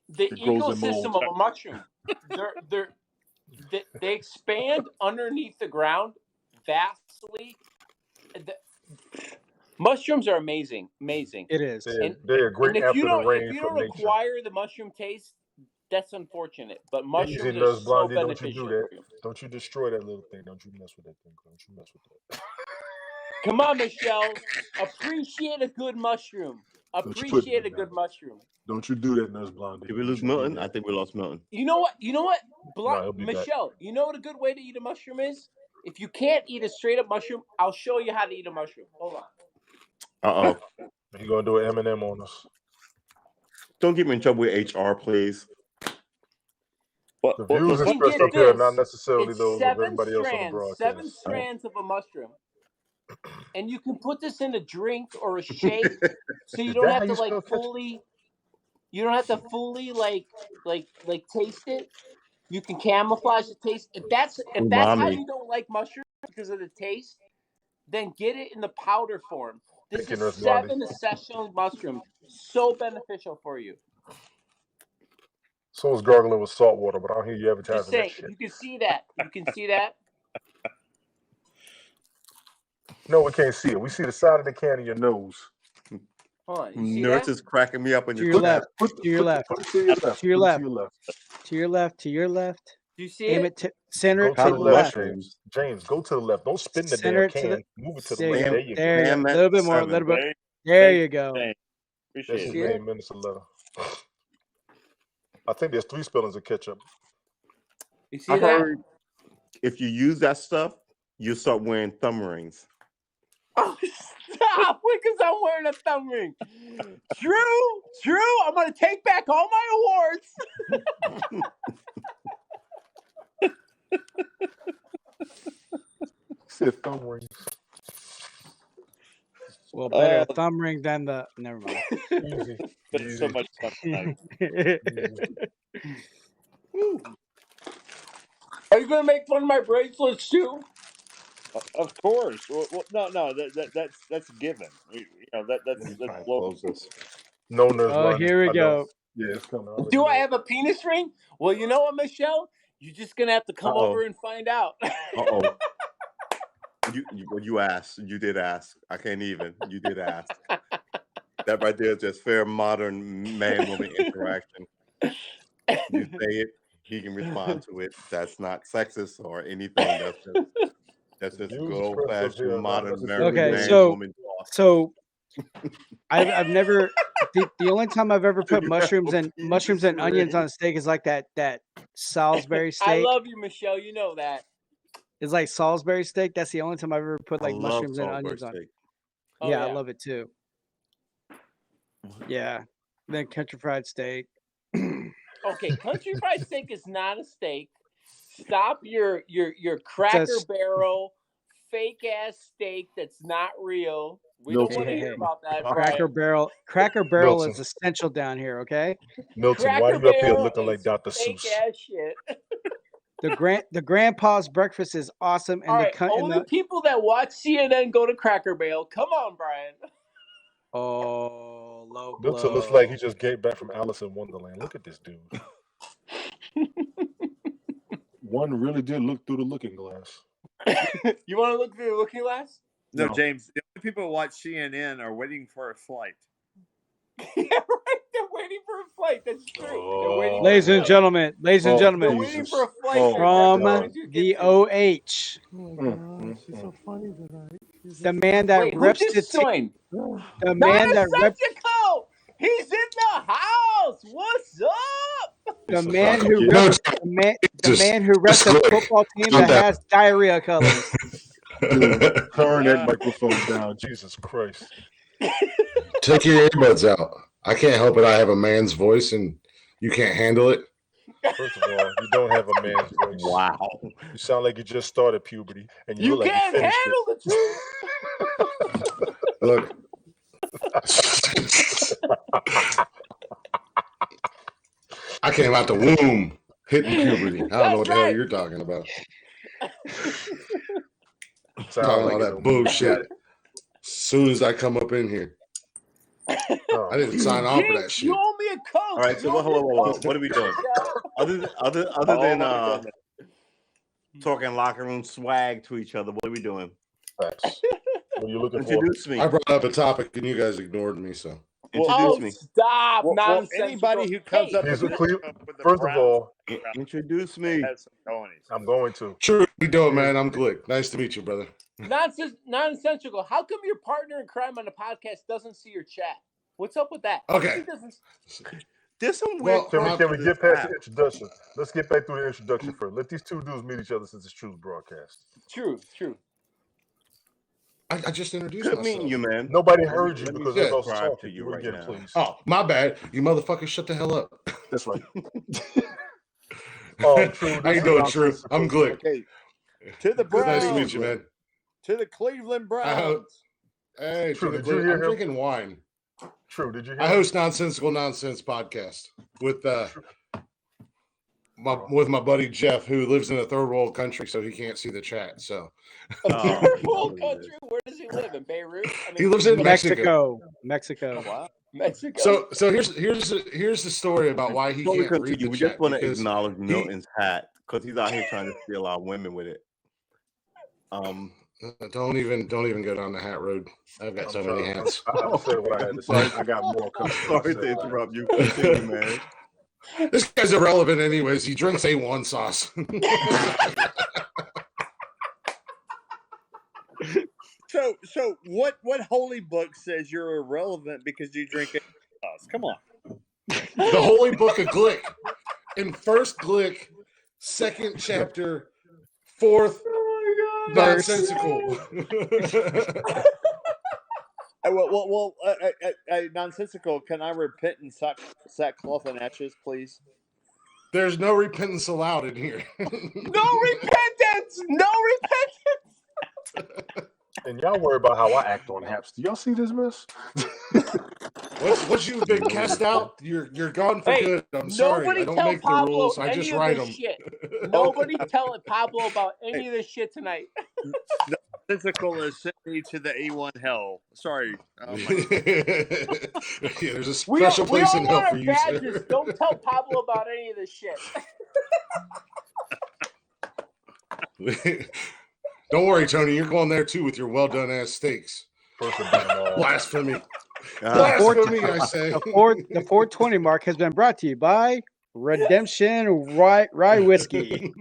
the It grows in ecosystem mold. of a mushroom, they expand underneath the ground vastly. Mushrooms are amazing. It is. They're great And after the rain if you for don't nature. acquire the mushroom taste, that's unfortunate. But mushrooms Easy, are Nurse so Blondie, don't you beneficial do that. for you. Don't you destroy that little thing. Don't you mess with that thing. Don't you mess with that. Come on, Michelle. Appreciate a good mushroom. Appreciate a good mushroom. Don't you do that, Nurse Blondie. Did we lose Milton? I think we lost Milton. You know what? No, he'll be back. Michelle, you know what a good way to eat a mushroom is? If you can't eat a straight up mushroom, I'll show you how to eat a mushroom. Hold on. Uh-oh. You're going to do an M&M on us. Don't get me in trouble with HR, please. The views And expressed get up here are this, not necessarily it's those of everybody else on the broadcast. 7 strands of a mushroom. And you can put this in a drink or a shake, so you don't have to like fully. You don't have to fully like taste it. You can camouflage the taste. If that's how Umami. you don't like mushrooms because of the taste, then get it in the powder form. This Thank you, is Nurse Blondie. 7 essential mushrooms. So beneficial for you. So is gargling with salt water, but I don't hear you Just advertising saying, that shit. you can see that. You can see that. No, we can't see it. We see the side of the can in your nose. Hold on. You see Nurse that? is cracking me up in To the your chat. left. Put To your left. Put it to your left. To your Put it left. to your left. To your left. To your left. Do you see Aim it? it to center Go to to the the left. left, James. James, go to the left. Don't spin the Center damn to the. can. Move it to the There you left. go. There you go. There you go. Bam A at little bit more. A 7. little bit. Thank There you. you go. Thank That's Appreciate his See it. it? name, Minnesota. I think there's 3 spellings of ketchup. You see I that? heard if you use that stuff, you start wearing thumb rings. Oh, stop! Because I'm wearing a thumb ring. Drew, I'm gonna take back all my awards. Said thumb rings. Well, better a thumb ring than the. Never mind. Easy. There's so much stuff tonight. Are you gonna make fun of my bracelets too? Of course. No. That's given. That's Trying to local. close this. No, Nurse Oh, Rodney. here we I know. go. Yeah, it's coming. already Do I know. have a penis ring? Well, you know what, Michelle? You're just gonna have to come Uh-oh. over and find out. Uh-oh. You asked. You did ask. I can't even. You did ask. That right there is just fair modern man-woman interaction. You say it, he can respond to it. That's not sexist or anything. That's just Views good expressed up here old-fashioned are not modern necessarily American Okay, those- man-woman talk. So I've never the only time I've ever put You have mushrooms a and penis onions ring? on a steak is like that Salisbury I steak. love you, Michelle. You know that. It's like Salisbury steak. That's the only time I've ever put I like love mushrooms and Salisbury onions on. steak. Oh, Yeah, I yeah. love it too. Yeah. Then country fried steak. Okay, country fried steak is not a steak. Stop your Cracker Says- Barrel fake ass steak that's not real. We No, don't want to hey, hear hey. about that, Cracker Brian. Barrel Milton. is essential down here, okay? Milton, why Cracker you up here Barrel looking like is Dr. fake Seuss? ass shit. The grandpa's breakfast is awesome, and All the right, cut only people that watch CNN go to Cracker Barrel. Come on, Brian. oh low Milton looks blow. like he just came back from Alice in Wonderland. Look at this dude. One really did look through the looking glass. You want to look through the looking glass? No, No. James. The only people who watch CNN are waiting for a flight. Yeah, right. They're waiting for a flight. That's true. They're waiting. Ladies and for gentlemen, They're Jesus. waiting for a flight Oh, that from God. the OH. OH, the man that Wait, who reps just the team, joined? the man that reps, Nonsensical! He's in the house. What's up? the man who Yeah. reps, the man who reps the football team that has diarrhea colors. Dude, turn that microphone down. Jesus Christ. Take your earbuds out. I can't help it. I have a man's voice and you can't handle it. First of all, you don't have a man's voice. Wow. You sound like you just started puberty, and you You look like can't you finished handle the truth. Look. I came out the womb hitting puberty. I don't know what the hell you're talking about. Sound Talking like all it that don't bullshit. As soon as I come up in here, Oh, I didn't sign off for that Jinx, shit. you owe me a Coke. All right, so You owe me a hold on. Coke. What are we doing? Other than talking locker room swag to each other, what are we doing? facts. What are you looking for? Introduce me. I brought up a topic and you guys ignored me, so. Introduce me. Stop! Well, Nonsensical. anybody who comes Hey, up He's with a Cleve- with the First of Browns all, Introduce me. has some cojones. I'm going to. Sure, we do it, man. I'm Glick. Nice to meet you, brother. nonsensical. How come your partner in crime on the podcast doesn't see your chat? What's up with that? Okay. He doesn't- There's some weird. Well, Can we crap to get this past app. the introduction? Let's get back through the introduction first. Let these two dudes meet each other since it's Truth broadcast. True. I just introduced Good myself. meeting you, man. Nobody heard you Let me because yeah. they're also subscribe talking. to you Do it right again, now. please. Oh, my bad. You motherfuckers shut the hell up. That's right. True. How you doing, True? I'm Glick. Okay. To the It's Browns. nice to meet you, man. To the Cleveland Browns. Hey, True, to the did you Glick. hear I'm him? drinking wine. True. Did you hear? I host Nonsensical Nonsense podcast with my buddy Jeff, who lives in a third world country, so he can't see the chat. So Third world country. Where does he live? In Beirut? I mean, he lives in Mexico. Mexico. Oh, wow. Mexico. So here's the story about why he Before we can't read continue, the we chat. just want to because acknowledge Milton's hat because he's out here trying to steal our women with it. Don't even go down the hat road. I've got I'm so many sorry. hats. I said what I had to say. I got more coming. Sorry to interrupt you. Continue, man. This guy's irrelevant anyways. He drinks A1 sauce. So what holy book says you're irrelevant because you drink sauce? Come on. The Holy Book of Glick. In First Glick, second chapter, fourth nonsensical. Nonsensical. Can I repent in sackcloth and ashes, please? There's no repentance allowed in here. No repentance. No repentance. And y'all worry about how I act on Haps. Do y'all see this mess? Once you've been cast out, you're gone for good. I'm sorry. I don't tell make the Pablo rules. I any just of write this them. shit. Nobody telling Pablo about any of this shit tonight. Nonsensical has sent me to the A1 hell. Sorry. Oh Yeah, there's a special place in hell for you, badges. sir. Don't tell Pablo about any of this shit. Don't worry, Tony. You're going there too with your well done ass steaks. First of all, Blasphemy. The Blasphemy, I say. The 420 mark has been brought to you by Redemption Rye Whiskey.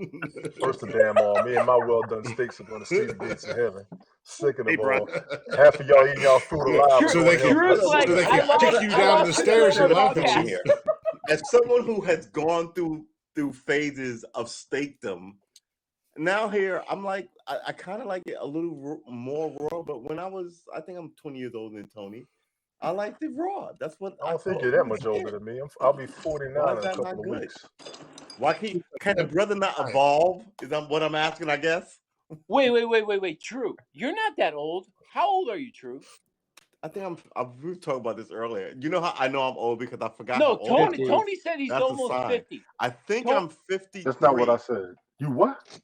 first of damn all, me and my well done steaks are going to see the gates of heaven. Second Hey, of bro. all, half of y'all eating y'all food alive. So they can, Drew's like, so they I can love- kick you I down love the sitting stairs on and the laugh at podcast. you. Here. As someone who has gone through phases of steakdom, now here I'm like I kind of like it a little more raw. But when I think I'm 20 years older than Tony. I liked it raw. That's what I don't think thought you're that was much older good. than me. I'll be 49 Why in is a that couple not of good? weeks. Why can the brother not evolve? Is that what I'm asking? I guess. Wait. True. You're not that old. How old are you, True? I think we were talking about this earlier. You know how I know I'm old because I forgot. No, how old I was? Tony said he's That's a almost sign. 50. I think Tony- I'm 50. That's not what I said. You what?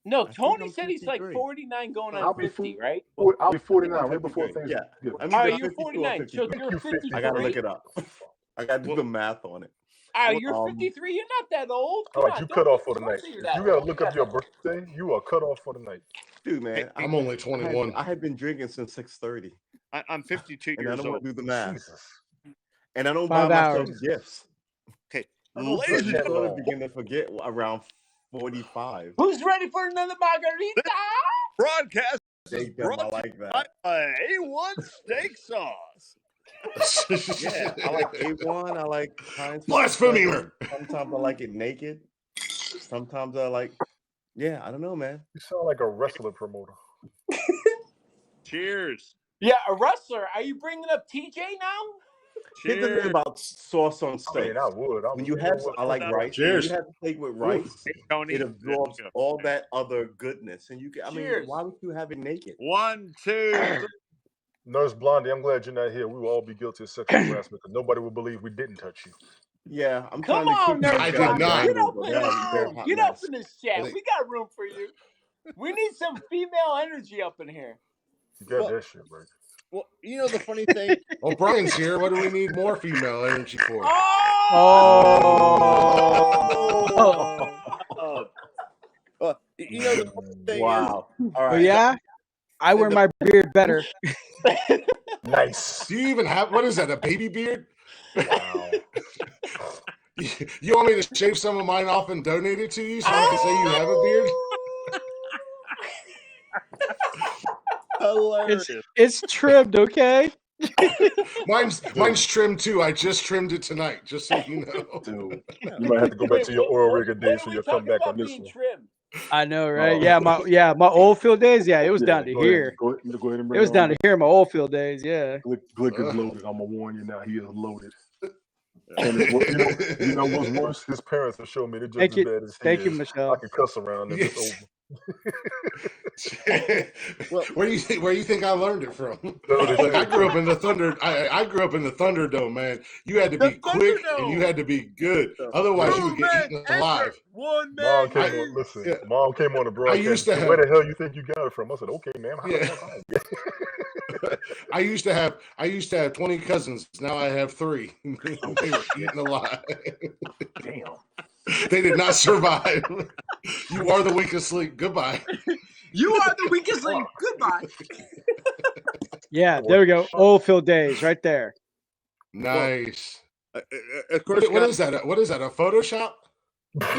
No, I think Tony I'm said he's like 53. 49 going I'll on be 50, full- right? I'll be 49 I'm right before 53. Thanksgiving. Yeah. I'm All either right, you're 52 or 49. So 53. you're You 53. I gotta look it up. I gotta do the math on it. All right, you're Um, 53. You're not that old. All Come right, on, you don't cut off for the don't night. say If you're you that gotta old. look up your birthday, you are cut off for the night. Dude, man, I'm only 21. I had been drinking since 6:30, I'm 52 and I years don't want old. to do the math. Jesus. And I don't 5 buy myself hours. gifts. Okay, I don't ladies touch and You that sort gentlemen, of law. begin to forget around 45. Who's ready for another margarita? broadcast is Steak them, I brought to like you by that. A1 Steak Sauce. Yeah, I like A1. I like Heinz. Blasphemer. Sometimes I like it naked. Sometimes I like, yeah, I don't know, man. You sound like a wrestler promoter. Cheers. Yeah, a wrestler. Are you bringing up TJ now? Here's the thing Cheers. about sauce on I steak. mean, I would. When you have, I like rice. When Cheers. you have steak with rice, Hey, Tony. it absorbs There you go. all that other goodness. And you can, I mean, Cheers. why would you have it naked? 1, 2, 3. Nurse Blondie, I'm glad you're not here. We will all be guilty of sexual harassment because nobody will believe we didn't touch you. Yeah, I'm Come trying to on, keep Nurse I did Blondie. not. Get up in Yeah, this they're a room. hot Get up mess. in this chat. We got room for you. We need some female energy up in here. You got Well- that shit right. Well, you know the funny thing. Well, Brian's here. What do we need more female energy for? Oh! You know the funny thing Wow. All But right. yeah, I wear my beard better. Nice. Do you even have, what is that, a baby beard? Wow. You want me to shave some of mine off and donate it to you so I can say you have a beard? Hilarious. It's trimmed, okay? Mine's trimmed too. I just trimmed it tonight, just so you know. Dude, you might have to go back to your oil rigger days so you'll come back on this one. Trim? I know, right? Oh. My oil field days. Yeah, it was down to go ahead, here. Go ahead and It bring was it down on. to here. My oil field days. Yeah. Glick is loaded. I'm gonna warn you now. He is loaded. And you know what's worse? His parents have shown me they're just Thank as you. bad as he Thank you, is. Michelle. I can cuss around and it's Yes. over. Where you think I learned it from? No, they Like, I should. grew up in the Thunder. I grew up in the Thunderdome, man. You had to be The quick and Thunderdome. you had to be good. Otherwise, you would get eaten alive. One Mom man. came I- on. Listen, yeah. Mom came on the broadcast. used to and said, Where have- the hell you think you got it from? I said, Okay, ma'am. How the Yeah. fuck I get it? I used to have 20 cousins. Now I have 3. They were eaten alive. Damn. They did not survive. You are the weakest link. Goodbye. You are the weakest link. Goodbye. Yeah, there we go. Oilfield days, right there. Nice. Of course, What is that? What is that? A Photoshop?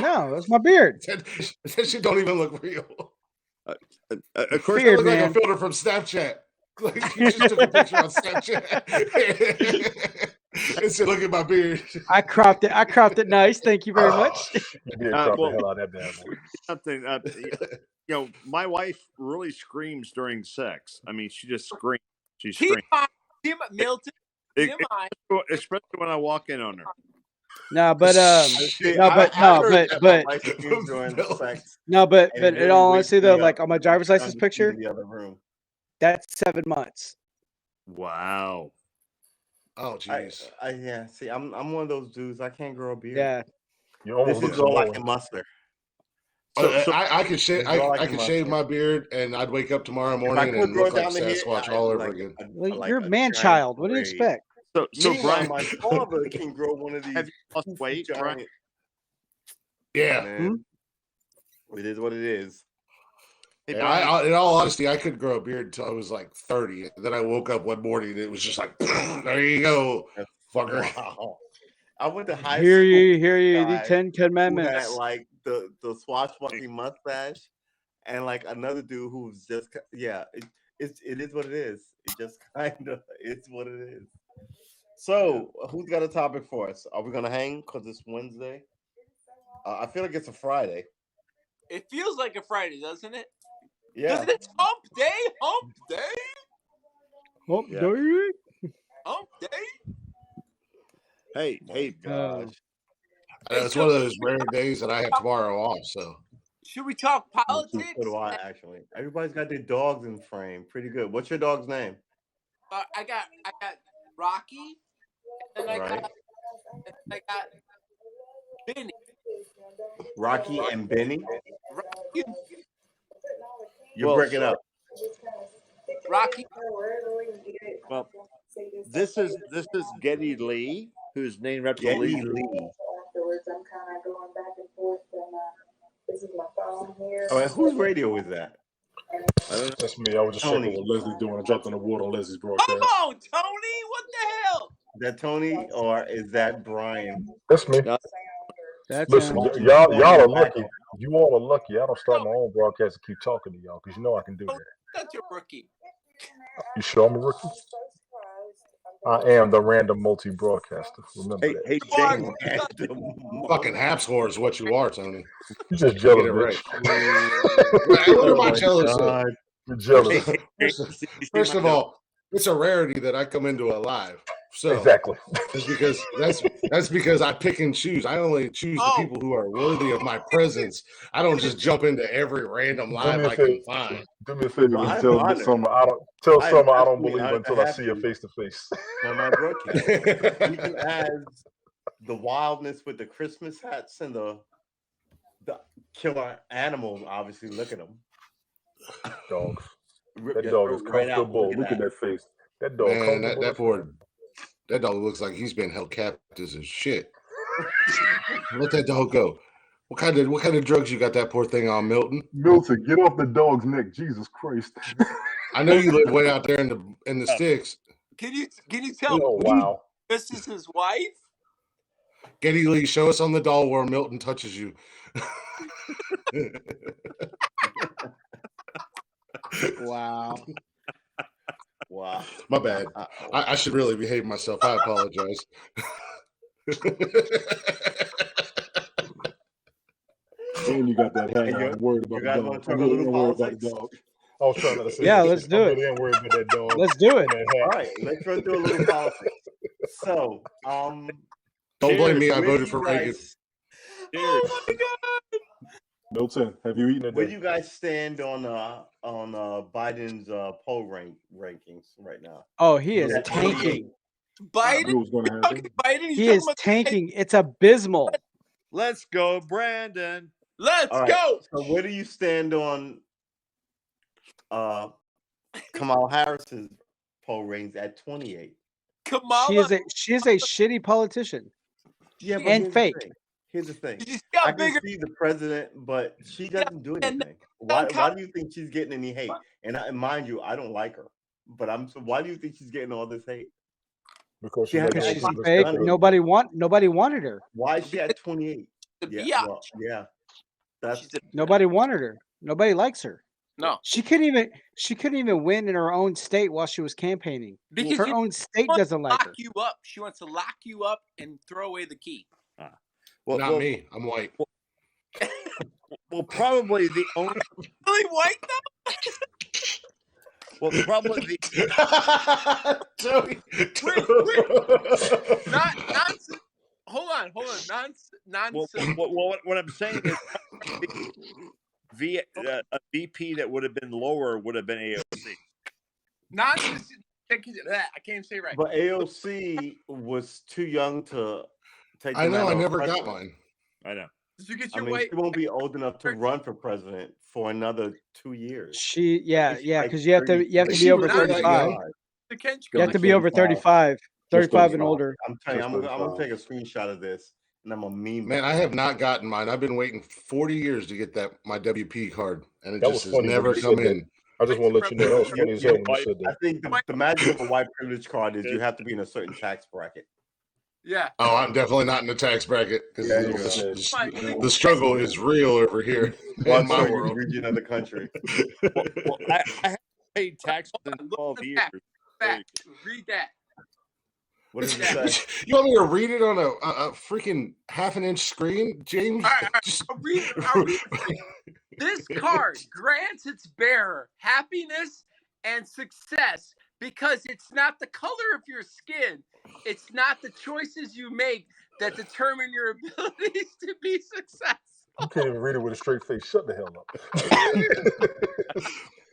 No, that's my beard. That shit don't even look real. of course, Beard, Look like man. a filter from Snapchat. Like you just took a picture on Snapchat. And said, "Look at my beard." I cropped it nice. Thank you very much. You did crop well, the hell out of that damn boy. something. My wife really screams during sex. I mean, she just screams. She screams, Milton. especially when I walk in on her. No, but See, no, but I no, heard but that my but wife screams during sex, no, but and it in really all wakes honesty, though, me like up. on my driver's I'm license trying to see picture, in the other room. that's 7 months. Wow. Oh, jeez. Yeah. See, I'm one of those dudes. I can't grow a beard. Yeah. You almost This look is all I Samoan. can muster. I could shave. This is all I can could muster. shave my beard, and I'd wake up tomorrow If I morning could and grow look it like down to here, Sasquatch I'd all be over like again. Well, like you're a a man giant child. What do you braid. expect? So Meanwhile, Brian, my father can grow one of these. have you lost poofy weight, Brian? giant. Yeah. Man, it is what it is. Hey, Yeah, Brian. in all honesty, I couldn't grow a beard until I was like 30. Then I woke up one morning and it was just like, there you go, That's- fucker. Wow. I went to high Hear school. ye, hear ye, the guy 10 who had Commandments. like the swashbuckling mustache, and like another dude who's just it is what it is. It just kind of is what it is. So who's got a topic for us? Are we gonna hang because it's Wednesday? I feel like it's a Friday. It feels like a Friday, doesn't it? Yeah. Because it's hump day. Hump day. Oh, Yeah. do you? Hump day. Hey, Gosh. It's one of those rare days that I have tomorrow off. So Should we talk politics? So do I actually. Everybody's got their dogs in frame. Pretty good. What's your dog's name? I got Rocky, and I Right. got Benny. Rocky and Benny. Rocky, You're Well, breaking up. Rocky. well, this is Geddy Lee, who's named after Geddy Lee. Lee. Afterwards, I'm kind of going back and forth, and this is my phone here. All right, whose radio is that? That's me. I was just Tony. checking what Leslie doing. I dropped on the water on Leslie's Come broadcast. on, Tony. What the hell? Is that Tony or is that Brian? That's me. That's Listen, him. y'all are lucky. You all are lucky. I don't start my own broadcast and keep talking to y'all because you know I can do that. That's your rookie. You sure I'm a rookie? I am the random multi-broadcaster. Remember that. Hey, Come James. on. fucking half score is what you are, Tony. You just Get jealous, it right. bitch. What am I my jealous of? God. You're jealous. First of all, it's a rarity that I come into it live. So Exactly. that's because I pick and choose. I only choose the people who are worthy of my presence. I don't just jump into every random live I can find. Do me a favor Well, and I'm tell honored. Summer I don't I'm Summer I don't definitely believe honored until to I have see her you. face to face. On my broadcast. You add the wildness with the Christmas hats and the killer animals. Obviously, look at them. Dogs. Rip That your dog is throat right out. comfortable. Look at that face. That dog Man, comfortable. that dog looks like he's been held captive as shit. Let that dog go. What kind of drugs you got that poor thing on, Milton? Milton, get off the dog's neck, Jesus Christ! I know you live way out there in the sticks. Can you tell Oh wow! this is his wife? Geddy Lee, show us on the doll where Milton touches you. Wow. Wow. My bad. I should really behave myself. I apologize. And you got that hat And on. you- I'm worried about you the guys dog. wanna I'm talk a really little worried about the politics? dog. I was trying not to say Yeah, that. let's do I it. really am worried about that dog. Let's do it. and that All hat. right, let's run through a little politics. So, Don't blame me. I where do voted you for Reagan. guys- Oh my God! Milton, have you eaten Where today? do you guys stand on Biden's poll rankings right now? Oh, he is He's at tanking. 28. I Biden. knew it was going to Okay, happen. Biden. He's He talking is about- tanking. It's abysmal. Let's go, Brandon. Let's All right. go. So where do you stand on Kamala Harris's poll ratings at 28? Kamala. She is a shitty politician. Yeah, And here's the fake. thing. Here's the thing. Did you see I how can big? see the president, but she doesn't do and anything. Why do you think she's getting any hate? And mind you, I don't like her, but why do you think she's getting all this hate? Because She Because hasn't she's actually fake. done it. Nobody wanted her. Why is she at 28? The Yeah, biatch. well, yeah. That's She's a, Nobody wanted her. Nobody likes her. no, She couldn't even win in her own state while she was campaigning. because Her you own state wants doesn't to like lock her. you up. She wants to lock you up and throw away the key. Not me. I'm white. Well, probably the only. Really white though? Well, probably the. Tony. Not nonsense. Hold on. Nonsense. Well, what I'm saying is, a VP that would have been lower would have been AOC. Nonsense. I can't even say it right. But AOC was too young to take. I know. I the never got president. mine. I know. Did you get I your mean, white? she won't be old enough to run for president for another 2 years. Yeah, She's like because you have to 30. be over She was that 35. young? You have to be over 35. 35 and 35. older. I'm telling you, I'm Just gonna take a screenshot of this and I'm gonna meme. Man, I have not gotten mine. I've been waiting 40 years to get my WP card, and it That just was has funny when never you come said that. in. I just want to let you know that was funny as hell when you said I that. think the magic of a white privilege card is you have to be in a certain tax bracket. Yeah. Oh, I'm definitely not in the tax bracket because Yeah, the struggle is real over here in One my certain world. region of the country. Well, I haven't paid taxes in Look 12 at the years. back. Read that. What does it say? You want me to read it on a freaking half-an-inch screen, James? All right. Just- I'll read it. This card grants its bearer happiness and success because it's not the color of your skin. It's not the choices you make that determine your abilities to be successful. You can't even read it with a straight face. Shut the hell up.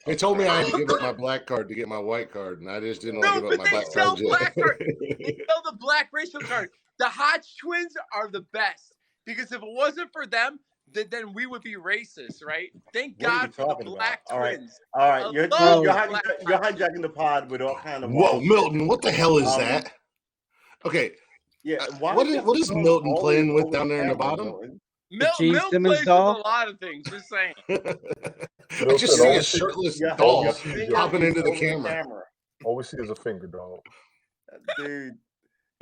They told me I had to give up my black card to get my white card, and I just didn't want to No, give but up my they black sell card yet. black card. They sell the black racial card. The Hodge twins are the best because if it wasn't for them, then we would be racist, right? Thank What are you God for the talking black about? All right. twins. All right, I you're love hijacking, black you're twins. hijacking the pod with all kind of Whoa, wild shit. Milton, what the hell is Um, that? Okay, Yeah, why what you is have what to is come Milton always playing with over down there in the camera, bottom? Milton? Gene Mill Simmons plays doll? with a lot of things. Just saying. I just see Milton, a shirtless Your doll finger popping is into the over camera. All we see is a finger, dog. Dude,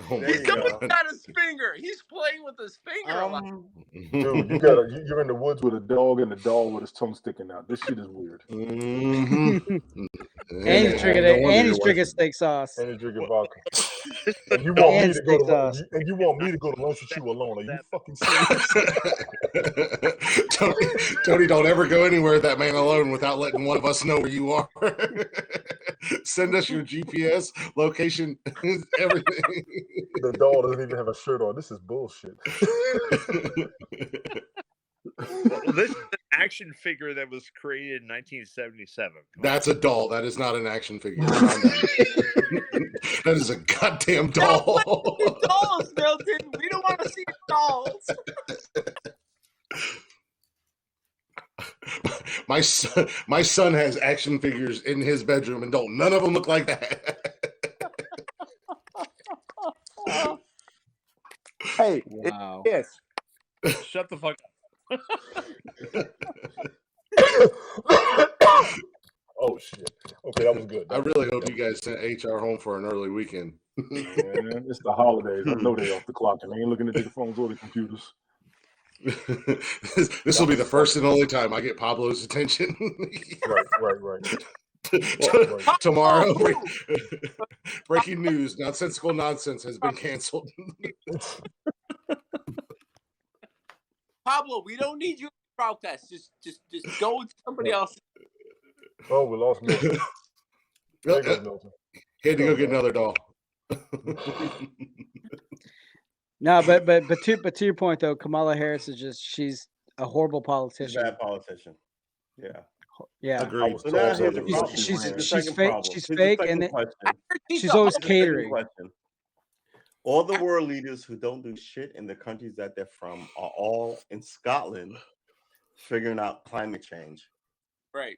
Oh there my you Someone's go. got his finger. He's playing with his finger a lot. Dude, you're in the woods with a dog and a dog with his tongue sticking out. This shit is weird. Mhm. And he's drinking No wonder and your he's wife- drinking steak sauce. And he's drinking vodka. And you want me And to go steak to lunch? sauce. And you want me to go to lunch with you alone? Are you fucking serious? Tony, don't ever go anywhere with that man alone without letting one of us know where you are. Send us your GPS location, everything. The dog doesn't even have a shirt on. This is bullshit. Well, this is an action figure that was created in 1977. Come on. That's a doll. That is not an action figure. That is a goddamn doll. Dolls, Milton. We don't want to see dolls. My son has action figures in his bedroom, and none of them look like that. Hey, Wow. yes. Shut the fuck up. Oh shit. Okay, that was good. I really hope you guys sent HR home for an early weekend. Man, it's the holidays. I know they off the clock and they ain't looking at their phones or their computers. This will be the first and only time I get Pablo's attention. Right. Tomorrow, breaking news: Nonsensical Nonsense has been canceled. Pablo, we don't need you in the broadcast. Just go with somebody else. Oh, we lost Milton. There goes Milton. He had to go get another doll. No, but to your point though, Kamala Harris is she's a horrible She's a politician. bad politician. Yeah. Yeah. Agreed. So now here's the She's- problem. she's- Here's the she's second fake- problem. she's Here's the fake, second and it- question. She's always Here's the second catering. question. All the world leaders who don't do shit in the countries that they're from are all in Scotland figuring out climate change. Right.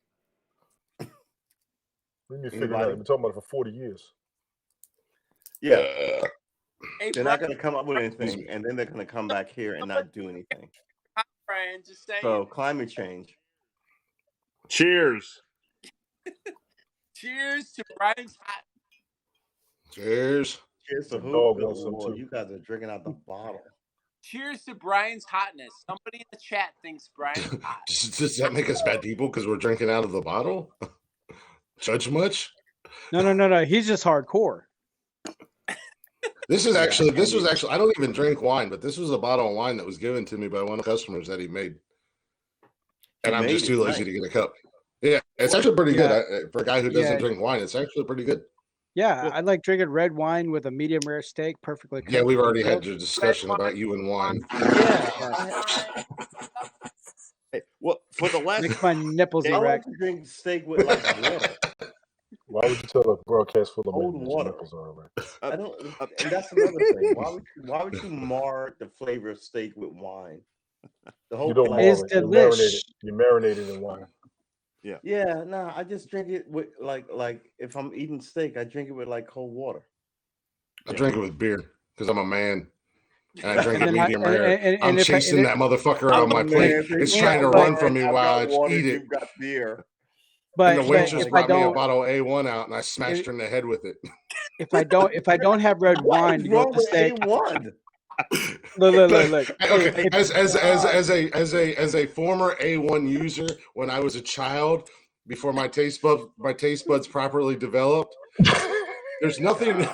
We need to figure it out. We've been talking about it for 40 years. Yeah. Hey, They're Brian, not going to come up with anything, and then they're going to come back here and not do anything. Brian, just saying. So climate change. Cheers. Cheers to Brian's hot. Cheers. Cheers to The who? dog Good wants some Lord, too. you guys are drinking out the bottle. Cheers to Brian's hotness. Somebody in the chat thinks Brian's hot. Does that make us bad people because we're drinking out of the bottle? Judge much? No. He's just hardcore. This was actually. I don't even drink wine, but this was a bottle of wine that was given to me by one of the customers that he made, and I'm just too lazy to get a cup. Yeah, it's actually pretty good for a guy who doesn't drink wine. It's actually pretty good. Yeah, I like drinking red wine with a medium rare steak, perfectly. Yeah, we've already had a discussion about you and wine. Yeah. Hey, well, for the last Makes my nipples I like erect. to drink steak with like water. Why would you tell a broadcast full of Cold men water. nipples are erect? I don't, and that's another thing. Why would you mar the flavor of steak with wine? The whole You don't flavor- It's delish. You marinate it in wine. Yeah, no, I just drink it with like if I'm eating steak, I drink it with like cold water. I drink it with beer because I'm a man. And I drink And it then I- medium rare. and I'm if I- chasing and that motherfucker I'm on my a plate. man, It's yeah, trying to but run from me I've while I got water, eat it. You've got beer. But, And the but waitress if I brought me a don't, bottle of A1 out, and I smashed her in the head with it. if I don't have red wine What's to go wrong with the with steak, A1? look. Okay, as a former A1 user, when I was a child, before my taste buds properly developed, there's nothing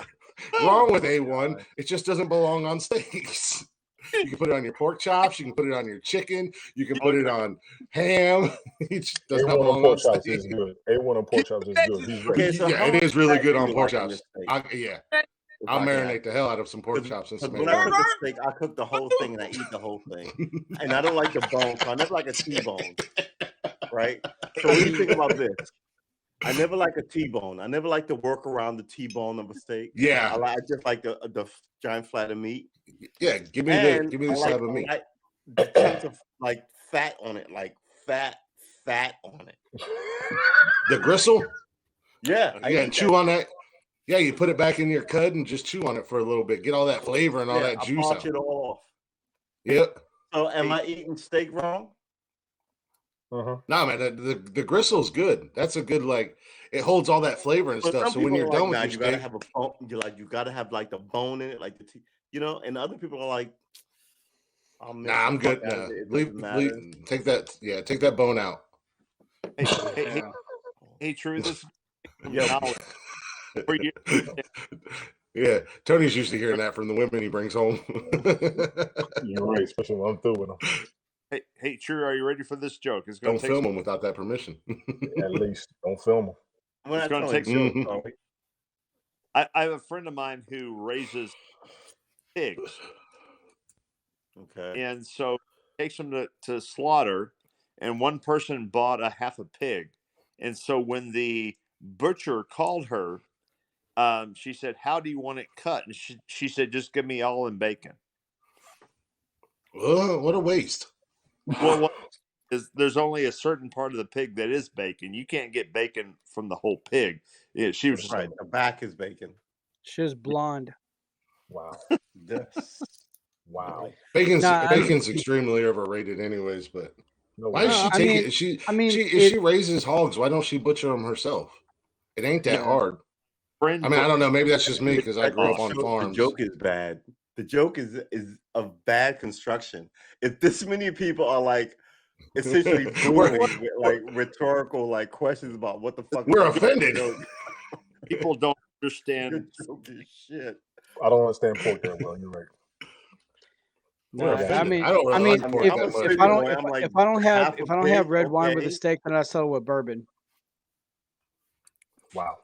wrong with A1. It just doesn't belong on steaks. You can put it on your pork chops. You can put it on your chicken. You can put it on ham. It just does not A1 on belong pork on chops steak. is good. A1 on pork chops is good. He's right. Okay, so Yeah, how it much is really fat good do on you pork like on your chops. steak? Yeah, If I'll I can marinate ask? the hell out of some pork chops and Because smash when I it. cook a steak, I cook the whole thing and I eat the whole thing. And I don't like the bone, so I never like a T-bone. Right? So what do you think about this? I never like a T-bone. I never like to work around the T-bone of a steak. Yeah, I just like the giant flat of meat. yeah. Give me And the slab of meat. I like the chunks of like fat on it, like fat on it. The gristle. Yeah, I Yeah, eat and chew that. on that. Yeah, you put it back in your cud and just chew on it for a little bit. Get all that flavor and all Yeah, that I juice polish out. it all off. Yep. So am I eating steak wrong? Uh-huh. No, man, the gristle's good. That's a good, like, it holds all that flavor and But stuff. some So when people you're are done like, with nah, your you gotta steak, have a bone. You gotta have like the bone in it, like and other people are like, I'll miss nah, the I'm fuck good. out Nah, of it. It leave, doesn't matter. take that bone out. Hey, True, this Yeah. knowledge for you. Yeah, Tony's used to hearing that from the women he brings home. You're right, especially when I'm through with them. Hey, True, are you ready for this joke? It's going Don't to take film them without that permission. At least don't film them. When It's I gonna tell take you, some- Joe, I have a friend of mine who raises pigs, okay. and so takes them to slaughter, and one person bought a half a pig, and so when the butcher called her, she said, "How do you want it cut?" And she said, "Just give me all in bacon." What a waste. Well, what is there's only a certain part of the pig that is bacon. You can't get bacon from the whole pig. Yeah, she was just Right, the back is bacon. She was blonde. Wow. Yes. Wow. Bacon's extremely overrated, anyways. But No why does way. she I take mean- it? I mean, if she raises hogs, why don't she butcher them herself? It ain't that Yeah. hard. friend. I mean, I don't know. Maybe that's just me because I grew up on The farms. joke is bad. The joke is of bad construction. If this many people are like essentially We're- booming with like rhetorical like questions about what the fuck We're is the offended. joke, People don't your understand. joke is shit. I don't understand pork that well. You're right. No, We're I offended. mean, I don't really like pork if, that I'm much. serious, if I don't, boy, if, I'm like, if I don't have, half a if I don't have pig, red wine with a okay. steak, then I settle with bourbon. Wow.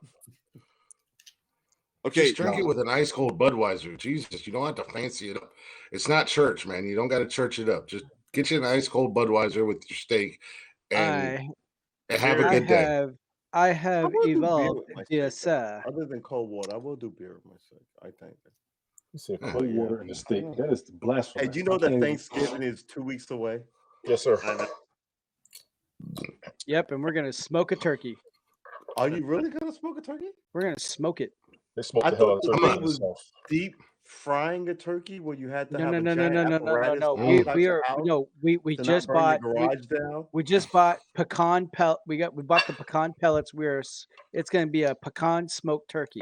Okay, Just drink it with an ice cold Budweiser. Jesus, you don't have to fancy it up. It's not church, man. You don't got to church it up. Just get you an ice cold Budweiser with your steak and have a good day. I have will do beer evolved, with my dear steak, sir. Other than cold water, I will do beer with my steak, I think. You said Oh, cold yeah. water and a steak. That is blasphemous. Hey, do you know I that can't even- Thanksgiving is 2 weeks away? Yes, sir. I know. Yep, and we're gonna smoke a turkey. Are you really gonna smoke a turkey? We're gonna smoke it. They smoked I the hell thought out of the turkey thing in the was South. deep frying a turkey where you had to No, have no, a no, no, giant no, no, no, no, apparatus no. outside We your are house no. We to not just burn your bought garage down. we just bought pecan pellet. We bought the pecan pellets. It's going to be a pecan smoked turkey.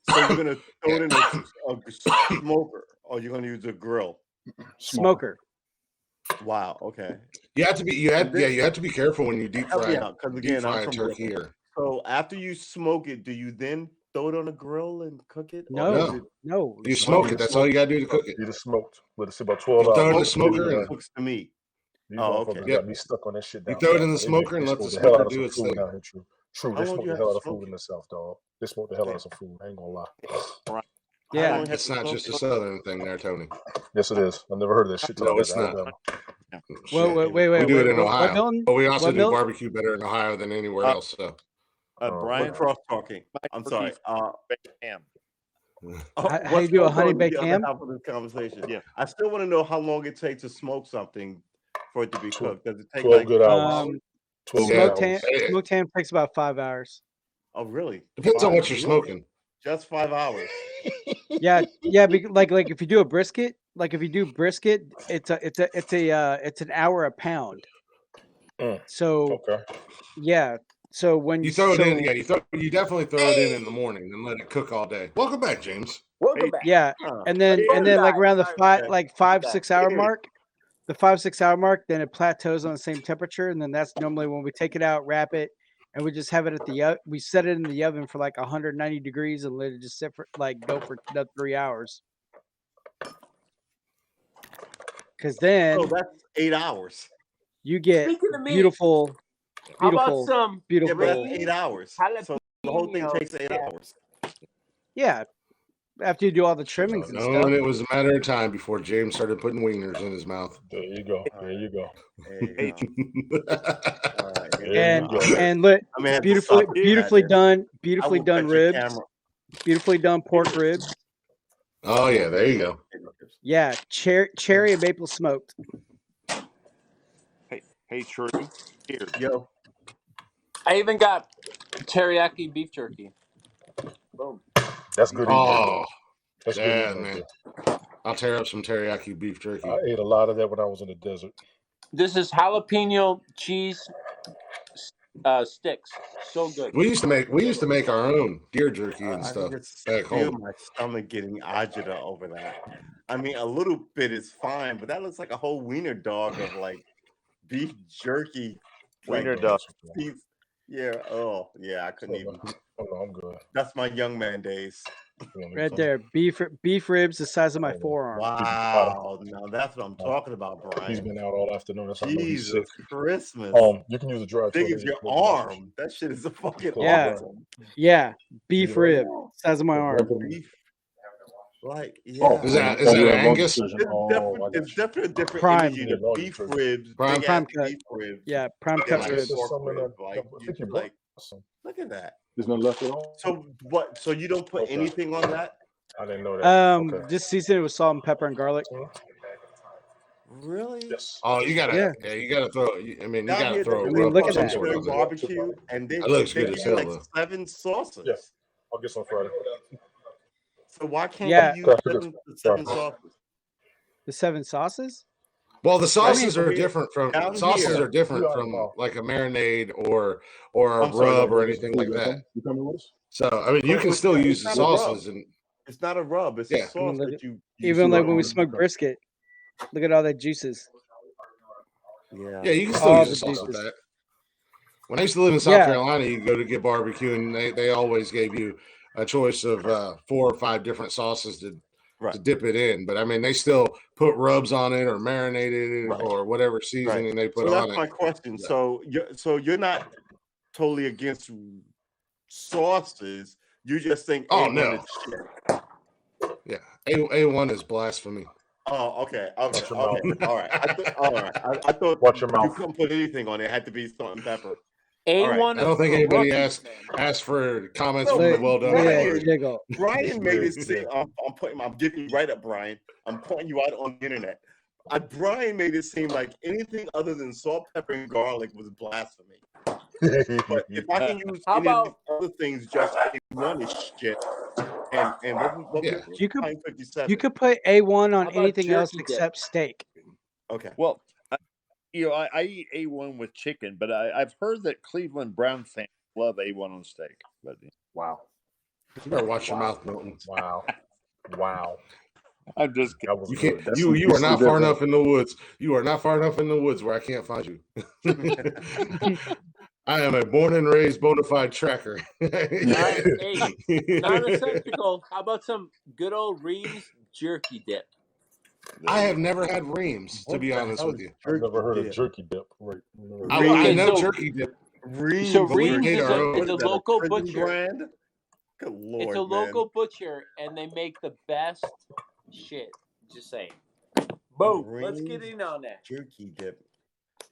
So you're gonna throw it in a smoker, or you're gonna use a grill. Smoker. Wow. Okay. You have to be you have to be careful when you deep Help me fry out, because deep again, I'm fry a from turkey Brooklyn. or So after you smoke it, do you then throw it on a grill and cook it? No, Or is No. it no. you smoke it. That's all you gotta do to cook it. You just smoked. Let it sit about 12 You throw it hours. in the smoke smoker and cooks the meat? These Oh, motherfuckers okay. Yep. got me stuck on that shit You down throw it south. in the smoker and They let the smoked the hell smoker out of do some its food thing. down here, true. True, How they long smoked do you the have hell to out of smoke food in it? the south, dog. They smoked the hell out of some food. I ain't gonna lie. How Yeah. long you have It's to not smoke just a it? southern thing there, Tony. Yes, it is. I never heard of that shit till I No, got it's to not. Alabama. Well, Shit. wait. We do it in What Ohio. Milton? But we also What do Milton? barbecue better in Ohio than anywhere Uh, else. So Brian okay. Cross talking. I'm sorry. Ham. How What's you do a going honey on baked the other ham? half of this conversation? Yeah. I still want to know how long it takes to smoke something for it to be Tw- cooked. Does it take 12 like good hours. 12 good Smoked ham. hours. Smoked ham takes about 5 hours. Oh, really? depends on 5 what you're smoking. Just 5 hours. Yeah, like if you do a brisket, it's an hour a pound. Mm. So Okay. yeah, so when You throw it in, you definitely throw it in the morning and let it cook all day. Welcome back, James. Welcome back. yeah, Huh. and then like around the Okay. 5-6 hour Yeah. mark, the 5-6 hour mark, then it plateaus on the same temperature, and then that's normally when we take it out, wrap it, and we just have it at we set it in the oven for like 190 degrees and let it just sit for go for another 3 hours. Because then So that's 8 hours. you get Speaking of meat, beautiful, how about beautiful, some Yeah, but that's beautiful. Green 8 hours. So the whole thing jalapeno takes 8 dip. hours. Yeah, after you do all the trimmings and No, stuff. and it was a matter of time before James started putting wieners in his mouth. There you go. There you go. There you go. All right. There you go. And look, I may have to beautifully stop it, beautifully Madness. done, beautifully I will done cut your ribs, camera. beautifully done pork ribs. Oh yeah, there you go. Yeah, cherry and maple smoked. Hey, True. Here. Yo, I even got teriyaki beef jerky. Boom. That's good eating. Right Oh, there. That's good yeah, eating right man. there. I'll tear up some teriyaki beef jerky. I ate a lot of that when I was in the desert. This is jalapeno cheese sticks. So good. We used to make our own deer jerky and I stuff can just back feel home. my stomach getting agita over that. I mean, a little bit is fine, but that looks like a whole wiener dog of like beef jerky. Wiener like, dog. piece. Yeah. Oh, yeah. I couldn't even. Oh no, I'm good. That's my young man days. Right there, beef ribs the size of my forearm. Wow. Now that's what I'm talking about, Brian. He's been out all afternoon. That's how I know he's sick. Jesus Christmas. You can use a dry Big toilet. as your arm. That shit is a fucking Yeah. awesome. Yeah, beef Yeah. rib size of my arm. Beef. Like, yeah. Oh, Is that you have Angus? long decision. I It's got definitely a different Prime. energy to Yeah, beef long ribs, Prime- big prime ass cut. beef ribs. Yeah, prime than cut like ribs. There's pork some in ribs. there. Like, I think you you like, brought some. look at that. There's none left at all. So what? So you don't put Okay. anything on that? I didn't know that. Okay. Just season it with salt and pepper and garlic. Really? Yes. Oh, you gotta, Yeah. yeah, you gotta throw. I mean, you Down gotta here, throw a they rub look of at some that. sort on there. barbecue, and they That looks they good give as you hell, like though. 7 sauces. Yeah. I'll get some Friday. So why can't Yeah. you use Sorry. 7 sauces? The 7 sauces. Well, the sauces I are mean, different from down sauces here- are different You from are- like a marinade or a I'm sorry, rub go or ahead. anything like that. You coming with us? So I mean, you But can it's still not- use it's the not a rub. sauces and It's not a rub. It's Yeah. a sauce Look that at- you Even see like on when we the- smoke brisket, look at all that juices. Yeah. yeah, you can still All use the the sauce with juices. that. When I used to live in South Yeah. Carolina, you go to get barbecue, and they always gave you a choice of 4 or 5 different sauces to Right. dip it in. But I mean, they still put rubs on it or marinated it Right. or whatever seasoning they put So on that's it. my question. Yeah. So you're not totally against sauces. You just think Oh, A1 no. is shit. Yeah, A1 is blasphemy. Oh, okay. Watch your Okay. mouth. All right. All right. I thought Watch your you mouth. couldn't put anything on it. It had to be salt and pepper. A1 I don't think is anybody rookies, asked man. for comments No, from the Look, well done. look at Brian- that jiggle. Brian made it seem. Yeah. I'm giving you right up, Brian. I'm pointing you out on the internet. Brian made it seem like anything other than salt, pepper, and garlic was blasphemy. But if I can use How any of about- these other things, just A1 is shit. And what Yeah. was You could 57? you could put A1 on How about anything else jerky dip? except steak. Okay. Well, I eat A1 with chicken, but I've heard that Cleveland Brown fans love A1 on steak. But Wow. You better watch your mouth, Milton. Wow. Wow. I'm just kidding. That was You good. can't. That's You some are not history far there, enough in the woods. You are not far enough in the woods where I can't find you. I am a born and raised bona fide tracker. Hey, non-essential. How about some good old Reeves jerky dip? I have never had Reams, to What be the honest hell with is you. I've never heard of dip? jerky dip. Right. I Okay, know so- jerky dip. Reeves, So But we Reeves made is our a, own. what is a is that, local prison butcher. brand? Good lord, It's a man. local butcher, and they make the best shit. Just saying. Boom. Let's get Reeves in on that. jerky dip.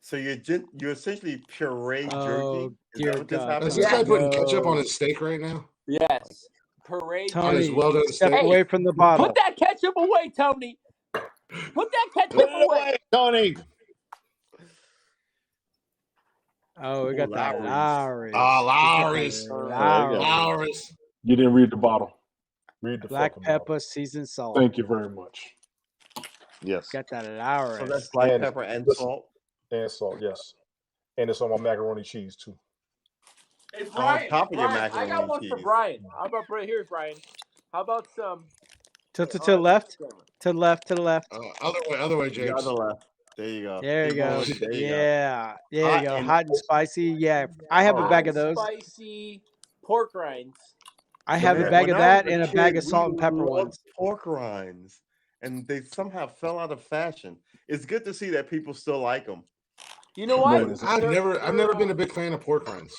So you essentially puree Oh, jerky. Is dear that what this God. happened? Is this Yeah. guy putting ketchup on his steak right now? Yes. Parade On his Tony, well done step steak? away from the bottle. Put that ketchup away, Tony. Put that ketchup Put it away. away, Tony. Oh, we got that Lowry's. Lowry's. Lowry's. Lowry's. Lowry's. You didn't read the bottle. Read the Black fucking bottle. pepper, seasoned salt. Thank you very much. Yes. Got that So Lowry's. that's black And pepper and listen, salt. And salt, yes. And it's on my macaroni cheese too. Hey, On Brian, top of your Brian, I macaroni got one for cheese. Brian. How about right here, Brian? How about some? To the left. To the left. To the left. Other way, The James. other left. There you go. There you Keep go. going. There you go. Yeah. There Hot you go. and- Hot and spicy. Yeah. I have a Hot bag and of those. spicy pork rinds. I have a Man, bag when of I that was and a kid, bag of we salt and pepper loved ones. pork rinds, and they somehow fell out of fashion. It's good to see that people still like them. You know what? No, I've never been a big fan of pork rinds.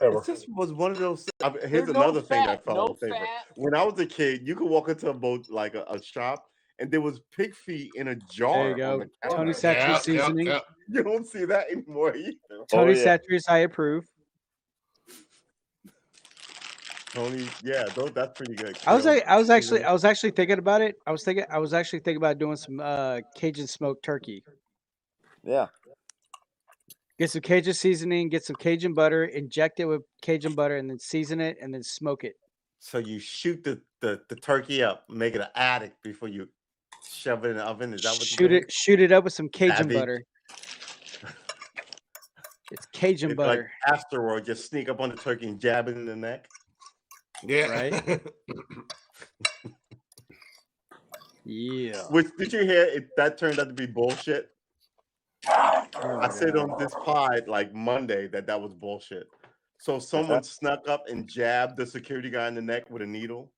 Ever. It just was one of those. Here's There's no another thing that fat, fell no out of favor. fat. When I was a kid, you could walk into a boat like a shop, and there was pig feet in a jar. There you go. On the counter. Tony Satchery seasoning. You don't see that anymore either. Tony yeah. Satchery's I approve. Tony, yeah, that's pretty good. I was actually thinking about it. I was actually thinking about doing some Cajun smoked turkey. Yeah. Get some Cajun seasoning, get some Cajun butter, inject it with Cajun butter, and then season it and then smoke it. So you shoot the turkey up, make it an addict before you shove it in the oven. Is that what you do? Shoot it up with some Cajun Savage. butter. It's Cajun It's butter. like afterward, just sneak up on the turkey and jab it in the neck. Yeah. Right? Yeah. Which did you hear? That turned out to be bullshit. I said on this pod like Monday that was bullshit. So someone snuck up and jabbed the security guy in the neck with a needle.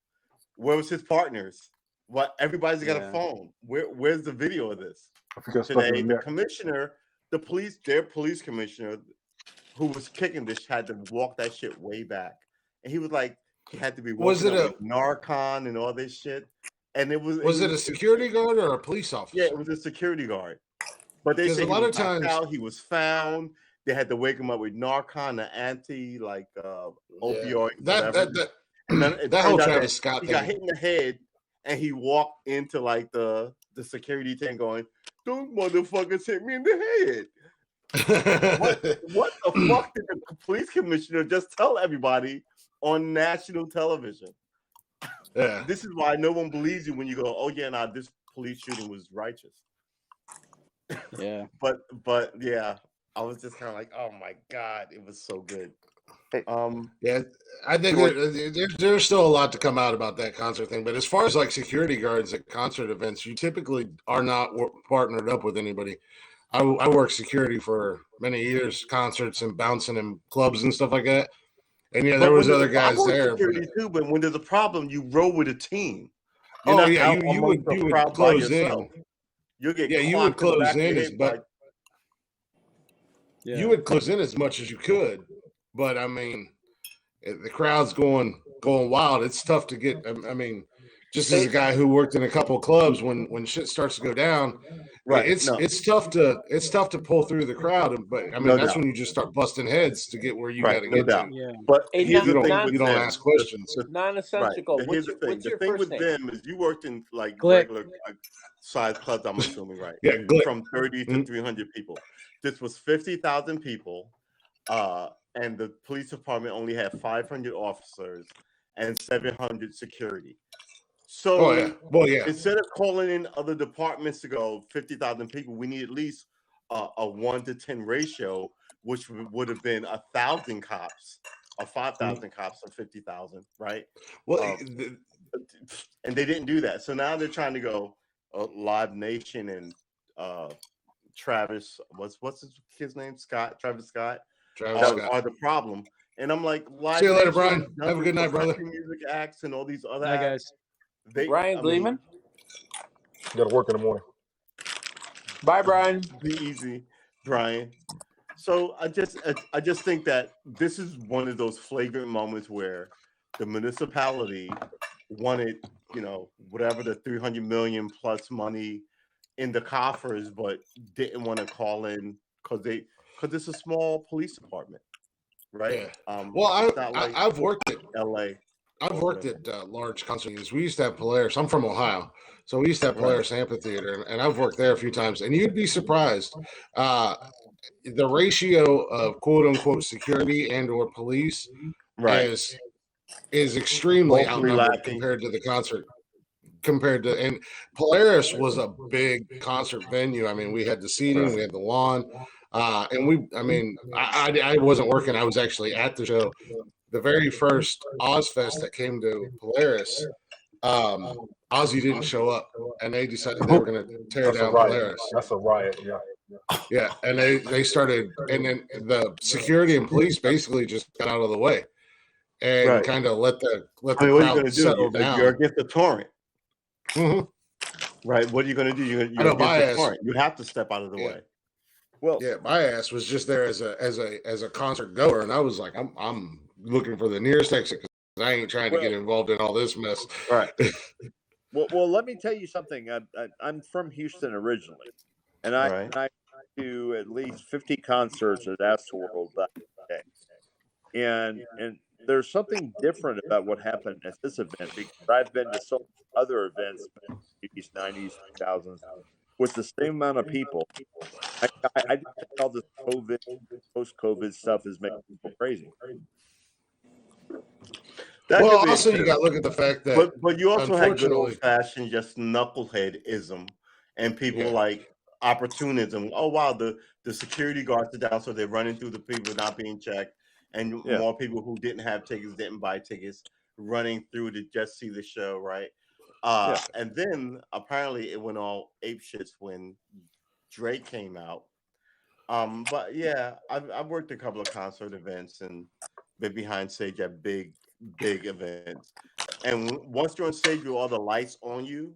Where was his partners? What? Everybody's got a phone. Where's the video of this? Today, the commissioner, their police commissioner, who was kicking this, had to walk that shit way back, and he was like, he had to be walking with Narcan and all this shit, and it was. Was it a security guard or a police officer? Yeah, it was a security guard. But they said a lot of times he was found. They had to wake him up with Narcan, the opioid. That whole Travis Scott he thing. got hit in the head, and he walked into like the security tent going, "Those motherfuckers hit me in the head." what the fuck did the police commissioner just tell everybody on national television? Yeah. This is why no one believes you when you go, "Oh yeah, nah, this police shooting was righteous." Yeah. But yeah, I was just kind of like, oh my god, it was so good. Yeah, I think there's still a lot to come out about that concert thing. But as far as like security guards at concert events, you typically are not partnered up with anybody. I worked security for many years, concerts and bouncing in clubs and stuff like that. And yeah, there was other guys there. Security too, but when there's a problem, you roll with a team. You would close in. You get you would close in, but you would close in as much as you could. But I mean, the crowd's going wild. It's tough to get. I mean, just as a guy who worked in a couple of clubs, when shit starts to go down, right? It's tough to pull through the crowd. But I mean, that's when you just start busting heads to get where you got to get to. Yeah. But Hey, here's the thing: you don't ask questions. Non-essential. Right. Here's the thing: What's your the thing first with name? them is you worked in like Glick. regular size clubs. I'm assuming, right? Yeah, Glick. From 30 to 300 people. This was 50,000 people, and the police department only had 500 officers, and 700 security. Oh So yeah. Well, yeah. instead of calling in other departments to go 50,000 people, we need at least a 1 to 10 ratio, which would have been 1,000 cops or 5,000 cops or 50,000, right? Well, And they didn't do that. So now they're trying to go Live Nation and Travis, what's his kid's name? Travis Scott. Are the problem. And I'm like, Live see you later, Nation Brian. does Have a it good for night, brother. country music acts and all these other Hi, acts. guys. Brian Gleeman. Got to work in the morning. Bye, Brian. Be easy, Brian. So I just think that this is one of those flagrant moments where the municipality wanted, whatever the 300 million plus money in the coffers, but didn't want to call in because it's a small police department, right? Yeah. Well, it's not like I've worked at LA. I've worked at large concert venues. We used to have Polaris. I'm from Ohio, so we used to have Polaris Amphitheater, and I've worked there a few times. And you'd be surprised, the ratio of quote unquote security and or police is extremely outnumbered compared to the concert. And Polaris was a big concert venue. I mean, we had the seating, we had the lawn, and I wasn't working. I was actually at the show. The very first Ozfest that came to Polaris, Ozzy didn't show up, and they decided they were going to tear down Polaris. That's a riot, yeah. Yeah, and they started, and then the security and police basically just got out of the way and kind of let the crowd settle down. You're against the torrent. Mm-hmm. Right. What are you going to do? You're I know my ass. You have to step out of the way. Well, yeah, my ass was just there as a concert goer, and I was like, I'm looking for the nearest exit because I ain't trying to get involved in all this mess. Right. Well, let me tell you something. I'm from Houston originally, and I do at least 50 concerts at Astroworld back in the day. And there's something different about what happened at this event because I've been to so many other events in the 80s, 90s, 2000s with the same amount of people. I think all this COVID, post-COVID stuff is making people crazy. Well, also you got to look at the fact that, but you also had good old-fashioned just knuckleheadism and people like opportunism. Oh wow, the security guards are down, so they're running through the people not being checked, and more people who didn't have tickets didn't buy tickets running through to just see the show, right? And then apparently it went all ape shits when Drake came out. But yeah, I've worked a couple of concert events and been behind stage at big events. And once you're on stage with all the lights on you,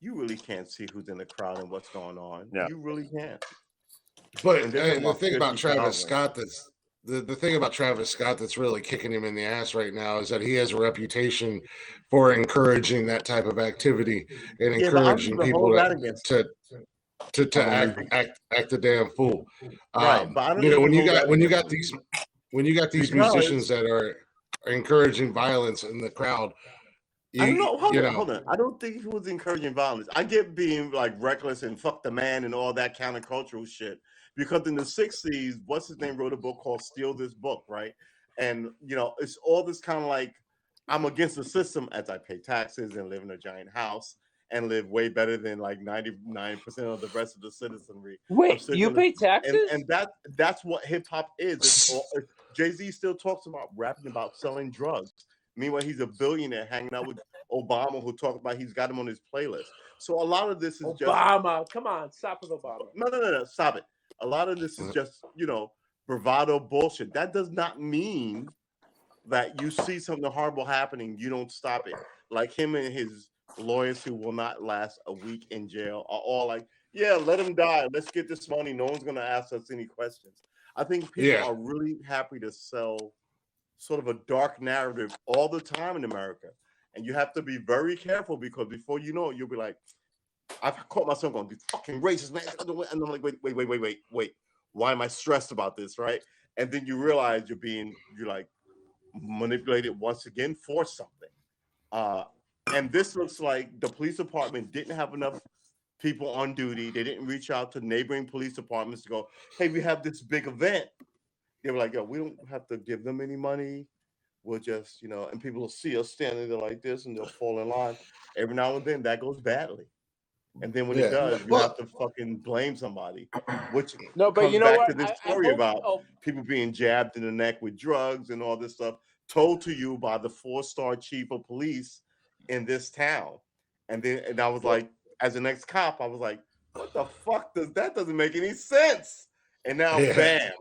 you really can't see who's in the crowd and what's going on. Yeah. You really can't. But the thing about Travis Scott that's the thing about Travis Scott that's really kicking him in the ass right now is that he has a reputation for encouraging that type of activity and encouraging people to act a damn fool. When you got these musicians that are encouraging violence in the crowd. I don't know. Hold on. I don't think he was encouraging violence. I get being like reckless and fuck the man and all that countercultural shit. Because in the 60s, what's his name wrote a book called Steal This Book, right? And it's all this kind of like I'm against the system as I pay taxes and live in a giant house and live way better than like 99% of the rest of the citizenry. Wait, you pay taxes? And that's what hip hop is. Jay-Z still talks about rapping about selling drugs. Meanwhile, he's a billionaire hanging out with Obama, who talked about he's got him on his playlist. So a lot of this is Obama. Come on, stop with Obama. No, stop it. A lot of this is just, bravado bullshit. That does not mean that you see something horrible happening, you don't stop it. Like him and his lawyers who will not last a week in jail are all like, yeah, let him die. Let's get this money. No one's going to ask us any questions. I think people are really happy to sell sort of a dark narrative all the time in America. And you have to be very careful because before you know it, you'll be like, I've caught myself going, these fucking racist, man. And I'm like, wait. Why am I stressed about this, right? And then you realize you're like manipulated once again for something. And this looks like the police department didn't have enough people on duty. They didn't reach out to neighboring police departments to go, hey, we have this big event. They were like, yo, we don't have to give them any money. will just, and people will see us standing there like this, and they'll fall in line. Every now and then, that goes badly. And then when it does, you have to fucking blame somebody, which No, but comes you know back what? to this I story hope. about Oh, people being jabbed in the neck with drugs and all this stuff, told to you by the 4-star chief of police in this town. And I was like, as an ex-cop, I was like, what the fuck doesn't make any sense. And now, bam,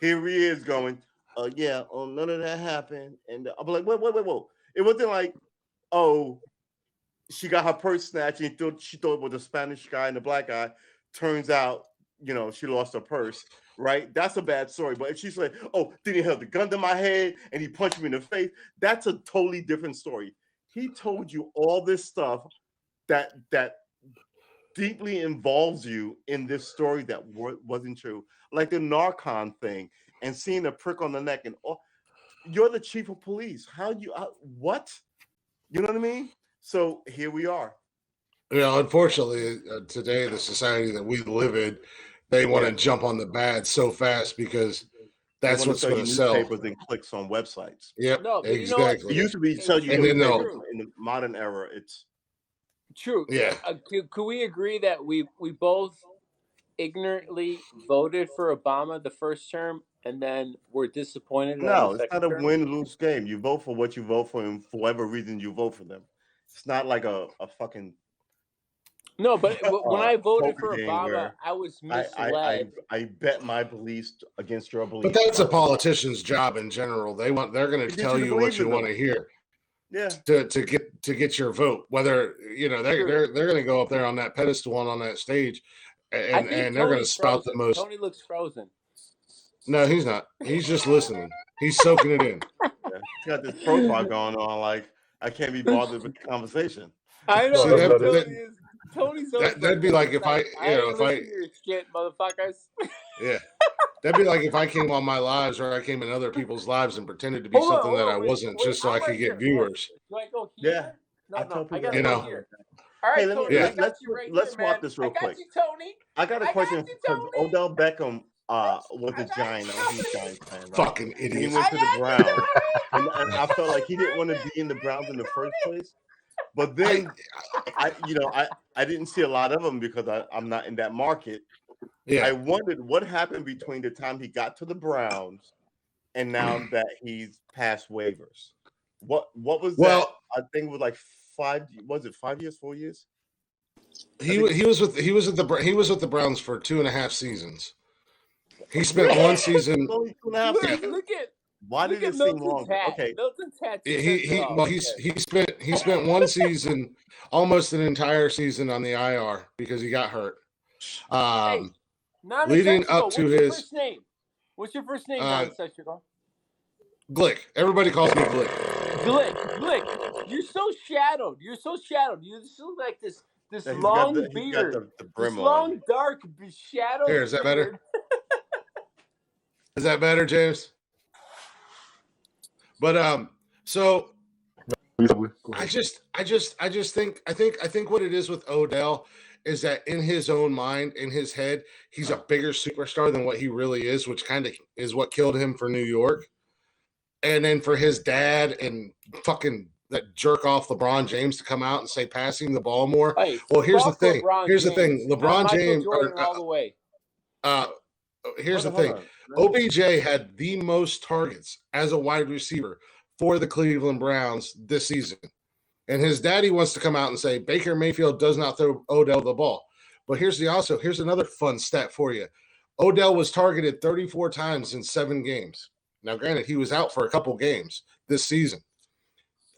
here he is going, none of that happened. And I'm like, whoa. It wasn't like, oh, she got her purse snatched and she thought it was a Spanish guy and a black guy. Turns out, she lost her purse, right? That's a bad story. But if she's like, oh, then he held the gun to my head and he punched me in the face, that's a totally different story. He told you all this stuff that deeply involves you in this story that wasn't true. Like the Narcon thing and seeing a prick on the neck and you're the chief of police. What? You know what I mean? So here we are. Unfortunately, today, the society that we live in, they want to jump on the bad so fast because that's what's going to sell. Newspapers and clicks on websites. Yep, no, exactly. It used to be sell you And then newspapers. In the modern era, it's true. Yeah. Could we agree that we both ignorantly voted for Obama the first term and then were disappointed? No, it's not a win-lose game. You vote for what you vote for, and for whatever reason you vote for them. It's not like a fucking. No, but when I voted for Obama, I was misled. I bet my beliefs against your beliefs. But that's a politician's job in general. They're going to tell you what you want to hear. Yeah. To get your vote, whether they're going to go up there on that pedestal and on that stage, and they're going to spout the most. Tony looks frozen. No, he's not. He's just listening. He's soaking it in. Yeah. He's got this profile going on, like I can't be bothered with the conversation. I know. See, Tony's that'd be like if I shit, motherfuckers. Yeah. That'd be like if I came on my lives or I came in other people's lives and pretended to be something that I wasn't, just so I could get viewers. Do I go here? Yeah. No, I gotta go here. All right, hey, Tony, let's swap this real quick. You, Tony. I got a question because Odell Beckham was a Giant. He's a Giants fan, right? Fucking idiot. He went to the Browns, and I felt like he didn't want to be in the Browns in the first place. But then, I didn't see a lot of them because I'm not in that market. Yeah. I wondered what happened between the time he got to the Browns and now that he's past waivers. What was that? I think it was like 5. Was it 5 years? 4 years? He was with the Browns for 2.5 seasons. He spent one season. Look at. Why did it seem longer? Okay. He spent one season, almost an entire season on the IR because he got hurt. Leading up to his first name. What's your first name, non-sexual? Glick. Everybody calls me Glick. Glick. You're so shadowed. You just look like this long beard. This long, dark, shadowed Here, is that better? Is that better, James? But so I think what it is with Odell is that in his own mind, in his head, he's a bigger superstar than what he really is, which kind of is what killed him for New York. And then for his dad and fucking that jerk off LeBron James to come out and say passing the ball more. Hey, well, here's the thing. LeBron James all the way. Here's the thing. OBJ had the most targets as a wide receiver for the Cleveland Browns this season. And his daddy wants to come out and say Baker Mayfield does not throw Odell the ball. But here's another fun stat for you. Odell was targeted 34 times in 7 games. Now, granted, he was out for a couple games this season.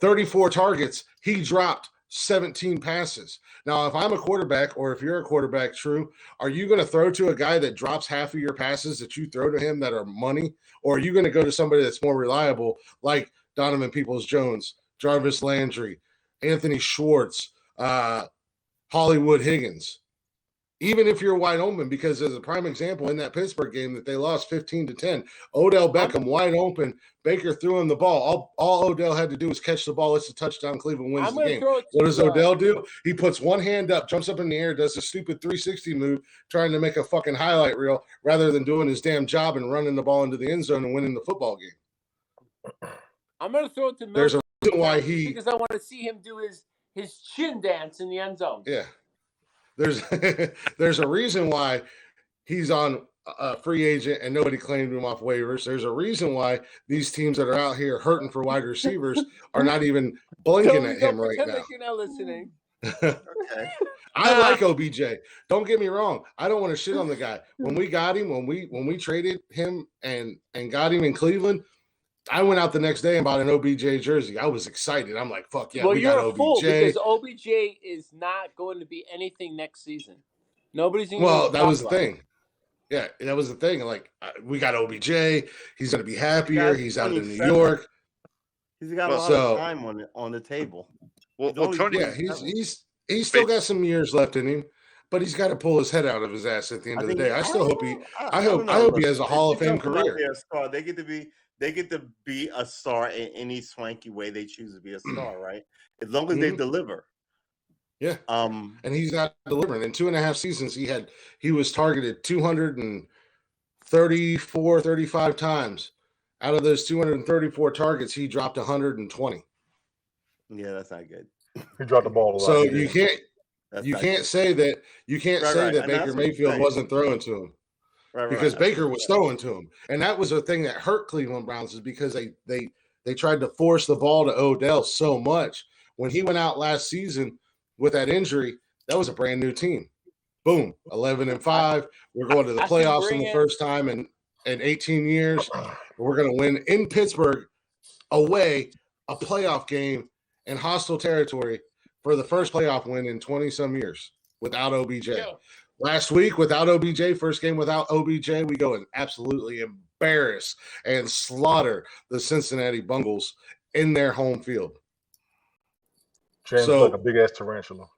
34 targets. He dropped 17 passes. Now, if I'm a quarterback, or if you're a quarterback, True, are you going to throw to a guy that drops half of your passes that you throw to him that are money? Or are you going to go to somebody that's more reliable, like Donovan Peoples-Jones, Jarvis Landry, Anthony Schwartz, Hollywood Higgins? Even if you're wide open, because as a prime example in that Pittsburgh game that they lost 15-10, Odell Beckham wide open, Baker threw him the ball. All Odell had to do was catch the ball. It's a touchdown. Cleveland wins the game. What does Odell do? He puts one hand up, jumps up in the air, does a stupid 360 move, trying to make a fucking highlight reel rather than doing his damn job and running the ball into the end zone and winning the football game. I'm gonna throw it to Milton. There's a reason why he because I want to see him do his chin dance in the end zone. Yeah. There's a reason why he's on a free agent and nobody claimed him off waivers. There's a reason why these teams that are out here hurting for wide receivers are not even blinking at him right now. Like you're not listening. Okay. I like OBJ. Don't get me wrong. I don't want to shit on the guy. When we got him, when we traded him and got him in Cleveland, I went out the next day and bought an OBJ jersey. I was excited. I'm like, fuck yeah, well, we you're got a OBJ. Fool because OBJ is not going to be anything next season. Nobody's going Well, that was the thing. Yeah, that was the thing. Like, we got OBJ. He's going to be happier. He's out in New York. He's got a lot of time on the table. Well, Tony, yeah, he's still got some years left in him, but he's got to pull his head out of his ass at the end of the day. I still hope he. I hope he has a Hall of Fame career. They get to be a star in any swanky way they choose to be a star, right? As long as they deliver. Yeah. And he's not delivering. In 2.5 seasons, he was targeted 235 times. Out of those 234 targets, he dropped 120. Yeah, that's not good. He dropped the ball a lot. So you can't say that Baker Mayfield wasn't throwing to him. Because Baker was throwing to him. And that was the thing that hurt Cleveland Browns is because they tried to force the ball to Odell so much. When he went out last season with that injury, that was a brand new team. Boom, 11-5. We're going to the playoffs in the first time in 18 years. We're going to win in Pittsburgh away a playoff game in hostile territory for the first playoff win in 20-some years without OBJ. Yeah. Last week, without OBJ, first game without OBJ, we go and absolutely embarrass and slaughter the Cincinnati Bengals in their home field. James like a big ass tarantula.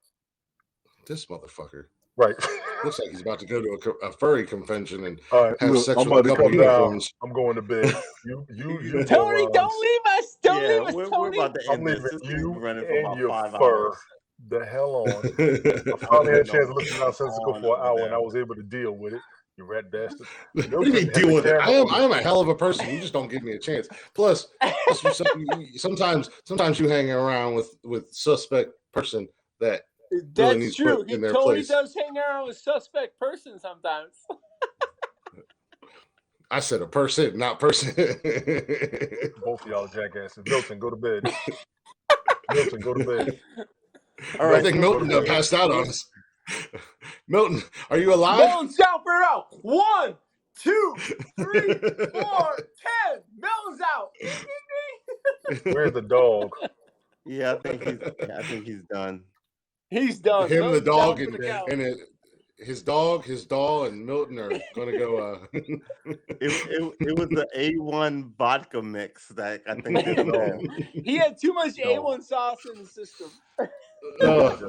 This motherfucker. Right. Looks like he's about to go to a furry convention and have sexual couple uniforms. I'm going to bed. You Tony, don't leave us. Don't leave us, Tony. We're about to end I'm leaving this. you running for and about your 5 fur hours. the hell on. I finally had a chance to listen to Nonsensical for an hour, and I was able to deal with it. You rat bastard. What do you mean deal with it? I am a hell of a person. You just don't give me a chance. Plus sometimes you hang around with suspect person that really needs true. Put in their Tony place. does hang around with suspect person sometimes. I said a person, not person. Both of y'all jackasses. Milton, go to bed. Milton, go to bed. All right, I think Milton passed out on us. Milton, are you alive? Milton's out for out. 1, 2, 3, 4, 10. Milton's out. Where's the dog? Yeah, I think he's done. He's done. Him, the dog, and his dog, and Milton are going to go. It was the A1 vodka mix that I think did it all. He had too much A1 sauce in the system.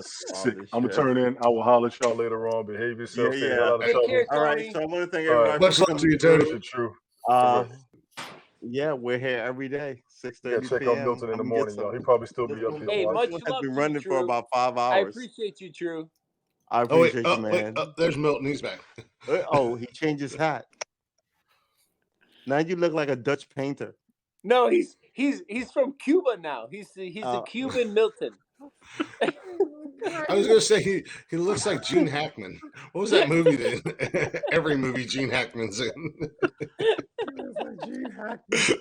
Sick. I'm gonna turn in. I will holler at y'all later on. Behave yourself. Yeah. All right. So I want to thank everybody. Much love to you, Tony. True. Yeah, we're here every day, 6:30 check out Milton in the morning, y'all. He probably still be up here. Hey, much Has love been to running you, for about 5 hours. I appreciate you, True. I appreciate you, man. There's Milton. He's back. Oh, he changed his hat. Now you look like a Dutch painter. No, he's from Cuba now. He's the Cuban Milton. I was gonna say he looks like Gene Hackman. What was that movie that every movie Gene Hackman's in? Gene Hackman.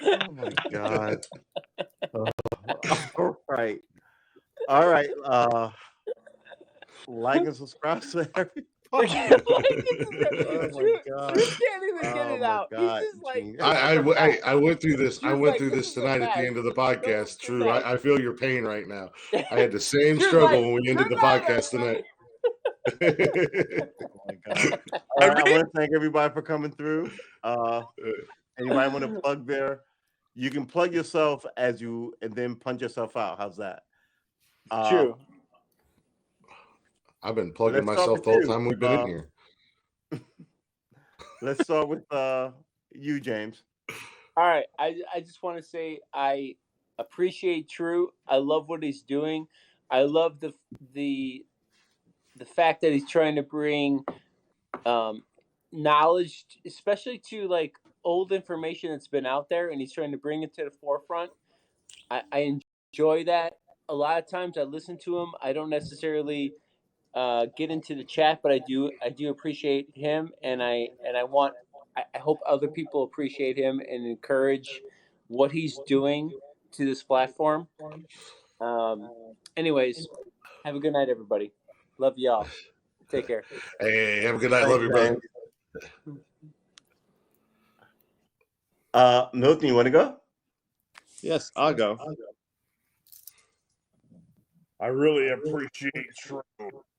Oh my God. All right. Like and subscribe to every Oh my God. Drew can't even get it out. God, He's just like I went through this. I went through this tonight at the end of the podcast. True. True, I feel your pain right now. I had the same struggle when we ended the podcast tonight. Oh my God. All right, I want to thank everybody for coming through. Anybody want to plug there? You can plug yourself and then punch yourself out. How's that? True. I've been plugging myself the whole time we've been in here. Let's start with you, James. All right. I just want to say I appreciate True. I love what he's doing. I love the fact that he's trying to bring knowledge, especially to like old information that's been out there, and he's trying to bring it to the forefront. I enjoy that. A lot of times I listen to him. I don't necessarily get into the chat, but I do appreciate him, and I hope other people appreciate him and encourage what he's doing to this platform. Anyways, have a good night, everybody. Love y'all. Take care. Hey, have a good night. Love you, brother. Milton, you want to go? Yes, I'll go. I really appreciate True.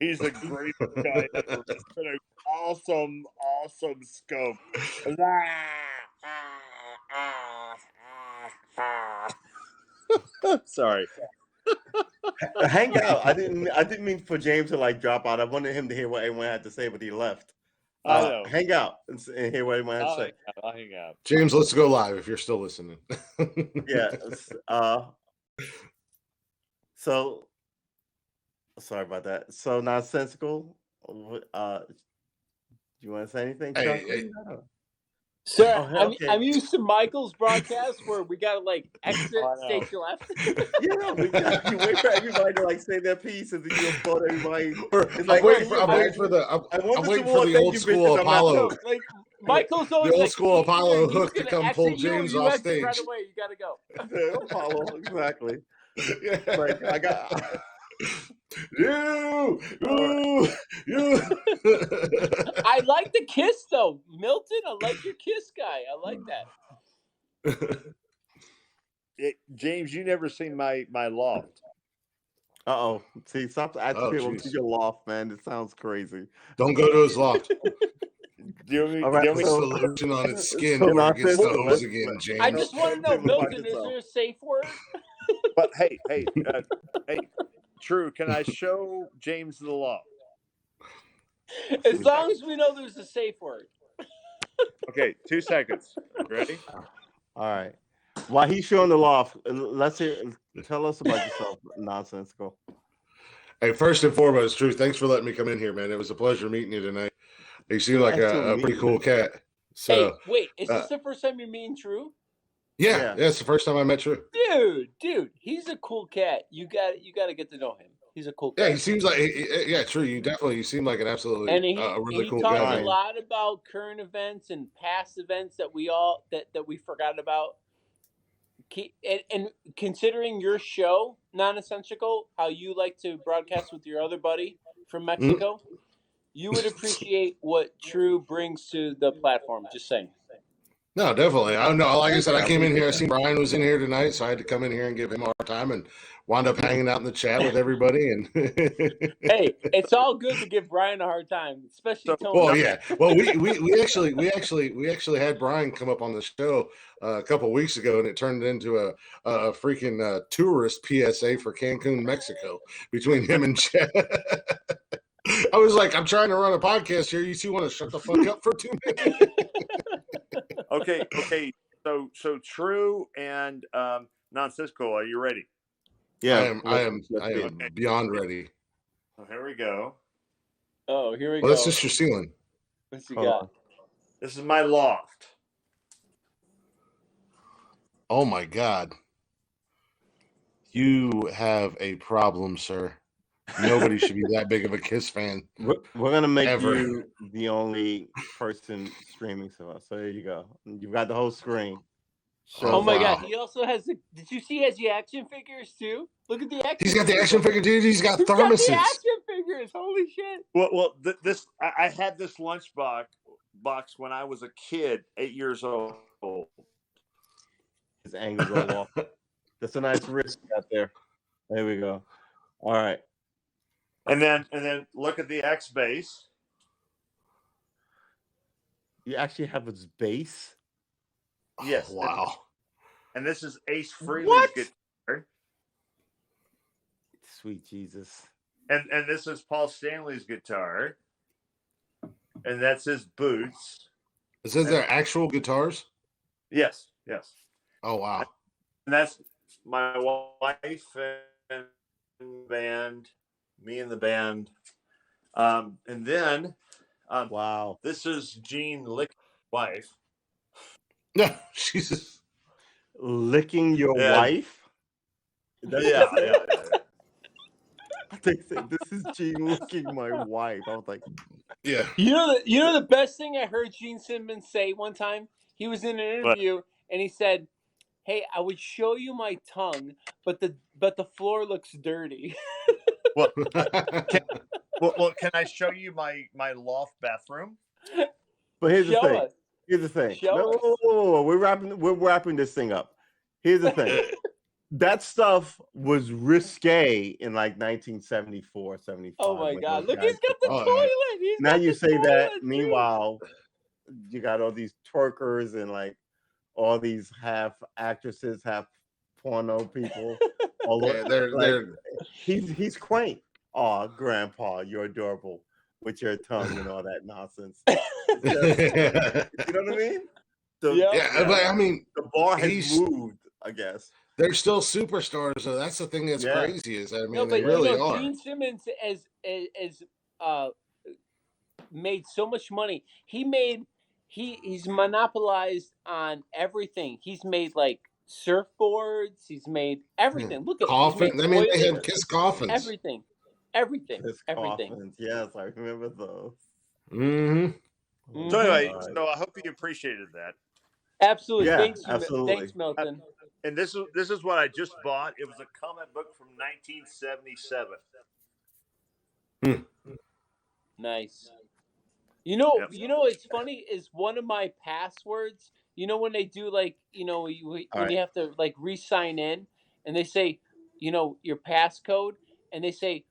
He's the greatest guy ever. It's been an awesome scope. Sorry. Hang out. I didn't mean for James to like drop out. I wanted him to hear what everyone had to say, but he left. I know. Hang out and hear what everyone had to say. I'll hang out. James, let's go live if you're still listening. Yeah. So sorry about that. So nonsensical. Do you want to say anything? Hey. Sir, okay. I'm used to Michael's broadcast where we gotta like exit stage left. Yeah, you wait for everybody to like say their piece, and then you applaud everybody. I'm waiting for the old school Apollo. Like Michael's always the old school Apollo hook to come pull James off stage. Right away, you gotta go. Apollo, exactly. Yeah. Like I got you. I like the kiss though, Milton. I like your kiss guy. I like that. James, you never seen my loft. See, stop asking people to your loft, man. It sounds crazy. Don't go to his loft. All right, the lotion on its skin before it gets the hose again, James. I just want to know, Milton, is there a safe word? But hey, True, can I show James the loft? As long as we know there's a safe word. Okay, 2 seconds. Ready? All right. While he's showing the loft, let's hear. Tell us about yourself, nonsensical. Hey, first and foremost, True, thanks for letting me come in here, man. It was a pleasure meeting you tonight. You seem like a pretty cool cat. So, hey, wait, is this the first time you're meeting True? Yeah, it's the first time I met True. Dude, he's a cool cat. You got to get to know him. He's a cool cat. Yeah, he seems like True. You seem like an absolutely a really cool guy. He talks a lot about current events and past events that we forgot about. And considering your show, Non-Essential, how you like to broadcast with your other buddy from Mexico, you would appreciate what True brings to the platform. Just saying. No, definitely. I know. Like I said, I came in here. I seen Brian was in here tonight, so I had to come in here and give him our time, and wound up hanging out in the chat with everybody. And hey, it's all good to give Brian a hard time, especially Tony. Well, yeah. Well, we actually had Brian come up on the show a couple of weeks ago, and it turned into a freaking tourist PSA for Cancun, Mexico, between him and Chad. I was like, I'm trying to run a podcast here. You two want to shut the fuck up for 2 minutes? Okay. So True and Nonsensical, are you ready? Yeah, I am beyond ready. Oh, here we go. Oh, here we go. That's just your ceiling. What's you got? This is my loft. Oh my God. You have a problem, sir. Nobody should be that big of a Kiss fan. We're gonna make ever. you the only person streaming to us. So there you go. You've got the whole screen. Oh my God! He also has the. Did you see he has the action figures too? Look at the action. He's got the action figure, dude. He's got thermoses. Got the action figures. Holy shit! Well, I had this lunch box when I was a kid, 8 years old. His angles all off. That's a nice wrist out there. There we go. All right. And then look at the X bass. You actually have its bass? Yes. Oh, wow. And this is Ace Frehley's guitar. Sweet Jesus. And this is Paul Stanley's guitar. And that's his boots. Is those their actual guitars? Yes. Oh wow. And that's my wife and band, me and the band. And then wow. This is Gene Lick's wife. No, Jesus. Licking your Yeah. wife? That's what Yeah, it said? yeah, yeah. They said, this is Gene licking my wife. I was like, Yeah. You know the best thing I heard Gene Simmons say one time? He was in an What? interview and he said, "Hey, I would show you my tongue, but the floor looks dirty." Well, can I show you my loft bathroom? but here's the Show thing. us. Here's the thing. Show No, us. whoa. We're wrapping this thing up. Here's the thing. That stuff was risque in like 1974, 75. Oh my when God! those Look, guys he's got the took Oh, off. toilet. yeah. He's Now got you the say that. toilet, too. Meanwhile, you got all these twerkers and like all these half actresses, half porno people. All Yeah, over. Like, they're he's quaint. Oh, Grandpa, you're adorable with your tongue and all that nonsense. It's just, you know what I mean? The, Yeah. yeah, but I mean, the bar has he's- moved, I guess. they're still superstars. So that's the thing that's Yeah. crazy is, I mean, No, but they really you know, are. Gene Simmons has made so much money. He's monopolized on everything. He's made like surfboards. He's made everything. Look at Coffin. he's I made mean, they had toilets, Kiss coffins. everything. Kiss Everything. coffins. Yes, I remember those. Mm-hmm. So anyway, God. so I hope you appreciated that. Absolutely. Yeah, Thanks, absolutely. Thanks, Milton. And this is what I just bought. It was a comic book from 1977. Nice. You know, Yep. it's funny is one of my passwords. You know when they do like, when right. you have to like re-sign in, and they say, your passcode, and they say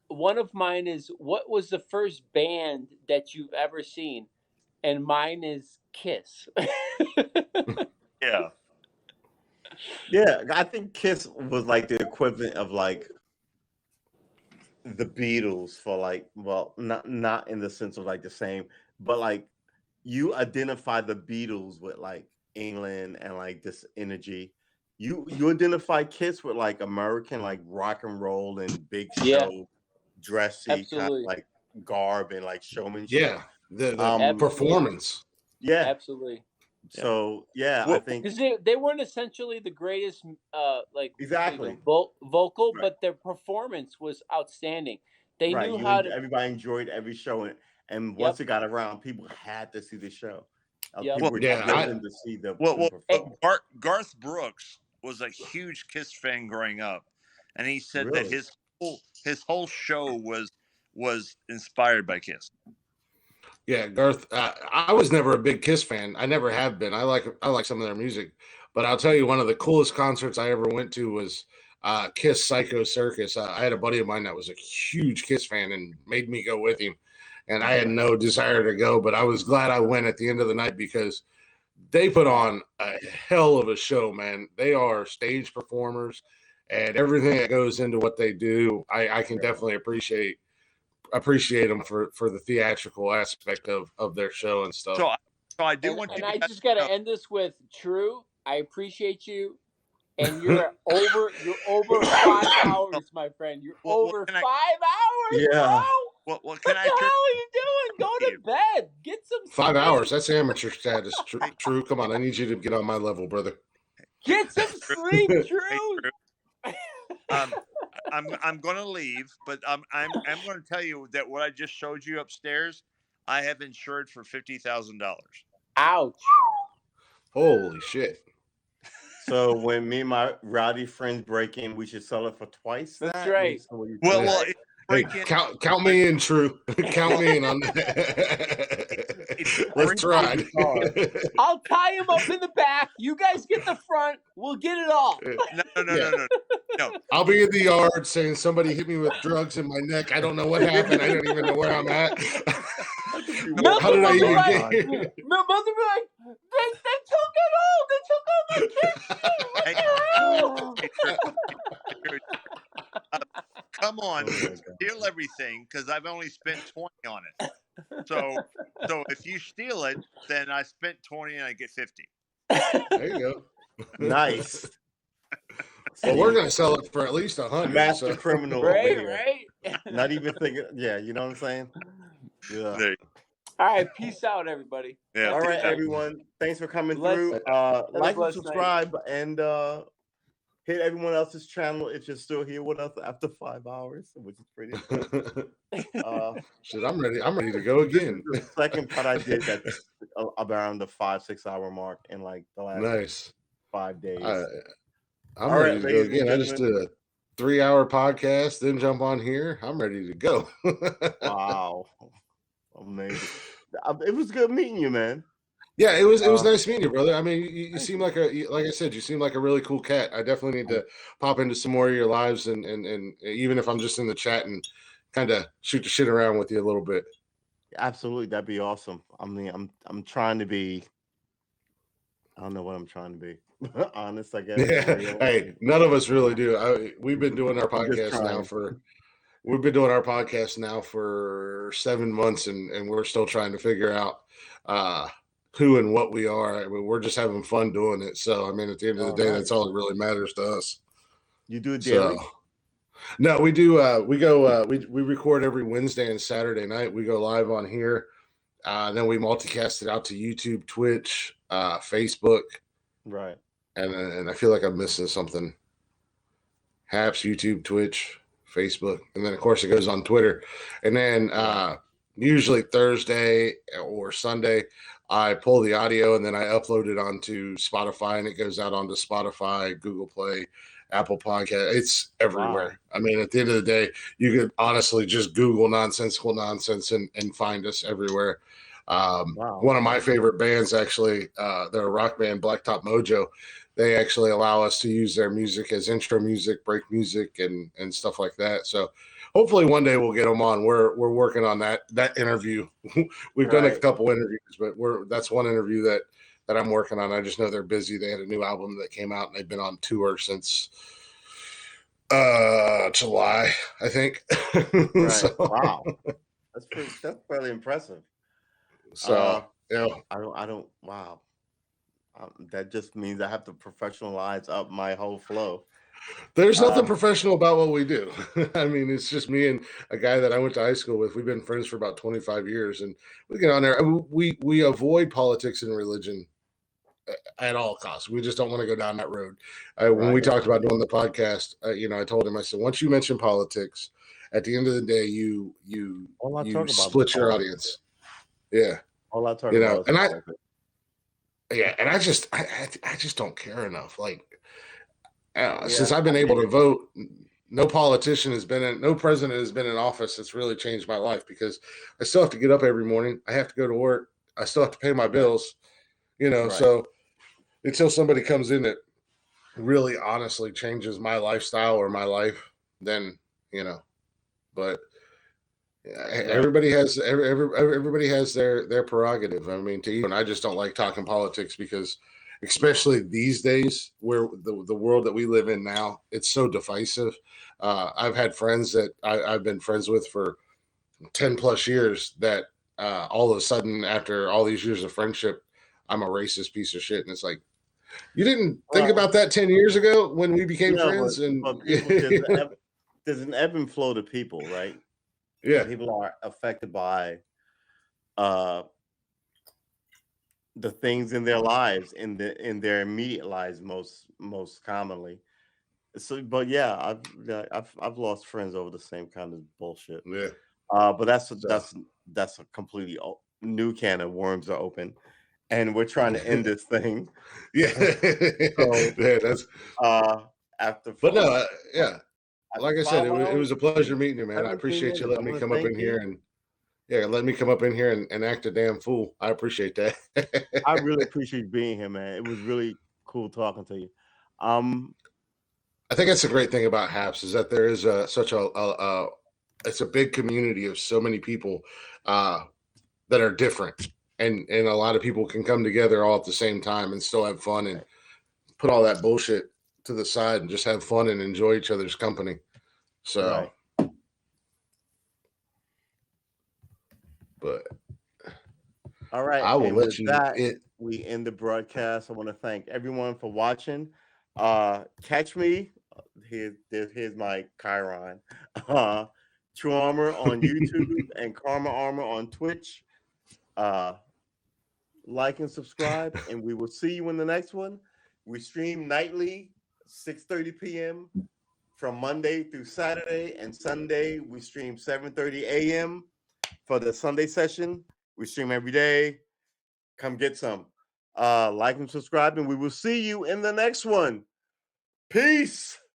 one of mine is what was the first band that you've ever seen, and mine is Kiss. Yeah. Yeah, I think Kiss was like the equivalent of like the Beatles for like, well, not in the sense of like the same, but like you identify the Beatles with like England and like this energy. You identify Kiss with like American like rock and roll and big show, Yeah. dressy kind of Absolutely. like garb and like showmanship. Yeah, the Um, performance. Yeah. Absolutely. So yeah, I Well, think Because they weren't essentially the greatest, exactly. vocal, Right. but their performance was outstanding. They Right. knew how to. Everybody enjoyed every show, and Yep. once it got around, people had to see the show. Yep. People Well, were yeah, driven to see them Well, perform. Garth Brooks was a huge Kiss fan growing up, and he said that Really? his whole show was inspired by Kiss. Yeah, Garth. I was never a big Kiss fan. I never have been. I like some of their music, but I'll tell you, one of the coolest concerts I ever went to was Kiss Psycho Circus. I had a buddy of mine that was a huge Kiss fan and made me go with him, and I had no desire to go, but I was glad I went at the end of the night because they put on a hell of a show, man. They are stage performers, and everything that goes into what they do, I can definitely appreciate them for the theatrical aspect of their show and stuff. So I do want you And to I guys just got to know- end this with True. I appreciate you, and you're over 5 hours, my friend. You're Well, over can I- 5 hours, Yeah. bro. Well, What can the I hell turn? are you doing? Go to bed. Get some 5 sleep. hours. That's amateur status. True. Come on. I need you to get on my level, brother. Get some sleep, Hey, True. Drew. I'm going to leave, but I'm going to tell you that what I just showed you upstairs, I have insured for $50,000. Ouch. Holy shit. So when me and my rowdy friends break in, we should sell it for twice. That's that? right. So what do you Well, think? well, if Hey, break in, count me in, True. Count me in on that. Let's try. I'll tie him up in the back. You guys get the front. We'll get it all. no. I'll be in the yard saying somebody hit me with drugs in my neck. I don't know what happened. I don't even know where I'm at. How did I even get here? My mother be like, they took it all. They took all my kids. Hey, come on, steal everything because I've only spent 20 on it. So if you steal it, then I spent 20 and I get 50. There you go. Nice. Well, we're gonna sell it for at least 100. Master So. criminal over Right, here. right. Not even thinking. Yeah, you know what I'm saying? Yeah. There- All right, peace out, everybody. Yeah. All right, peace out. everyone. Thanks for coming Let's- through. a Like and blessed subscribe and hit everyone else's channel if you're still here with us after 5 hours, which is pretty impressive. Shit, I'm ready. I'm ready to go again. This is the second cut I did that's around the 5-6 hour mark in like the last Nice. 5 days. I'm All ready right, to go ladies and again. I just did gentlemen. a 3-hour podcast, then jump on here. I'm ready to go. Wow, amazing! It was good meeting you, man. Yeah, it was nice meeting you, brother. I mean, you seem like like I said, you seem like a really cool cat. I definitely need to pop into some more of your lives, and even if I'm just in the chat and kind of shoot the shit around with you a little bit. Absolutely, that'd be awesome. I mean, I'm trying to be. I don't know what I'm trying to be. Honest, I guess. Yeah. Hey, none of us really do. We've been doing our I'm just podcast now trying. for. We've been doing our podcast now for 7 months, and we're still trying to figure out who and what we are. I mean, we're just having fun doing it. So, I mean, at the end of the day, that's all that really matters to us. You do it daily? So, no, we do. We record every Wednesday and Saturday night. We go live on here. Then we multicast it out to YouTube, Twitch, Facebook. Right. And I feel like I'm missing something. Haps, YouTube, Twitch, Facebook, and then of course it goes on Twitter. And then usually Thursday or Sunday, I pull the audio and then I upload it onto Spotify, and it goes out onto Spotify, Google Play, Apple Podcast. It's everywhere. Wow. I mean, at the end of the day, you could honestly just Google Nonsensical Nonsense and find us everywhere. Wow. One of my favorite bands, actually, they're a rock band, Blacktop Mojo. They actually allow us to use their music as intro music, break music, and stuff like that. So hopefully one day we'll get them on. We're working on that interview. We've done a couple interviews, but that's one interview that I'm working on. I just know they're busy. They had a new album that came out, and they've been on tour since July, I think. Right. So, wow, that's fairly impressive. So I don't. Wow. That just means I have to professionalize up my whole flow. There's nothing professional about what we do. I mean, it's just me and a guy that I went to high school with. We've been friends for about 25 years, and we get on there. We avoid politics and religion at all costs. We just don't want to go down that road. When we talked about doing the podcast, I told him, I said, once you mention politics, at the end of the day, you split your audience. Yeah. All I talk about is politics. Yeah, and I just don't care enough. Like, since I've been able to vote, no president has been in office that's really changed my life, because I still have to get up every morning. I have to go to work. I still have to pay my bills. So until somebody comes in that really honestly changes my lifestyle or my life, then but. Everybody has their prerogative. I mean, and I just don't like talking politics, because especially these days, where the world that we live in now, it's so divisive. I've had friends that I've been friends with for 10 plus years that all of a sudden, after all these years of friendship, I'm a racist piece of shit. And it's like, you didn't think about that 10 years ago when we became friends? But there's an ebb and flow to people, right? Yeah, people are affected by the things in their lives, in their immediate lives, most commonly. So, but yeah, I've lost friends over the same kind of bullshit. Yeah. But that's a completely new can of worms are open, and we're trying to end this thing. Yeah. So, yeah, that's after. But no, yeah. Like I said, it was a pleasure meeting you, man. I appreciate you letting me come up in here and act a damn fool. I appreciate that. I really appreciate being here, man. It was really cool talking to you. I think that's a great thing about Haps, is that there is such it's a big community of so many people that are different, and a lot of people can come together all at the same time and still have fun and put all that bullshit to the side and just have fun and enjoy each other's company. So, but all right, I will let you. We end the broadcast. I want to thank everyone for watching. Catch me. Here's my Chiron. True Armor on YouTube and Karma Armor on Twitch. like and subscribe, and we will see you in the next one. We stream nightly, 6:30 p.m. from Monday through Saturday, and Sunday we stream 7:30 a.m. for the Sunday session. We stream every day. Come get some. Like and subscribe, and we will see you in the next one. Peace.